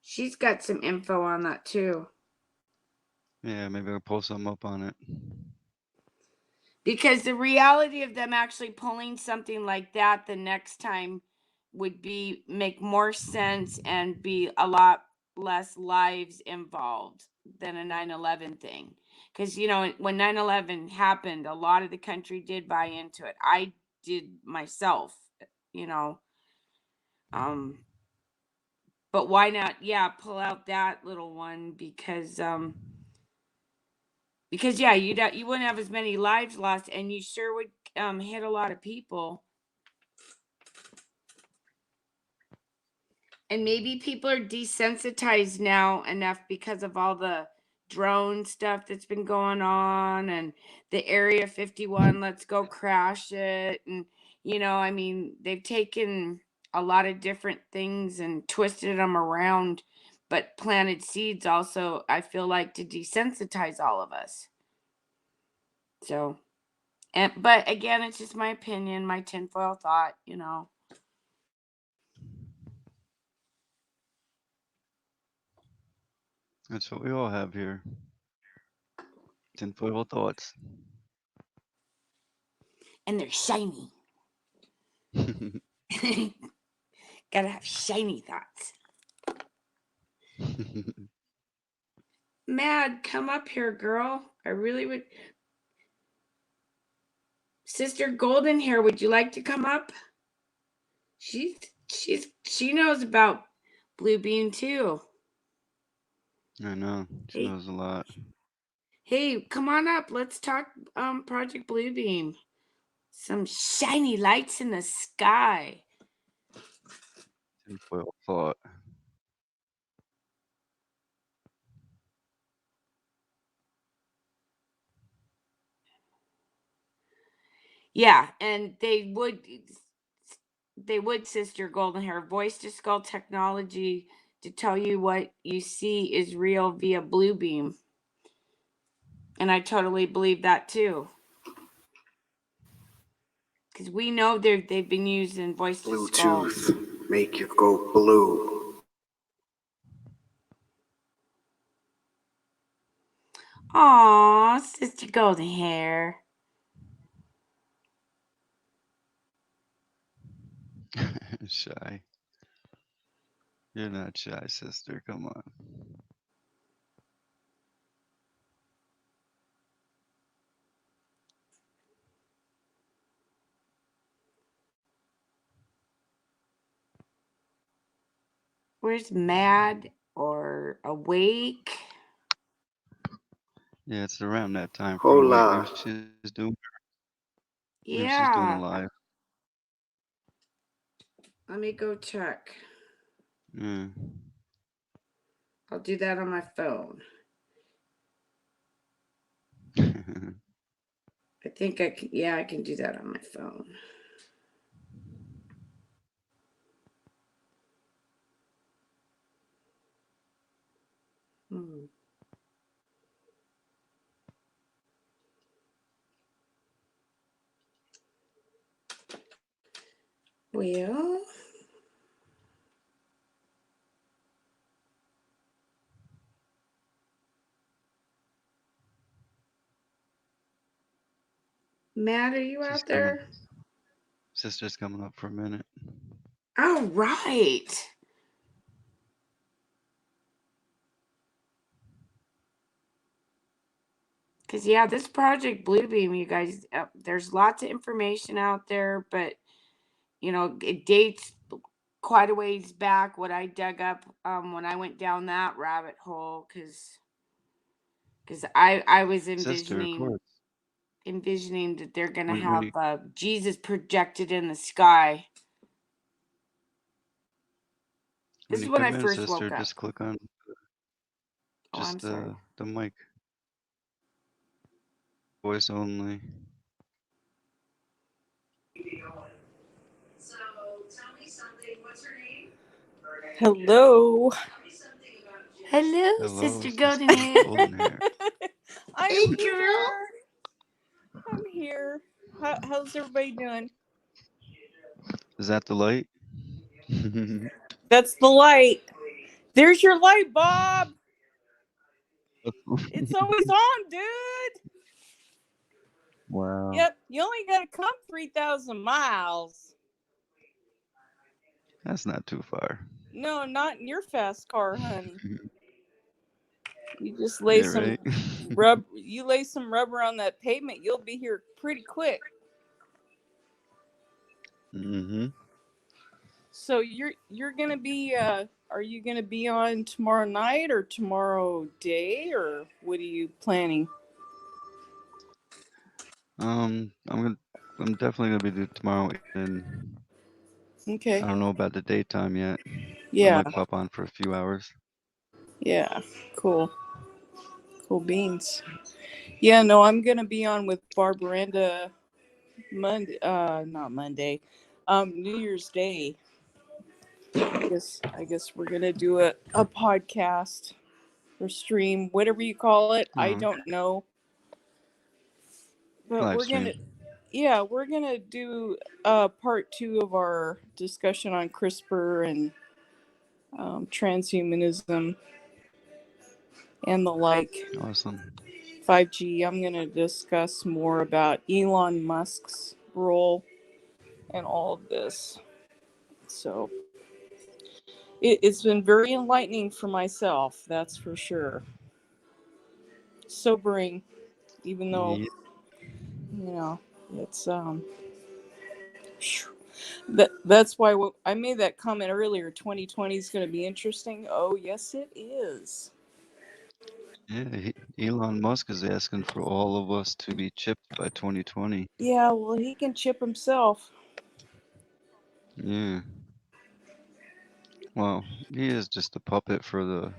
She's got some info on that too. Yeah, maybe I'll post something up on it. Because the reality of them actually pulling something like that the next time would make more sense and be a lot less lives involved than a 9/11 thing. because when 9/11 happened, a lot of the country did buy into it. I did myself, you know. But why not? Yeah, pull out that little one because yeah, you wouldn't have as many lives lost, and you sure would hit a lot of people. And maybe people are desensitized now enough because of all the drone stuff that's been going on and the Area 51, let's go crash it. And, I mean, they've taken a lot of different things and twisted them around, but planted seeds also, I feel like, to desensitize all of us. So, but again, it's just my opinion, my tinfoil thought, That's what we all have here. Tinfoil thoughts. And they're shiny. Gotta have shiny thoughts. Mad, come up here, girl. I really would. Sister Golden Hair, would you like to come up? She knows about Blue Bean too. I know. She knows a lot. Hey, come on up. Let's talk Project Bluebeam. Some shiny lights in the sky. Tinfoil thought. Yeah, and they would, Sister Golden Hair, voice to skull technology to tell you what you see is real via Bluebeam. And I totally believe that too. Because we know they've been used in voice to skull. Bluetooth, make you go blue. Aw, Sister Golden Hair. Shy. You're not shy, sister. Come on. Where's Mad or Awake? Yeah, it's around that time frame. Hola. Maybe she's doing. Yeah. Maybe she's doing a live. Let me go check. Yeah. I'll do that on my phone. I think I can. Yeah, I can do that on my phone. Well, Matt, are you out there? Sister's coming up for a minute. All right. Because, yeah, this Project Bluebeam, you guys, there's lots of information out there, but, it dates quite a ways back what I dug up when I went down that rabbit hole, because I was envisioning that they're going to have Jesus projected in the sky. This is when I first woke up. Just click on the mic. Voice only. So tell me something. What's her name? Hello. Hello, Sister Golden Hair. I'm here. I'm here. How's everybody doing? Is that the light? That's the light. There's your light, Bob. It's always on, dude. Wow. Yep. You only got to come 3,000 miles. That's not too far. No, not in your fast car, honey. You just lay Yeah, some right. You lay some rubber on that pavement, you'll be here pretty quick. Mm-hmm. So you're gonna be are you gonna be on tomorrow night or tomorrow day, or what are you planning? I'm gonna, I'm definitely gonna be there tomorrow, and I Okay. don't know about the daytime yet. I Yeah. might pop on for a few hours. Yeah. Cool. Cool beans. Yeah, no, I'm gonna be on with Barbaranda Monday, not Monday, New Year's Day. I guess we're gonna do a podcast or stream, whatever you call it. I Oh, don't know, but live we're gonna, stream. yeah, we're gonna do part 2 of our discussion on CRISPR and transhumanism and the like. Awesome. 5G. I'm gonna discuss more about Elon Musk's role and all of this. So it's been very enlightening for myself, that's for sure. Sobering, even though, Yeah. you know, it's that's why I made that comment earlier. 2020 is going to be interesting. Oh yes, it is. Yeah, Elon Musk is asking for all of us to be chipped by 2020. Yeah, well, he can chip himself. Yeah. Well, he is just a puppet Oh, for the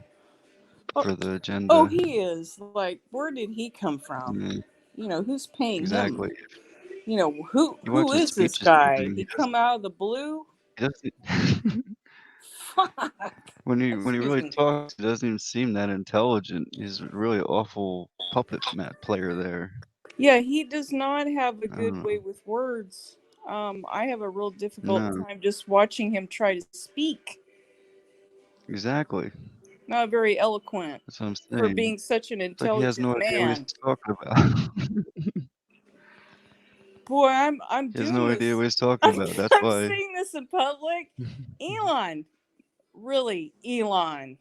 oh, agenda. he is. Like, where did he come from? Yeah, Who's paying him? exactly. Who You watch who his is this speeches and guy? everything. He come out of the blue? He doesn't Fuck. when he Excuse really me. talks, he doesn't even seem that intelligent. He's a really awful puppet mat player there. Yeah, he does not have a I don't good way know. with words. I have a real difficult No, time just watching him try to speak. exactly. Not very eloquent That's what I'm for saying. being such an It's like he has intelligent no idea what he's man. talking about. Boy, I'm He has doing no idea this. what he's talking I'm, about. That's I'm why. saying this in public. Elon, really, Elon,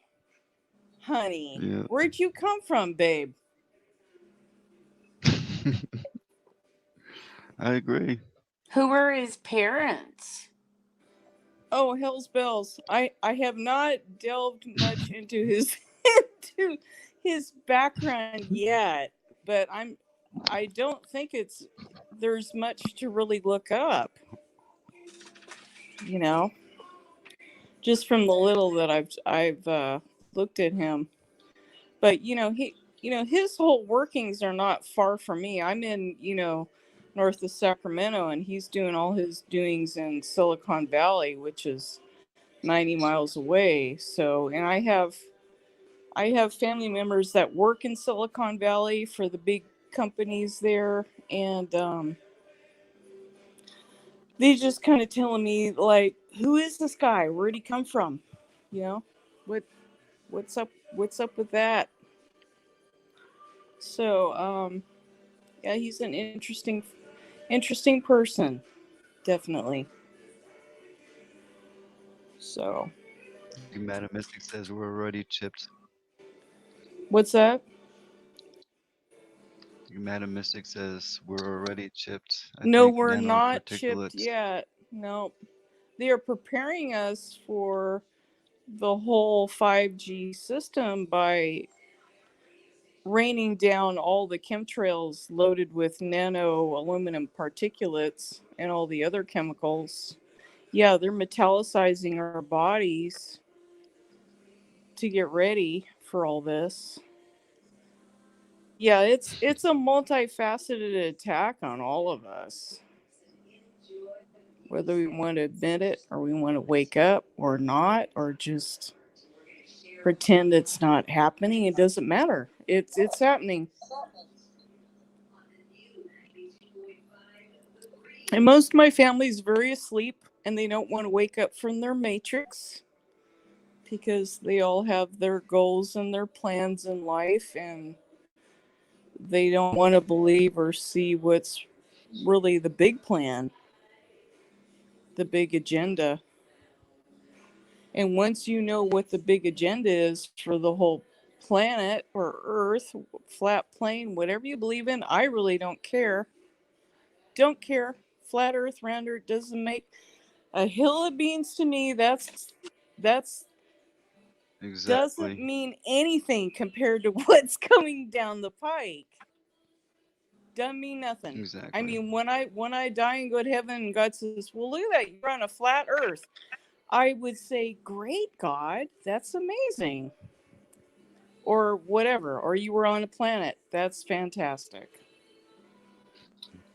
honey, Yeah. where'd you come from, babe? I agree. Who were his parents? Oh, hell's bells. I have not delved much into his into his background yet, but I don't think there's much to really look up, you know, just from the little that I've looked at him. But his whole workings are not far from me. I'm in, north of Sacramento, and he's doing all his doings in Silicon Valley, which is 90 miles away. So, and I have family members that work in Silicon Valley for the big companies there, and they just kind of telling me, like, who is this guy? Where'd he come from? You know, what what's up? What's up with that? So, yeah, he's an interesting person, definitely. So, Madam Mystic says we're already chipped. what's that? Madam Mystic says we're already chipped. I No, think we're not chipped nanoparticulates. yet. No, they are preparing us for the whole 5G system by raining down all the chemtrails loaded with nano aluminum particulates and all the other chemicals. Yeah, they're metallicizing our bodies to get ready for all this. Yeah, it's a multifaceted attack on all of us. Whether we want to admit it or we want to wake up or not, or just pretend it's not happening, it doesn't matter. It's happening. And most of my family's very asleep and they don't want to wake up from their matrix because they all have their goals and their plans in life, and they don't want to believe or see what's really the big plan, the big agenda. And once you know what the big agenda is for the whole planet or Earth, flat plane, whatever you believe in. I really don't care. Don't care. Flat Earth, round Earth doesn't make a hill of beans to me. That's doesn't Exactly. mean anything compared to what's coming down the pike. Doesn't mean nothing. I Exactly. mean, when I die and go to heaven and God says, "Well, look at that, you're on a flat Earth," I would say, "Great, God, that's amazing." Or whatever, or you were on a planet. That's fantastic.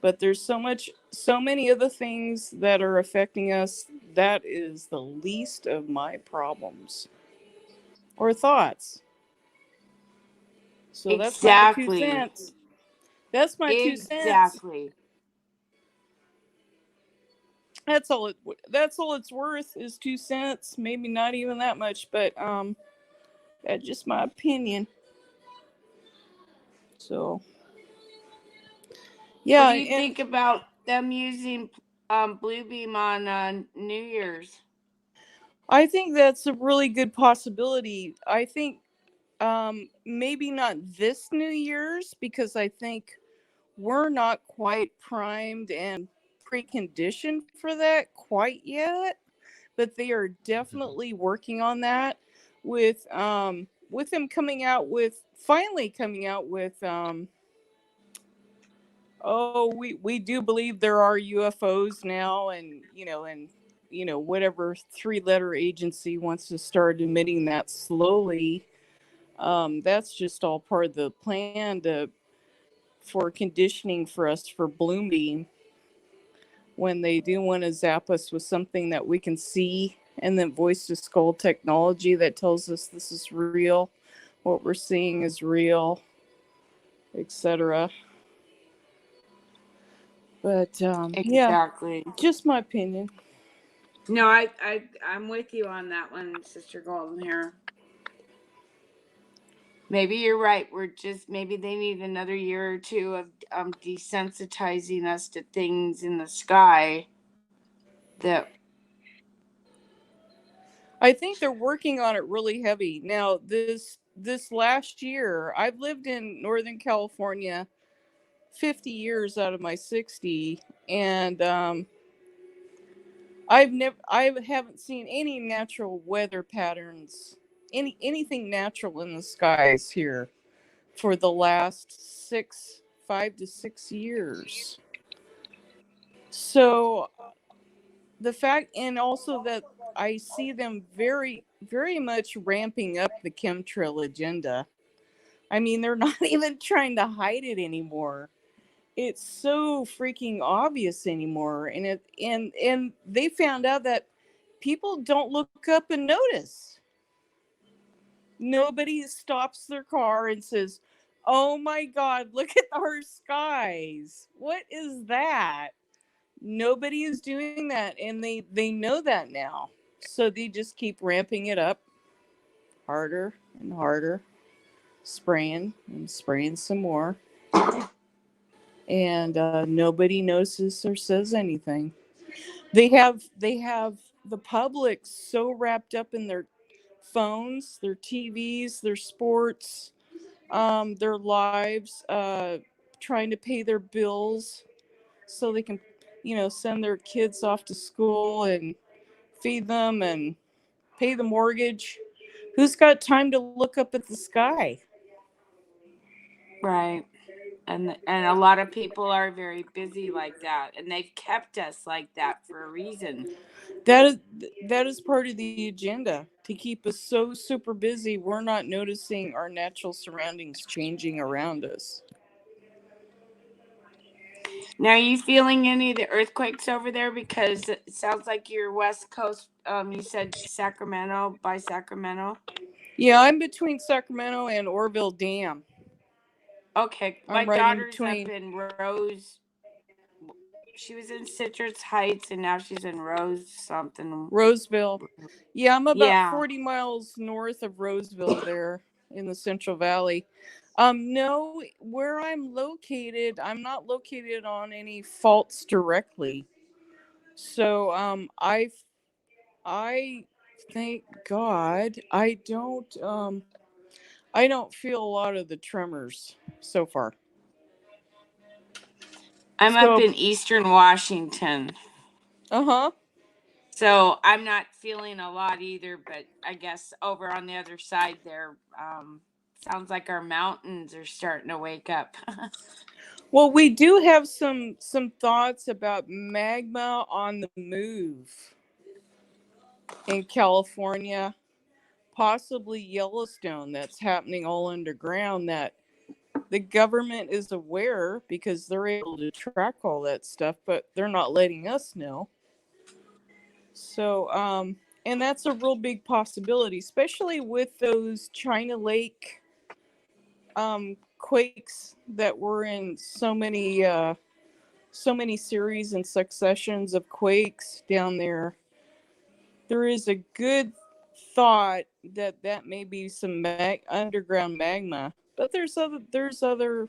But there's so many other things that are affecting us. That is the least of my problems or thoughts. So that's my two Exactly. cents. That's my 2 cents. Exactly. That's all it. That's all it's worth is 2 cents. Maybe not even that much, but that's just my opinion. So What yeah, do you and think about them using Bluebeam on New Year's? I think that's a really good possibility. I think maybe not this New Year's because I think we're not quite primed and preconditioned for that quite yet, but they are definitely working on that with them coming out with finally coming out with oh we do believe there are UFOs now, and whatever 3-letter agency wants to start admitting that slowly. That's just all part of the plan for conditioning for us for Bloombeam when they do want to zap us with something that we can see, and then voice to skull technology that tells us this is real, what we're seeing is real, etc. But yeah, Exactly. just my opinion. No, I'm with you on that one, Sister Golden Hair. Maybe you're right. Maybe they need another year or two of desensitizing us to things in the sky that I think they're working on it really heavy now. This last year, I've lived in Northern California 50 years out of my 60, and I haven't seen any natural weather patterns, anything natural in the skies here for the last 5 to 6 years. So the fact, and also that I see them very, very much ramping up the chemtrail agenda. I mean, they're not even trying to hide it anymore. It's so freaking obvious anymore, and they found out that people don't look up and notice. Nobody stops their car and says, "Oh my God, look at our skies. What is that?" Nobody is doing that, and they know that now. So they just keep ramping it up harder and harder, spraying and spraying some more, and nobody notices or says anything. They have the public so wrapped up in their phones, their TVs, their sports, their lives, trying to pay their bills so they can, send their kids off to school and feed them and pay the mortgage. Who's got time to look up at the sky? right. And a lot of people are very busy like that, and they've kept us like that for a reason. That is that is part of the agenda to keep us so super busy we're not noticing our natural surroundings changing around us. Now, are you feeling any of the earthquakes over there? Because it sounds like you're West Coast. You said Sacramento, by Sacramento. Yeah, I'm between Sacramento and Orville Dam. Okay, my I'm right in daughter's up between. in Rose. She was in Citrus Heights, and now she's in Rose something. Roseville. Yeah, I'm about Yeah. 40 miles north of Roseville there in the Central Valley. No, where I'm located, I'm not located on any faults directly. So, I thank God I don't I don't feel a lot of the tremors so far. I'm up in Eastern Washington. Uh-huh. So I'm not feeling a lot either, but I guess over on the other side there, sounds like our mountains are starting to wake up. Well, we do have some thoughts about magma on the move in California, possibly Yellowstone, that's happening all underground, that the government is aware because they're able to track all that stuff, but they're not letting us know. So, and that's a real big possibility, especially with those China Lake quakes that were in so many series and successions of quakes down there. There is a good thought that that may be some underground magma, but there's other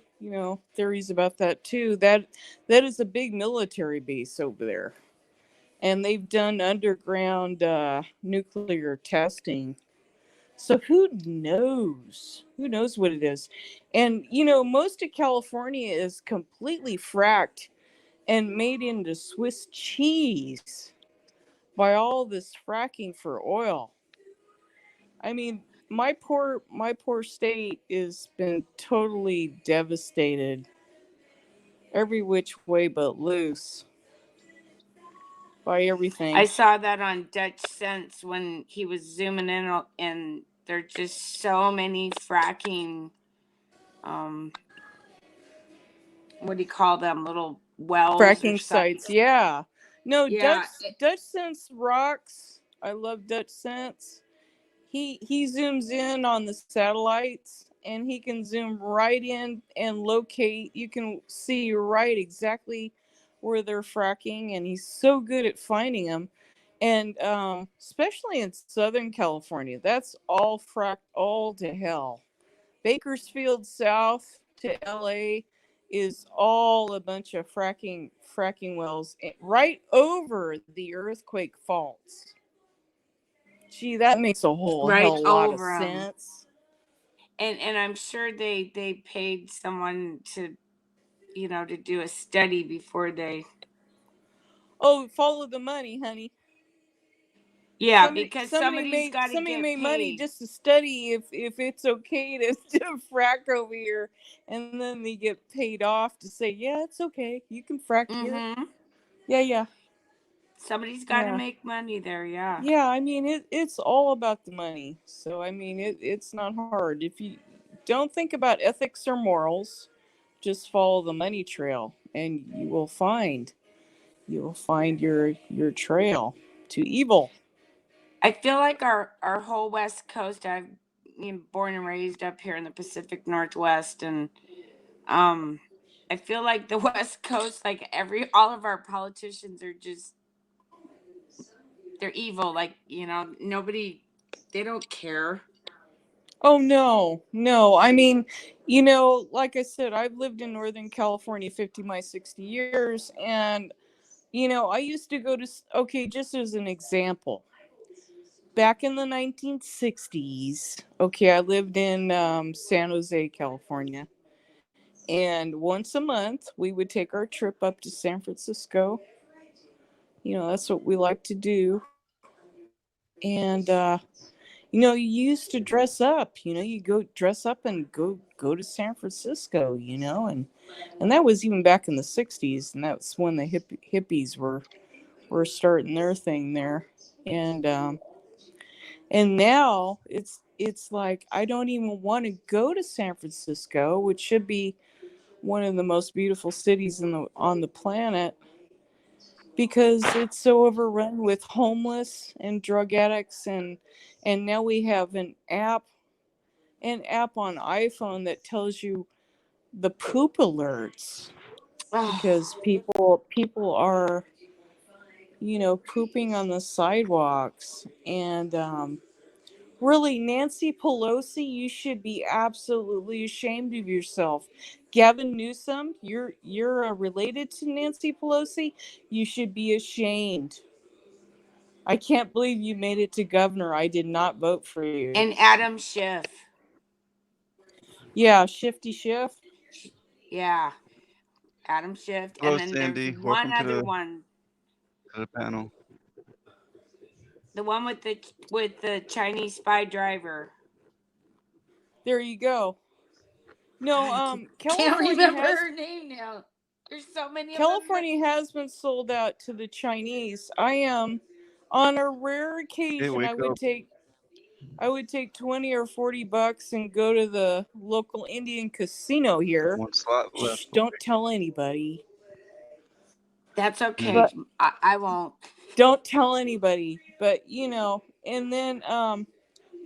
theories about that too. That is a big military base over there, and they've done underground nuclear testing. So who knows what it is. And most of California is completely fracked and made into Swiss cheese by all this fracking for oil. I mean, my poor state has been totally devastated every which way but loose by everything. I saw that on Dutch Sense when he was zooming in, and there's just so many fracking, what do you call them, little wells or Fracking something. sites, yeah. No, Yeah, Dutch Sense rocks. I love Dutch Sense. He zooms in on the satellites, and he can zoom right in and locate. You can see right exactly where they're fracking, and he's so good at finding them. And especially in Southern California, that's all fracked all to hell. Bakersfield South to LA is all a bunch of fracking wells right over the earthquake faults. Gee, that makes a whole right hell lot of over them. sense. And I'm sure they paid someone to to do a study before they. Oh, follow the money, honey. Yeah, because somebody's got to Somebody get made money paid. just to study if it's okay to frack over here, and then they get paid off to say, yeah, it's okay, you can frack here. Mm-hmm. Yeah. Somebody's got to Yeah. make money there. Yeah. Yeah, I mean it's all about the money. So I mean it's not hard. If you don't think about ethics or morals, just follow the money trail, and you will find your trail to evil. I feel like our whole West Coast. I've born and raised up here in the Pacific Northwest, and um, I feel like the West Coast, like all of our politicians are just they're evil. Like nobody, they don't care. Oh no. I mean, like I said, I've lived in Northern California 50 my 60 years, and I used to go to okay, just as an example, back in the 1960s, okay, I lived in San Jose, California. And once a month, we would take our trip up to San Francisco. That's what we like to do. And, you used to dress up. You go dress up and go to San Francisco. And that was even back in the '60s, and that's when the hippies were starting their thing there. And now it's like I don't even want to go to San Francisco, which should be one of the most beautiful cities on the planet, because it's so overrun with homeless and drug addicts. And now we have an app on iPhone that tells you the poop alerts, Oh, because people are pooping on the sidewalks. And really, Nancy Pelosi, you should be absolutely ashamed of yourself. Gavin Newsom, you're related to Nancy Pelosi. You should be ashamed. I can't believe you made it to governor. I did not vote for you. and Adam Schiff. Yeah, Shifty Shift. Yeah, Adam Shift, Hello, and then there's Sandy. one Welcome to other one, the panel. the one with the Chinese spy driver. There you go. No, Can't California remember has her name now. There's so many of California has been sold out to the Chinese. I am on a rare occasion wake I would up. take 20 or $40 and go to the local Indian casino here. One slot left. Shh, don't tell anybody. That's okay. But I won't. don't tell anybody. But you know, and then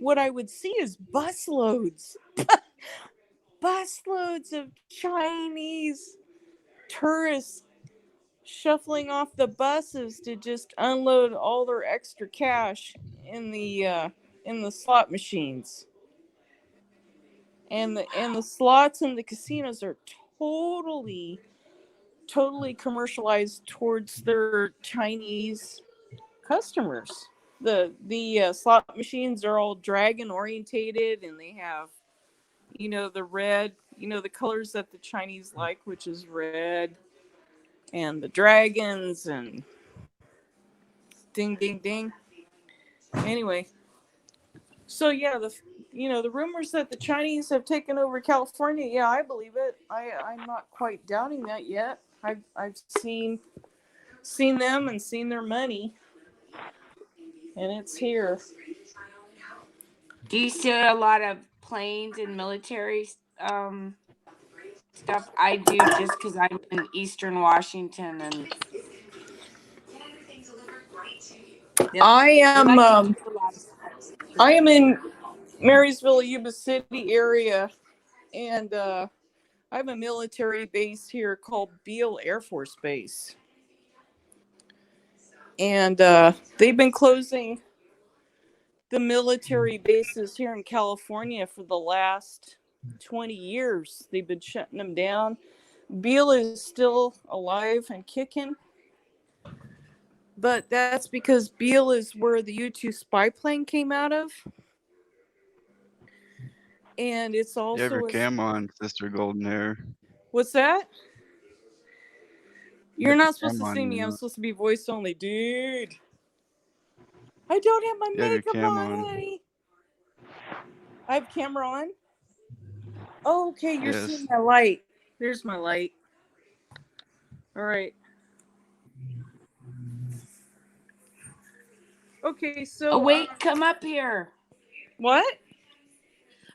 what I would see is busloads of Chinese tourists shuffling off the buses to just unload all their extra cash in the slot machines. And the slots in the casinos are totally commercialized towards their Chinese customers. The slot machines are all dragon orientated, and they have, you know, the red, you know, the colors that the Chinese like, which is red, and the dragons, and ding ding ding. Anyway, so yeah, the rumors that the Chinese have taken over California, yeah, I believe it. I'm not quite doubting that yet. I've seen them and seen their money, and it's here. Do you see a lot of planes and military stuff? I do, just because I'm in Eastern Washington, and I am they like to do a lot of stuff. I am in Marysville, Yuba City area, and I have a military base here called Beale Air Force Base. And they've been closing the military bases here in California for the last 20 years. They've been shutting them down. Beale is still alive and kicking. But that's because Beale is where the U-2 spy plane came out of. And it's also... You have your cam on, Sister Golden Hair. What's that? You're Got your not supposed to cam on, see me. you I'm know. supposed to be voice only. Dude. I don't have my You have your makeup cam on, on. honey. I have camera on. Oh, okay, you're Yes. seeing my light. There's my light. All right. Okay, so... Awake, come up here. What?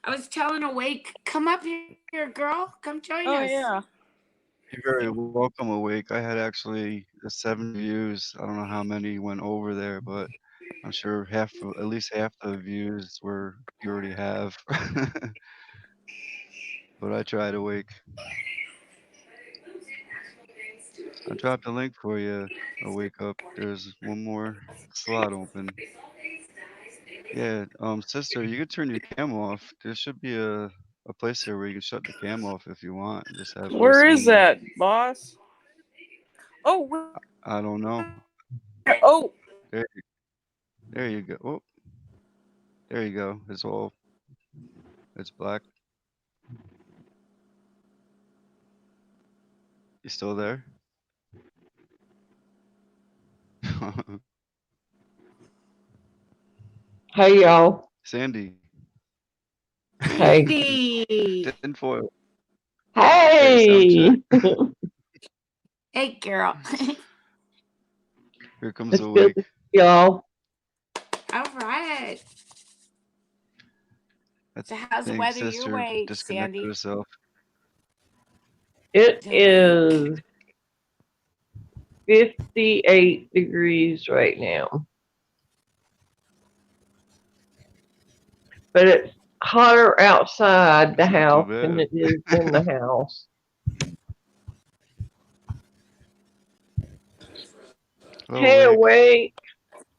I was telling Awake, come up here, girl. Come join Oh, us. yeah. You're very welcome, Awake. I had actually 7 views. I don't know how many went over there, but I'm sure at least half the views were you already have. But I tried, Awake. I dropped a link for you. Wake up. There's one more slot open. Yeah, sister, you could turn your cam off. There should be a place there where you can shut the cam off if you want. Just have voice Where is only. that, boss? Oh, I don't know. oh. There you go. Oh, there you go. It's black. You still there? Hey, y'all. Sandy. Hey. Sandy. Tinfoil. Hey. Hey, girl. Here comes It's Awake. good to see y'all. All right. So how's the Think weather your sister way, disconnected Sandy? herself. It is 58 degrees right now. But it's hotter outside the house than it is in the house. Hello, Hey, Awake.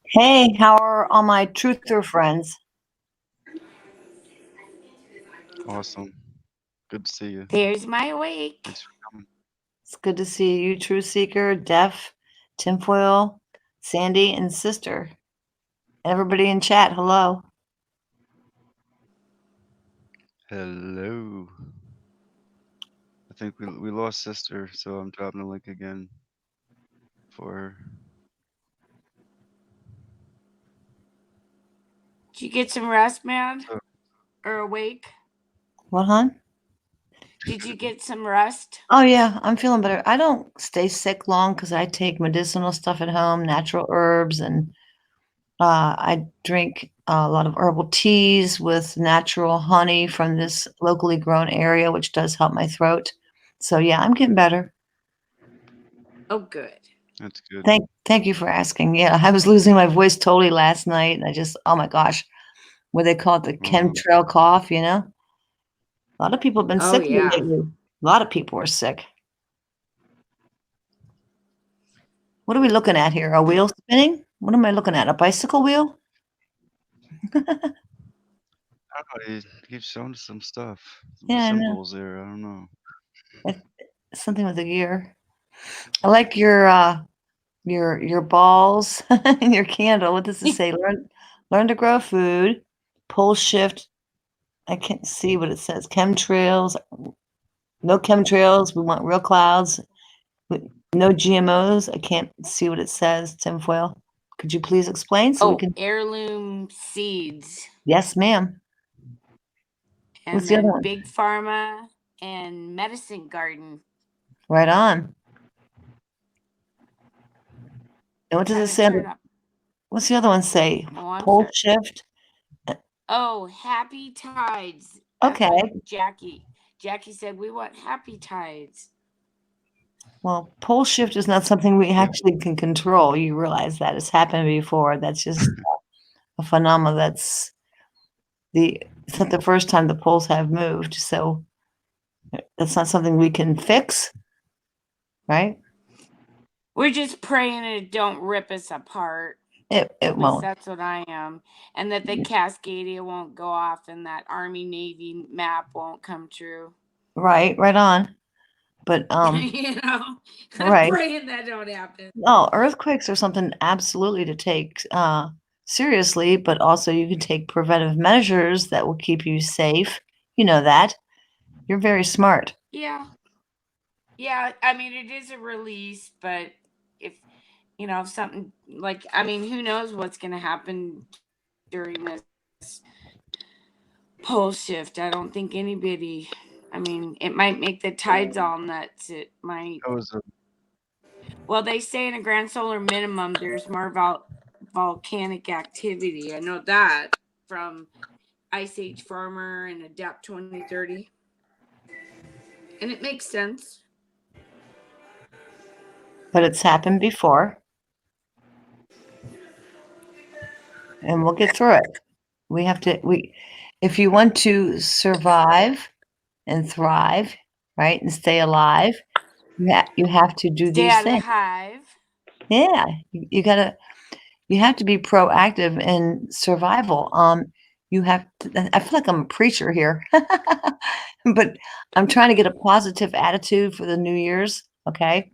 Hey, how are all my truther friends? Awesome. Good to see you. There's my Awake. Thanks for coming. It's good to see you, Truth Seeker, Def, Tinfoil, Sandy, and Sister. Everybody in chat, hello. Hello. I think we lost sister, so I'm dropping the link again for her. Did you get some rest, man? So, Or awake? What, hon? Did you get some rest? Oh yeah, I'm feeling better. I don't stay sick long because I take medicinal stuff at home, natural herbs, and I drink a lot of herbal teas with natural honey from this locally grown area, which does help my throat. So yeah, I'm getting better. Oh, good. that's good. Thank you for asking. Yeah, I was losing my voice totally last night, and I just, oh my gosh, what they call it, the chemtrail cough, you know? A lot of people have been Oh, sick yeah. lately. A lot of people are sick. What are we looking at here? A wheel spinning? What am I looking at? A bicycle wheel? I don't know, he keeps showing some stuff, some Yeah, I know. symbols there. I don't know. It's something with a gear. I like your balls and your candle. What does it say? Learn to grow food. Pole shift. I can't see what it says. Chemtrails. No chemtrails. We want real clouds. No GMOs. I can't see what it says. Tinfoil. Could you please explain so we Oh, can? heirloom seeds. Yes, ma'am. What's And the other then one? Big Pharma and Medicine Garden. Right on. And what does it Kind of say? turn up. What's the other one say? Oh, I'm Pole sorry. shift. Oh, happy tides. That's Okay. what Jackie said, we want happy tides. Well, pole shift is not something we actually can control. You realize that it's happened before. That's just a phenomenon. It's not the first time the poles have moved. So that's not something we can fix, right? We're just praying it don't rip us apart. It At least won't. that's what I am. And that the Cascadia won't go off and that Army Navy map won't come true. Right on. But You know, I'm right. praying that don't happen. No, earthquakes are something absolutely to take seriously, but also you can take preventive measures that will keep you safe. You know that. You're very smart. Yeah. Yeah, I mean it is a release, but if if something like who knows what's gonna happen during this pole shift. I don't think anybody it might make the tides all nuts. It might. That was a Well, they say in a grand solar minimum, there's more volcanic activity. I know that from Ice Age Farmer and Adapt 2030. And it makes sense. But it's happened before. And we'll get through it. If you want to survive and thrive, right, and stay alive, you have to do Stay these out of the things. hive. Yeah, you have to be proactive in survival. I feel like I'm a preacher here, but I'm trying to get a positive attitude for the New Year's, okay?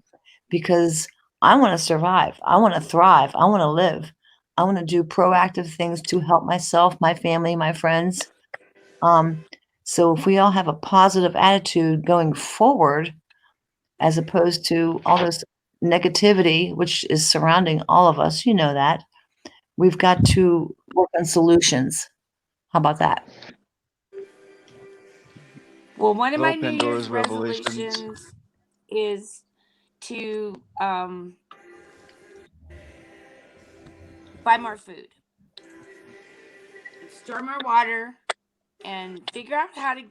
Because I want to survive. I want to thrive. I want to live. I want to do proactive things to help myself, my family, my friends. So if we all have a positive attitude going forward, as opposed to all this negativity which is surrounding all of us, you know that, we've got to work on solutions. How about that? Well, one of my little New Year's Pandora's revelations. resolutions is to buy more food, store more water, and figure out how to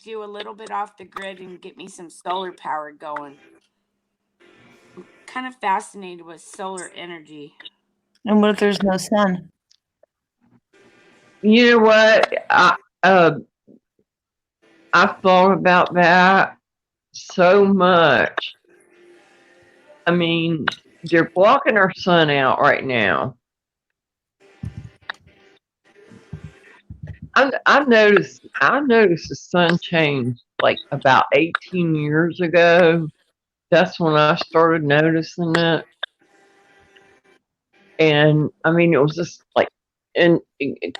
do a little bit off the grid and get me some solar power going. I'm kind of fascinated with solar energy. And what if there's no sun? You know what? I've thought about that so much. I mean, they're blocking our sun out right now. I noticed the sun changed like about 18 years ago. That's when I started noticing it. And I mean, it was just like, and it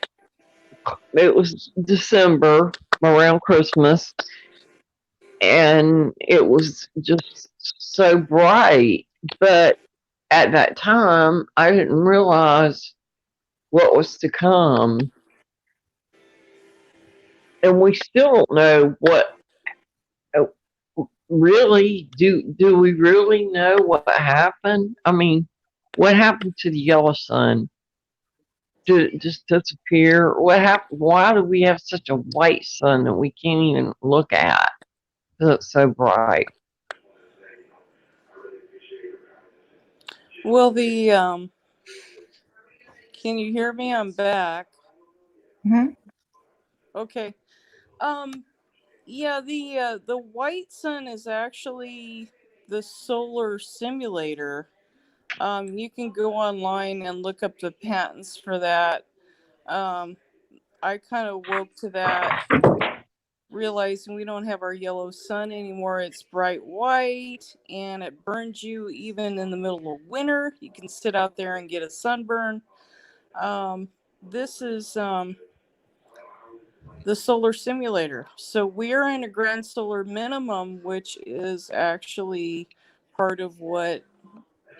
was December around Christmas, and it was just so bright. But at that time, I didn't realize what was to come, and we still don't know what. uh, Really, do we really know what happened? I mean, what happened to the yellow sun? Did it just disappear? What happened? Why do we have such a white sun that we can't even look at? 'Cause it's so bright. Well, can you hear me? I'm back. Mhm. Okay. Um, yeah, the white sun is actually the solar simulator. You can go online and look up the patents for that. Um, I kind of woke to that, realizing we don't have our yellow sun anymore. It's bright white and it burns you even in the middle of winter. You can sit out there and get a sunburn. This is the solar simulator. So we're in a grand solar minimum, which is actually part of what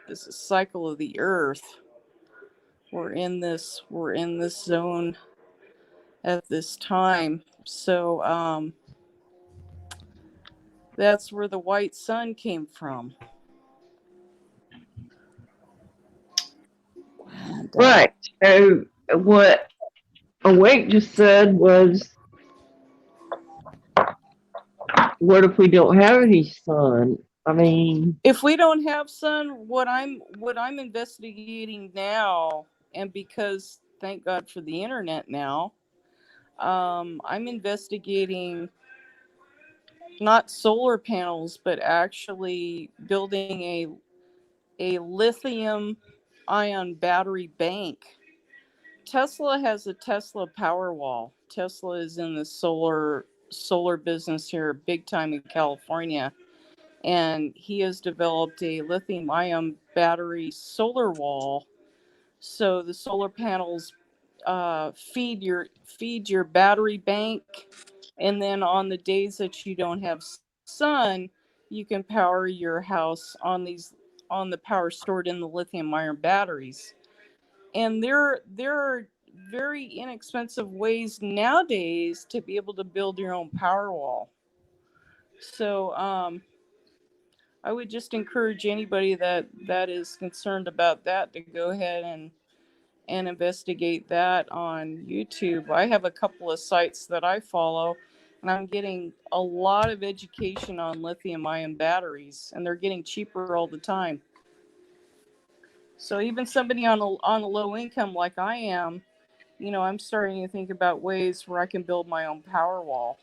is the cycle of the earth. We're in this zone at this time. So that's where the white sun came from. And Right. So what Awake just said was, what if we don't have any sun? I mean, if we don't have sun, what I'm investigating now, and because thank God for the internet now, I'm investigating not solar panels, but actually building a lithium ion battery bank. Tesla has a Tesla Powerwall. Tesla is in the solar business here big time in California, and he has developed a lithium ion battery solar wall. So the solar panels feed your battery bank, and then on the days that you don't have sun, you can power your house on the power stored in the lithium ion batteries. And there are very inexpensive ways nowadays to be able to build your own power wall. So I would just encourage anybody that is concerned about that to go ahead and investigate that on YouTube. I have a couple of sites that I follow, and I'm getting a lot of education on lithium ion batteries, and they're getting cheaper all the time. So even somebody on a low income like I am, I'm starting to think about ways where I can build my own power wall,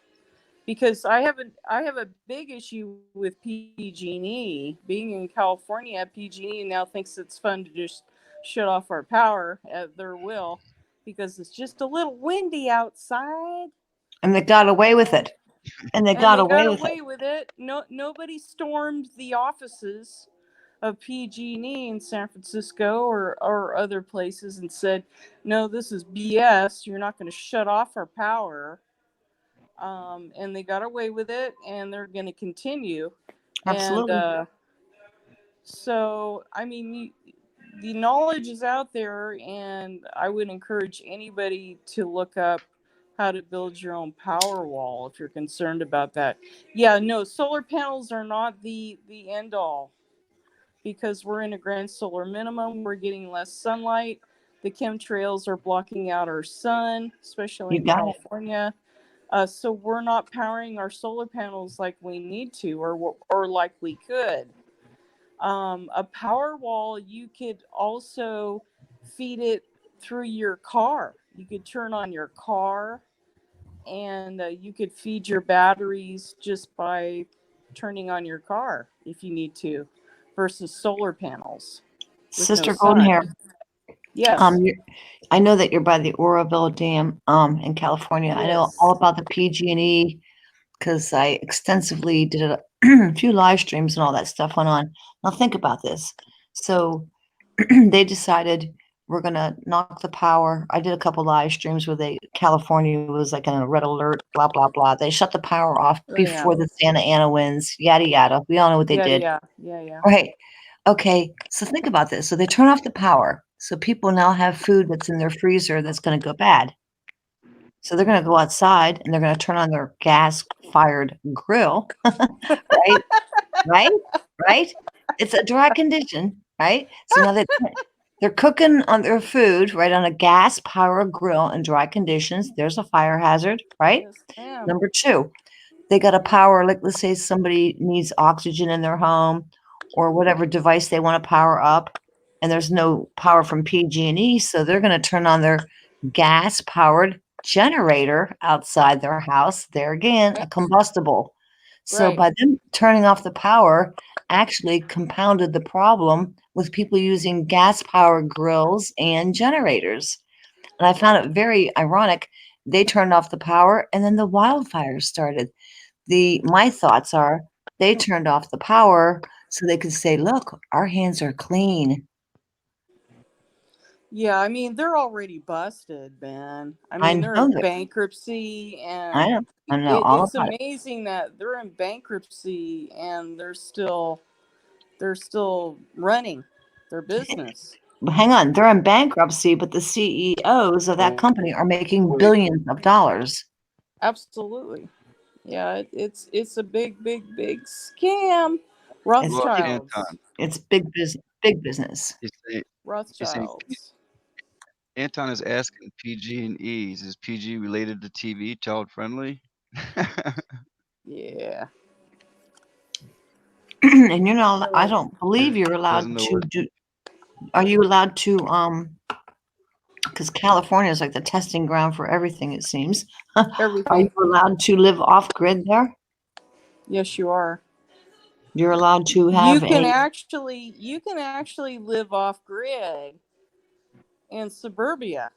because I have a big issue with PG&E. Being in California, PG&E now thinks it's fun to just shut off our power at their will because it's just a little windy outside. And they got away with it. And they And got they got away with it. away with it. No, nobody stormed the offices of PG&E in San Francisco or other places and said, no, this is BS. You're not going to shut off our power. And they got away with it, and they're going to continue. And Absolutely. so, I mean, the knowledge is out there, and I would encourage anybody to look up how to build your own power wall if you're concerned about that. Yeah, no, solar panels are not the end all, because we're in a grand solar minimum. We're getting less sunlight. The chemtrails are blocking out our sun, especially You in got it. California. So we're not powering our solar panels like we need to, or like we could. A power wall, you could also feed it through your car. You could turn on your car, and you could feed your batteries just by turning on your car if you need to, versus solar panels with no Sister Golden sun. Hair. Yes. I know that you're by the Oroville Dam in California. I know all Yes. about the PG&E because I extensively did a few live streams and all that stuff went on. Now think about this. So they decided we're gonna knock the power. I did a couple live streams where California was like in a red alert, blah blah blah. They shut the power off Oh, yeah. before the Santa Ana winds, yada yada. We all know what they did. Yeah. Right. Okay. So think about this. So they turn off the power. So people now have food that's in their freezer that's going to go bad. So they're going to go outside and they're going to turn on their gas-fired grill, right? Right? Right? It's a dry condition, right? So now they're cooking on their food, right, on a gas-powered grill in dry conditions. There's a fire hazard, right? Yes, ma'am. Number two, they got to power, like let's say somebody needs oxygen in their home or whatever device they want to power up, and there's no power from PG&E, so they're going to turn on their gas-powered generator outside their house. There again, a combustible. So Right. by them turning off the power, actually compounded the problem with people using gas-powered grills and generators. And I found it very ironic. They turned off the power, and then the wildfires started. My thoughts are they turned off the power so they could say, "Look, our hands are clean." Yeah, I mean, they're already busted, man. I I mean, they're in know that. bankruptcy, I and know. I know all it's about it. amazing that they're in bankruptcy and they're still running their business. But hang on, they're in bankruptcy, but the CEOs of that company are making billions of dollars. Absolutely. Yeah, it's a big scam. It's Look, Rothschilds. Anton, it's big business. Big business. you say Rothschilds. Anton is asking PG&E. Is PG related to TV, child friendly? Yeah. And you're not. I So don't believe you're allowed Doesn't know to what do. Are you allowed to? Because California is like the testing ground for everything. It seems. Are you everything. allowed to live off grid there? Yes, you are. You're allowed to You have can a. actually live off grid in suburbia.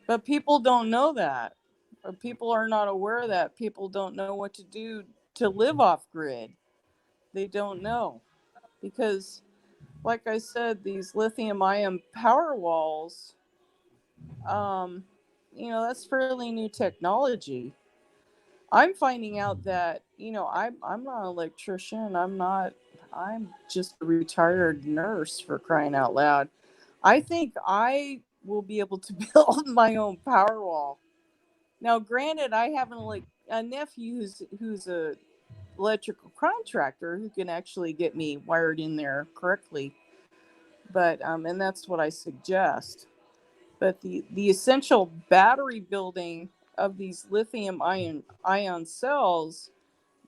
But people don't know that. Or people are not aware of that. People don't know what to do to live off grid. They don't know. Because, like I said, these lithium ion power walls, um, that's fairly new technology. I'm finding out that, I'm not an electrician. I'm just a retired nurse, for crying out loud. I think I will be able to build my own power wall. Now, granted, I have a nephew who's a electrical contractor who can actually get me wired in there correctly. But and that's what I suggest. But the essential battery building of these lithium ion cells,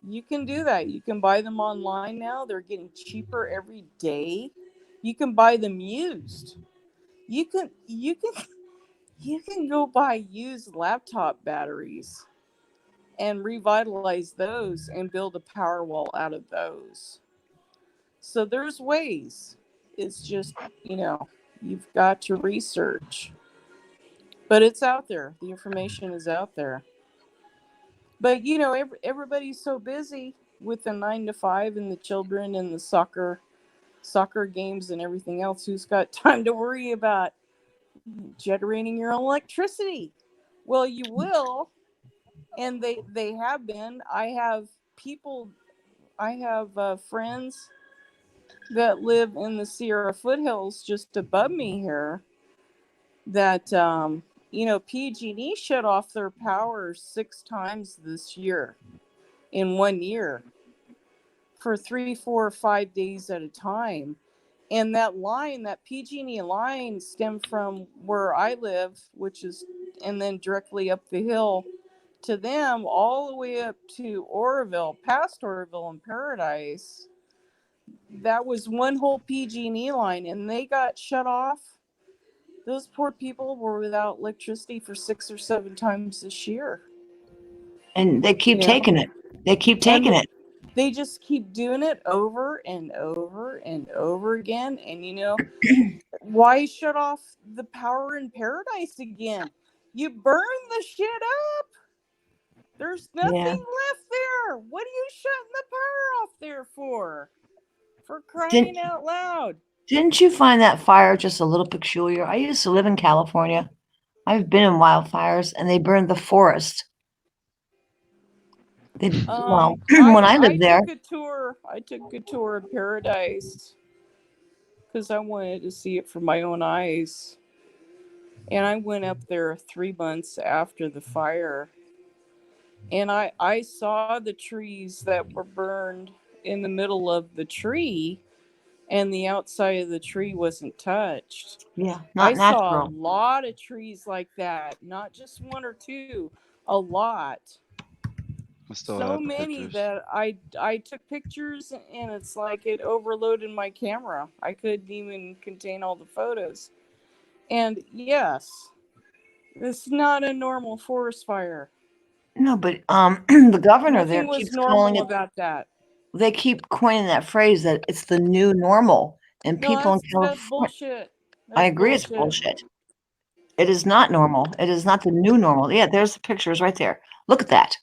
you can do that. You can buy them online now. They're getting cheaper every day. You can buy them used. You can go buy used laptop batteries and revitalize those and build a power wall out of those. So there's ways. It's just, you've got to research. But it's out there. The information is out there. But everybody's so busy with the 9 to 5 and the children and the soccer games and everything else. Who's got time to worry about generating your own electricity? Well, you will, and they have been. I have friends that live in the Sierra foothills just above me here that PG&E shut off their power 6 times this year in 1 year for 3, 4, 5 days at a time. And that PG&E line stemmed from where I live, and then directly up the hill to them, all the way up to Oroville, past Oroville and Paradise. That was one whole PG&E line, and they got shut off. Those poor people were without electricity for 6 or 7 times this year. And they keep taking it. They keep taking it. They just keep doing it over and over and over again. And why shut off the power in Paradise again? You burn the shit up. There's nothing Yeah. left there. What are you shutting the power off there for? For Didn't crying out loud. Didn't you find that fire just a little peculiar? I used to live in California. I've been in wildfires, and they burned the forest. They well, when I I lived there, took a tour. I took a tour of Paradise because I wanted to see it for my own eyes. And I went up there 3 months after the fire, and I saw the trees that were burned in the middle of the tree, and the outside of the tree wasn't touched. yeah, I not saw a natural. lot of trees like that, not just one or two, a lot. I still So have the many pictures. that I took pictures, and it's like it overloaded my camera. I couldn't even contain all the photos. And yes, it's not a normal forest fire. No, but the governor there Nothing was keeps calling normal it. about that. They keep coining that phrase that it's the new normal, and No, people in that's California. bullshit. I That's agree, it's bullshit. bullshit. It is not normal. It is not the new normal. Yeah, there's the pictures right there. Look at that.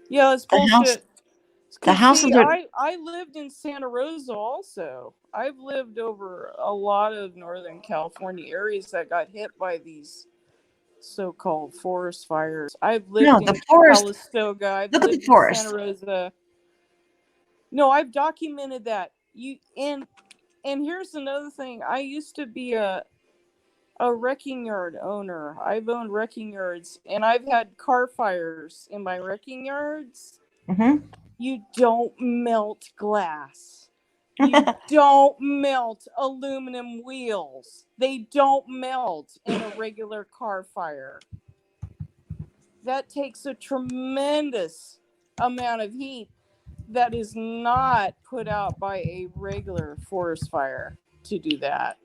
Yeah, it's The house. bullshit. The Cause houses see, are. I lived in Santa Rosa also. I've lived over a lot of Northern California areas that got hit by these so-called forest fires. I've No, lived the in forest. Calistoga. I've Look at the lived in Santa forest. Rosa. No, I've documented that. And here's another thing. I used to be a wrecking yard owner. I've owned wrecking yards, and I've had car fires in my wrecking yards. Hmm. You don't melt glass. You don't melt aluminum wheels. They don't melt in a regular car fire. That takes a tremendous amount of heat that is not put out by a regular forest fire to do that.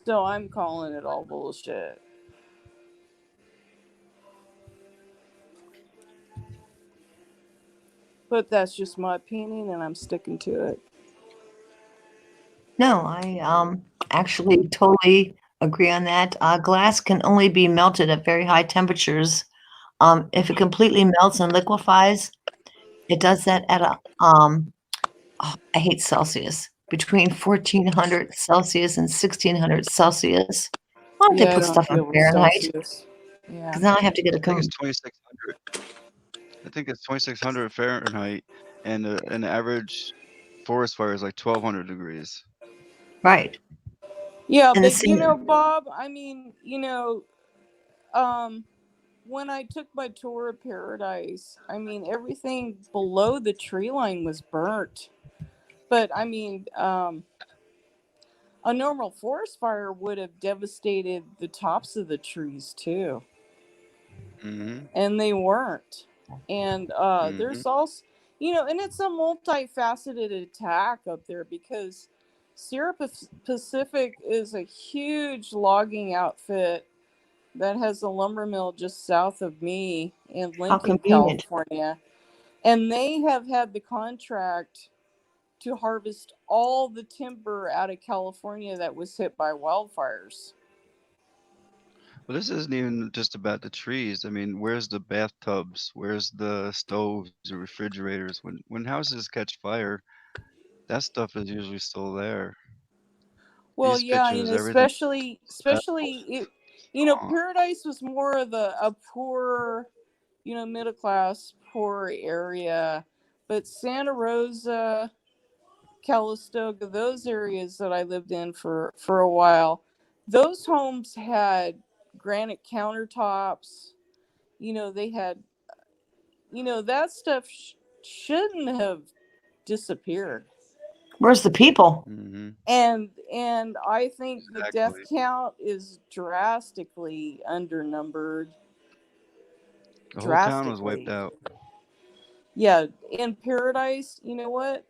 So I'm calling it all bullshit. But that's just my opinion, and I'm sticking to it. No, I actually totally agree on that. Glass can only be melted at very high temperatures. If it completely melts and liquefies, it does that at a oh, I hate Celsius, between 1400 Celsius and 1600 Celsius. Why don't they Yeah, I put don't stuff in deal with Fahrenheit? Celsius. Yeah. Because now I have to get a I think it's 2600. I think it's 2600 Fahrenheit, and an average forest fire is like 1200 degrees. right. Yeah, And the but you know, same. Bob, I mean, um, when I took my tour of Paradise, I mean, everything below the tree line was burnt. But I mean, a normal forest fire would have devastated the tops of the trees too, Mhm. and they weren't. And Mhm. there's also, and it's a multifaceted attack up there because Sierra Pacific is a huge logging outfit that has a lumber mill just south of me in How Lincoln, convenient. California. And they have had the contract to harvest all the timber out of California that was hit by wildfires. Well, this isn't even just about the trees. I mean, where's the bathtubs? Where's the stoves or refrigerators? When houses catch fire, that stuff is usually still there. Well, These yeah, and pictures, everything especially it, gone. Paradise was more of a poor, middle class poor area, but Santa Rosa, Calistoga, those areas that I lived in for a while, those homes had granite countertops. They had, that stuff shouldn't have disappeared. Where's the people? Mhm. And I think the death Exactly. count is drastically undernumbered. The whole town was wiped Drastically. out. Yeah, in Paradise, you know what?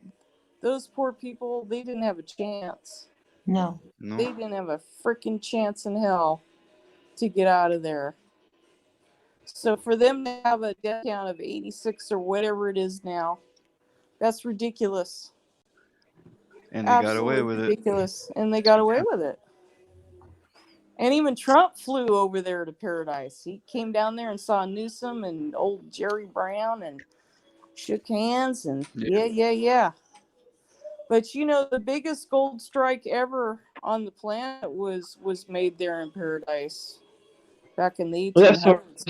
Those poor people, they didn't have a chance. No. They No. didn't have a freaking chance in hell to get out of there. So for them to have a death count of 86 or whatever it is now, that's ridiculous. And they got away Absolutely with it. ridiculous. And they got away with it. And even Trump flew over there to Paradise. He came down there and saw Newsom and old Jerry Brown and shook hands and Yeah. yeah. But you know, the biggest gold strike ever on the planet was made there in Paradise back in the That's what 1800s.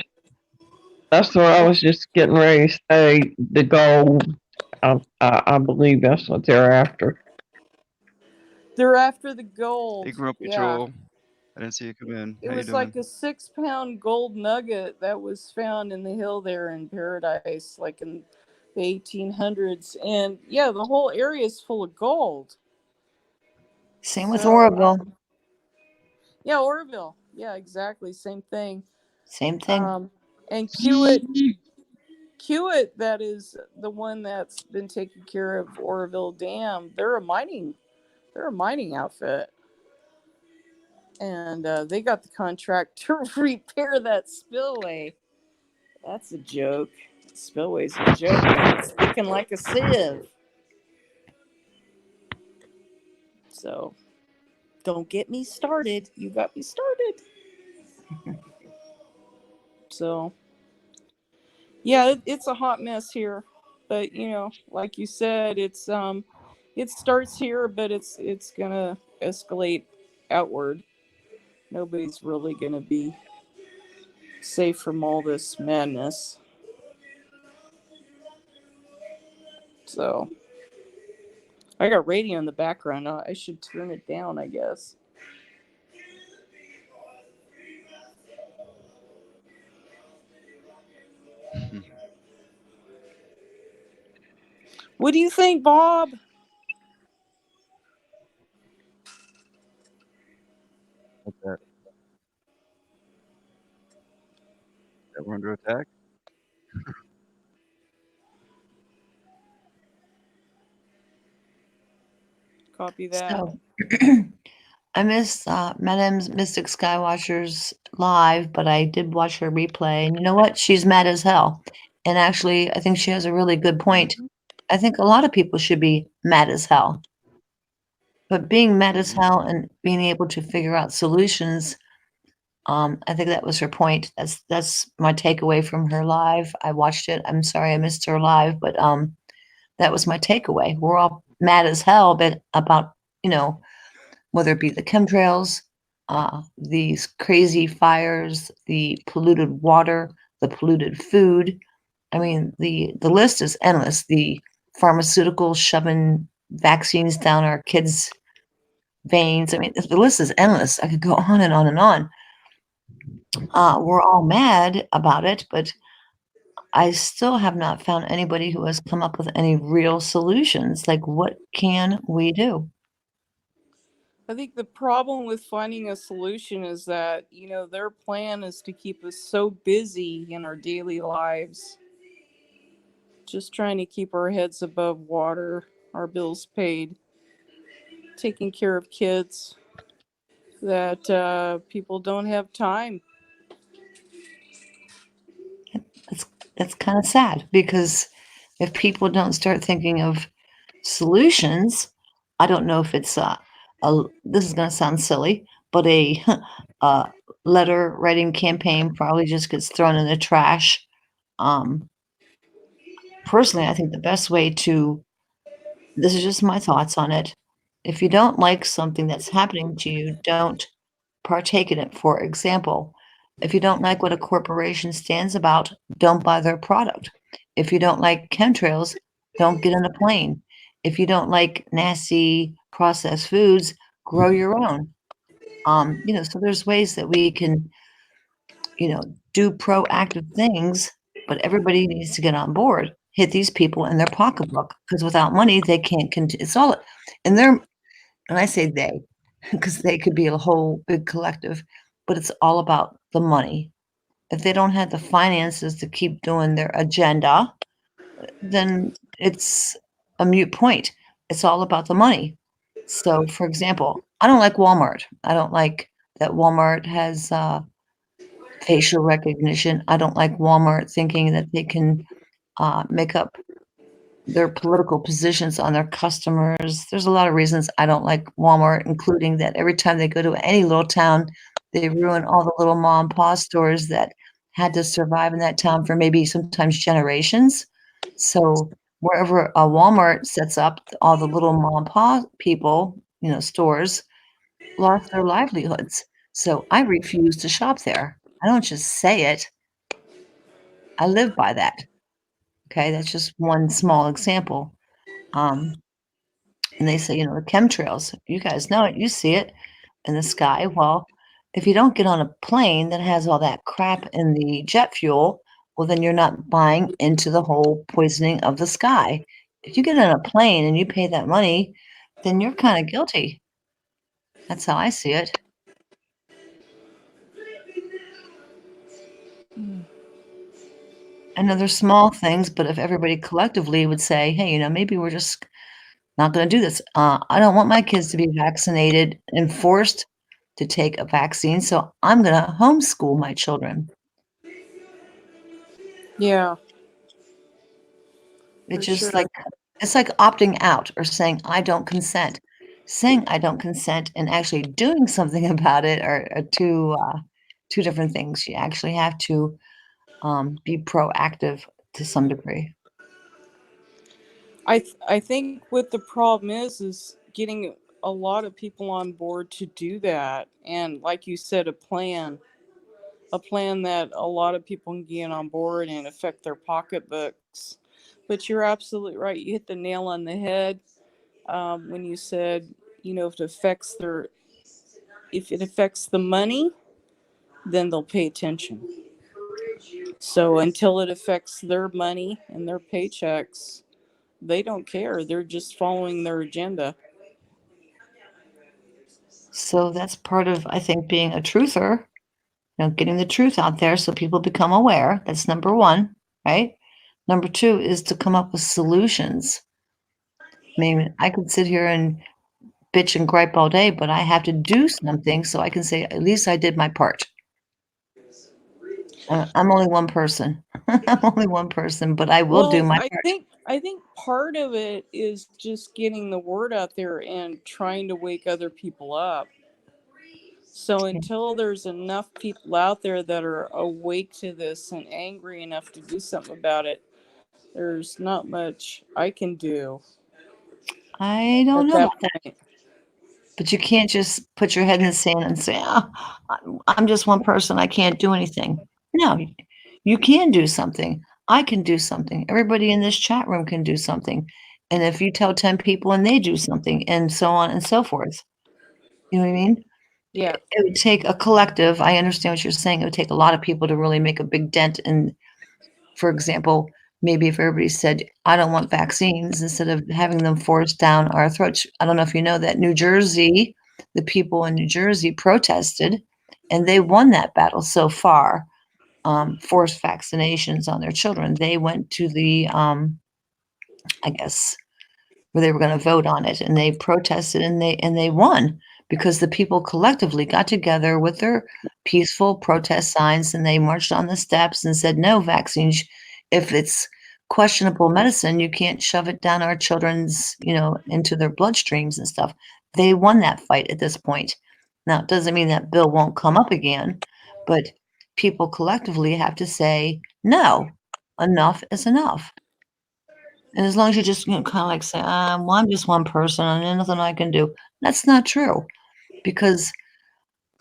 that's what I was just getting ready to say. The gold. I believe that's what they're after. They're after the Hey, gold. Grumpy Yeah. Joel. I didn't see you come in. It How you was doing? like a 6-pound gold nugget that was found in the hill there in Paradise, like in the 1800s. And yeah, the whole area is full of gold. Same with So, Oroville. yeah, Oroville. Yeah, exactly. Same thing. Same thing. And Kiewit, that is the one that's been taking care of Oroville Dam. They're a mining outfit. And they got the contract to repair that spillway. That's a joke. Spillway's a joke, man. It's leaking like a sieve. So don't get me started. You got me started. So yeah, it's a hot mess here. But you know, like you said, it starts here, but it's gonna escalate outward. Nobody's really gonna be safe from all this madness. So I got radio in the background. I should turn it down, I guess. What do you think, Bob? What's that? That we're under attack? Copy that. So I missed Madame's Mystic Skywatcher's live, but I did watch her replay. And you know what? She's mad as hell. And actually, I think she has a really good point. I think a lot of people should be mad as hell. But being mad as hell and being able to figure out solutions, I think that was her point. That's my takeaway from her live. I watched it. I'm sorry I missed her live, but that was my takeaway. We're all mad as hell, but about, you know, whether it be the chemtrails, these crazy fires, the polluted water, the polluted food. I mean, the list is endless. The pharmaceuticals shoving vaccines down our kids' veins. I mean, the list is endless. I could go on and on and on. We're all mad about it, but I still have not found anybody who has come up with any real solutions. Like, what can we do? I think the problem with finding a solution is that, you know, their plan is to keep us so busy in our daily lives, just trying to keep our heads above water, our bills paid, taking care of kids, that people don't have time. That's kind of sad because if people don't start thinking of solutions, I don't know if it's this is going to sound silly, but a letter writing campaign probably just gets thrown in the trash. Um, Personally, I think the best way to this is just my thoughts on it. If you don't like something that's happening to you, don't partake in it. For example, if you don't like what a corporation stands about, don't buy their product. If you don't like chemtrails, don't get in a plane. If you don't like nasty processed foods, grow your own. So there's ways that we can, do proactive things, but everybody needs to get on board. Hit these people in their pocketbook because without money, they can't continue. It's all, and they're, and I say they, because they could be a whole big collective, but it's all about the money. If they don't have the finances to keep doing their agenda, then it's a moot point. It's all about the money. So, for example, I don't like Walmart. I don't like that Walmart has facial recognition. I don't like Walmart thinking that they can make up their political positions on their customers. There's a lot of reasons I don't like Walmart, including that every time they go to any little town, they ruin all the little mom and pop stores that had to survive in that town for maybe sometimes generations. So wherever a Walmart sets up, all the little mom and pop people, stores, lost their livelihoods. So I refuse to shop there. I don't just say it, I live by that. Okay, that's just one small example. Um, and they say, the chemtrails, you guys know it, you see it in the sky. Well, if you don't get on a plane that has all that crap in the jet fuel, well, then you're not buying into the whole poisoning of the sky. If you get on a plane and you pay that money, then you're kind of guilty. That's how I see it. I know there's small things, but if everybody collectively would say, hey, maybe we're just not going to do this. I don't want my kids to be vaccinated and forced to take a vaccine, so I'm going to homeschool my children. Yeah, It's for just sure. it's like opting out or saying I don't consent. Saying I don't consent and actually doing something about it are two different things. You actually have to be proactive to some degree. I think what the problem is getting a lot of people on board to do that, and like you said, a plan that a lot of people can get on board and affect their pocketbooks. But you're absolutely right. You hit the nail on the head when you said, if it affects the money, then they'll pay attention. So until it affects their money and their paychecks, they don't care. They're just following their agenda. So that's part of, I think, being a truther, getting the truth out there so people become aware. That's number one, right? Number two is to come up with solutions. I mean, I could sit here and bitch and gripe all day, but I have to do something so I can say, at least I did my part. I'm only one person. I'm only one person, but I will do Well, my I part. think I think part of it is just getting the word out there and trying to wake other people up. So until there's enough people out there that are awake to this and angry enough to do something about it, there's not much I can do I don't at know that about that. point. But you can't just put your head in the sand and say, I'm just one person. I can't do anything. No, you can do something. I can do something. Everybody in this chat room can do something. And if you tell 10 people and they do something, and so on and so forth, you know what I mean? Yeah. It would take a collective. I understand what you're saying. It would take a lot of people to really make a big dent in, for example, maybe if everybody said, I don't want vaccines, instead of having them forced down our throats. I don't know if you know that New Jersey, the people in New Jersey protested and they won that battle so far, forced vaccinations on their children. They went to the, I guess, where they were going to vote on it, and they protested and they won because the people collectively got together with their peaceful protest signs and they marched on the steps and said no vaccines. If it's questionable medicine, you can't shove it down our children's, into their bloodstreams and stuff. They won that fight at this point. Now it doesn't mean that bill won't come up again, but people collectively have to say no, enough is enough. And as long as you just, kind of like say, well, I'm just one person and there's nothing I can do. That's not true because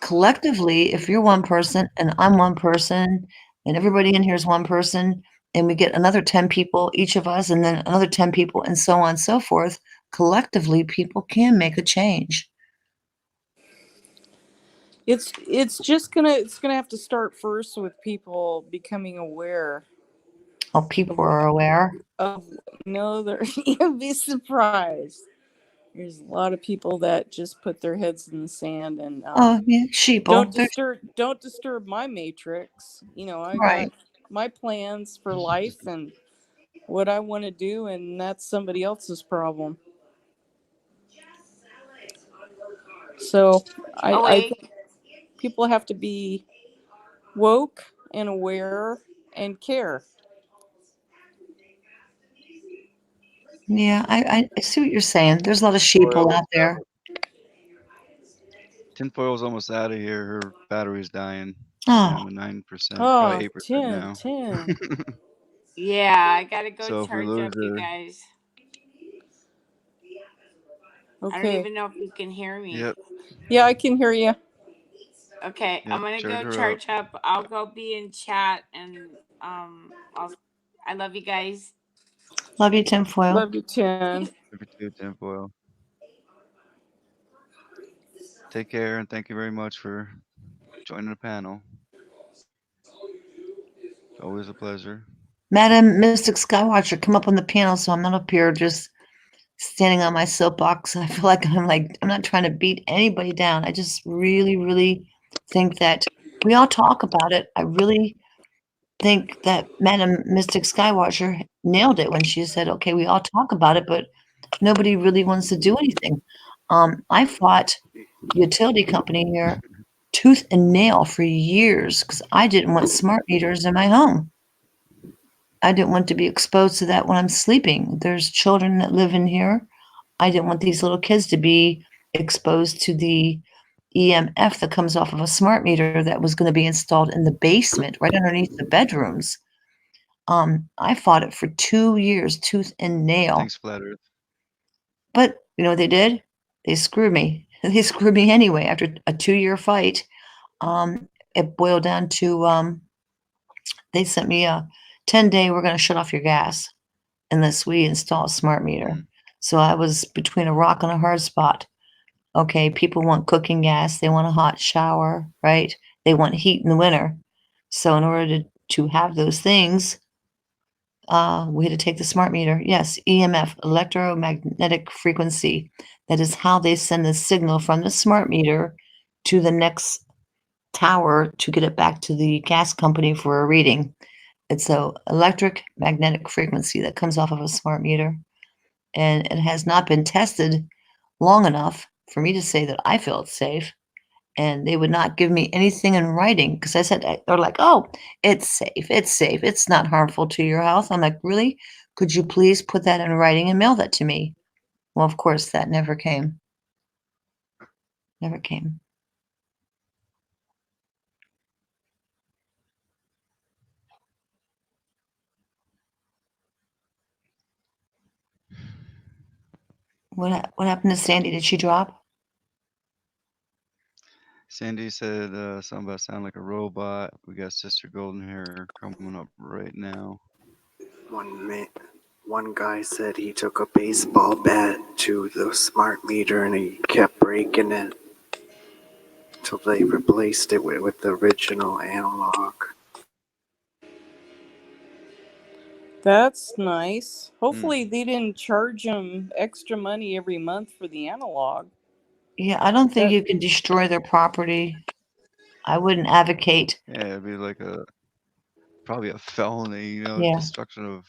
collectively, if you're one person and I'm one person and everybody in here is one person and we get another 10 people, each of us, and then another 10 people and so on and so forth, collectively, people can make a change. It's gonna have to start first with people becoming aware Oh, people of are aware. of no, there you'll be surprised. There's a lot of people that just put their heads in the sand and Oh, yeah, sheeple. They're don't disturb my matrix. I right. got my plans for life and what I want to do, and that's somebody else's problem. So I Awake. think people have to be woke and aware and care. Yeah, I see what you're saying. There's a lot of sheeple Tinfoil, out there. tinfoil's almost out of here. Her battery's dying. She's Oh, down to 9%, Oh, probably 8% Tim, now. Tim. Yeah, I gotta go So if we charge lose up, you her, guys. I don't Okay. even know if you can hear me. yep, Yeah, I can hear you. Okay, I'm yep, gonna charge go her up. charge up. I'll go be in chat and I love you guys. Love you, tinfoil. Love you, Tin. Every two tinfoil. Take care and thank you very much for joining the panel. Always a pleasure. Madam Mystic Skywatcher, come up on the panel so I'm not up here just standing on my soapbox. I feel like I'm not trying to beat anybody down. I just really, really think that we all talk about it. I really think that Madam Mystic Skywatcher nailed it when she said, okay, we all talk about it, but nobody really wants to do anything. I fought the utility company here tooth and nail for years because I didn't want smart meters in my home. I didn't want to be exposed to that when I'm sleeping. There's children that live in here. I didn't want these little kids to be exposed to the EMF that comes off of a smart meter that was going to be installed in the basement, right underneath the bedrooms. I fought it for 2 years, tooth and nail. Thanks, Flat Earth. But you know what they did? They screwed me. They screwed me anyway. After a 2-year fight, it boiled down to they sent me a 10-day. We're going to shut off your gas unless we install a smart meter. Mm. So I was between a rock and a hard spot. Okay, people want cooking gas. They want a hot shower, right? They want heat in the winter. So in order to have those things, we had to take the smart meter. Yes, EMF, electromagnetic frequency. That is how they send the signal from the smart meter to the next tower to get it back to the gas company for a reading. It's a electric magnetic frequency that comes off of a smart meter, and it has not been tested long enough for me to say that I feel it's safe. And they would not give me anything in writing because I said they're like, "Oh, it's safe. It's safe. It's not harmful to your health." I'm like, "Really? Could you please put that in writing and mail that to me?" Well, of course, that never came. Never came. What happened to Sandy? Did she drop? Sandy said something about sound like a robot. We got Sister Golden Hair coming up right now. One guy said he took a baseball bat to the smart meter and he kept breaking it till they replaced it with the original analog. That's nice. Mm. Hopefully, they didn't charge him extra money every month for the analog. Yeah, I don't think That you can destroy their property. I wouldn't advocate. Yeah, it'd be like probably a felony, Yeah, destruction of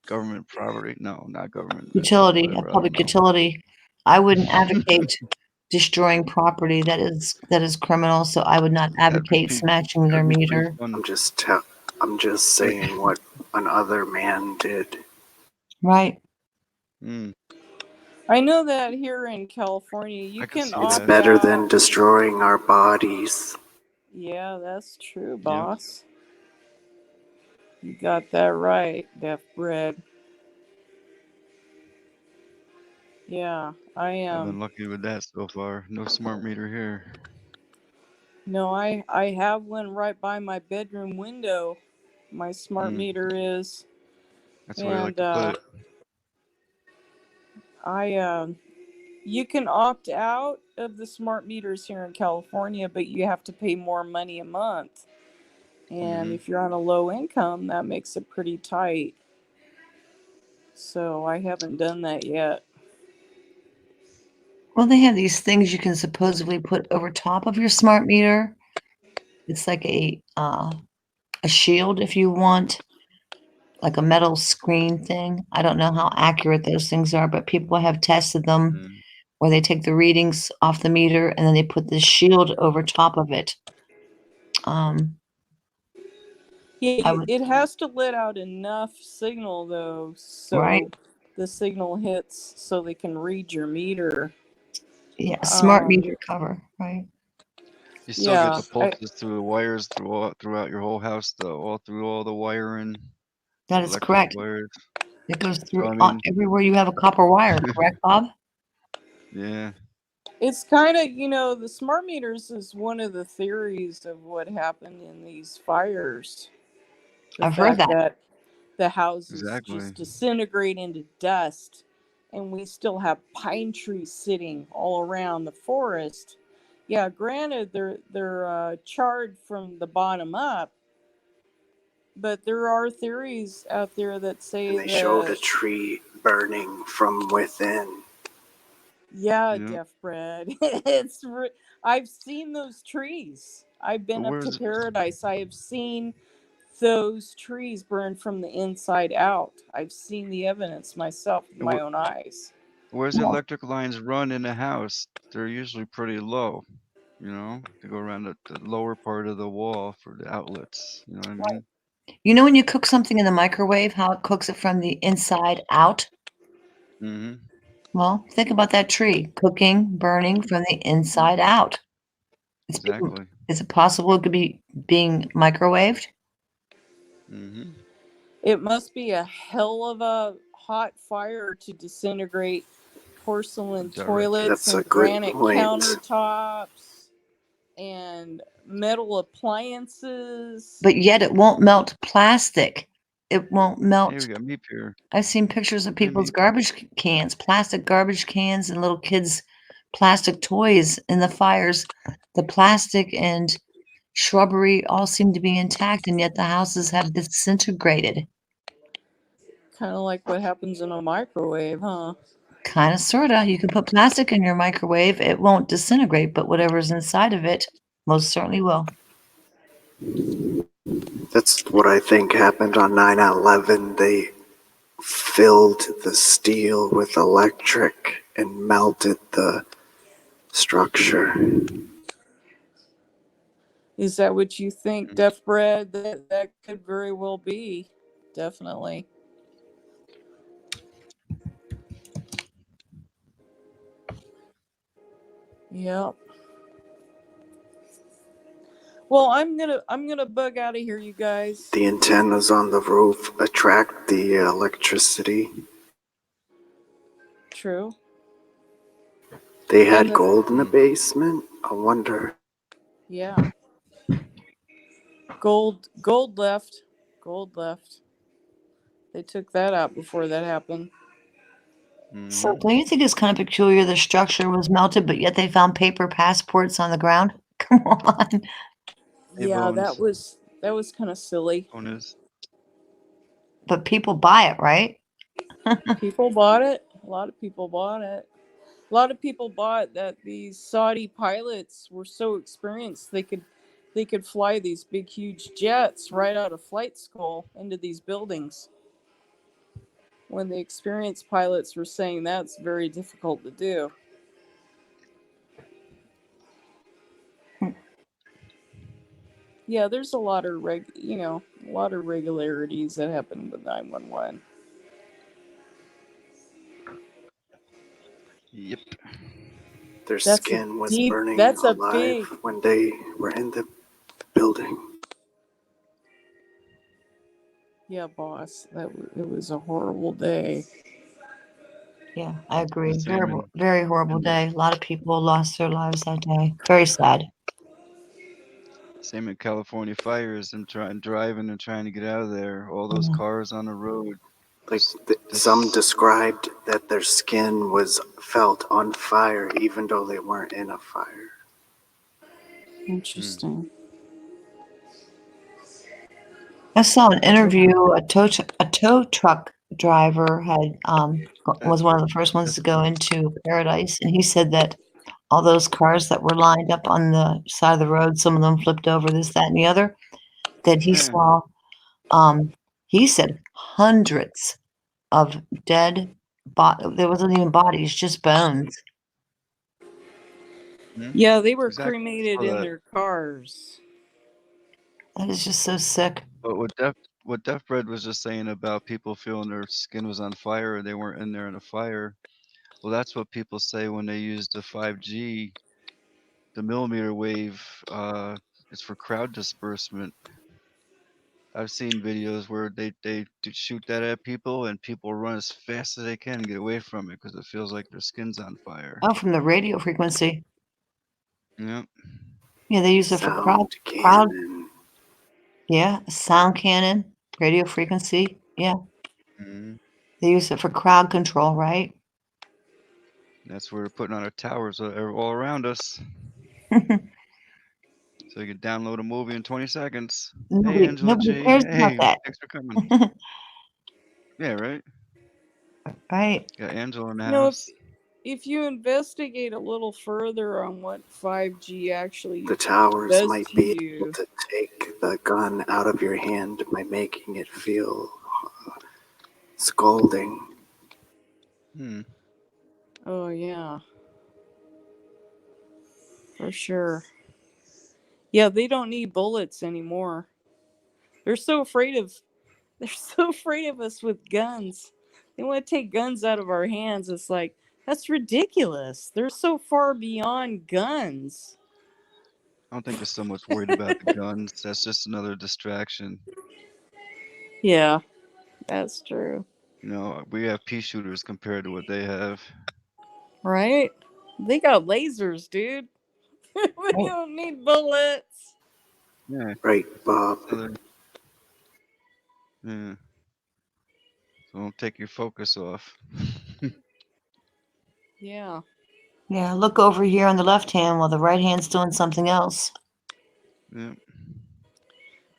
government property. No, not government, utility, a whatever. I don't public know. utility. I wouldn't advocate destroying property that is criminal. So I would not advocate smashing their That'd be pretty meter. fun. I'm just Wait. saying what another man did. Right. Mm, I know that here in California, I you could can see It's that. opt better than out. destroying our bodies. Yeah, that's true, Yep. boss. You got that right, Deaf Bread. Yeah, I I've am. been lucky with that so far. No smart meter here. No, I have one right by my bedroom window. My smart Mm, meter is, that's where I like and to put it. I you can opt out of the smart meters here in California, but you have to pay more money a month. And Mm-hmm. if you're on a low income, that makes it pretty tight. So I haven't done that yet. Well, they have these things you can supposedly put over top of your smart meter. It's like a shield if you want, like a metal screen thing. I don't know how accurate those things are, but people have tested them Mm. where they take the readings off the meter and then they put this shield over top of it. I would, It has to let out enough signal though, right? so the signal hits so they can read your meter. Yeah, a smart Um, meter cover, right? You still get yeah, the pulses through the wires throughout your whole house, though, all through all the wiring. That is electric correct. wires. It goes So through I mean, everywhere you have a copper wire, correct, Bob? yeah, It's kind of, the smart meters is one of the theories of what happened in these fires. The I've heard fact that. that the houses exactly. just disintegrate into dust, and we still have pine trees sitting all around the forest. Yeah, granted, they're charred from the bottom up, but there are theories out there that And say they showed a that, tree burning from within. yeah, Yeah. deaf bread. I've seen those trees. I've But been up to where's paradise. I have seen those trees burn from the inside out. I've seen the evidence myself with my own eyes. where's the Well, electric lines run in a house? They're usually pretty low. To go around the lower part of the wall for the outlets. You know what I mean? you know when you cook something in the microwave, how it cooks it from the inside out? Mm-hmm. Well, think about that tree cooking, burning from the inside out. Exactly. Is it possible it could be being microwaved? Mm-hmm. It must be a hell of a hot fire to disintegrate porcelain Direct. toilets That's a and good granite point. countertops and metal appliances. But yet it won't melt plastic. It won't Hey, we melt. got meat here. I've seen pictures of Hey, people's meat. garbage cans, plastic garbage cans, and little kids' plastic toys in the fires. The plastic and shrubbery all seem to be intact, and yet the houses have disintegrated. Kind of like what happens in a microwave, huh? Kind of, sort of. You can put plastic in your microwave, it won't disintegrate, but whatever's inside of it most certainly will. That's what I think happened on 9/11. They filled the steel with electric and melted the structure. Is that what you think, Deaf Bread? That could very well be. Definitely. Yep. Well, I'm gonna bug out of here, you guys. The antennas on the roof attract the electricity. True. They And had gold in the basement. I wonder. yeah, gold left. Gold left. They took that out before that happened. So, Mm-hmm. don't you think it's kind of peculiar the structure was melted, but yet they found paper passports on the ground? Come on. Hey, Yeah, that Bones. was kind of silly. Bonus. But people buy it, right? People bought it. A lot of people bought it. A lot of people bought that these Saudi pilots were so experienced they could fly these big huge jets right out of flight school into these buildings. When the experienced pilots were saying that's very difficult to do. Yeah, there's a lot of a lot of regularities that happen with 911. Yep. Their That's a skin was deep. burning That's a alive big. when they were in the building. Yeah, boss. It was a horrible day. Yeah, I agree. Same Very horrible in the day. A lot of people lost their lives that day. Very sad. same in California fires and driving and trying to get out of there. All those Mm. cars on the road. Like some Just described that their skin was felt on fire even though they weren't in a fire. mm, Interesting. I saw an interview. A tow truck driver had that, was one of the first ones that's to go into paradise, and he said that all those cars that were lined up on the side of the road, some of them flipped over, this, that, and the other, that he yeah. saw. Um, he said hundreds of dead. There wasn't even bodies, just bones. Mm, Yeah, they were exactly. cremated Saw in that. their cars. That is just so sick. But what Deaf Bread was just saying about people feeling their skin was on fire and they weren't in there in a fire. Well, that's what people say when they use the 5G, the millimeter wave. It's for crowd disbursement. I've seen videos where they shoot that at people and people run as fast as they can and get away from it because it feels like their skin's on fire. Oh, from the radio frequency. Yep. Yeah, they use it for Sound crowd. cannon. Yeah, sound cannon, radio frequency. Yeah, Hmm. they use it for crowd control, right? That's where we're putting on our towers all around us, so you can download a movie in 20 seconds. Hey, Angela Nobody G. cares about Hey, that. thanks for coming. Yeah, right. Right. Got Angela in the You know, house. if you investigate a little further on what 5G actually The towers does might to be able you, to take the gun out of your hand by making it feel scalding. Hmm. oh yeah, for sure. Yeah, they don't need bullets anymore. They're so afraid of they're so afraid of us with guns. They want to take guns out of our hands. It's like that's ridiculous. They're so far beyond guns. I don't think they're so much worried about the guns. That's just another distraction. Yeah, that's true. You know, we have pea shooters compared to what they have. Right? They got lasers, dude. They Right. don't need bullets. Yeah. Right, Bob? So yeah. So don't take your focus off. Yeah. Yeah, look over here on the left hand while the right hand's doing something else. Yep.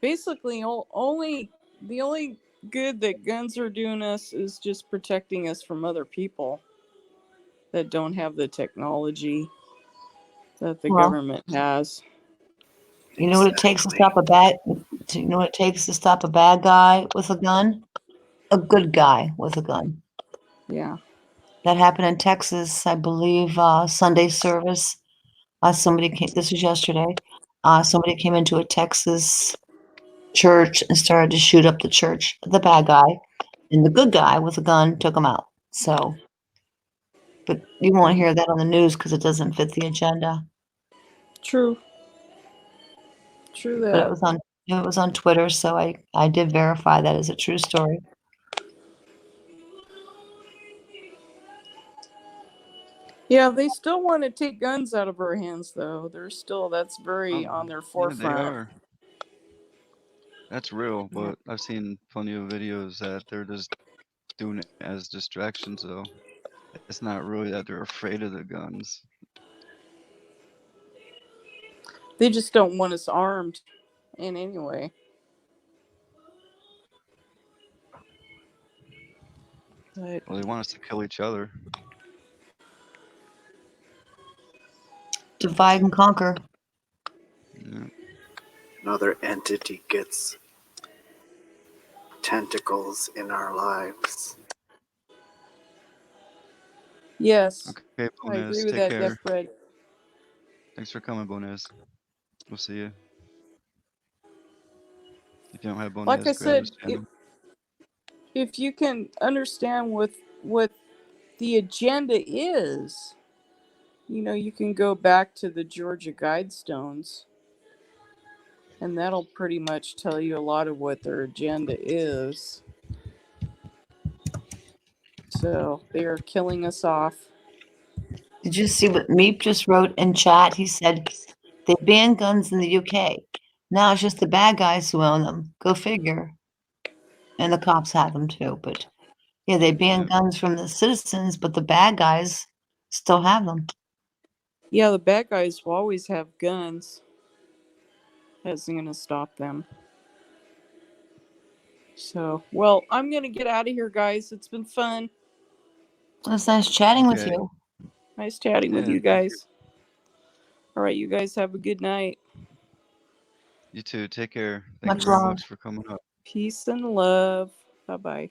Basically, the only good that guns are doing us is just protecting us from other people that don't have the technology that the Well, government has. you know what it takes to Exactly. stop a bad. You know what it takes to stop a bad guy with a gun? A good guy with a gun. Yeah. That happened in Texas, I believe. Sunday service. Somebody came. This was yesterday. Somebody came into a Texas church and started to shoot up the church. The bad guy, and the good guy with a gun took him out. So, but you won't hear that on the news because it doesn't fit the agenda. True. True But that. it was on Twitter, so I did verify that as a true story. Yeah, they still want to take guns out of our hands, though. That's very Oh, on their yeah, they forefront. are. That's real, Yeah. but I've seen plenty of videos that they're just doing it as distractions, though. It's not really that they're afraid of the guns. They just don't want us armed in any way. But Well, they want us to kill each other. Divide and conquer. Yeah. Another entity gets tentacles in our lives. yes, Okay, I agree Bonez, with take that, care. Death Bread. Thanks for coming, Bonez. We'll see you. If you don't have Like I Bonez, grab his said, channel. if you can understand what the agenda is, you can go back to the Georgia Guidestones, and that'll pretty much tell you a lot of what their agenda is. So they are killing us off. Did you see what Meep just wrote in chat? He said they banned guns in the UK. Now it's just the bad guys who own them. Go figure. And the cops have them too. But yeah, they banned Yeah. guns from the citizens, but the bad guys still have them. Yeah, the bad guys will always have guns. That isn't going to stop them. So, well, I'm going to get out of here, guys. It's been fun. It was nice chatting with Okay. you. Nice chatting with Yeah, you thank you. guys. All right, you guys have a good night. You too. Take care. Thank you Much very love. much for coming up. Peace and love. Bye bye.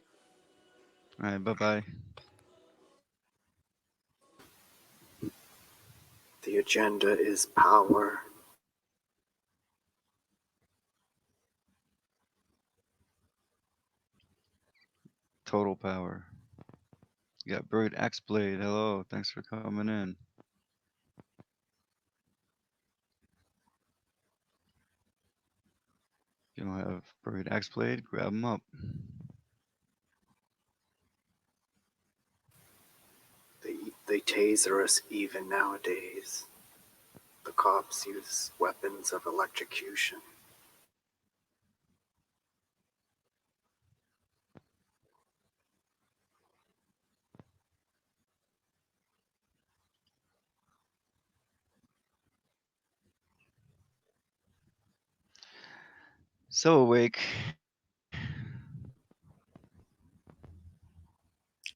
All right, bye-bye. The agenda is power. Total power. You got Bird Axeblade. Hello. Thanks for coming in. If you don't have buried axe blade, grab them up. They taser us even nowadays. The cops use weapons of electrocution. So awake.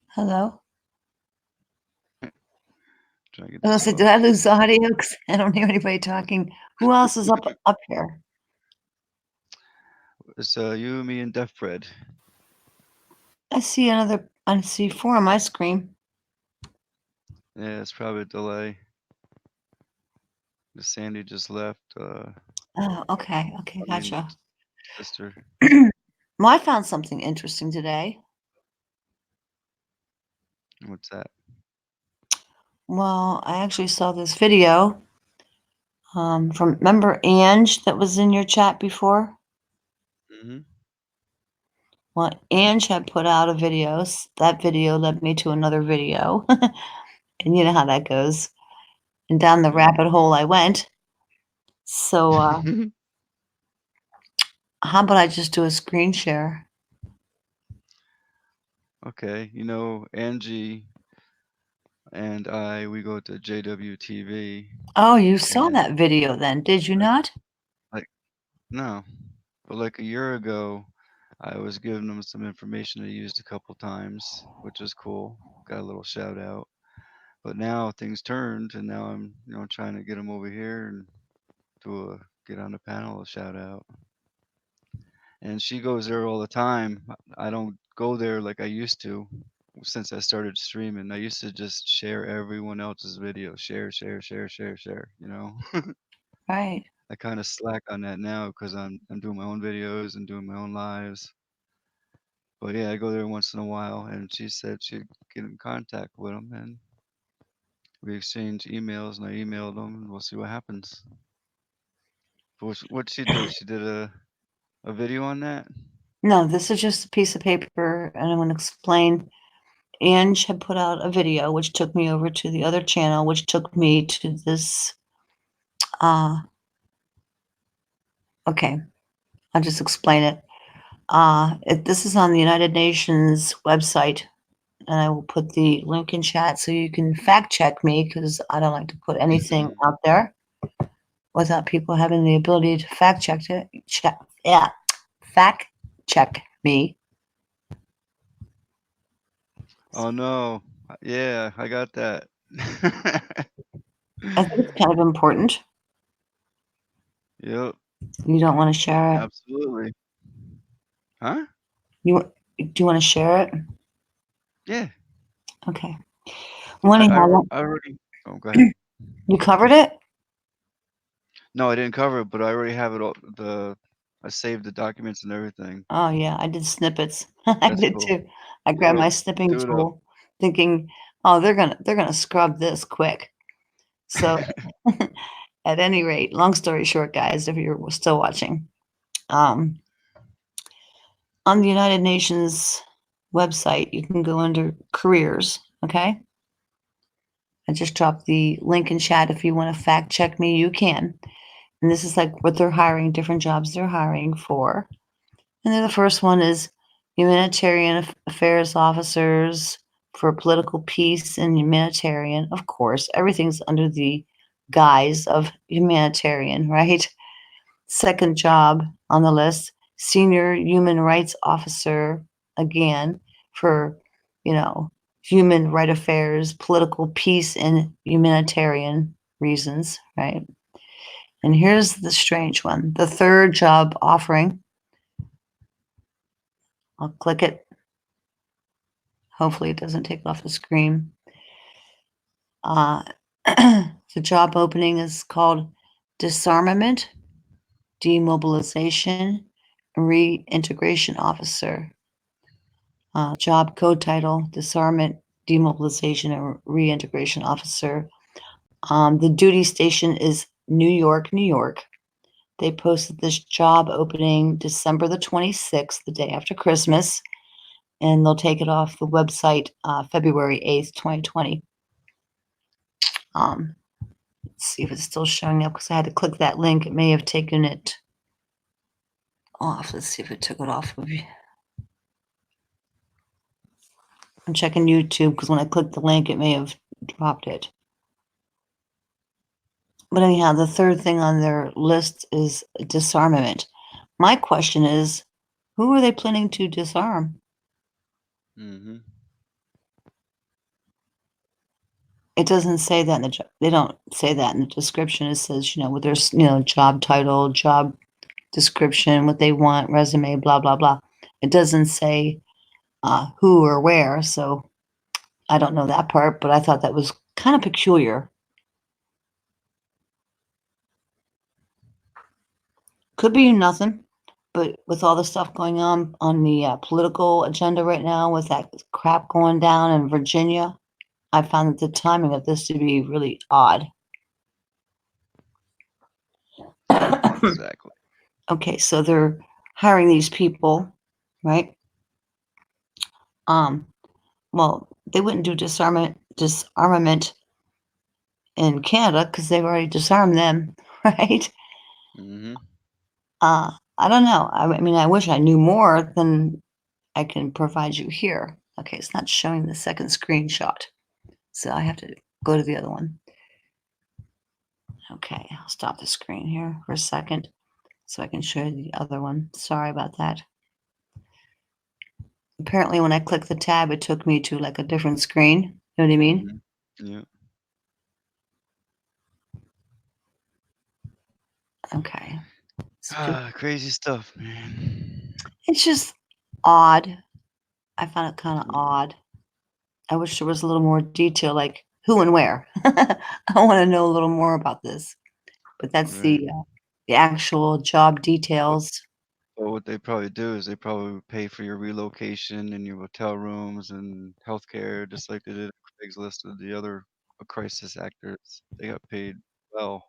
Hello. Try to get I was this gonna say, did I off. lose audio? 'Cause I don't hear anybody talking. Who else is up here? It's you, me, and Deaf Bread. I see 4 on my screen. Yeah, it's probably a delay. The Sandy just left. Oh, okay, Arlene's gotcha. sister. Well, I found something interesting today. What's that? Well, I actually saw this video from, remember Ange that was in your chat before? Mm-hmm. Well, Ange had put out a video. That video led me to another video. And you know how that goes. And down the rabbit hole I went. So how about I just do a screen share? Okay, you know, Angie and we go to JWTV. Oh, you saw And that video then, did you not? like, no, but like a year ago, I was giving them some information I used a couple times, which was cool. Got a little shout out. But now things turned, and now I'm, trying to get them over here and get on the panel, a shout out. And she goes there all the time. I don't go there like I used to since I started streaming. I used to just share everyone else's video, share, share, share, share, share. Right. I kind of slack on that now because I'm doing my own videos and doing my own lives. But yeah, I go there once in a while, and she said she'd get in contact with them, and we exchanged emails, and I emailed them, and we'll see what happens. But what she do? She did a video on that. No, this is just a piece of paper, and I'm going to explain. Ange had put out a video, which took me over to the other channel, which took me to this. Okay, I'll just explain it. This is on the United Nations website, and I will put the link in chat so you can fact check me because I don't like to put anything out there without people having the ability to fact check it. Fact check me. Oh no. Yeah, I got that. I think it's kind of important. Yep, You don't want to share it. absolutely. Huh? Do you want to share it? Yeah. Okay. Well, I anyhow, already. Oh, go ahead. you covered it? No, I didn't cover it, but I already have it all. I saved the documents and everything. Oh yeah, I did snippets. I That's did cool. too. I grabbed Yep. my snipping Do it up. tool, thinking, oh, they're gonna scrub this quick. So, at any rate, long story short, guys, if you're still watching, on the United Nations website, you can go under careers. Okay, I just dropped the link in chat. If you want to fact check me, you can. And this is like what they're hiring, different jobs they're hiring for. And then the first one is humanitarian affairs officers for political peace and humanitarian. Of course, everything's under the guise of humanitarian, right? Second job on the list, senior human rights officer, again, for, human right affairs, political peace, and humanitarian reasons, right? And here's the strange one. The third job offering, I'll click it. Hopefully it doesn't take off the screen. The job opening is called Disarmament, Demobilization, Reintegration Officer. Job code title, Disarmament, Demobilization, and Reintegration Officer. The duty station is New York, New York. They posted this job opening December the 26th, the day after Christmas, and they'll take it off the website February 8th, 2020. Let's see if it's still showing up because I had to click that link. It may have taken it off. Let's see if it took it off of you. I'm checking YouTube because when I clicked the link, it may have dropped it. But anyhow, the third thing on their list is disarmament. My question is, who are they planning to disarm? Mm-hmm. It doesn't say that in the they don't say that in the description. It says, with their job title, job description, what they want, resume, blah blah blah. It doesn't say who or where, so I don't know that part. But I thought that was kind of peculiar. Could be nothing, but with all the stuff going on the political agenda right now, with that crap going down in Virginia, I found the timing of this to be really odd. Exactly. Okay, so they're hiring these people, right? Well, they wouldn't do disarmament in Canada because they've already disarmed them, right? Mm-hmm. I don't know. I mean, I wish I knew more than I can provide you here. Okay, it's not showing the second screenshot, so I have to go to the other one. Okay, I'll stop the screen here for a second so I can show you the other one. Sorry about that. Apparently, when I clicked the tab, it took me to like a different screen. You know what I mean? Mm-hmm. Yeah. Okay. Crazy stuff, man. It's just odd. I found it kind of Yeah. odd. I wish there was a little more detail, like who and where. I want to know a little more about this. But that's Right. the actual job But, details. but what they probably do is they probably would pay for your relocation and your hotel rooms and healthcare, just like they did on Craigslist with the other crisis actors. They got paid well.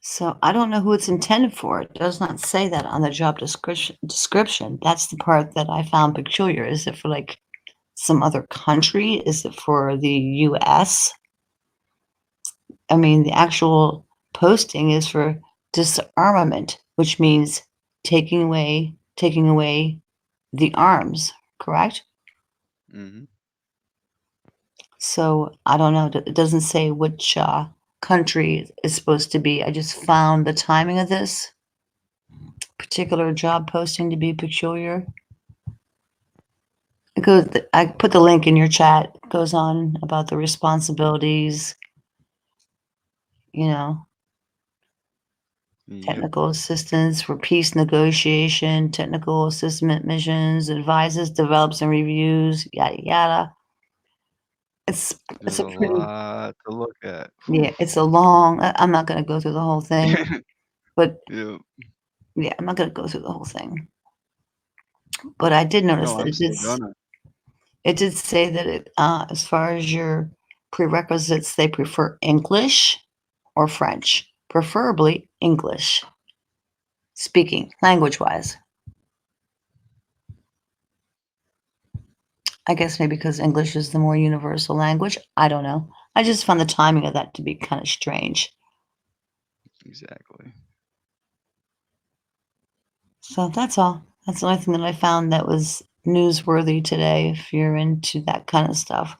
So I don't know who it's intended for. It does not say that on the job description. That's the part that I found peculiar. Is it for like some other country? Is it for the US? I mean, the actual posting is for disarmament, which means taking away the arms, correct? Mm-hmm. So I don't know. It doesn't say which country is supposed to be. I just found the timing of this particular job posting to be peculiar. It goes. I put the link in your chat. It goes on about the responsibilities. Yep. Technical assistance for peace negotiation, technical assistance missions, advises, develops, and reviews. Yada yada. It's There's a a pretty lot to look at. yeah. It's a long. I'm not going to go through the whole thing, but Yep. yeah, I'm not going to go through the whole thing. But I did notice No, that I'm still gonna. it did say that as far as your prerequisites, they prefer English or French, preferably English speaking, language wise. I guess maybe because English is the more universal language. I don't know. I just found the timing of that to be kind of strange. Exactly. So that's all. That's the only thing that I found that was newsworthy today. If you're into that kind of stuff,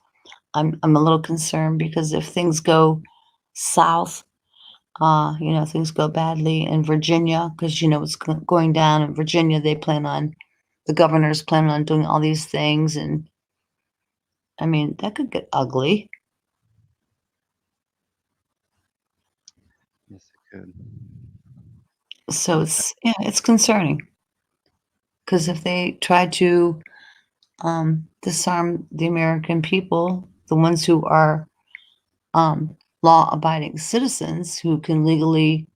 I'm a little concerned because if things go south, things go badly in Virginia because what's going down in Virginia. The governor's planning on doing all these things, and I mean that could get ugly. Yes, it could. So it's concerning because if they try to disarm the American people, the ones who are law-abiding citizens who can legally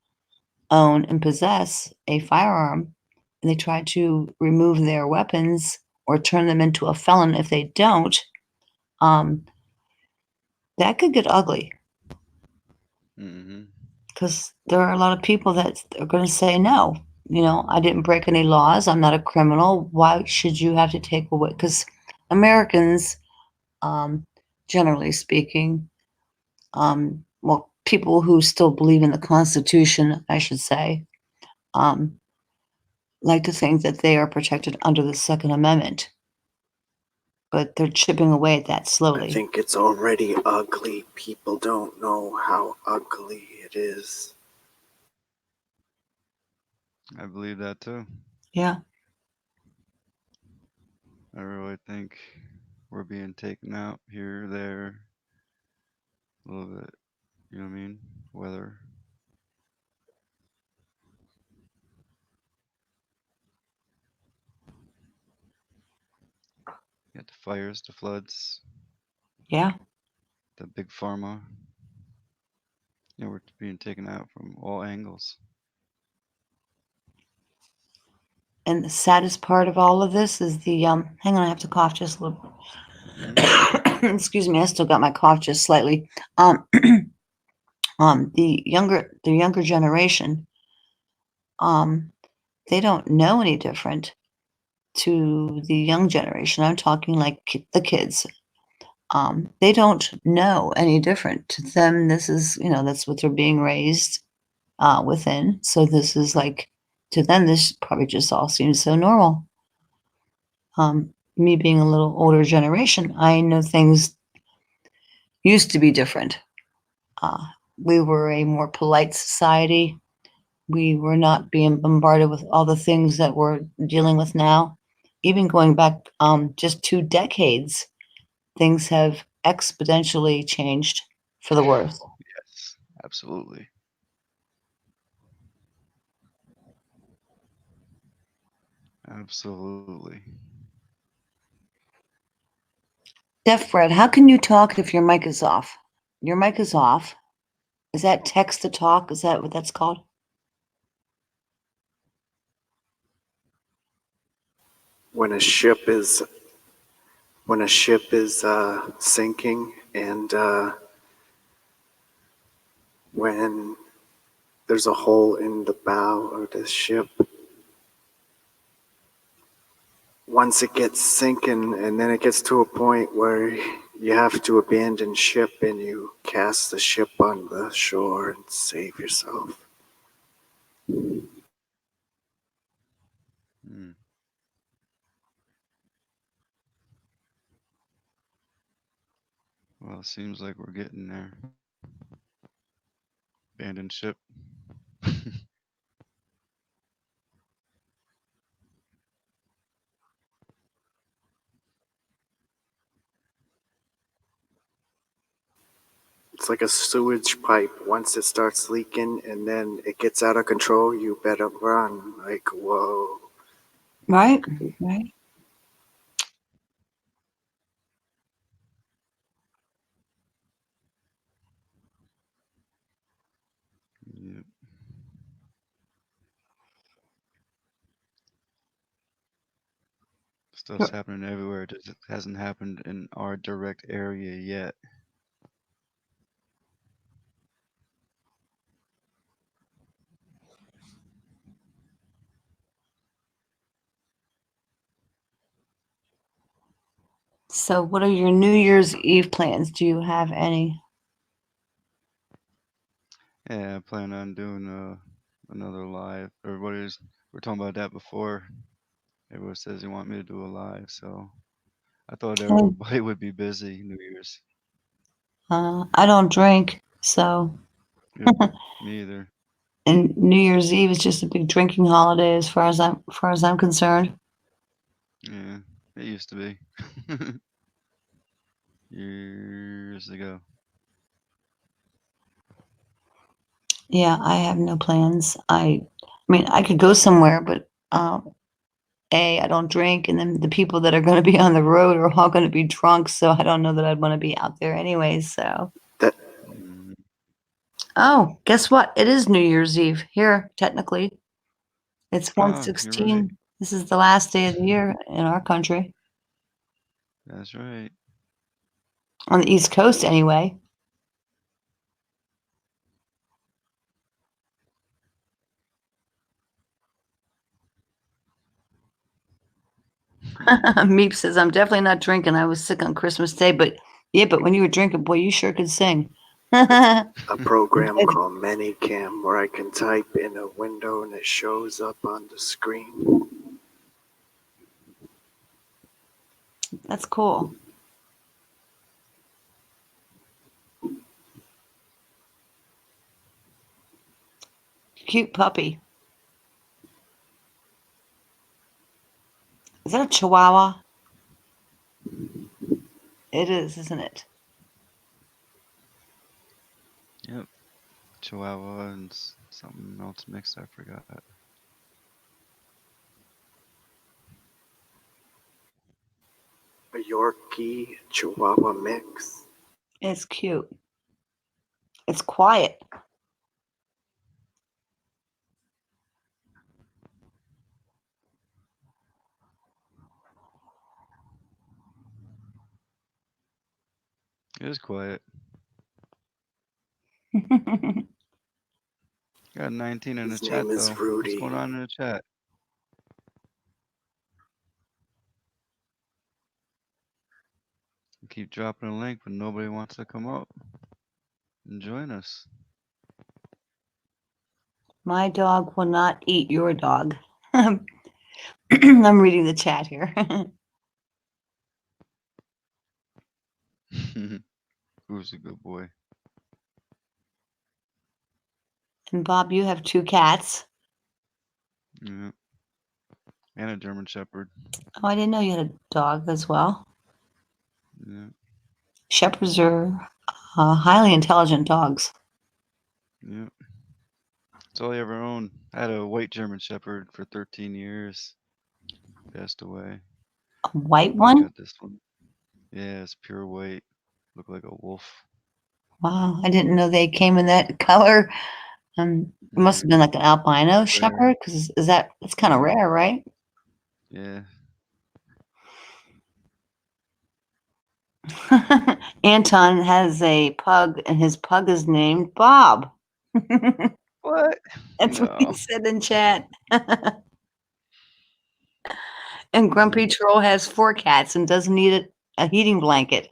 own and possess a firearm, and they try to remove their weapons or turn them into a felon if they don't, um, that could get ugly Hmm. because there are a lot of people that are going to say no. I didn't break any laws. I'm not a criminal. Why should you have to take away? Because Americans, um, generally speaking, well, people who still believe in the Constitution, I should say, um, like to think that they are protected under the Second Amendment, but they're chipping away at that I slowly. think it's already ugly. People don't know how ugly it is. I believe that too. Yeah. I really think we're being taken out here, there, a little bit. You know what I mean? Weather. You got the fires, the floods, Yeah. the big pharma. We're being taken out from all angles. And the saddest part of all of this is hang on, I have to cough just a little. Excuse me, I still got my cough just slightly. The younger generation, um, they don't know any different to the young generation. I'm talking like the kids. They don't know any different. To them, this is, that's what they're being raised within. So this is like, to them, this probably just all seems so normal. Me being a little older generation, I know things used to be different. Uh, we were a more polite society. We were not being bombarded with all the things that we're dealing with now. Even going back just 2 decades, things have exponentially changed for the worse. Yes, absolutely. Absolutely. Deaf Fred, how can you talk if your mic is off? Your mic is off. Is that text to talk? Is that what that's called? When a ship is sinking, and when there's a hole in the bow of the ship, once it gets sinking, and then it gets to a point where you have to abandon ship and you cast the ship on the shore and save yourself. Mm. Well, it seems like we're getting there. Abandoned ship. It's like a sewage pipe. Once it starts leaking and then it gets out of control, you better run. Like, whoa. Right, right. Yep. Stuff's happening everywhere. It just hasn't happened in our direct area yet. So, what are your New Year's Eve plans? Do you have any? Yeah, I plan on doing another live. Everybody's we're talking about that before. Everyone says they want me to do a live, so I thought everybody would be busy New Year's. I don't drink, so Yep, me either. and New Year's Eve is just a big drinking holiday as far as I'm concerned. Yeah, it used to be years ago. Yeah, I have no plans. I mean, I could go somewhere, but I don't drink, and then the people that are going to be on the road are all going to be drunk, so I don't know that I'd want to be out there anyway. So, That Mm, oh, guess what? It is New Year's Eve here, technically. It's you're right. 1/16. This is the last day of the year in our country, That's right. on the East Coast anyway. Meep says, I'm definitely not drinking. I was sick on Christmas Day, but yeah, but when you were drinking, boy, you sure could sing. A program called ManyCam where I can type in a window and it shows up on the screen. That's cool. Cute puppy. Is that a Chihuahua? It is, isn't it? Yep. Chihuahua and something else mixed. I forgot. A Yorkie Chihuahua mix. It's cute. It's quiet. It is quiet. Got Got 19 in the His chat name is though. What's Rudy. going on in the chat? Keep dropping a link, but nobody wants to come up and join us. My dog will not eat your dog. I'm reading the chat here. Who's a good boy? And Bob, you have 2 cats. Yeah. And a German Shepherd. Oh, I didn't know you had a dog as well. Yeah. Shepherds are highly intelligent dogs. Yeah. That's all I ever owned. I had a white German Shepherd for 13 years. Passed away. A white I one? got this one. Yeah, it's pure white. Look like a wolf. Wow, I didn't know they came in that color. It must have been like an albino Rare. shepherd, because it's kind of rare, right? Yeah. Anton has a pug, and his pug is named Bob. What? That's what he No. said in chat. And Grumpy Troll has 4 cats and doesn't need a heating blanket.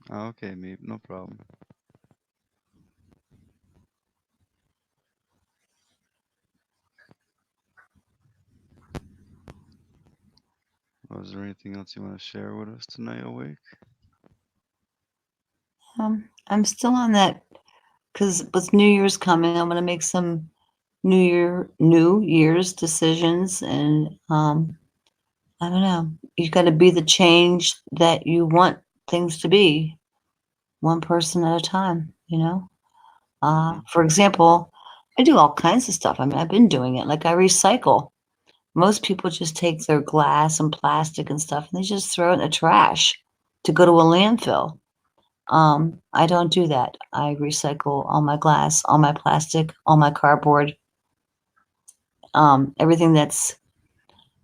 Okay, Meep, no problem. Was there anything else you want to share with us tonight, Awake? I'm still on that, because with New Year's coming, I'm going to make some New Year's decisions, and I don't know. You got to be the change that you want things to be, one person at a time. For example, I do all kinds of stuff. I mean, I've been doing it. Like I recycle. Most people just take their glass and plastic and stuff and they just throw it in the trash to go to a landfill. I don't do that. I recycle all my glass, all my plastic, all my cardboard. Everything that's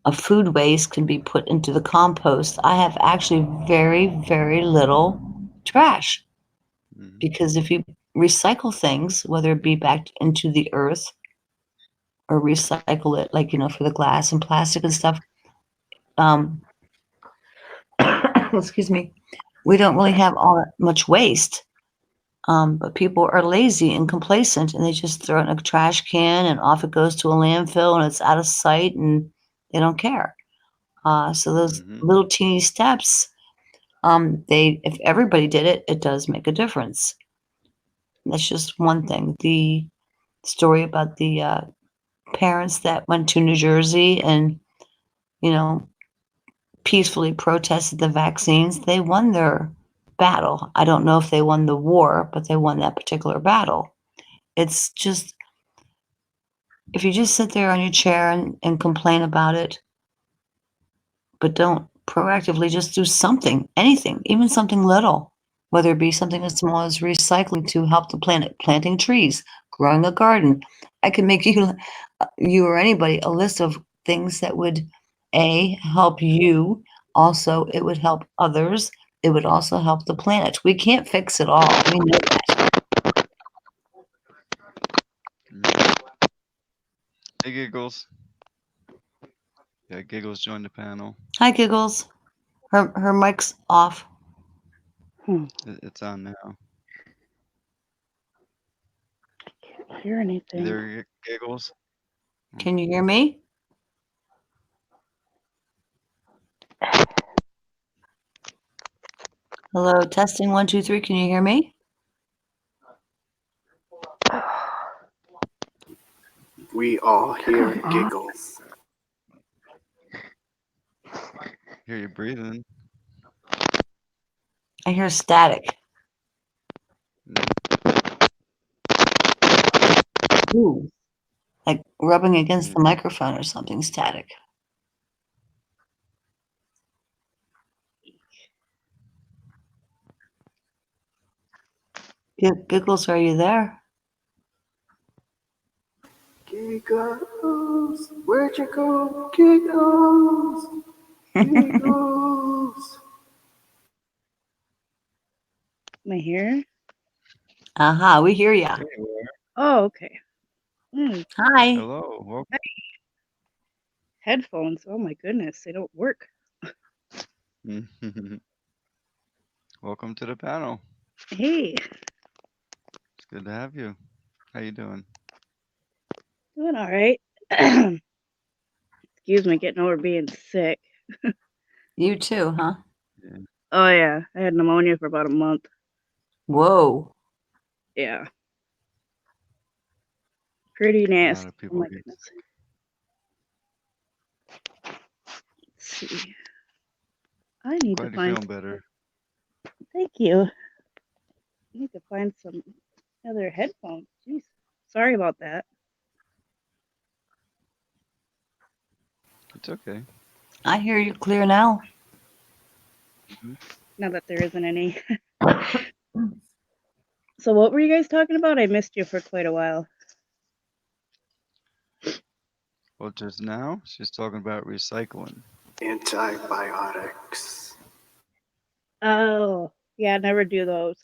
a food waste can be put into the compost. I have actually very, very little trash, because if you recycle things, whether it be back into the earth or recycle it, like, for the glass and plastic and stuff, excuse me, we don't really have all that much waste. But people are lazy and complacent, and they just throw it in a trash can and off it goes to a landfill and it's out of sight and they don't care. So those little teeny steps, if everybody did it, it does make a difference. That's just one thing. The story about the parents that went to New Jersey and, peacefully protested the vaccines, they won their battle. I don't know if they won the war, but they won that particular battle. It's just, if you just sit there on your chair and complain about it, but don't proactively just do something, anything, even something little, whether it be something as small as recycling to help the planet, planting trees, growing a garden. I can make you or anybody a list of things that would help you. Also, it would help others, it would also help the planet. We can't fix it all. We know that. Hey, Giggles. Yeah, Giggles joined the panel. Hi, Giggles. Her mic's off. It's on now. Can't hear anything. You there, Giggles? Can you hear me? Hello, testing 1, 2, 3. Can you hear me? We all hear Giggles. Hear you breathing. I hear static. Ooh, like rubbing against the microphone or something static. Giggles, are you there? Giggles, where'd you go? Giggles, Giggles. Am I here? Aha, we hear ya. There you are. Oh, okay. Hi. Hello. Welcome. Headphones. Oh my goodness, they don't work. Welcome to the panel. Hey, It's good to have you. How you doing? doing all right. Excuse me, getting over being sick. You too, huh? Yeah. Oh yeah, I had pneumonia for about a month. Whoa. Yeah. Pretty A lot nasty. of Oh people my get goodness. Let's see. I need to glad you're find. feeling better. Thank you. I need to find some other headphones. Jeez. Sorry about that. It's okay. I hear you clear now. Now that there isn't any. So what were you guys talking about? I missed you for quite a while. Well, just now, she's talking about recycling. Antibiotics. Oh, yeah, never do those.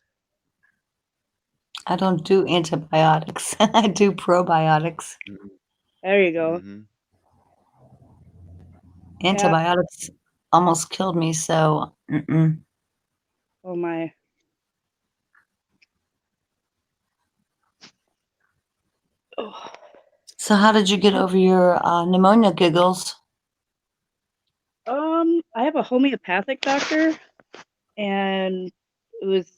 I don't do antibiotics. I do probiotics. There you go. Antibiotics almost killed me, so Oh my. Oh. So how did you get over your pneumonia, Giggles? I have a homeopathic doctor, and it was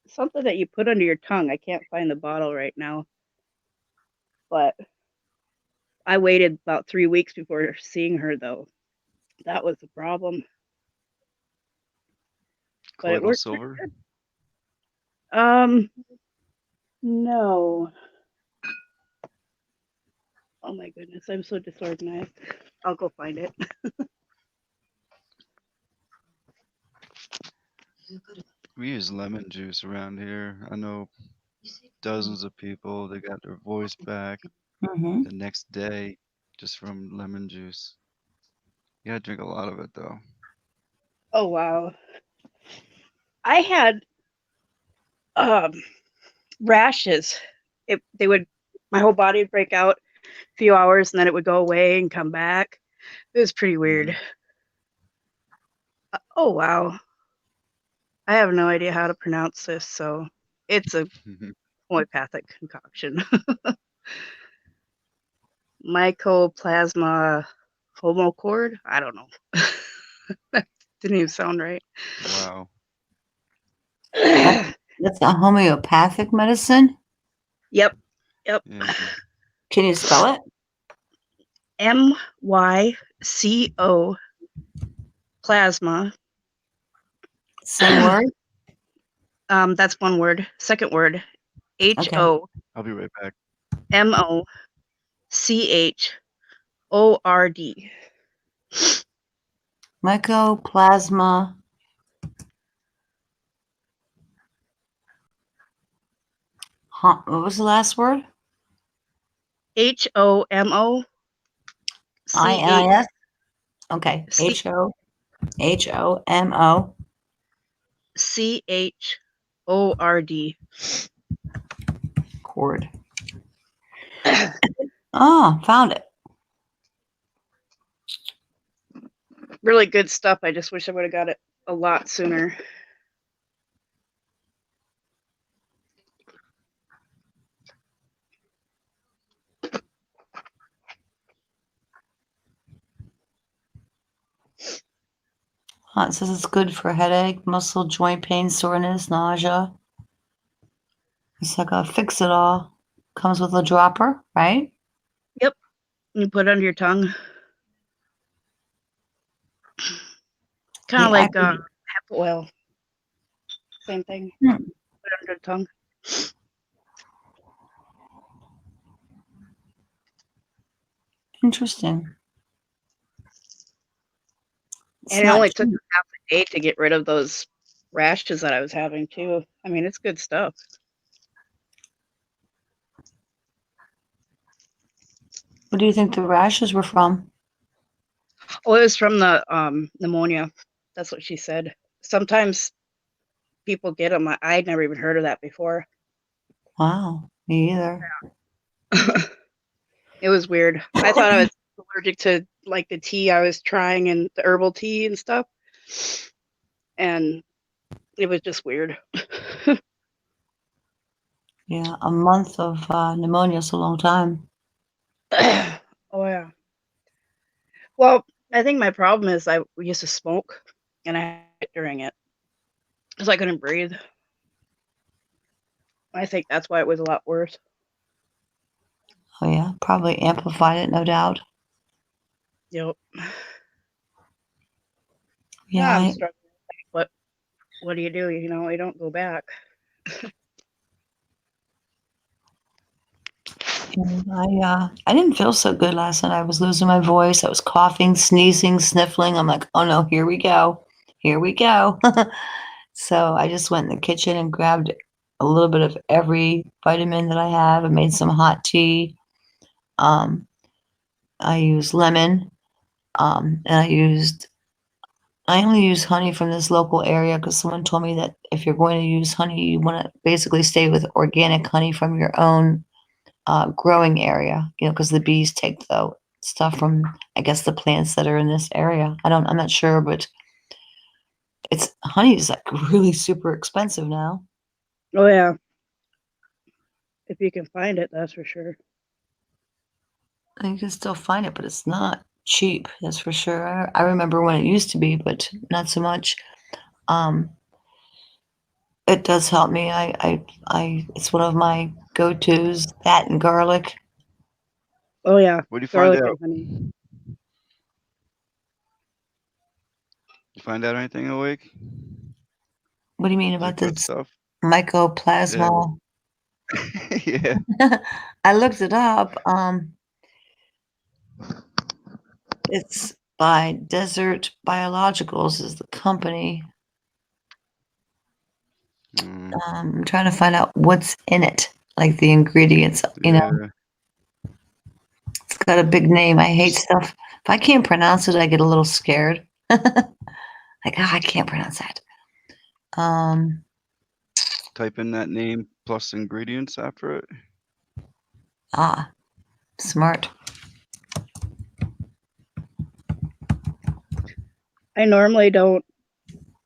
something that you put under your tongue. I can't find the bottle right now, but I waited about 3 weeks before seeing her, though. That was the problem. But it Colloidal worked silver? pretty good. No. Oh my goodness, I'm so disorganized. I'll go find it. We use lemon juice around here. I know dozens of people that got their voice back the next day just from lemon juice. You gotta drink a lot of it though. Oh wow. I had rashes. My whole body would break out a few hours and then it would go away and come back. It was pretty weird. Oh wow. I have no idea how to pronounce this, so it's a homeopathic concoction. Mycoplasma homocord? I don't know. That didn't even sound right. Wow. That's a homeopathic medicine? Yep. Yeah. Can you spell it? MYCO plasma. Same word? That's one word. Second word, HO I'll be right back. MOCHORD. Mycoplasma. What was the last word? HOMO. INIS? Okay. HOMO. CHORD. Cord. Oh, found it. Really good stuff. I just wish I would have got it a lot sooner. It says it's good for headache, muscle, joint pain, soreness, nausea. It's like a fix it all. Comes with a dropper, right? Yep. You put it under your tongue. Kind of Yeah, like hemp oil. Same thing. Hmm. Put it under the tongue. Interesting. It's And it not only took cheap. half a day to get rid of those rashes that I was having too. I mean, it's good stuff. What do you think the rashes were from? Oh, it was from the pneumonia. That's what she said. Sometimes people get them. I'd never even heard of that before. Wow, me either. It was weird. I thought I was allergic to like the tea I was trying and the herbal tea and stuff. And it was just weird. Yeah, a month of pneumonia is a long time. Oh yeah. Well, I think my problem is I used to smoke and I had it during it. Because I couldn't breathe. I think that's why it was a lot worse. Oh yeah, probably amplified it, no doubt. Yep. Yeah, I'm struggling. But what do? You know, you don't go back. I didn't feel so good last night. I was losing my voice. I was coughing, sneezing, sniffling. I'm like, oh no, here we go. Here we go. So I just went in the kitchen and grabbed a little bit of every vitamin that I have and made some hot tea. I used lemon, and I only use honey from this local area because someone told me that if you're going to use honey, you want to basically stay with organic honey from your own growing area, because the bees take the stuff from, I guess, the plants that are in this area. I'm not sure, but honey is like really super expensive now. Oh yeah. If you can find it, that's for sure. You can still find it, but it's not cheap. That's for sure. I remember when it used to be, but not so much. It does help me. It's one of my go-tos. That and garlic. Oh yeah. What do you find Garlic out? and honey. You find out anything awake? What do you mean Is it about good this stuff? Yeah. mycoplasma? Yeah. I looked it up. It's by Desert Biologicals is the company. I'm trying to find out what's in it, like the ingredients. Yeah. It's got a big name. I hate stuff. If I can't pronounce it, I get a little scared. Like, I can't pronounce that. Type in that name plus ingredients after it. Smart. I normally don't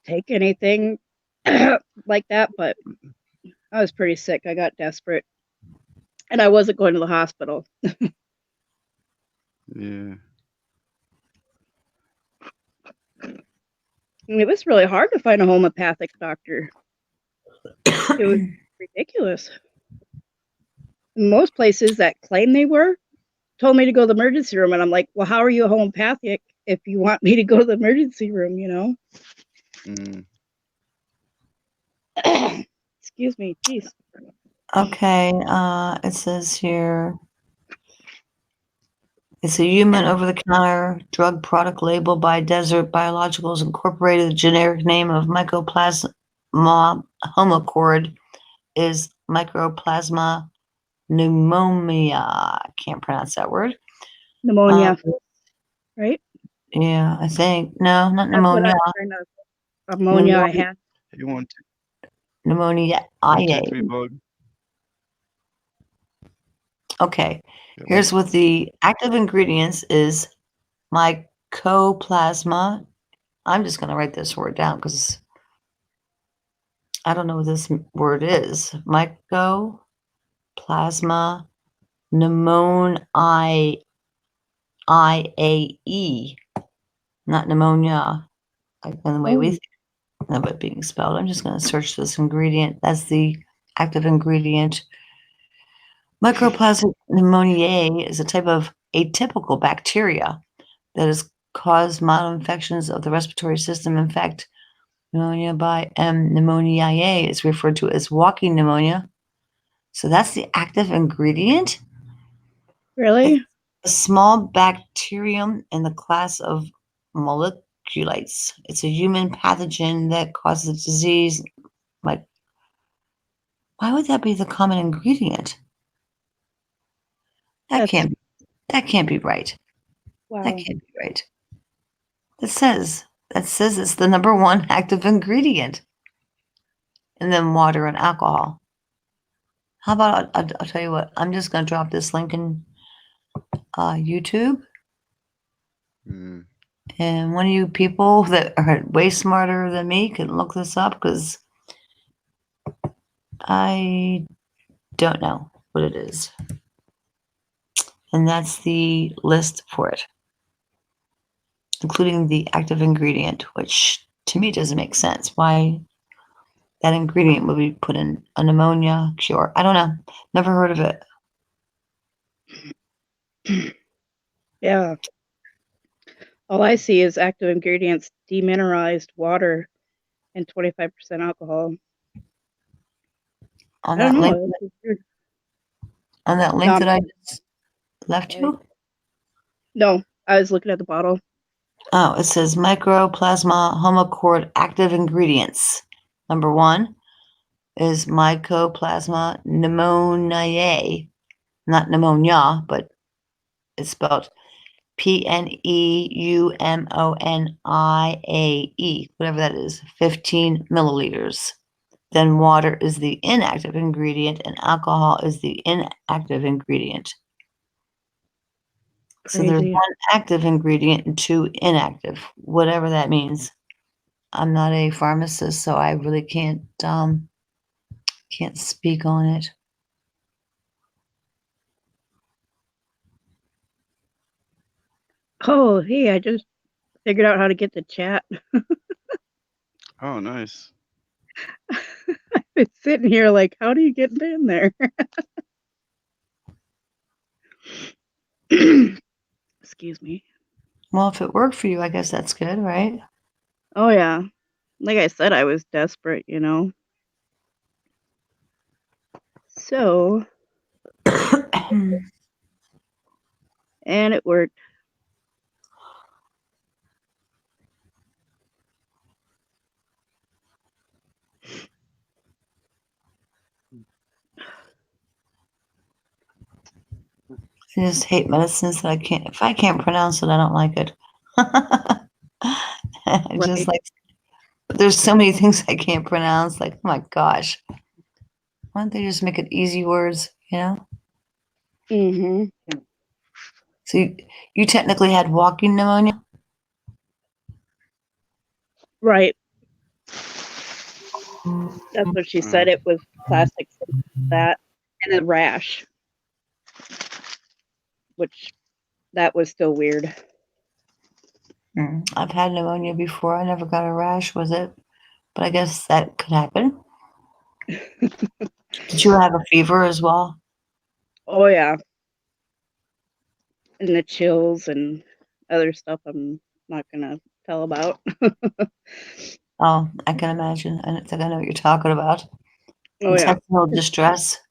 take anything like that, but I was pretty sick. I got desperate. And I wasn't going to the hospital. Yeah. And it was really hard to find a homeopathic doctor. It was ridiculous. Most places that claim they were told me to go to the emergency room, and I'm like, well, how are you a homeopathic if you want me to go to the emergency room, Excuse me, jeez. Okay, it says here it's a human over-the-counter drug product labeled by Desert Biologicals Incorporated. The generic name of Mycoplasma homocord is Mycoplasma pneumonia. I can't pronounce that word. Pneumonia, right? Yeah, I think. No, not That's what I pneumonia. was trying to. Ammonia I had. You want pneumonia one, IA. two, three bug? Okay, Yeah, here's what the active ingredients is: mycoplasma. I'm just going to write this word down because I don't know what this word is. Mycoplasma pneumoniae, not pneumonia, like in the way we think of it being spelled. I'm just going to search this ingredient. That's the active ingredient. Mycoplasma pneumoniae is a type of atypical bacteria that has caused mild infections of the respiratory system. In fact, pneumonia by pneumoniae is referred to as walking pneumonia. So that's the active ingredient. Really? It's a small bacterium in the class of molliculates. It's a human pathogen that causes disease. Like, why would that be the common ingredient? That can't be right. Wow. That can't be right. That says it's the number one active ingredient. And then water and alcohol. How about I'll tell you what, I'm just going to drop this link in YouTube. Mm. And one of you people that are way smarter than me can look this up because I don't know what it is. And that's the list for it, including the active ingredient, which to me doesn't make sense. Why that ingredient would be put in a pneumonia cure? I don't know. Never heard of it. Yeah. All I see is active ingredients, demineralized water, and 25% alcohol. On I don't that link, know. This is weird. on that link that I just left you? No, I was looking at the bottle. Oh, it says Mycoplasma homochord active ingredients. Number 1 is Mycoplasma pneumoniae, not pneumonia, but it's spelled pneumoniae, whatever that is, 15 milliliters. Then water is the inactive ingredient and alcohol is the inactive ingredient. So there's Crazy. 1 active ingredient and 2 inactive, whatever that means. I'm not a pharmacist, so I really can't speak on it. Oh, hey, I just figured out how to get the chat. Oh, nice. I've been sitting here like, how do you get in there? Excuse me. Well, if it worked for you, I guess that's good, right? Oh, yeah. Like I said, I was desperate, you know. So, and it worked. I just hate medicines that I can't. If I can't pronounce it, I don't like it. Just Right. like there's so many things I can't pronounce. Like, oh my gosh, why don't they just make it easy words? You know. Mm-hmm. So you technically had walking pneumonia. Right. That's what she said. It was plastic that and a rash, which that was still weird. I've had pneumonia before. I never got a rash with it, but I guess that could happen. Did you have a fever as well? Oh, yeah. And the chills and other stuff I'm not going to tell about. Oh, I can imagine. I think I know what you're talking about. Oh, yeah. Intestinal distress.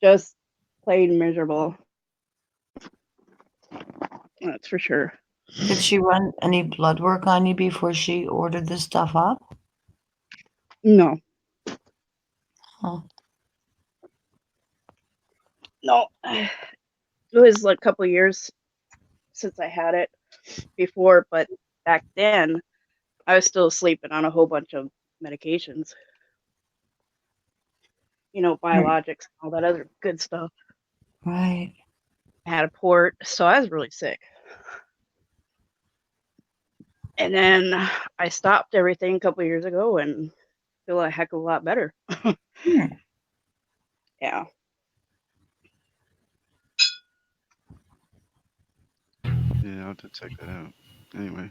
Just plain miserable. That's for sure. Did she run any blood work on you before she ordered this stuff up? No. Oh. No. It was like a couple years since I had it before, but back then I was still sleeping on a whole bunch of medications. Biologics and all that other good stuff. Right. I had a port, so I was really sick. And then I stopped everything a couple years ago and feel a heck of a lot better. Yeah. Yeah, I'll have to check that out. Anyway.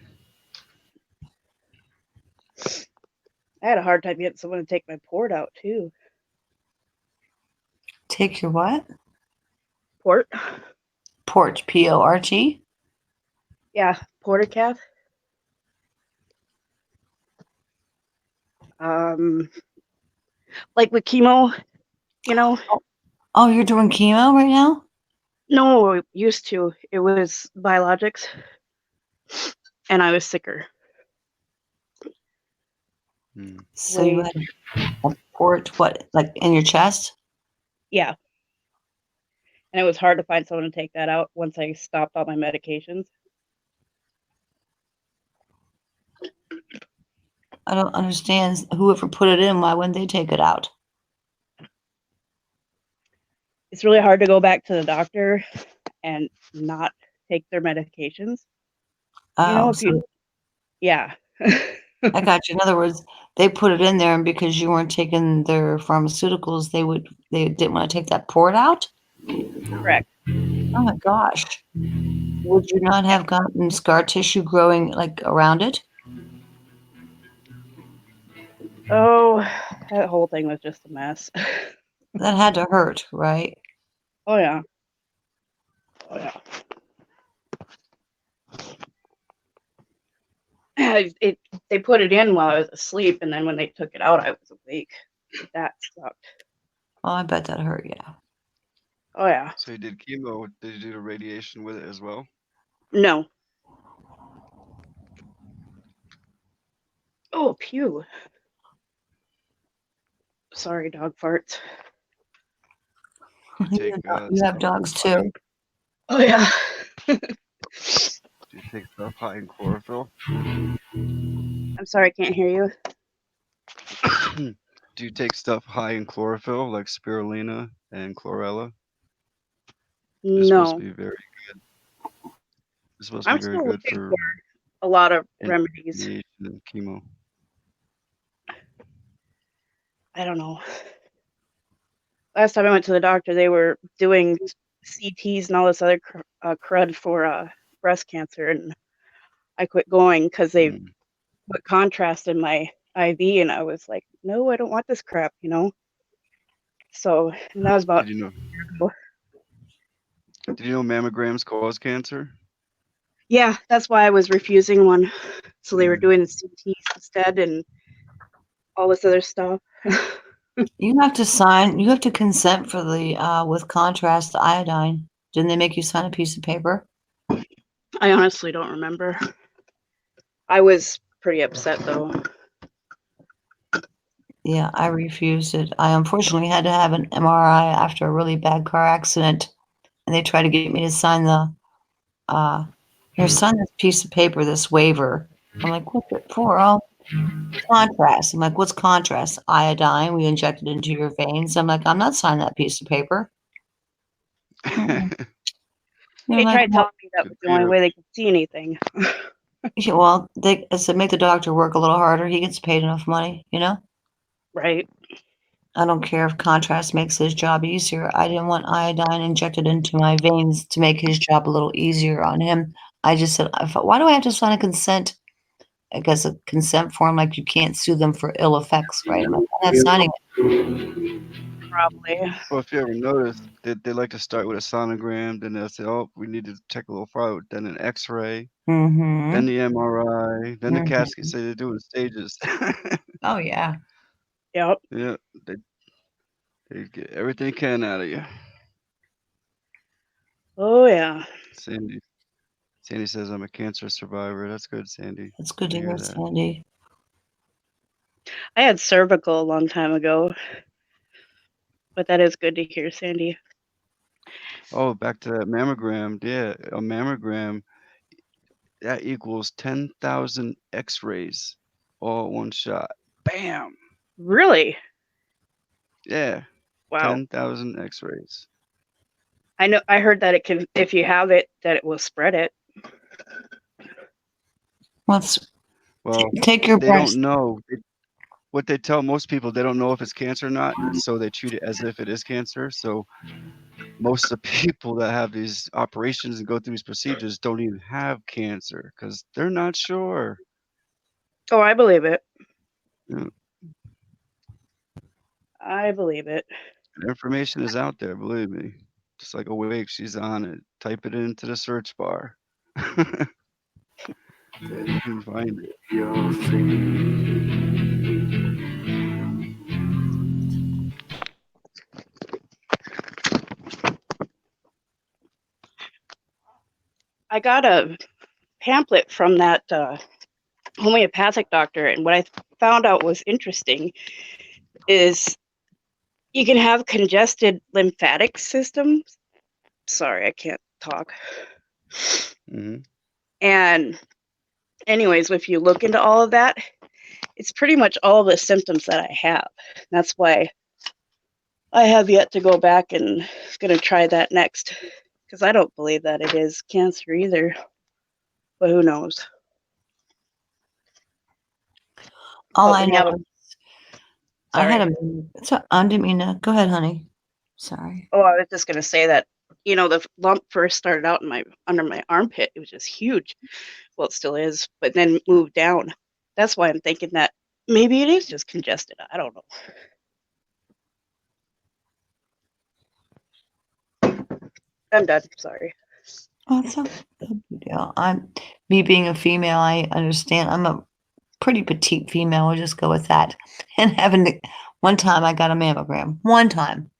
I had a hard time getting someone to take my port out too. Take your what? Port? Port, P-O-R-T? Yeah, porter cath. Like with chemo, Oh, you're doing chemo right now? No, used to. It was biologics, and I was sicker. So you had a port, what, like in your chest? Yeah. And it was hard to find someone to take that out once I stopped all my medications. I don't understand. Whoever put it in, why wouldn't they take it out? It's really hard to go back to the doctor and not take their medications. Oh, Yeah. I got you. In other words, they put it in there, and because you weren't taking their pharmaceuticals, they didn't want to take that port out? Correct. Oh my gosh. Would you not have gotten scar tissue growing like around it? Oh, that whole thing was just a mess. That had to hurt, right? Oh yeah. Oh yeah. They put it in while I was asleep, and then when they took it out, I was awake. That sucked. Oh, I bet that hurt, yeah. Oh yeah. So you did chemo. Did you do the radiation with it as well? No. Oh, pew. Sorry, dog farts. You have dogs too. Oh yeah. Do you take stuff high in chlorophyll? I'm sorry, I can't hear you. Do you take stuff high in chlorophyll like spirulina and chlorella? It's supposed to No. be very good. It's supposed to I'm be very still good looking for for a lot of remedies. radiation and chemo. I don't know. Last time I went to the doctor, they were doing CTs and all this other crud for breast cancer, and I quit going because they put contrast in my IV, and I was like, no, I don't want this crap, So, and that was about. Did you know mammograms cause cancer? Yeah, that's why I was refusing one. So they were doing CTs instead and all this other stuff. You have to consent for the with contrast iodine. Didn't they make you sign a piece of paper? I honestly don't remember. I was pretty upset though. Yeah, I refused it. I unfortunately had to have an MRI after a really bad car accident, and they tried to get me to sign sign this piece of paper, this waiver. I'm like, what's it for? Oh, contrast. I'm like, what's contrast? Iodine. We inject it into your veins. I'm like, I'm not signing that piece of paper. They tried telling me that was the only way they could see anything. Yeah, well, I said, make the doctor work a little harder. He gets paid enough money, Right. I don't care if contrast makes his job easier. I didn't want iodine injected into my veins to make his job a little easier on him. I just said, why do I have to sign a consent? I guess a consent form, like you can't sue them for ill effects, right? I'm like, I'm not signing it. Probably. Well, if you ever notice, they like to start with a sonogram, then they'll say, "Oh, we need to check a little far," then an X-ray, then the MRI, then the CAT scan. Say they do it in stages. Oh yeah. Yep. Yeah, they get everything they can out of you. Oh yeah. Sandy says I'm a cancer survivor. That's good, Sandy. It's good to hear, that. Sandy. I had cervical a long time ago, but that is good to hear, Sandy. Oh, back to that mammogram. Yeah, a mammogram that equals 10,000 X-rays. all at one shot. Bam. Really? Yeah. Wow. 10,000 X-rays. I know. I heard that it can, if you have it, that it will spread it. Well, Take your they breast. don't know. What they tell most people, they don't know if it's cancer or not, so they treat it as if it is cancer. So most of the people that have these operations and go through these procedures don't even have cancer because they're not sure. Oh, I believe it. Yeah. I believe it. The information is out there, believe me. Just like Awake, she's on it. Type it into the search bar. You can find it. You're free. I got a pamphlet from that homeopathic doctor, and what I found out was interesting is you can have congested lymphatic systems. Sorry, I can't talk. Hmm. And anyways, if you look into all of that, it's pretty much all the symptoms that I have. That's why I have yet to go back and going to try that next, because I don't believe that it is cancer either. But who knows? All But I when you have know a, is I sorry. had I didn't mean to. Go ahead, honey. Sorry. Oh, I was just going to say that, the lump first started out under my armpit. It was just huge. Well, it still is, but then moved down. That's why I'm thinking that maybe it is just congested. I don't know. I'm done. Sorry. Oh, it's no big deal. Me being a female, I understand. I'm a pretty petite female. We'll just go with that. And one time I got a mammogram. One time.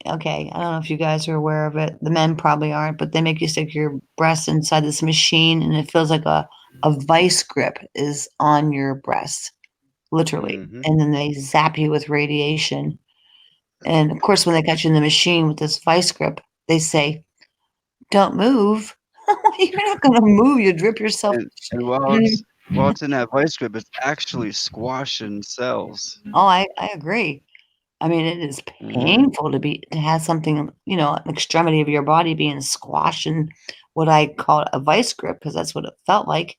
Okay, I don't know if you guys are aware of it. The men probably aren't, but they make you stick your breast inside this machine, and it feels like a vice grip is on your breast, literally. Hmm. And then they zap you with radiation. And of course, when they got you in the machine with this vice grip, they say, "Don't move." You're not going to move. You drip yourself. And while it's in that vice grip, it's actually squashing cells. Oh, I agree. I mean, it is Hmm. painful to have something, an extremity of your body being squashed in what I call a vice grip, because that's what it felt like.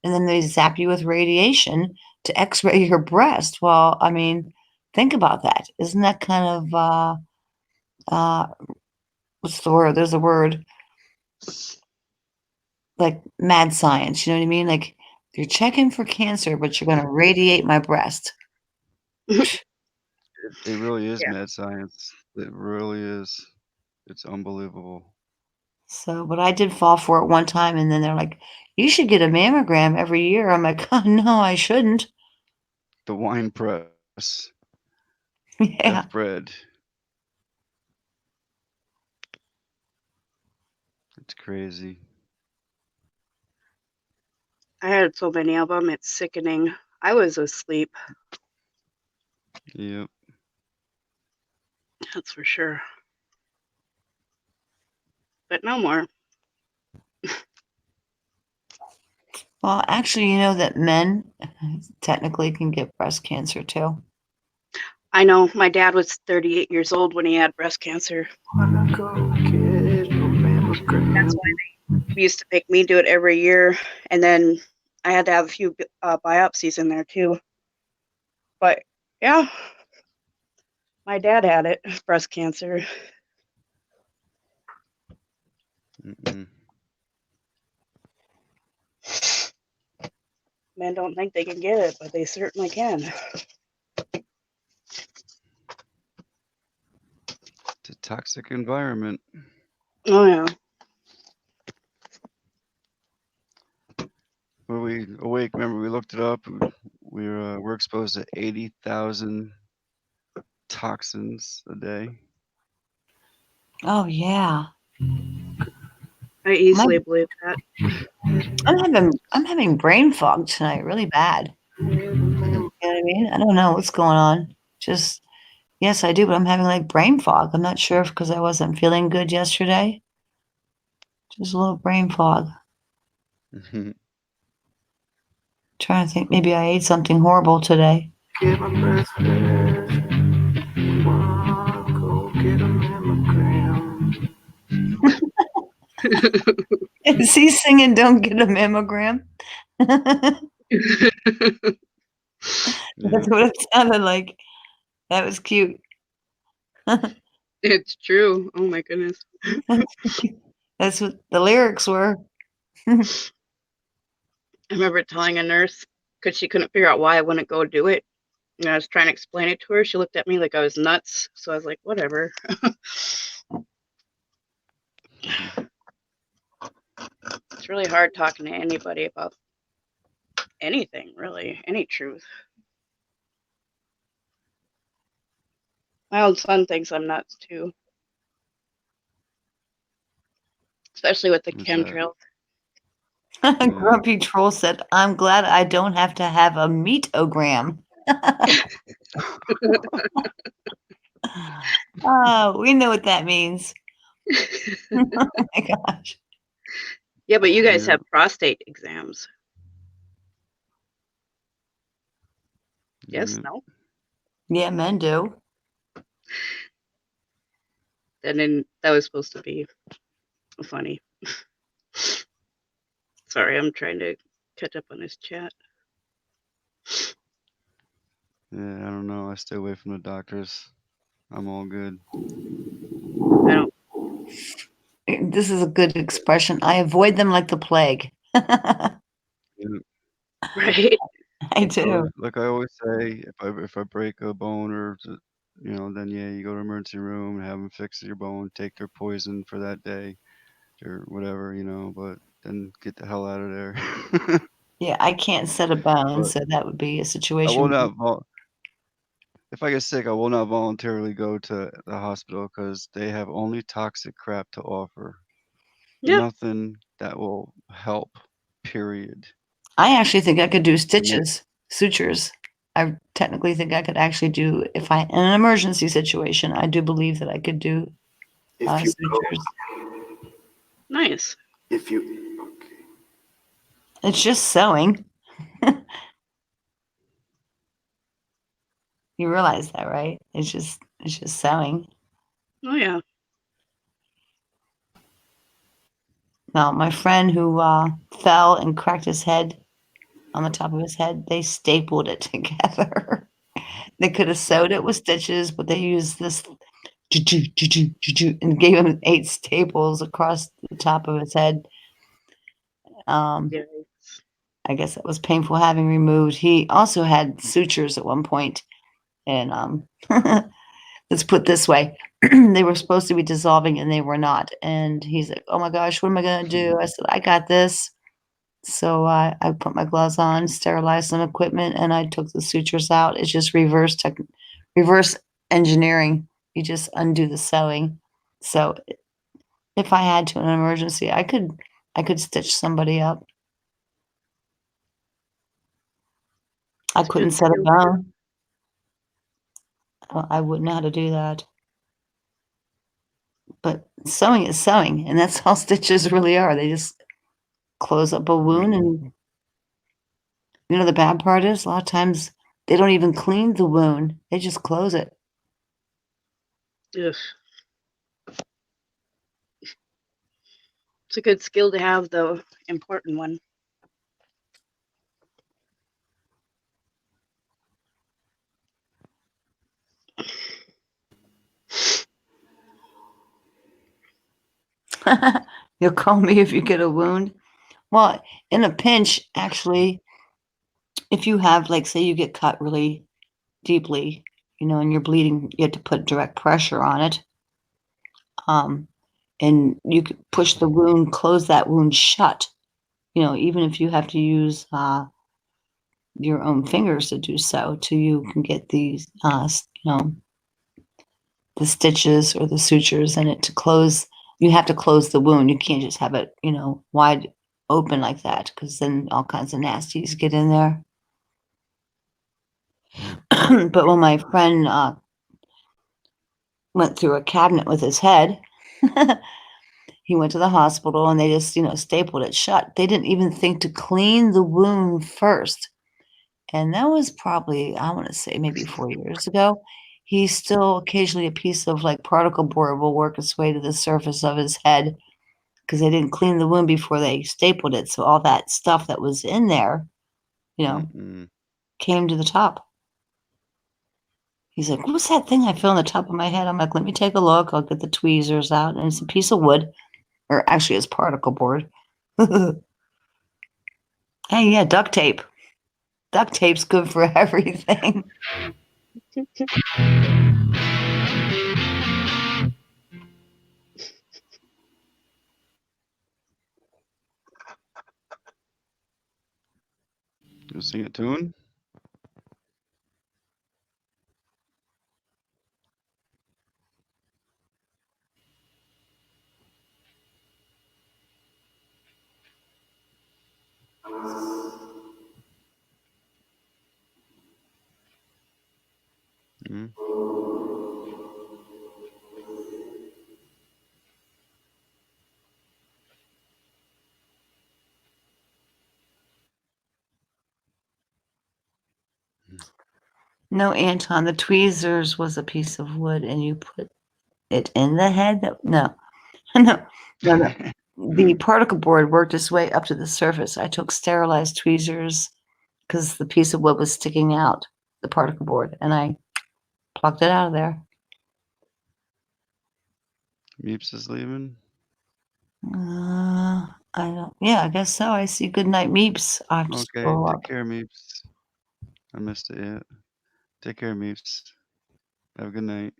And then they zap you with radiation to X-ray your breast. Well, I mean, think about that. Isn't that kind of uh, what's the word? There's a word like mad science. You know what I mean? Like you're checking for cancer, but you're going to radiate my breast. It really is Yeah. mad science. It really is. It's unbelievable. So, but I did fall for it one time, and then they're like, "You should get a mammogram every year." I'm like, "Oh, no, I shouldn't." The wine press. Yeah. F bread. It's crazy. I had so many of them. It's sickening. I was asleep. Yep. That's for sure. But no more. Well, actually, you know that men technically can get breast cancer too. I know my dad was 38 years old when he had breast cancer. Wanna go get a mammogram. That's why they used to make me do it every year. And then I had to have a few biopsies in there too. But yeah, my dad had it, breast cancer. Mm-mm. Men don't think they can get it, but they certainly can. It's a toxic environment. Oh yeah. When we awake, remember we looked it up. We're exposed to 80,000 toxins a day. Oh yeah. I easily My, believe that. I'm having brain fog tonight, really bad. You know what I mean? I don't know what's going on. Just yes, I do, but I'm having like brain fog. I'm not sure if because I wasn't feeling good yesterday. Just a little brain fog. Trying to think, maybe I ate something horrible today. Get my breast fed. Go get a mammogram. Is he singing "Don't Get a Mammogram"? That's what it sounded like. That was cute. It's true. Oh my goodness. That's what the lyrics were. I remember telling a nurse because she couldn't figure out why I wouldn't go do it. And I was trying to explain it to her. She looked at me like I was nuts. So I was like, whatever. It's really hard talking to anybody about anything, really, any truth. My own son thinks I'm nuts too, especially with the What's that? chemtrails. Grumpy Troll said, "I'm glad I don't have to have a meatogram." Oh, we know what that means. Oh my gosh. Yeah, but you guys Yeah. have prostate exams. Yes, Yeah. no? Yeah, men do. And then that was supposed to be funny. Sorry, I'm trying to catch up on this chat. Yeah, I don't know. I stay away from the doctors. I'm all good. I don't. This is a good expression. I avoid them like the plague. Yeah. Right. I do. Like I always say, if I break a bone or then yeah, you go to emergency room and have them fix your bone, take your poison for that day or whatever, but then get the hell out of there. Yeah, I can't set a bone, But so that would be a I will situation. not if I get sick, I will not voluntarily go to the hospital because they have only toxic crap to offer. Yeah. Nothing that will help. Period. I actually think I could do And stitches, sutures. I technically think I could actually do, if I, in an emergency situation, I do believe that I could do If you sutures. Nice. If you okay. It's just sewing. You realize that, right? It's just sewing. Oh yeah. Now, my friend who fell and cracked his head on the top of his head, they stapled it together. They could have sewed it with stitches, but they used this and gave him 8 staples across the top of his head. Yeah. I guess it was painful having removed. He also had sutures at one point, and let's put it this way, they were supposed to be dissolving and they were not. And he's like, "Oh my gosh, what am I gonna do?" I said, "I got this." So I put my gloves on, sterilized some equipment, and I took the sutures out. It's just reverse engineering. You just undo the sewing. So if I had to in an emergency, I could stitch somebody up. I It's couldn't good set a skill. bone. I wouldn't know how to do that. But sewing is sewing, and that's all stitches really are. They just close up a wound, and the bad part is a lot of times they don't even clean the wound. They just close it. Ugh. It's a good skill to have, though. Important one. You'll call me if you get a wound. Well, in a pinch, actually, if you have, like, say you get cut really deeply, and you're bleeding, you have to put direct pressure on it. And you could push the wound, close that wound shut, even if you have to use your own fingers to do so, till you can get these, the stitches or the sutures in it to close. You have to close the wound. You can't just have it, wide open like that, because then all kinds of nasties get in there. But when my friend went through a cabinet with his head, He went to the hospital and they just, stapled it shut. They didn't even think to clean the wound first. And that was probably, I want to say maybe 4 years ago. He still occasionally a piece of like particle board will work its way to the surface of his head because they didn't clean the wound before they stapled it. So all that stuff that was in there, Mm-mm. came to the top. He's like, what's that thing I feel on the top of my head? I'm like, let me take a look. I'll get the tweezers out. And it's a piece of wood, or actually it's particle board. Hey, yeah, duct tape. Duct tape's good for everything. You sing a tune? Mm. No, Anton, the tweezers was a piece of wood and you put it in the head. No, no. The particle board worked its way up to the surface. I took sterilized tweezers because the piece of wood was sticking out, the particle board, and I plucked it out of there. Meeps is leaving. I don't. Yeah, I guess so. I see. Good night, Meeps. I have to Okay, scroll take up. care, Meeps. I missed it yet. Take care, Meeps. Have a good night.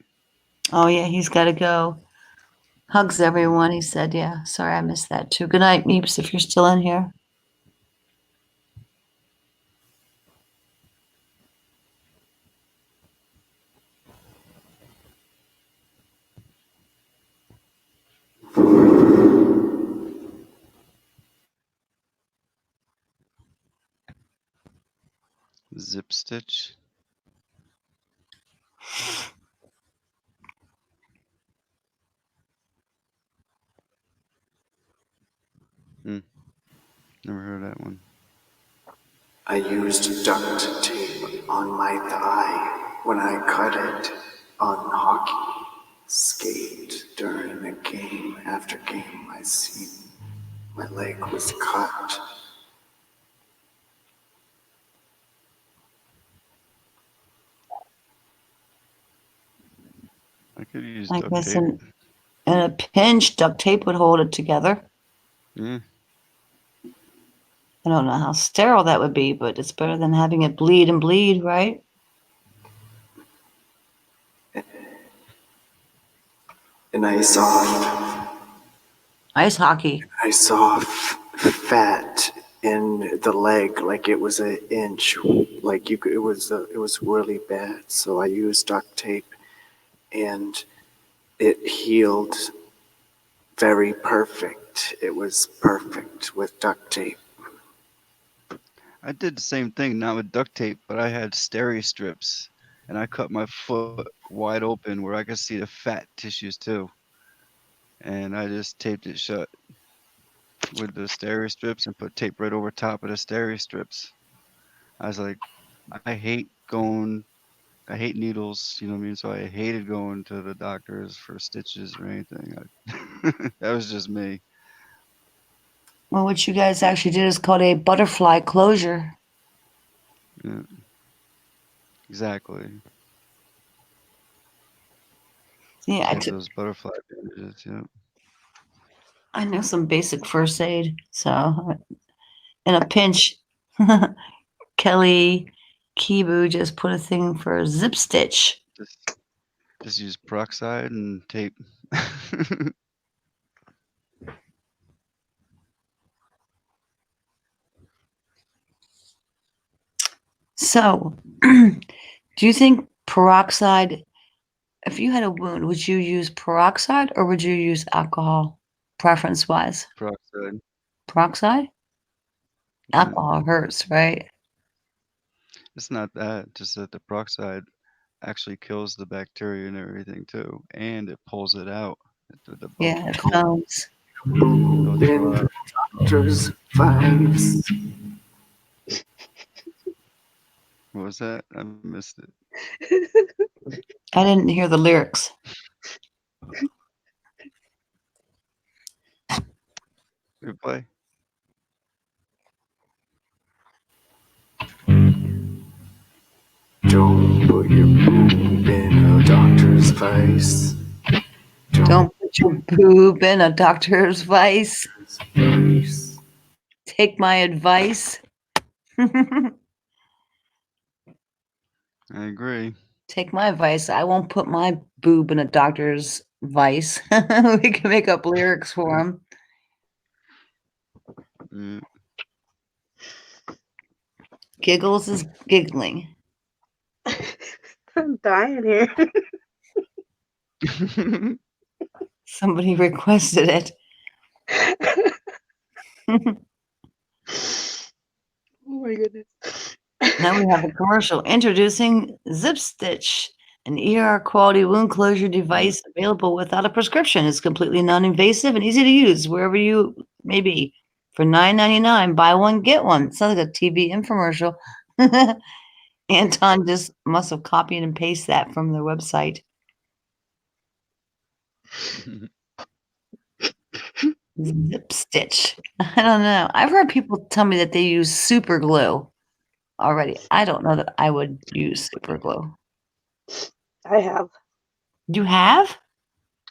Oh yeah, he's got to go. Hugs everyone. He said, "Yeah, sorry, I missed that too." Good night, Meeps. If you're still in here. Zip stitch. Hmm. Never heard that one. I used duct tape on my thigh when I cut it on hockey skate during a game. After game, I seen my leg was cut. I could use I duct guess tape. in a pinch, duct tape would hold it together. Yeah. I don't know how sterile that would be, but it's better than having it bleed and bleed, right? And I saw Ice hockey. fat in the leg, like it was an inch, like you could, it was really bad. So I used duct tape, and it healed very perfect. It was perfect with duct tape. I did the same thing, not with duct tape, but I had steri strips, and I cut my foot wide open where I could see the fat tissues too, and I just taped it shut with the steri strips and put tape right over top of the steri strips. I was like, I hate going, I hate needles, you know what I mean? So I hated going to the doctors for stitches or anything. That was just me. Well, what you guys actually did is called a butterfly closure. Yeah, exactly. Yeah, Had those butterfly bandages. Yeah. I know some basic first aid. So, in a pinch, Kelly Kibu just put a thing for a zip stitch. Just use peroxide and tape. So, do you think peroxide, if you had a wound, would you use peroxide or would you use alcohol, preference wise? Peroxide. Peroxide? Yeah. Alcohol hurts, right? It's not that, just that the peroxide actually kills the bacteria and everything too, and it pulls it out. The Yeah, bulky it coat. foams. Don't throw in up. doctor's vibes. What was that? I missed it. I didn't hear the lyrics. Replay. Don't put your boob in a doctor's vice. Don't put your boob in a doctor's vice. Vice. Take my advice. I agree. Take my advice. I won't put my boob in a doctor's vice. We can make up lyrics for him. Yeah. Giggles is giggling. I'm dying here. Somebody requested it. Oh my goodness. Now we have a commercial introducing Zip Stitch, an ER quality wound closure device available without a prescription. It's completely non-invasive and easy to use wherever you may be. For $9.99, buy one, get one. Sounds like a TV infomercial. Anton just must have copied and pasted that from their website. Zip Stitch. I don't know. I've heard people tell me that they use super glue already. I don't know that I would use super glue. I have. You have?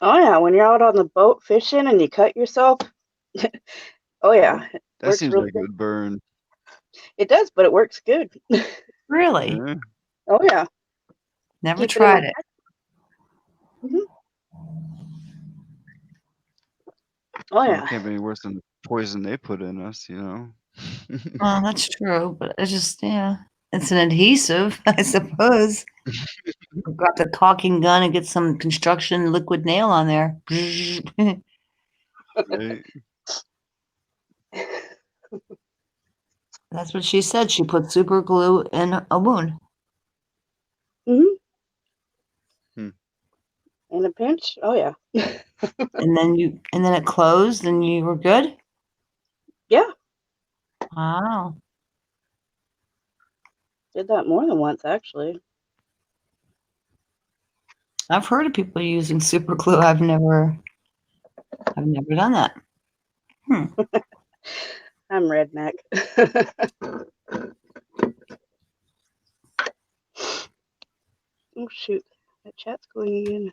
Oh yeah, when you're out on the boat fishing and you cut yourself. Oh yeah, it That works seems real like it good. would burn. It does, but it works good. Really? Yeah. Oh yeah, Never keep it in my tried it. pack. Mhm. Oh Well, yeah. it can't be any worse than the poison they put in us, you know. Oh, that's true, but it's just, yeah, it's an adhesive, I suppose. Got the caulking gun and get some construction liquid nail on there. Right? That's what she said. She put super glue in a wound. Mhm. Hmm. In a pinch. Oh yeah. And then it closed and you were good? Yeah, Wow. did that more than once actually. I've heard of people using super glue. I've never done that. I'm redneck. Oh shoot, that chat's going again.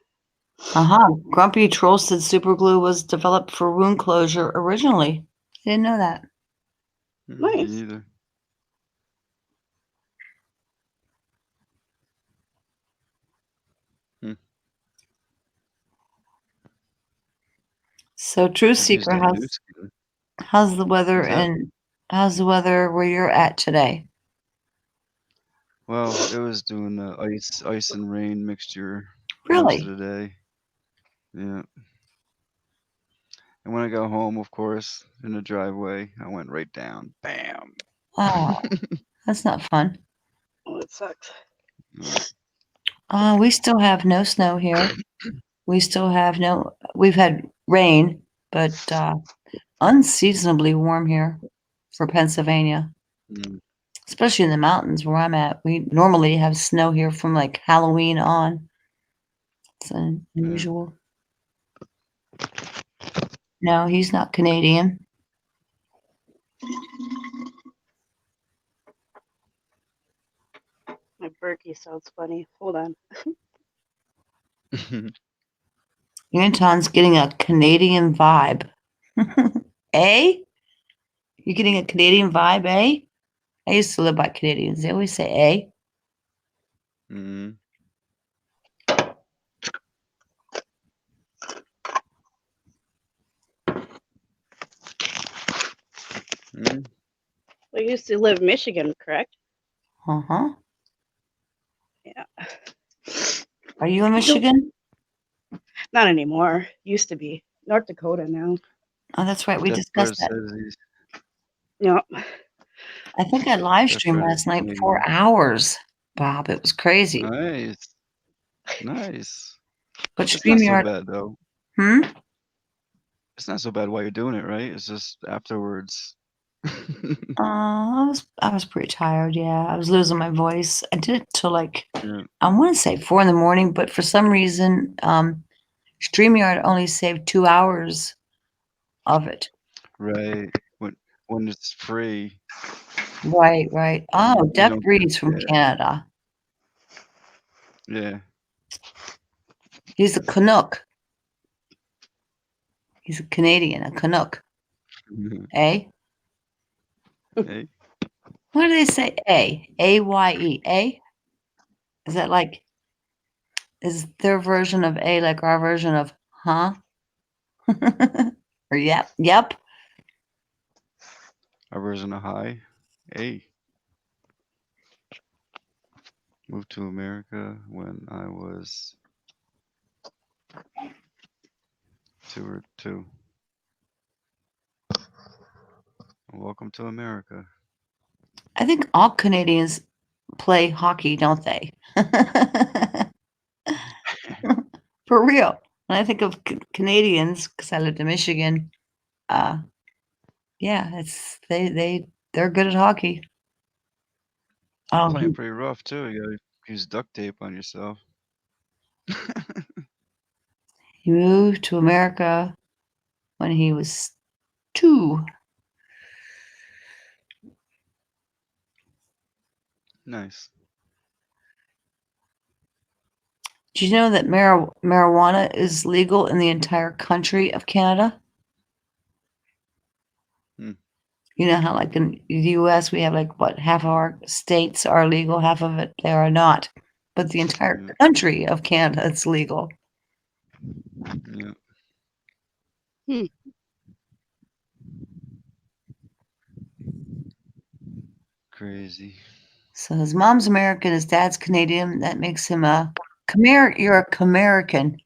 Grumpy Troll said super glue was developed for wound closure originally. I didn't know that. Me Nice. neither. Hmm. So Truth I've used Seeker, that new skin. how's the weather What's that? and how's the weather where you're at today? Well, it was doing ice and rain mixture most of Really? the day. Yeah. And when I got home, of course, in the driveway, I went right down. Bam. Oh, that's not fun. Oh, it sucks. Yeah. We still have no snow here. We've had rain, but unseasonably warm here for Pennsylvania, Mm, especially in the mountains where I'm at. We normally have snow here from like Halloween on. It's yeah. unusual. No, he's not Canadian. My Berkey sounds funny. Hold on. Anton's getting a Canadian vibe. Eh? You getting a Canadian vibe, eh? I used to live by Canadians. They always say eh. Mm. Mm. We used to live in Michigan, correct? Uh-huh. Yeah. Are you in Michigan? Not anymore. Used to be. North Dakota now. Oh, that's right. We That's what discussed it that. says. He's Yeah. I think I live That's streamed right. last night 4 Canadian. hours, Bob. It was crazy. Nice. Nice. But It's not so StreamYard, bad though. hmm? It's not so bad while you're doing it, right? It's just afterwards. I was pretty tired. Yeah, I was losing my voice. I did it till like Yeah, I want to say 4 in the morning, but for some reason, StreamYard only saved 2 hours of it. right. When it's free, Right, right. you, Oh, you Def don't get Breed's from Canada. yeah. He's a Canuck. He's a Canadian, a Canuck. Eh? Hey, What do they say? A-Y-E. A? Is that like, is their version of A like our version of huh? Or yep, yep. our version of hi. Hey, moved to America when I was 2 or 2. Welcome to America. I think all Canadians play hockey, don't they? For real. When I think of Canadians, because I lived in Michigan, uh, yeah, it's they're good at hockey. Oh, Playing pretty rough too. You gotta use duct tape on yourself. he moved to America when he was 2. Nice. Do you know that marijuana is legal in the entire country of Canada? Hmm. You know how, like in the US, we have like what half of our states are legal, half of it they are not. But the entire Yeah. country of Canada, it's legal. Yeah. Hmm. Crazy. So his mom's American, his dad's Canadian. That makes him a You're a Camerican.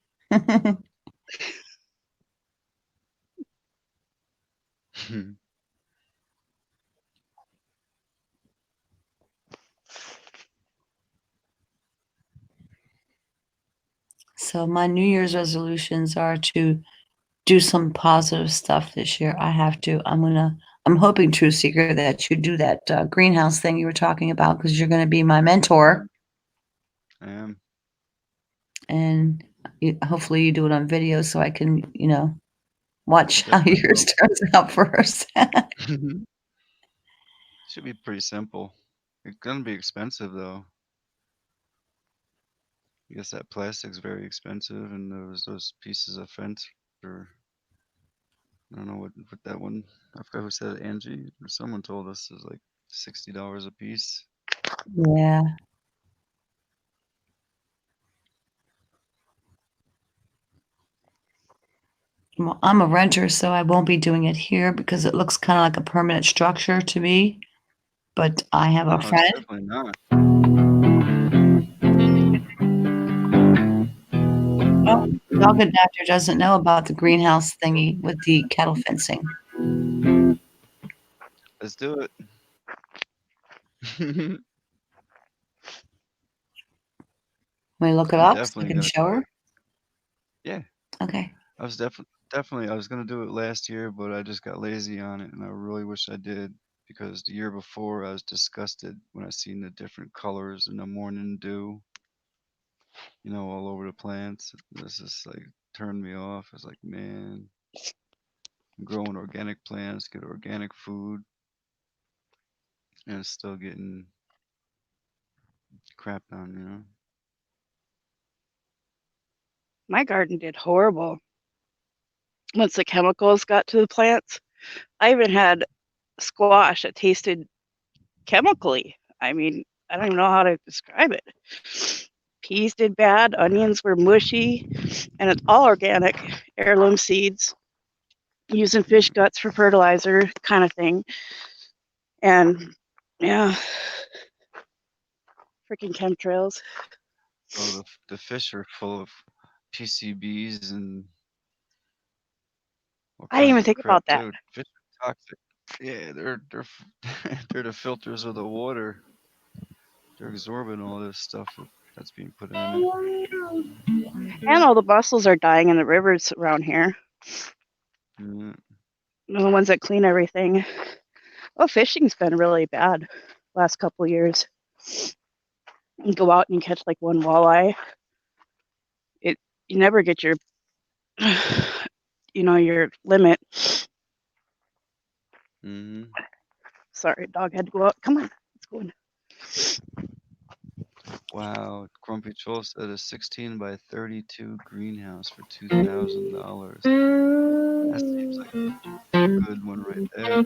So my New Year's resolutions are to do some positive stuff this year. I have to. I'm hoping, True Seeker, that you do that greenhouse thing you were talking about because you're going to be my mentor, I am. and hopefully you do it on video so I can, watch how Definitely yours will. turns out first. Should be pretty simple. It's gonna be expensive though. I guess that plastic's very expensive, and those pieces of fence are. I don't know what that one. I forgot who said it, Angie or someone told us is like $60 a piece. Yeah. Well, I'm a renter, so I won't be doing it here because it looks kind of like a permanent structure to me. But I have a No, it's friend. definitely not. Oh, dog adapter doesn't know about the greenhouse thingy with the cattle fencing. Let's do it. Can we look it I'm up so I definitely can gonna show do her? it. Yeah, Okay. I was definitely I was gonna do it last year, but I just got lazy on it, and I really wish I did because the year before I was disgusted when I seen the different colors in the morning dew, all over the plants. This just like turned me off. I was like, man, I'm growing organic plants, get organic food, and it's still getting crapped on. My garden did horrible once the chemicals got to the plants. I even had squash that tasted chemically. I mean, I don't even know how to describe it. Peas did bad, onions were mushy, and it's all organic, heirloom seeds, using fish guts for fertilizer kind of thing. And yeah, freaking chemtrails. Oh, the fish are full of PCBs and all I didn't kinds even of think crap about that. too. Fish are toxic. Yeah, they're the filters of the water. They're absorbing all this stuff that's being put in it. And all the mussels are dying in the rivers around here. Yeah. They're the ones that clean everything. Oh, fishing's been really bad last couple of years. You go out and you catch like one walleye. You never get your your limit. Mm-hmm. Sorry, dog had to go out. Come on, let's go in. Wow, Grumpy Troll said a 16 by 32 greenhouse for $2,000. That seems like a good one right there.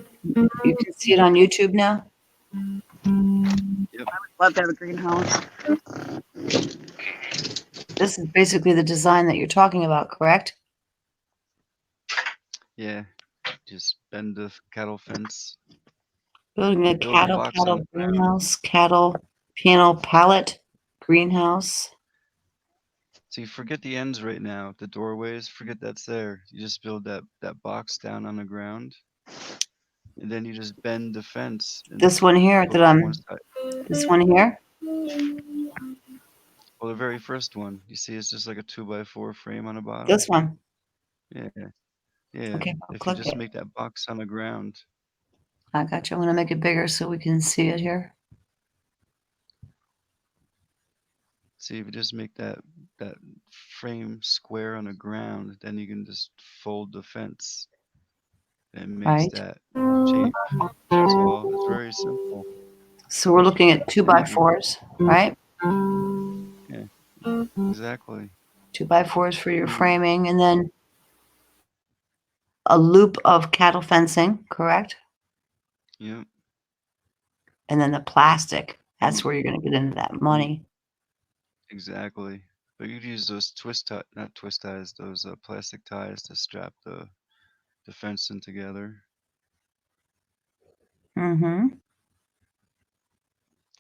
You can see it on YouTube now. Yep. Love to have a greenhouse. This is basically the design that you're talking about, correct? Yeah. Just bend the cattle fence. Building a Build a box on cattle the ground. greenhouse, cattle panel pallet greenhouse. So you forget the ends right now. The doorways, forget that's there. You just build that box down on the ground, and then you just bend the fence and This one here put that I'm, one side. this one here. Well, the very first one, you see, it's just like a 2x4 frame on the bottom. This one. Yeah, yeah. Okay, I'll If you click just it. make that box on the ground, I got you. I'm gonna make it bigger so we can see it here. see if you just make that frame square on the ground, then you can just fold the fence. And it makes Right. that shape. That's all. It's very simple. So we're looking at And you can, 2x4s, right? yeah, exactly. 2x4s for your You can, framing, and then a loop of cattle fencing, correct? yeah, And then the plastic. and That's where you're gonna get into that you, money. exactly. But you'd use those not twist ties, those plastic ties to strap the fencing together. Mm-hmm.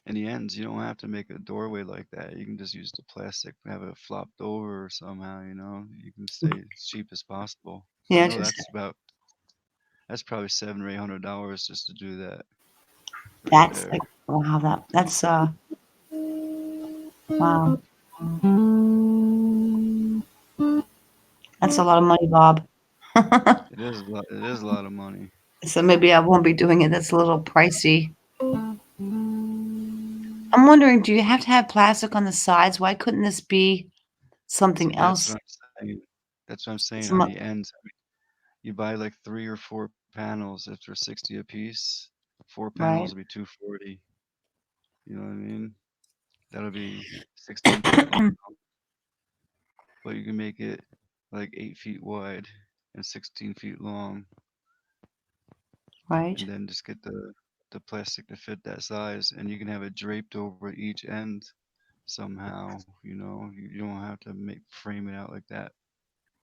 And the ends, you don't have to make a doorway like that. You can just use the plastic, have it flopped over or somehow, you can stay as cheap as possible. I Yeah, know just that's probably $700 or $800 just to do that right that's there. like wow, that's wow. That's a lot of money, Bob. It is a lot. It is a lot of money. So maybe I won't be doing it. That's a little pricey. I'm wondering, do you have to have plastic on the sides? Why couldn't this be See, something that's else? what I'm saying. That's what I'm saying. On Some, the ends, you buy like 3 or 4 panels. If they're 60 a piece, 4 panels right? will be 240. You know what I mean? That'll be 16 feet long, but you can make it like 8 feet wide and 16 feet long, Right, and then just get the plastic to fit that size, and you can have it draped over each end somehow. You don't have to make frame it out like that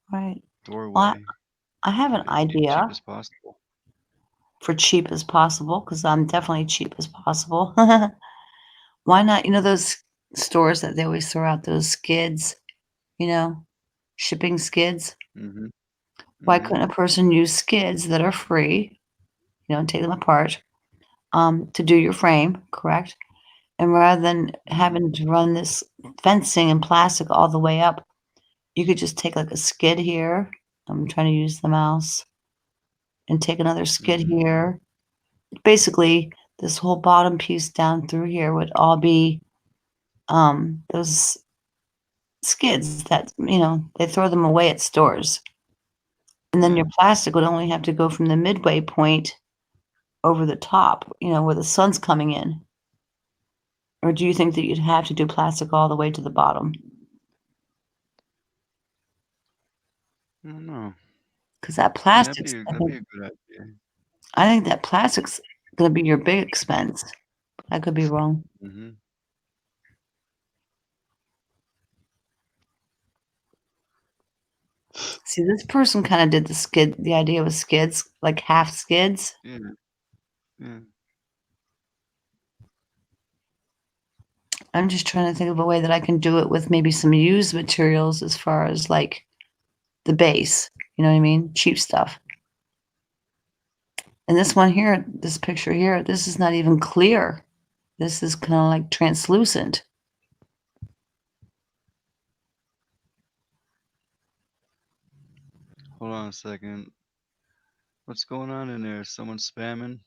right. Well, doorway. I have an Make it cheap idea as possible. for cheap as possible because I'm definitely cheap as possible. Why not? You know those stores that they always throw out those skids, you know, shipping skids? Mhm. Why Mhm. couldn't a person use skids that are free, and take them apart, to do your frame, correct? And rather than Mhm. having to run this fencing and plastic all the way up, you could just take like a skid here. I'm trying to use the mouse and take another skid Mhm. here. Basically, this whole bottom piece down through here would all be those skids that, they throw them away at stores. And then Yeah. your plastic would only have to go from the midway point over the top, where the sun's coming in. Or do you think that you'd have to do plastic all the way to the bottom? I don't know. Because that I mean, that'd plastic's, be I that'd think, be a good idea. I think that plastic's gonna be your big expense. I could be wrong. Mhm. See, this person kind of did the idea with skids, like half skids. Yeah. Yeah. I'm just trying to think of a way that I can do it with maybe some used materials as far as like the base. You know what I mean? Cheap stuff. And this one here, this picture here, this is not even clear. This is kind of like translucent. Hold on a second. What's going on in there? Someone spamming?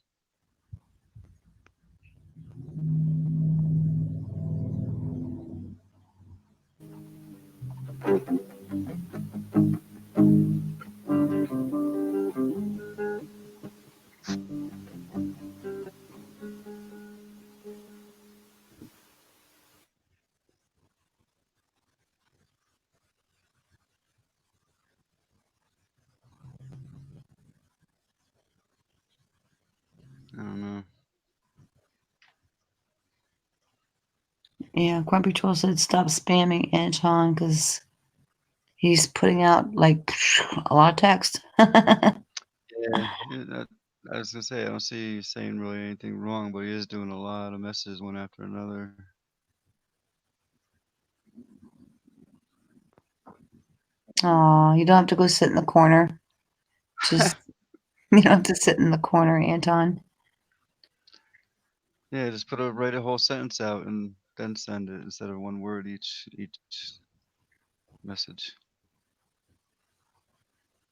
I don't know. Yeah, Grumpy Troll said stop spamming Anton because he's putting out like a lot of text. Yeah, I was gonna say I don't see you saying really anything wrong, but he is doing a lot of messages one after another. Oh, you don't have to go sit in the corner. Just you don't have to sit in the corner, Anton. Yeah, just write a whole sentence out and then send it instead of one word each message.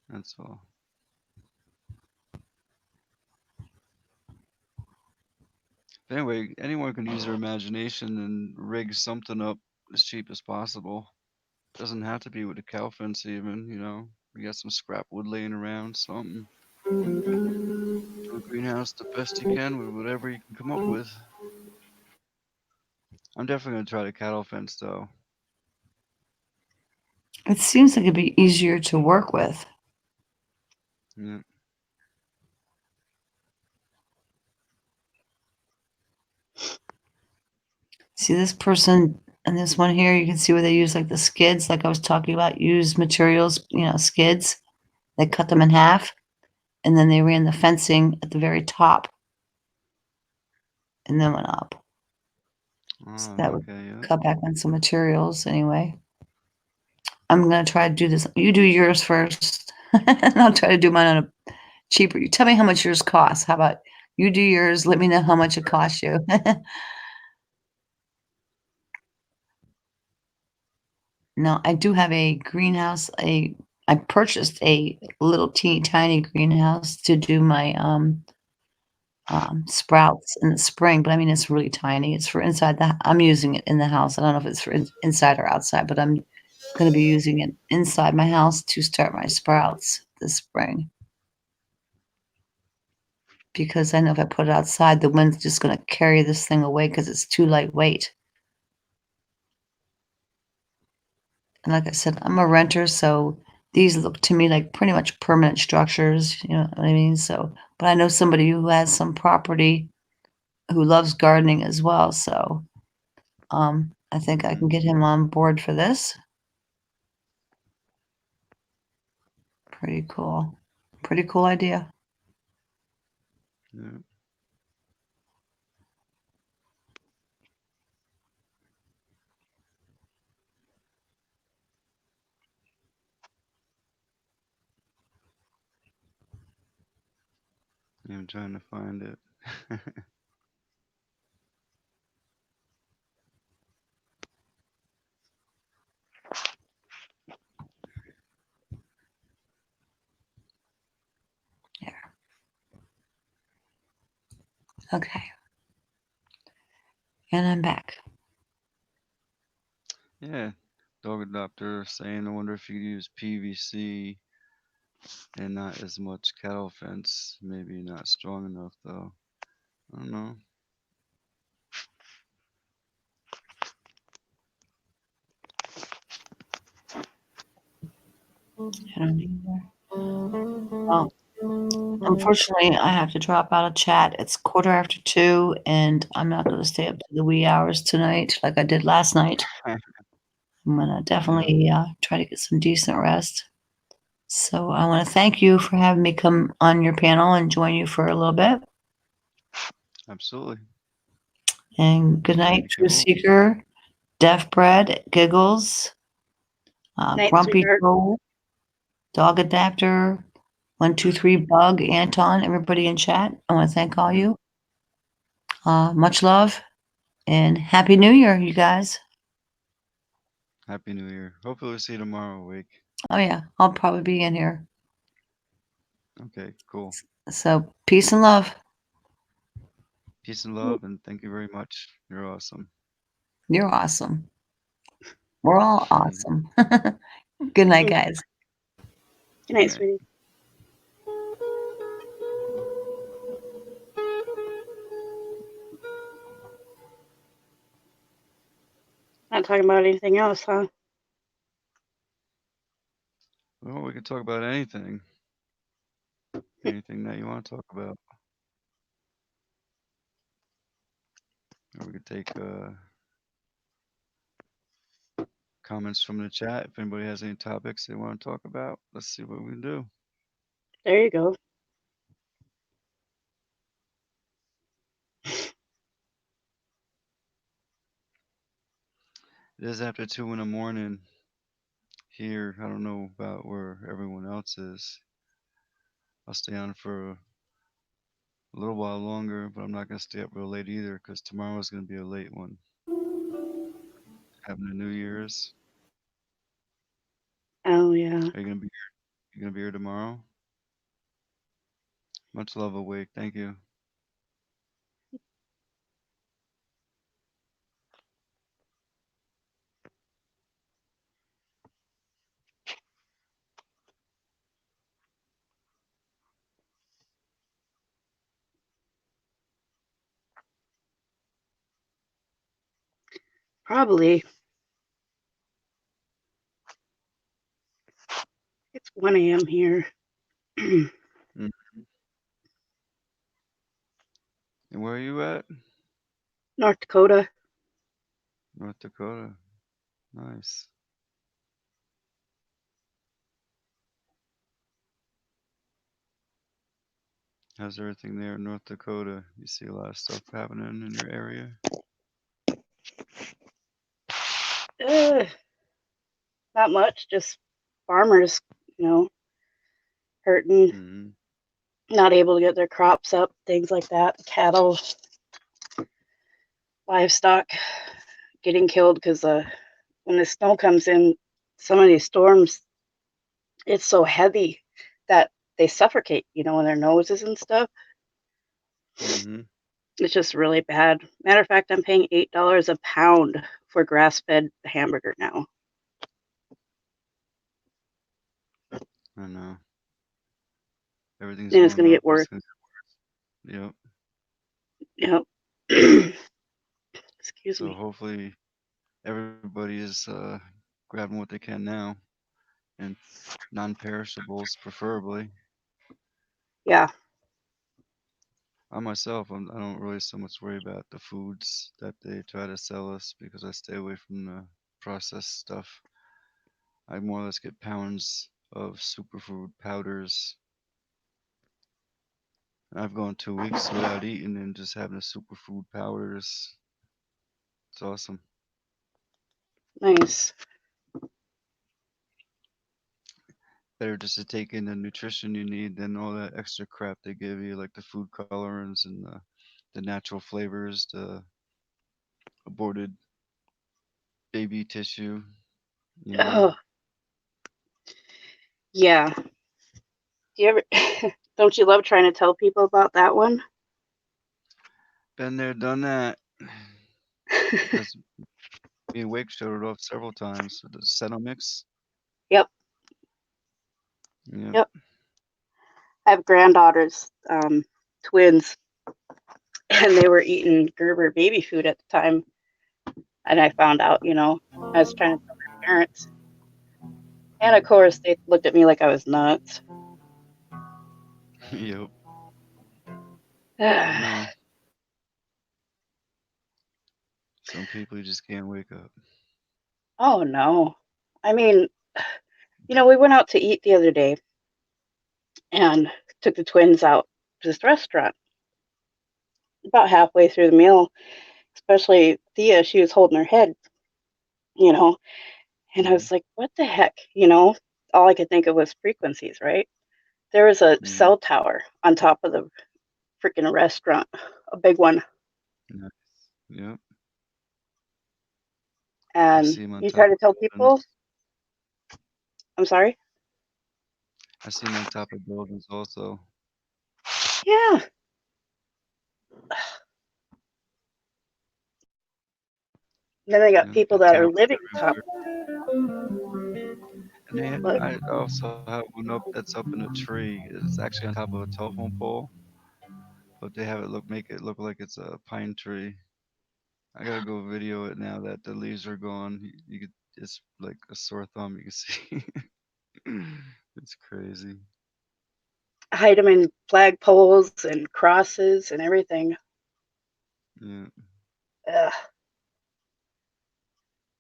That's all. Anyway, anyone can use their imagination and rig something up as cheap as possible. Doesn't have to be with a cow fence even, you know. We got some scrap wood laying around, something. Do a greenhouse the best you can with whatever you can come up with. I'm definitely gonna try the cattle fence though. It seems like it'd be easier to work with. Yeah. See this person and this one here, you can see where they use like the skids, like I was talking about, use materials, skids. They cut them in half and then they ran the fencing at the very top and then went up. So Oh, that would okay, yeah. cut back on some materials anyway. I'm gonna try to do this. You do yours first, and I'll try to do mine on a cheaper. You tell me how much yours costs. How about you do yours? Let me know how much it costs you. No, I do have a greenhouse. I purchased a little teeny tiny greenhouse to do my sprouts in the spring, but I mean it's really tiny. It's for inside the. I'm using it in the house. I don't know if it's for inside or outside, but I'm going to be using it inside my house to start my sprouts this spring. Because I know if I put it outside, the wind's just going to carry this thing away because it's too lightweight. And like I said, I'm a renter, so these look to me like pretty much permanent structures. You know what I mean? So, but I know somebody who has some property who loves gardening as well. So, I think I can get him on board for this. Pretty cool. Pretty cool idea. Yeah. I'm trying to find it. Okay. And I'm back. Yeah. Dog adopter saying I wonder if you could use PVC and not as much cattle fence. Maybe not strong enough though. I don't know. I don't either. Well, unfortunately, I have to drop out of chat. It's 2:15, and I'm not going to stay up to the wee hours tonight like I did last night. I'm going to definitely try to get some decent rest. So I want to thank you for having me come on your panel and join you for a little bit. Absolutely. And good night, Thank you Truth all. Seeker, Deaf Bread, Giggles, Night, Grumpy sweetheart. Troll, Dog Adapter, 123 Bug, Anton, everybody in chat. I want to thank all Yeah. you. Much love and Happy New Year, you guys. Happy New Year. Hopefully we'll see you tomorrow, Wake. Oh, yeah, I'll probably be in here. Okay, cool. So peace and love. Peace and love, and thank you very much. You're awesome. You're awesome. We're all awesome. Good night, guys. Good night, sweetie. Not talking about anything else, huh? Well, we can talk about anything. Anything that you want to talk about. Or we could take comments from the chat. If anybody has any topics they want to talk about, let's see what we can do. There you go. It is after 2 in the morning here. I don't know about where everyone else is. I'll stay on for a little while longer, but I'm not going to stay up real late either because tomorrow's going to be a late one. Having a New Year's. Oh, yeah. Are you going to be here? You going to be here tomorrow? Much love, Awake. Thank you. Probably. It's 1 a.m. here. Mm. And where are you at? North Dakota. North Dakota. Nice. How's everything there in North Dakota? You see a lot of stuff happening in your area? Not much, just farmers, hurting, Mm-hmm. not able to get their crops up, things like that. Cattle, livestock getting killed because when the snow comes in, some of these storms, it's so heavy that they suffocate, in their noses and stuff. Mm-hmm. It's just really bad. Matter of fact, I'm paying $8 a pound for grass-fed hamburger now. I know. Everything's And it's going going to up. get worse. Yep. Yep. Excuse So me. hopefully everybody is grabbing what they can now, and non-perishables preferably. Yeah. I myself, I don't really so much worry about the foods that they try to sell us because I stay away from the processed stuff. I more or less get pounds of superfood powders. I've gone 2 weeks without eating and just having the superfood powders. It's awesome. Nice. Better just to take in the nutrition you need than all that extra crap they give you, like the food colorants and the natural flavors, the aborted baby tissue. Oh, yeah. Do you ever don't you love trying to tell people about that one? Been there, done that. Because me and Wake showed it off several times. The Cenomix. Yep. Yep. Yep. I have granddaughters, twins, and they were eating Gerber baby food at the time. And I found out, I was trying to tell their parents. And of course, they looked at me like I was nuts. Yep. I know. Some people you just can't wake up. Oh, no. I mean, we went out to eat the other day and took the twins out to this restaurant. About halfway through the meal, especially Thea, she was holding her head, and I was like, what the heck? All I could think of was frequencies, right? There was a cell tower on top of the freaking restaurant, a big one. Nice. Yep. And see 'em on you top try to tell of buildings. people, I'm sorry? I see them on top of buildings also. Yeah. Then they got Yeah, people got that are cameras living top. everywhere. And But I also have one up that's up in a tree. It's actually on top of a telephone pole, but they have it make it look like it's a pine tree. I gotta go video it now that the leaves are gone. You could, it's like a sore thumb. You can see. It's crazy. hide them in flagpoles and crosses and everything. Yeah. Ugh,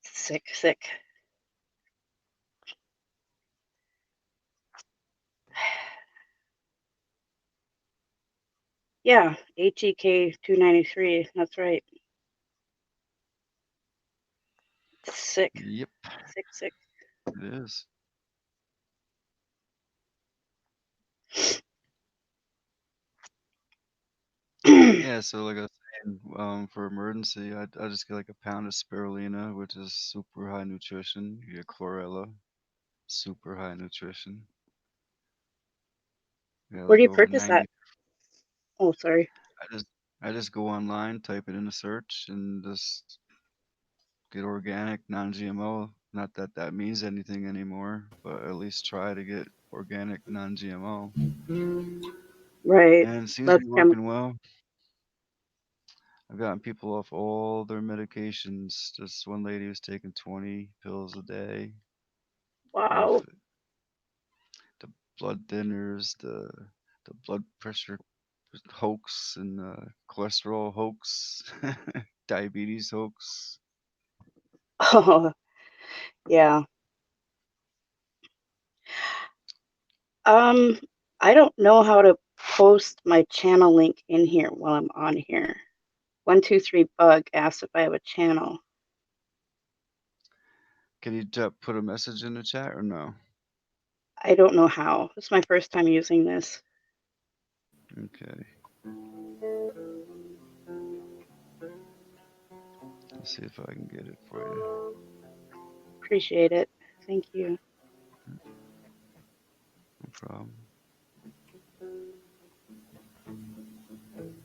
sick, sick. Yeah, HEK 293. That's right. Sick, Yep. sick, sick. It is. Yeah. So like I was saying, for emergency, I just get like a pound of spirulina, which is super high nutrition. You get chlorella, super high nutrition. Yeah, Where do like you over purchase that? 90. Oh, sorry. I just I just go online, type it in a search, and just get organic, non-GMO. Not that that means anything anymore, but at least try to get organic, non-GMO. Right. And it seems to Less be chem. working well. I've gotten people off all their medications. Just one lady was taking 20 pills a day Wow. off it. The blood thinners, the blood pressure hoax, and cholesterol hoax, diabetes hoax. Oh, yeah. Um, I don't know how to post my channel link in here while I'm on here. 123 Bug asked if I have a channel. Can you put a message in the chat or no? I don't know how. It's my first time using this. Okay. Let's see if I can get it for you. Appreciate it. Thank you. No problem.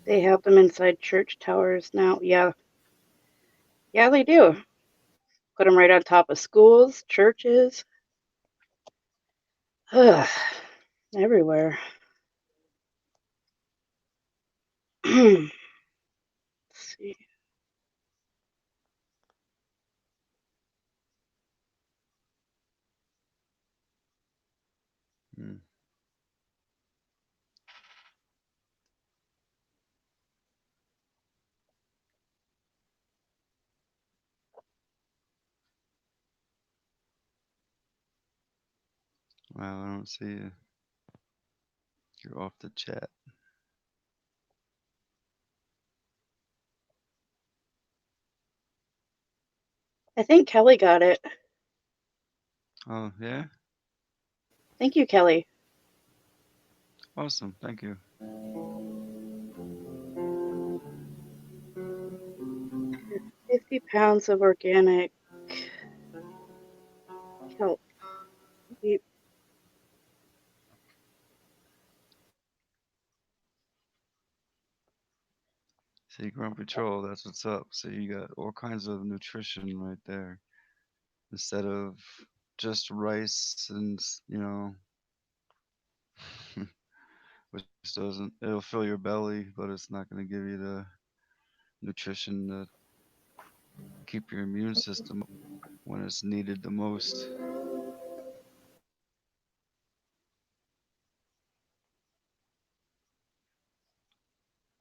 They have them inside church towers now. Yeah. Yeah, they do. Put them right on top of schools, churches. Ugh, everywhere. Let's see. Hmm. Wow, I don't see you. You're off the chat. I think Kelly got it. Oh, yeah? Thank you, Kelly. Awesome. Thank you. 50 pounds of organic kelp. See, Grumpy Troll, that's what's up. So you got all kinds of nutrition right there. Instead of just rice and, which doesn't, it'll fill your belly, but it's not going to give you the nutrition to keep your immune system up when it's needed the most.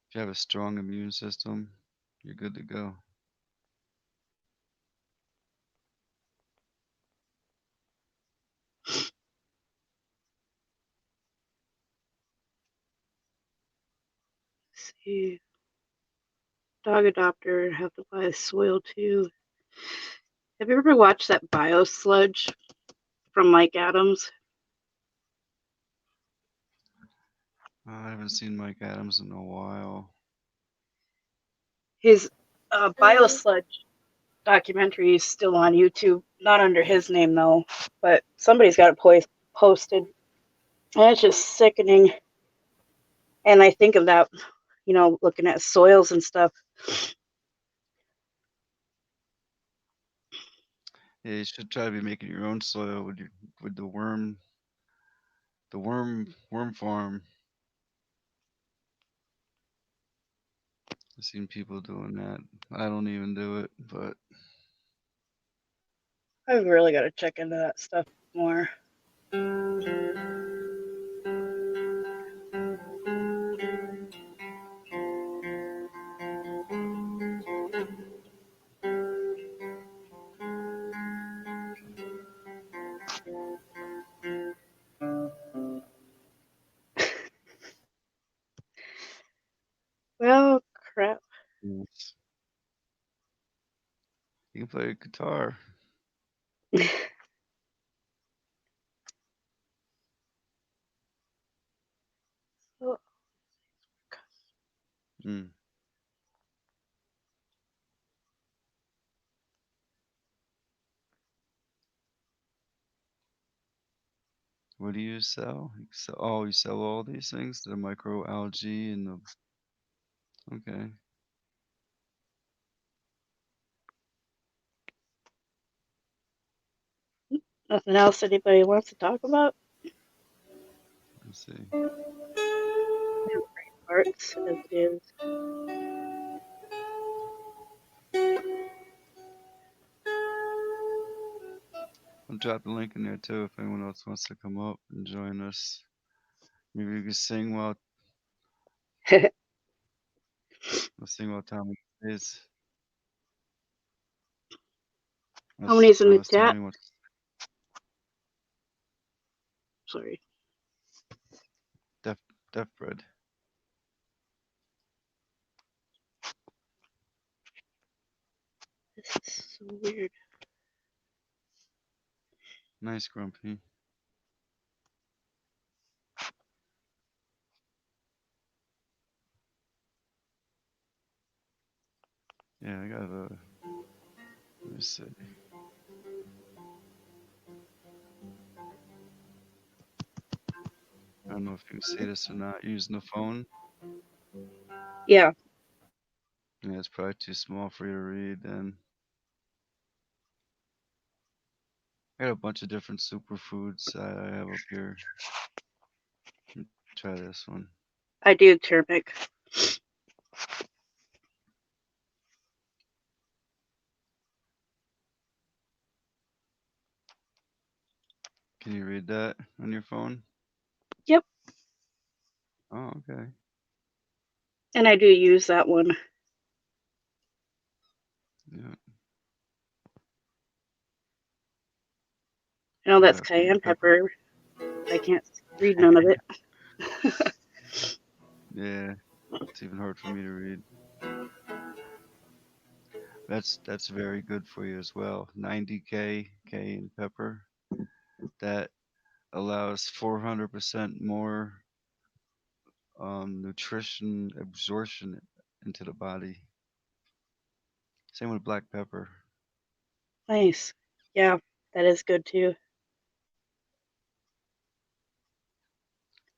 If you have a strong immune system, you're good to go. See. Dog adopter, have to buy soil too. Have you ever watched that bio sludge from Mike Adams? I haven't seen Mike Adams in a while. His bio sludge documentary is still on YouTube. Not under his name though, but somebody's got it posted. That's just sickening. And I think of that, looking at soils and stuff. Yeah, you should try to be making your own soil with the worm farm. I've seen people doing that. I don't even do it, but I've really got to check into that stuff more. Well, crap. yes. You can play guitar. Oh, Mm. What do you sell? Oh, you sell all these things, the microalgae and the. Okay, nothing else anybody wants to talk about? let's see. Parts as it is. I'll drop the link in there too if anyone else wants to come up and join us. Maybe you can sing while Tommy is. How many's in the Unless chat? Tommy wants. Sorry. Deaf Deaf bread. This is so weird. Nice, Grumpy. Yeah, I got a. Let me see. I don't know if you can see this or not. Using the phone. Yeah, Yeah, it's probably too small for you to read. Then I got a bunch of different superfoods I have up here. Try this one. I do turmeric. Can you read that on your phone? Yep, Oh, okay. and I do use that one. Yeah. I know You that's got cayenne pepper. I can't read none of it. Yeah, it's even hard for me to read. That's very good for you as well. 90K cayenne pepper. That allows 400% more nutrition absorption into the body. Same with black pepper, Nice. Yeah, that is good too.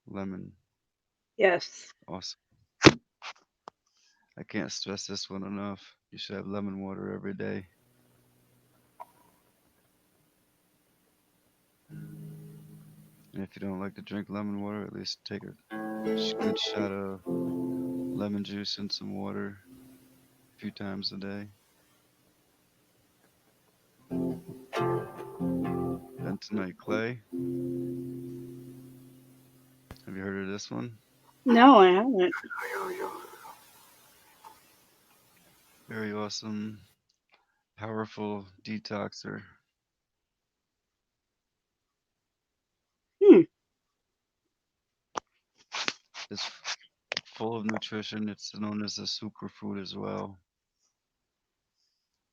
lemon. Yes. Awesome. I can't stress this one enough. You should have lemon water every day. And if you don't like to drink lemon water, at least take a good shot of lemon juice and some water a few times a day. Bentonite clay. Have you heard of this one? No, I haven't. Very awesome, powerful detoxer. Hmm. It's full of nutrition. It's known as a superfood as well.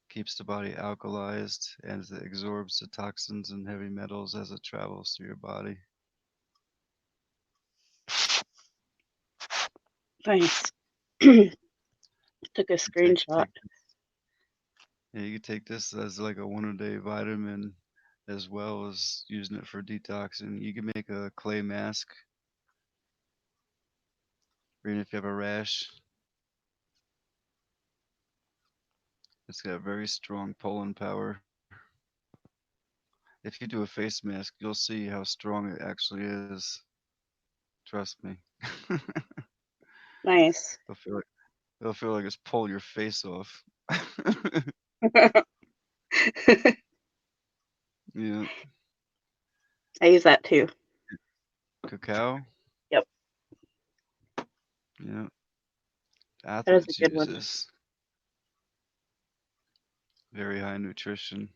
Keeps the body alkalized and it absorbs the toxins and heavy metals as it travels through your body. Nice. Took a You screenshot. yeah, you can take this as like a 1-a-day vitamin as well as using it for detoxing. You can make a clay mask, or even if you have a rash. It's got very strong pulling power. If you do a face mask, you'll see how strong it actually is. Trust me. Nice. It'll feel like it's pull your face off. Yeah. I use that too. Cacao. Yep, Yeah. that is a Athletes good use one. this. Very high nutrition.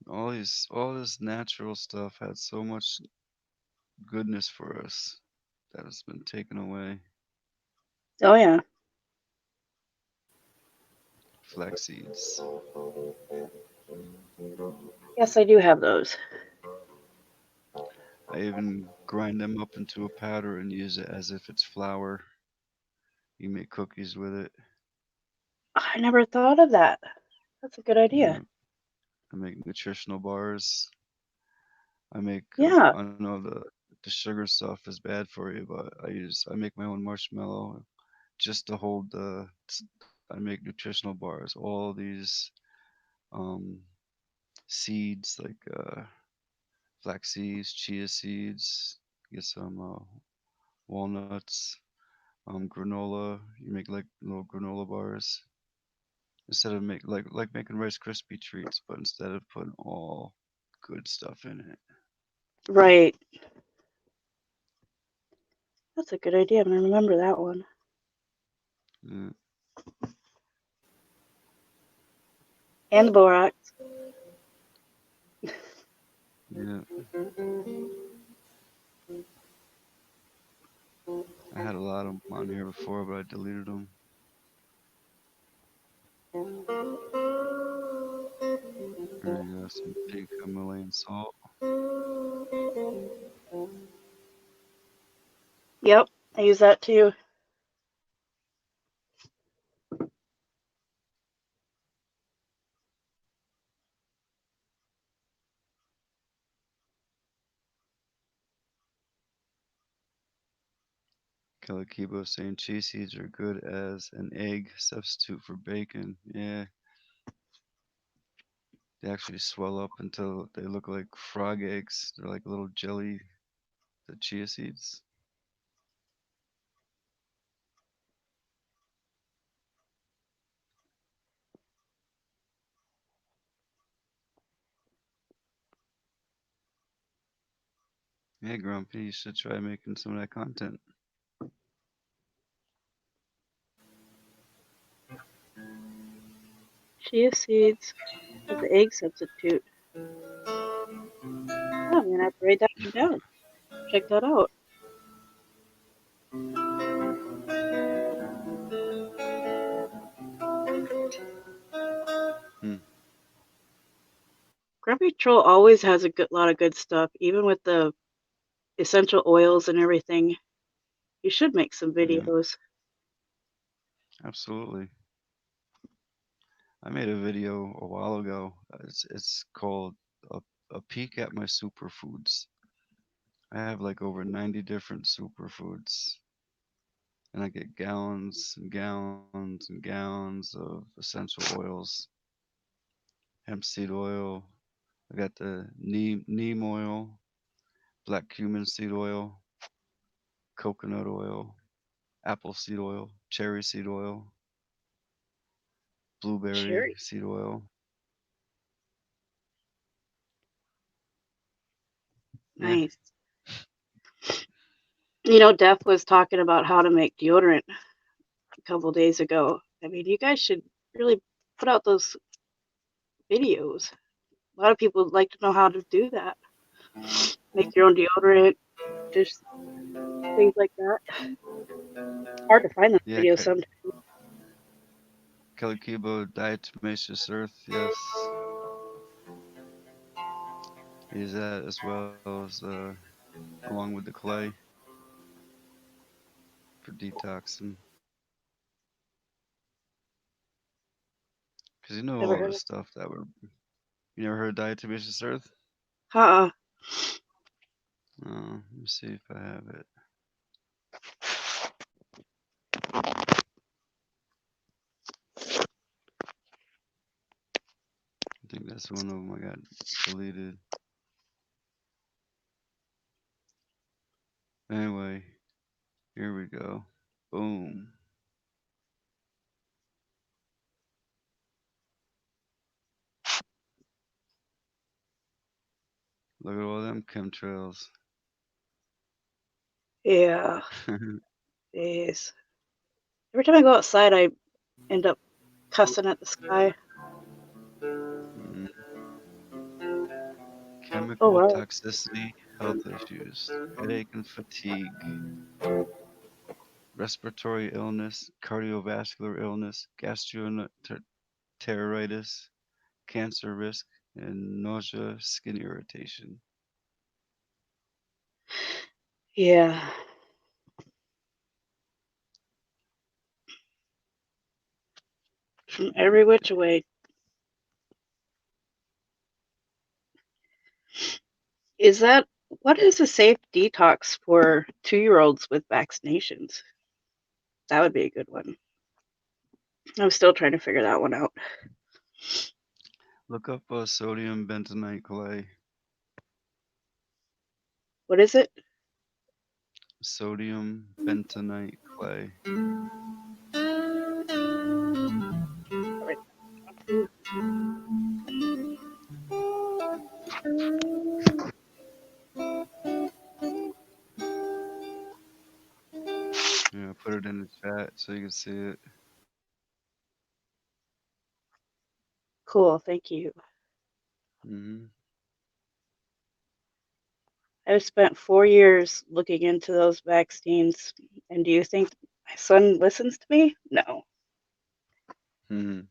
All this natural stuff had so much goodness for us that has been taken away. Oh yeah. Flax seeds. Yes, I do have those. I even grind them up into a powder and use it as if it's flour. You make cookies with it. I never thought of that. That's a good idea. Yeah. I make nutritional bars. Yeah. I know the sugar stuff is bad for you, but I make my own marshmallow just to hold I make nutritional bars. All these um seeds like flax seeds, chia seeds, get some walnuts, granola. You make like little granola bars instead of making Rice Krispie treats, but instead of putting all good stuff in it. Right. That's a good idea. I'm gonna remember that one. Yeah, And the borax. yeah. I had a lot of them on here before, but I deleted them. There you go, some pink Himalayan salt. Yep, I use that too. Kelly Kibo saying chia seeds are good as an egg substitute for bacon. Yeah, they actually swell up until they look like frog eggs. They're like little jelly, the chia seeds. Yeah, Grumpy, you should try making some of that content. Chia seeds as the egg substitute. Oh, I'm gonna have to write that one down. Check that out. Hmm. Grumpy Troll always has a lot of good stuff, even with the essential oils and everything. You should make some Yeah, videos. absolutely. I made a video a while ago. It's called a peek at my superfoods. I have like over 90 different superfoods, and I get gallons and gallons and gallons of essential oils, hemp seed oil. I got the neem oil, black cumin seed oil, coconut oil, apple seed oil, cherry seed oil, blueberry Cherry. seed oil. Yeah, Nice. You know, Def was talking about how to make deodorant a couple days ago. I mean, you guys should really put out those videos. A lot of people would like to know how to do that. Make your own deodorant, just things like that. Hard to find those yeah. videos sometimes. Kelly Kibo, diatomaceous earth. Yes, use that as well as along with the clay for detoxing. Because you know Never all heard the of stuff that we're You never heard of Diatomaceous Earth? Uh-uh. Oh, let me see if I have it. I think that's one of them I got deleted. Anyway, here we go. Boom. Look at all them chemtrails. Yeah. Jeez. Every time I go outside, I end up cussing at the sky. Mm. Oh, Chemical wow. toxicity, health issues, headache and fatigue, respiratory illness, cardiovascular illness, gastroenteritis, cancer risk, and nausea, skin irritation. Yeah. From every which way. What is a safe detox for 2-year-olds with vaccinations? That would be a good one. I'm still trying to figure that one out. Look up sodium bentonite clay. What is it? Sodium bentonite clay. Yeah, put it in the chat so you can see it. Cool, thank you. Hmm. I've spent 4 years looking into those vaccines, and do you think my son listens to me? No. Hmm.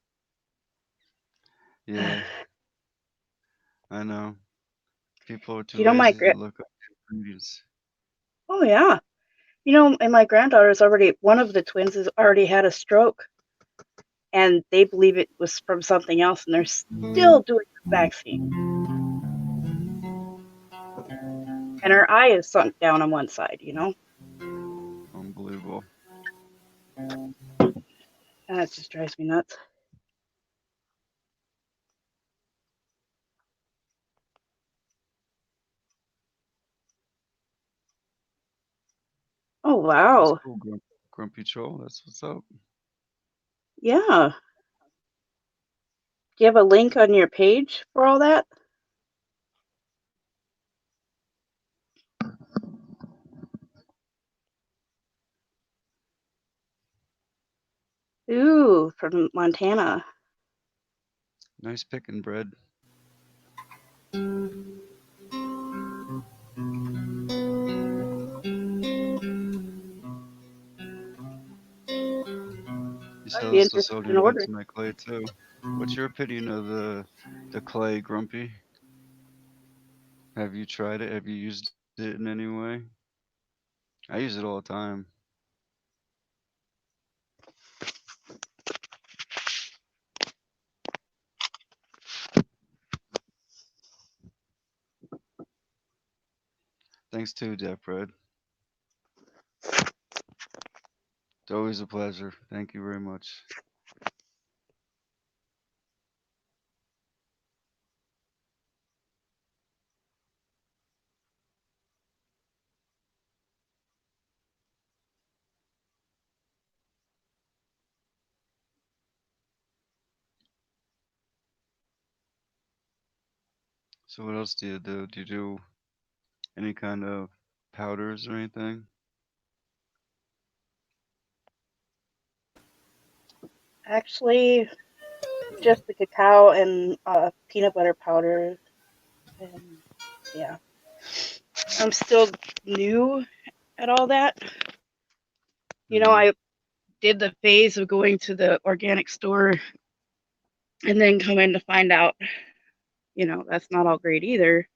Yeah, I know. People are too You know, my lazy to look up the ingredients. oh yeah. You know, and my granddaughter's one of the twins has already had a stroke, and they believe it was from something else, and they're still doing the vaccine. And her eye is sunk down on one side, you know? Unbelievable. That just drives me nuts. Oh, That's wow. cool, Grumpy Troll. That's what's up. Yeah. Do you have a link on your page for all that? Ooh, from Montana. Nice picking, bread. He I'd be sells the interested in sodium ordering. bentonite clay too. What's your opinion of the clay, Grumpy? Have you tried it? Have you used it in any way? I use it all the time. Thanks too, Deaf Bread. It's always a pleasure. Thank you very much. So what else do you do? Do you do any kind of powders or anything? Actually, just the cacao and peanut butter powder. And yeah, I'm still new at all that. You know, Hmm. I did the phase of going to the organic store and then coming to find out, you know, that's not all great either.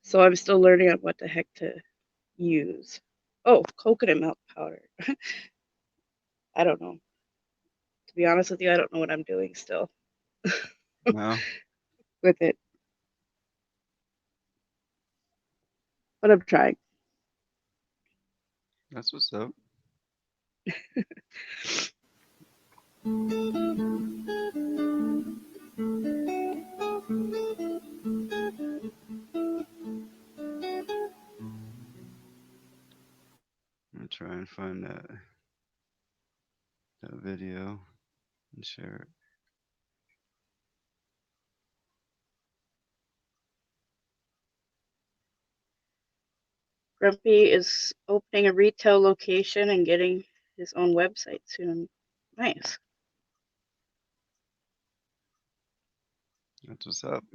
So I'm still learning on what the heck to use. Oh, coconut milk powder. I don't know. To be honest with you, I don't know what I'm doing still. No. with it. But I'm trying. That's what's up. I'm gonna try and find that video and share it. Grumpy is opening a retail location and getting his own website soon. Nice. That's what's up.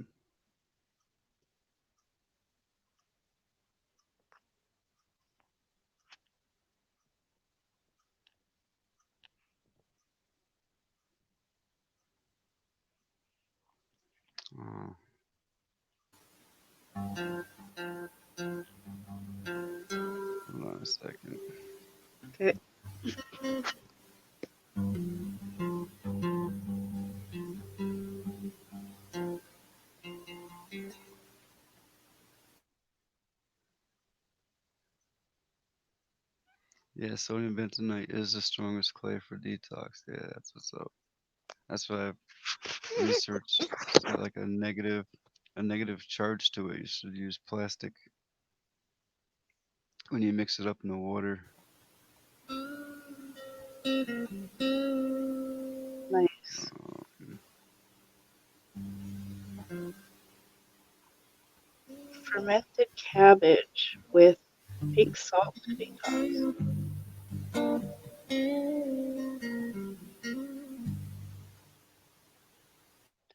Oh. Hold on a second. Okay. Yeah, sodium bentonite is the strongest clay for detox. Yeah, that's what's up. That's what I've researched. It's got like a negative charge to it. You should use plastic when you mix it up in the water. Nice. Fermented cabbage with pink salt to detox.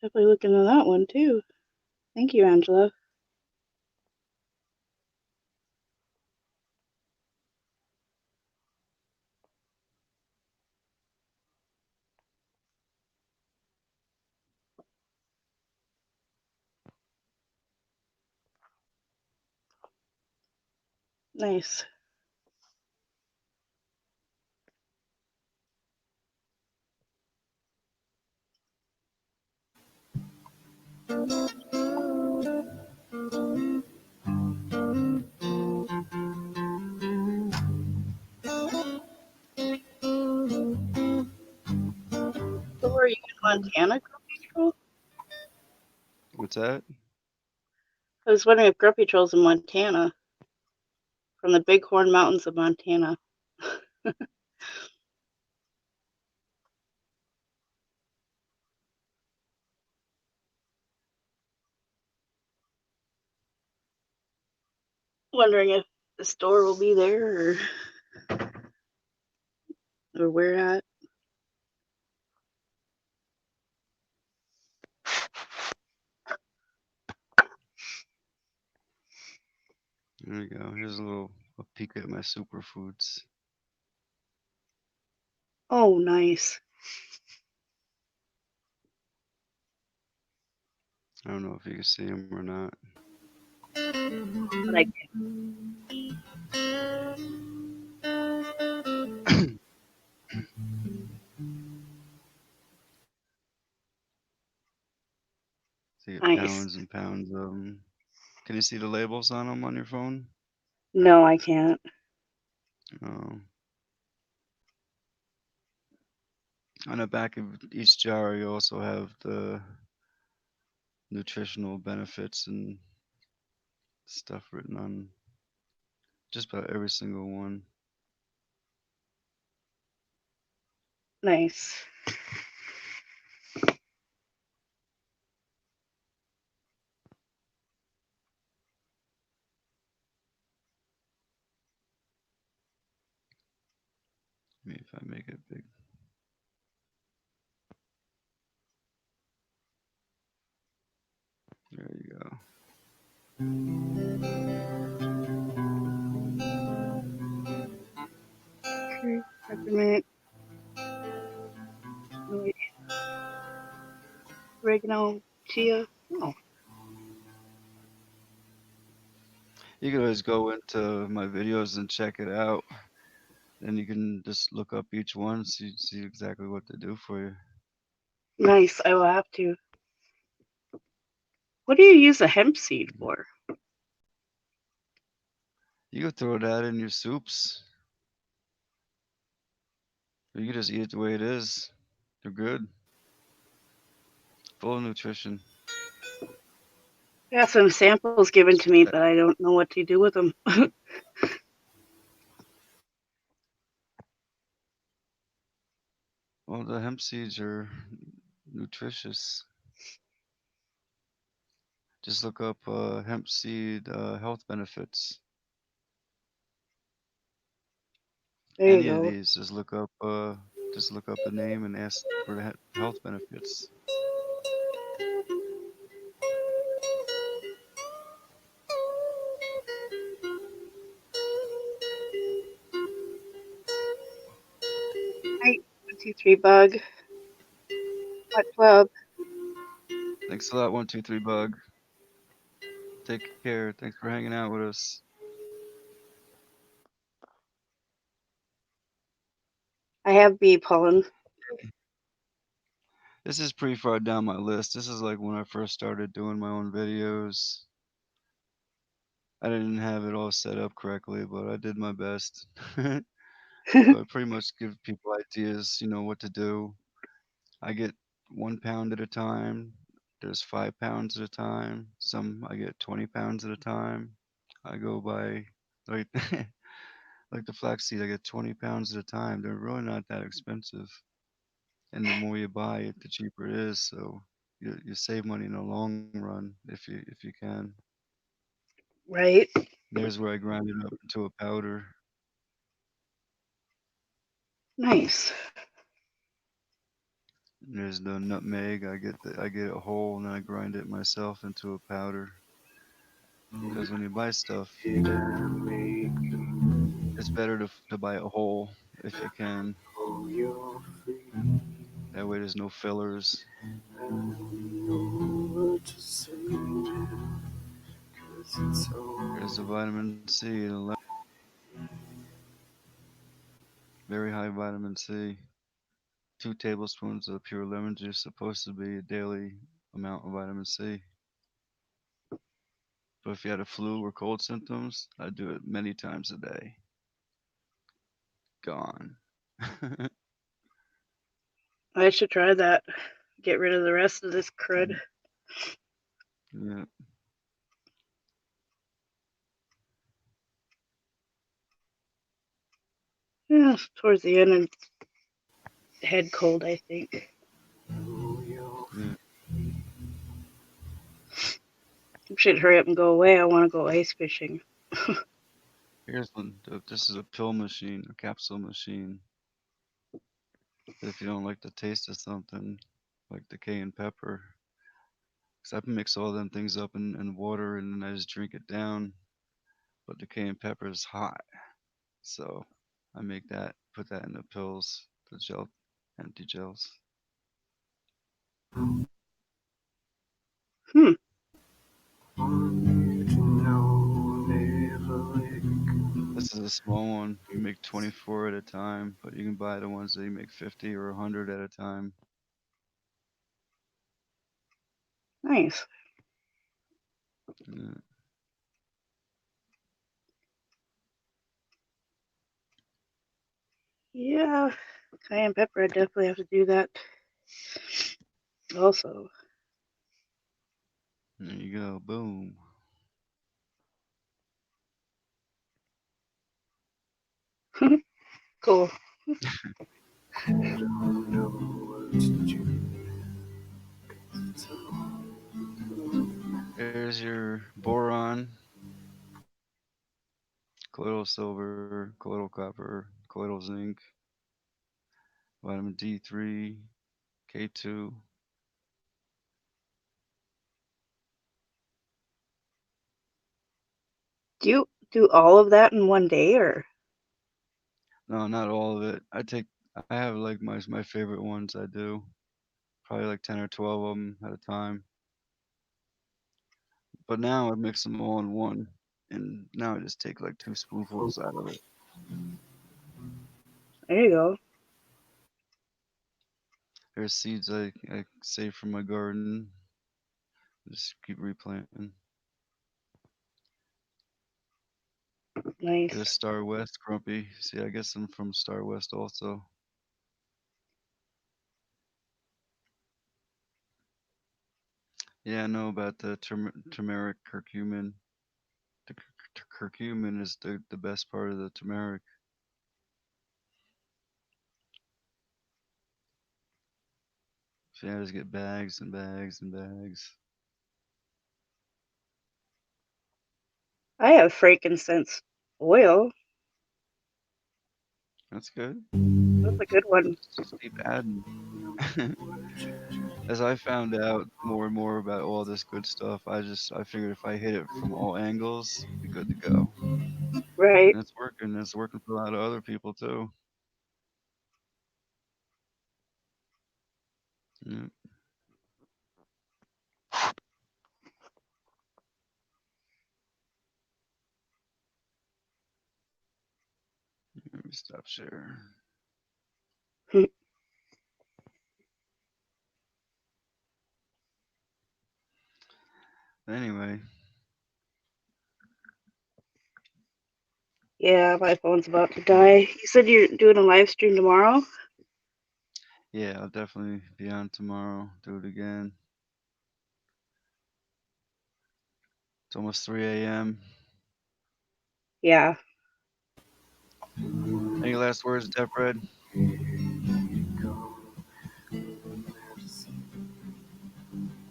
Definitely look into that one too. Thank you, Angela. Nice. So were you in Montana, Grumpy Troll? What's that? I was wondering if Grumpy Troll's in Montana. From the Bighorn Mountains of Montana. Wondering if the store will be there or where at. There we go. Here's a peek at my superfoods. Oh, nice. I don't know if you can see them or not. But I So you get Nice. pounds and pounds of them. Can you see the labels on them on your phone? No, I can't. Oh. On the back of each jar, you also have the nutritional benefits and stuff written on just about every single one. Nice. Maybe if I make it big. There you go. Okay. Peppermint. Wait. Oregano. Chia. Oh. You can always go into my videos and check it out. Then you can just look up each one, see exactly what they do for you. Nice. I will have to. What do you use a hemp seed for? You could throw that in your soups. Or you could just eat it the way it is. They're good. Full of nutrition. Got some samples given to me, but I don't know what to do with them. Well, the hemp seeds are nutritious. Just look up hemp seed health benefits. There you Any of go. these, just look up the name and ask for the health benefits. Hi, 123 bug. Much love. Thanks a lot, 123 Bug. Take care. Thanks for hanging out with us. I have bee pollen. This is pretty far down my list. This is like when I first started doing my own videos. I didn't have it all set up correctly, but I did my best. So I pretty much give people ideas, what to do. I get 1 pound at a time. There's 5 pounds at a time. Some I get 20 pounds at a time. I go by like like the flaxseed. I get 20 pounds at a time. They're really not that expensive, and the more you buy it, the cheaper it is. So you save money in the long run if you can. Right. There's where I grind it up into a powder. Nice. There's the nutmeg. I get it whole and then I grind it myself into a powder. Because when you buy stuff, it's better to buy it whole if you can. That way there's no fillers. There's the vitamin C and very high vitamin C. 2 tablespoons of pure lemon juice supposed to be a daily amount of vitamin C. But if you had a flu or cold symptoms, I'd do it many times a day. Gone. I should try that. Get rid of the rest of this crud. Yeah. Yeah, towards the end, and head cold, I think. Yeah. Should hurry up and go away. I want to go ice fishing. Here's one. This is a pill machine, a capsule machine. If you don't like the taste of something, like the cayenne pepper, because I mix all them things up in water and then I just drink it down. But the cayenne pepper is hot, so I make that, put that in the pills, the gel, empty gels. Hmm. This is a small one. You make 24 at a time, but you can buy the ones that you make 50 or 100 at a time. Nice. Yeah. Yeah, cayenne pepper. I definitely have to do that. Also. There you go. Boom. Cool. There's your boron, colloidal silver, colloidal copper, colloidal zinc, vitamin D3, K2. Do you do all of that in one day, or? No, not all of it. I have like my favorite ones I do. Probably like 10 or 12 of them at a time. But now I mix them all in one. And now I just take like 2 spoonfuls out of it. There you go. There's seeds I save from my garden. Just keep replanting. Nice. There's Star West, Grumpy. See, I guess I'm from Star West also. Yeah, I know about the turmeric curcumin. The curcumin is the best part of the turmeric. So yeah, just get bags and bags and bags. I have frankincense oil. That's good. That's a good one. Just keep adding. As I found out more and more about all this good stuff, I figured if I hit it from all angles, be good to go. Right. And it's working. It's working for a lot of other people too. Yeah. Let me stop sharing. Anyway, Yeah, my phone's about to die. You said you're doing a live stream tomorrow? yeah, I'll definitely be on tomorrow. Do it again. It's almost 3 a.m. Yeah. Any last words, Deaf Red?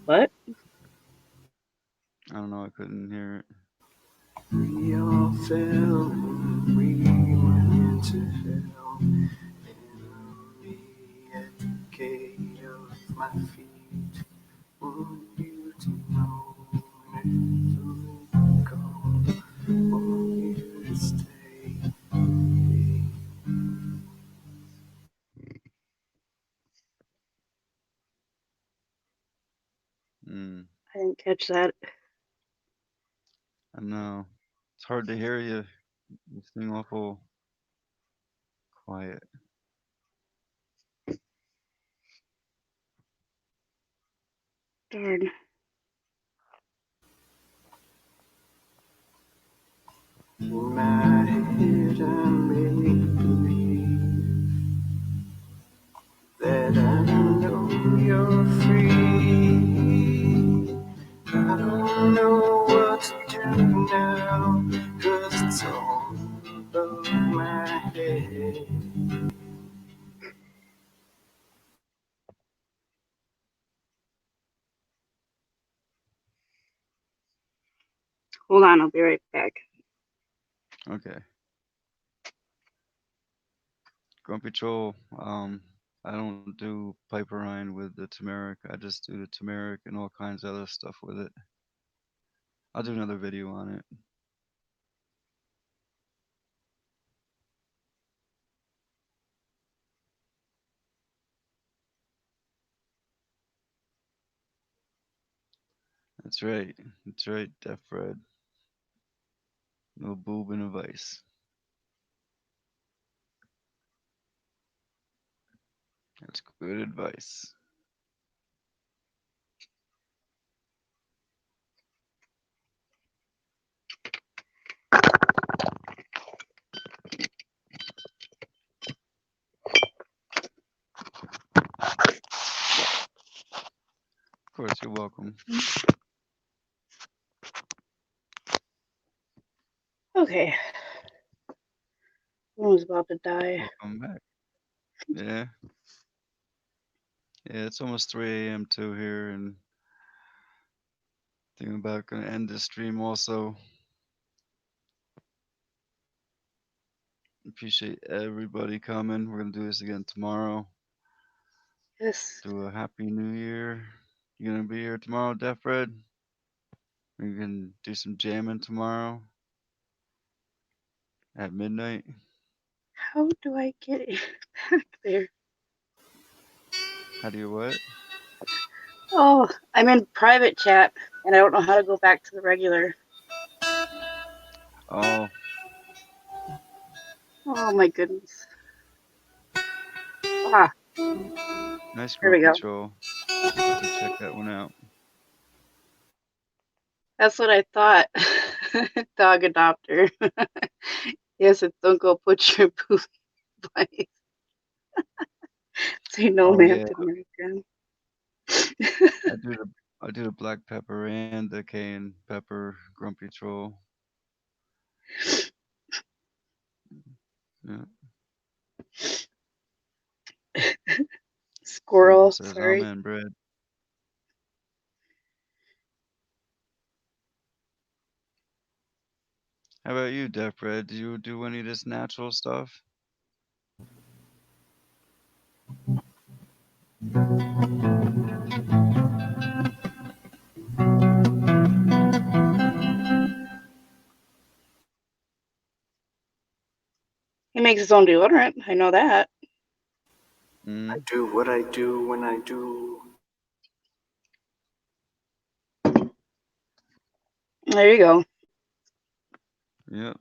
What? I don't know. I couldn't hear it. We all fell and we went into hell. And me at the gate of my feet. Want you to know never go. Want you to stay. I didn't catch that. I know. It's hard to hear you. You seem awful quiet. Darn. In my head I make believe that I know you're free. I don't know what to do now, 'cause it's all above my head. Hold on, I'll be right back. Okay. Grumpy Troll, I don't do piper rind with the turmeric. I just do the turmeric and all kinds of other stuff with it. I'll do another video on it. That's right. That's right, Deaf Red. No boob in a vice. That's good advice. Of course, you're welcome. Okay. Phone's about to die. Welcome back. Yeah. Yeah, it's almost 3 a.m. too here, and thinking about gonna end this stream also. Appreciate everybody coming. We're gonna do this again tomorrow. Yes. Do a happy new year. You gonna be here tomorrow, Deaf Red? We can do some jamming tomorrow at midnight. How do I get it back there? How do you what? Oh, I'm in private chat and I don't know how to go back to the regular. Oh, Oh my goodness. Ah, nice there we Grumpy go. Troll. Have to check that one out. That's what I thought. Dog adopter. Yes, it's don't go put your poop place. Say no, Oh ma'am, yeah, to American. I do the black pepper and the cayenne pepper grumpy troll. Yeah. Mama Squirrel, says sorry. amen, bread. How about you, Deaf Bread? Do you do any of this natural stuff? He makes his own deodorant. I know that. I Mm, do what I do when I do. There you go. yep.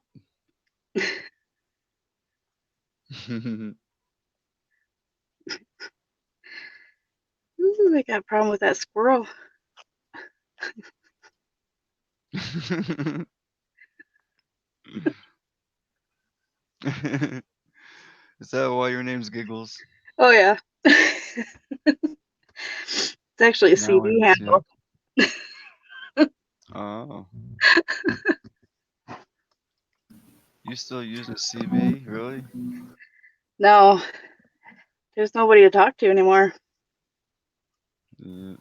Ooh, I got a problem with that squirrel. Is that why your name's Giggles? Oh yeah. It's actually a Now I CD see it. handle. Oh, you still using CB? Really? No, there's nobody to talk to anymore. Yeah.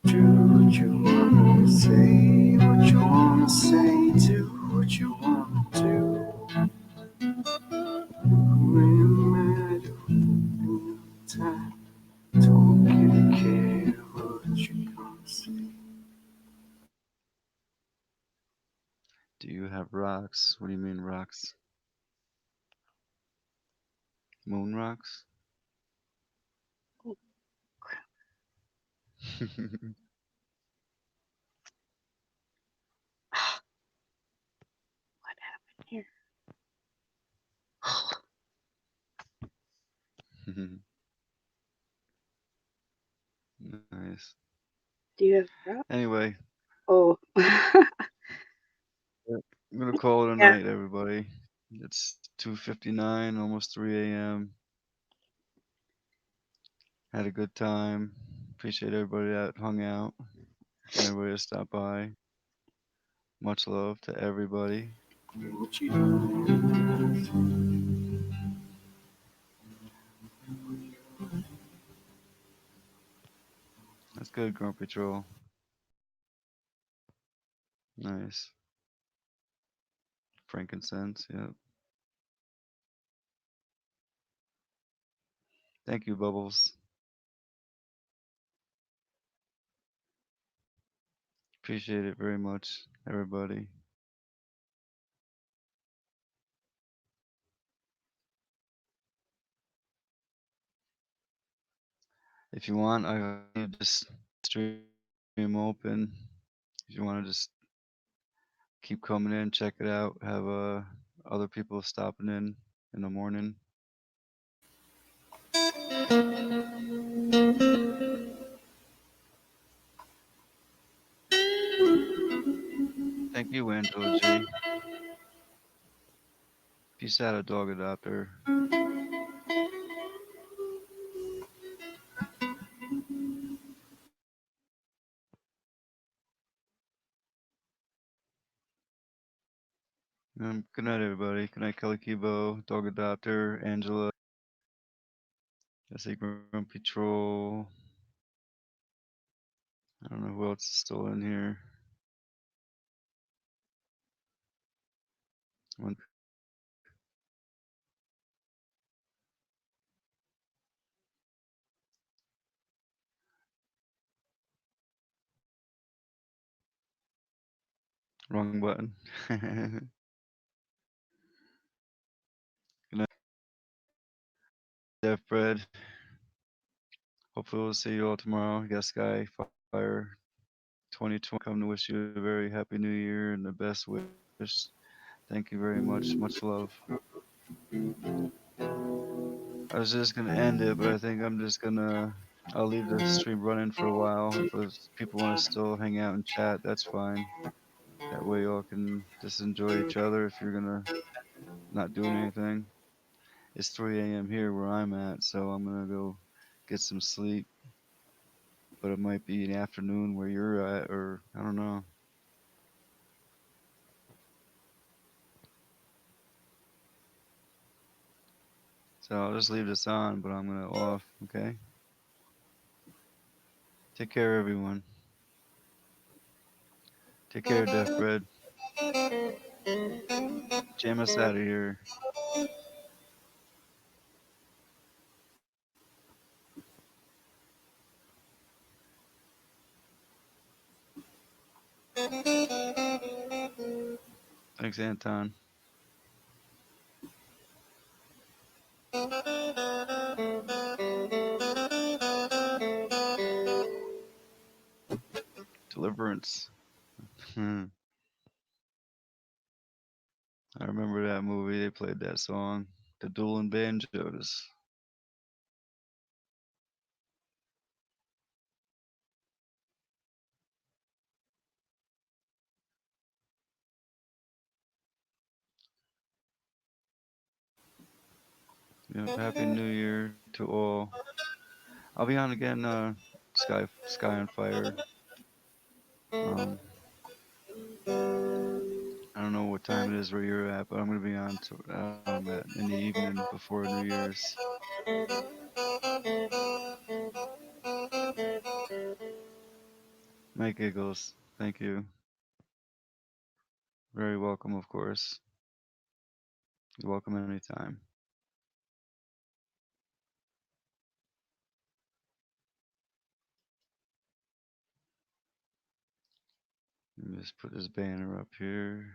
Do what you wanna say, what you wanna say, do what you wanna do. When matter when time, don't really care what you gonna say. Do you have rocks? What do you mean rocks? Moon rocks? What happened here? Nice. Do you have rock? Anyway, Oh. I'm gonna call it a Yeah. night, everybody. It's 2:59, almost 3 a.m. Had a good time. Appreciate everybody that hung out and everybody that stopped by. Much love to everybody. What you doing? That's good, Grumpy Troll. Nice. Frankincense, yep. Thank you, Bubbles. Appreciate it very much, everybody. If you want, I can just stream open. If you want to just keep coming in, check it out. Have other people stopping in the morning. Thank you, Angela G. Peace out, a dog adopter. Good night, everybody. Good night, Kelly Kibo, dog adopter, Angela, Jesse Grumpy Troll. I don't know who else is still in here. One, wrong button. Good night, Deaf Bread. Hopefully, we'll see you all tomorrow. Yes, Sky Fire 2020. Come to wish you a very happy new year and the best wish. Thank you very much. Much love. I was just gonna end it, but I think I'll leave the stream running for a while. If people want to still hang out and chat, that's fine. That way y'all can just enjoy each other if you're gonna not doing anything. It's 3 a.m. here where I'm at, so I'm gonna go get some sleep. But it might be an afternoon where you're at, or I don't know. So I'll just leave this on, but I'm gonna off. Okay. Take care, everyone. Take care, Deaf Bread. Jam us out of here. Thanks, Anton. Deliverance. I remember that movie. They played that song, The Dueling Banjos. Yep, Happy New Year to all. I'll be on again, Sky on Fire. Um, I don't know what time it is where you're at, but I'm gonna be on in the evening before New Year's. Mike Giggles, thank you. Very welcome, of course. You're welcome anytime. Let me just put this banner up here.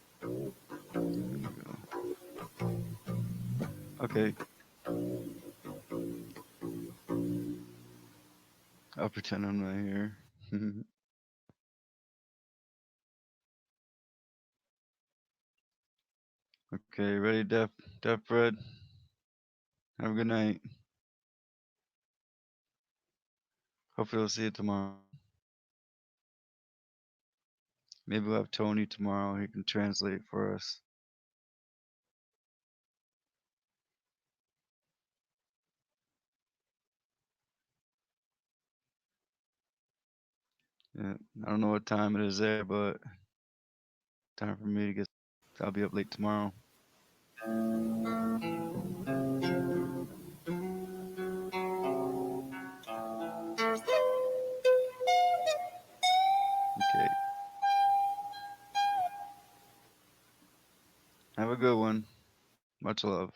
There we go. Okay. I'll pretend I'm not here. Okay, ready, Deaf Bread? Have a good night. Hopefully, we'll see you tomorrow. Maybe we'll have Tony tomorrow. He can translate for us. Yeah, I don't know what time it is there, but time for me to get. I'll be up late tomorrow. Okay. Have a good one. Much love.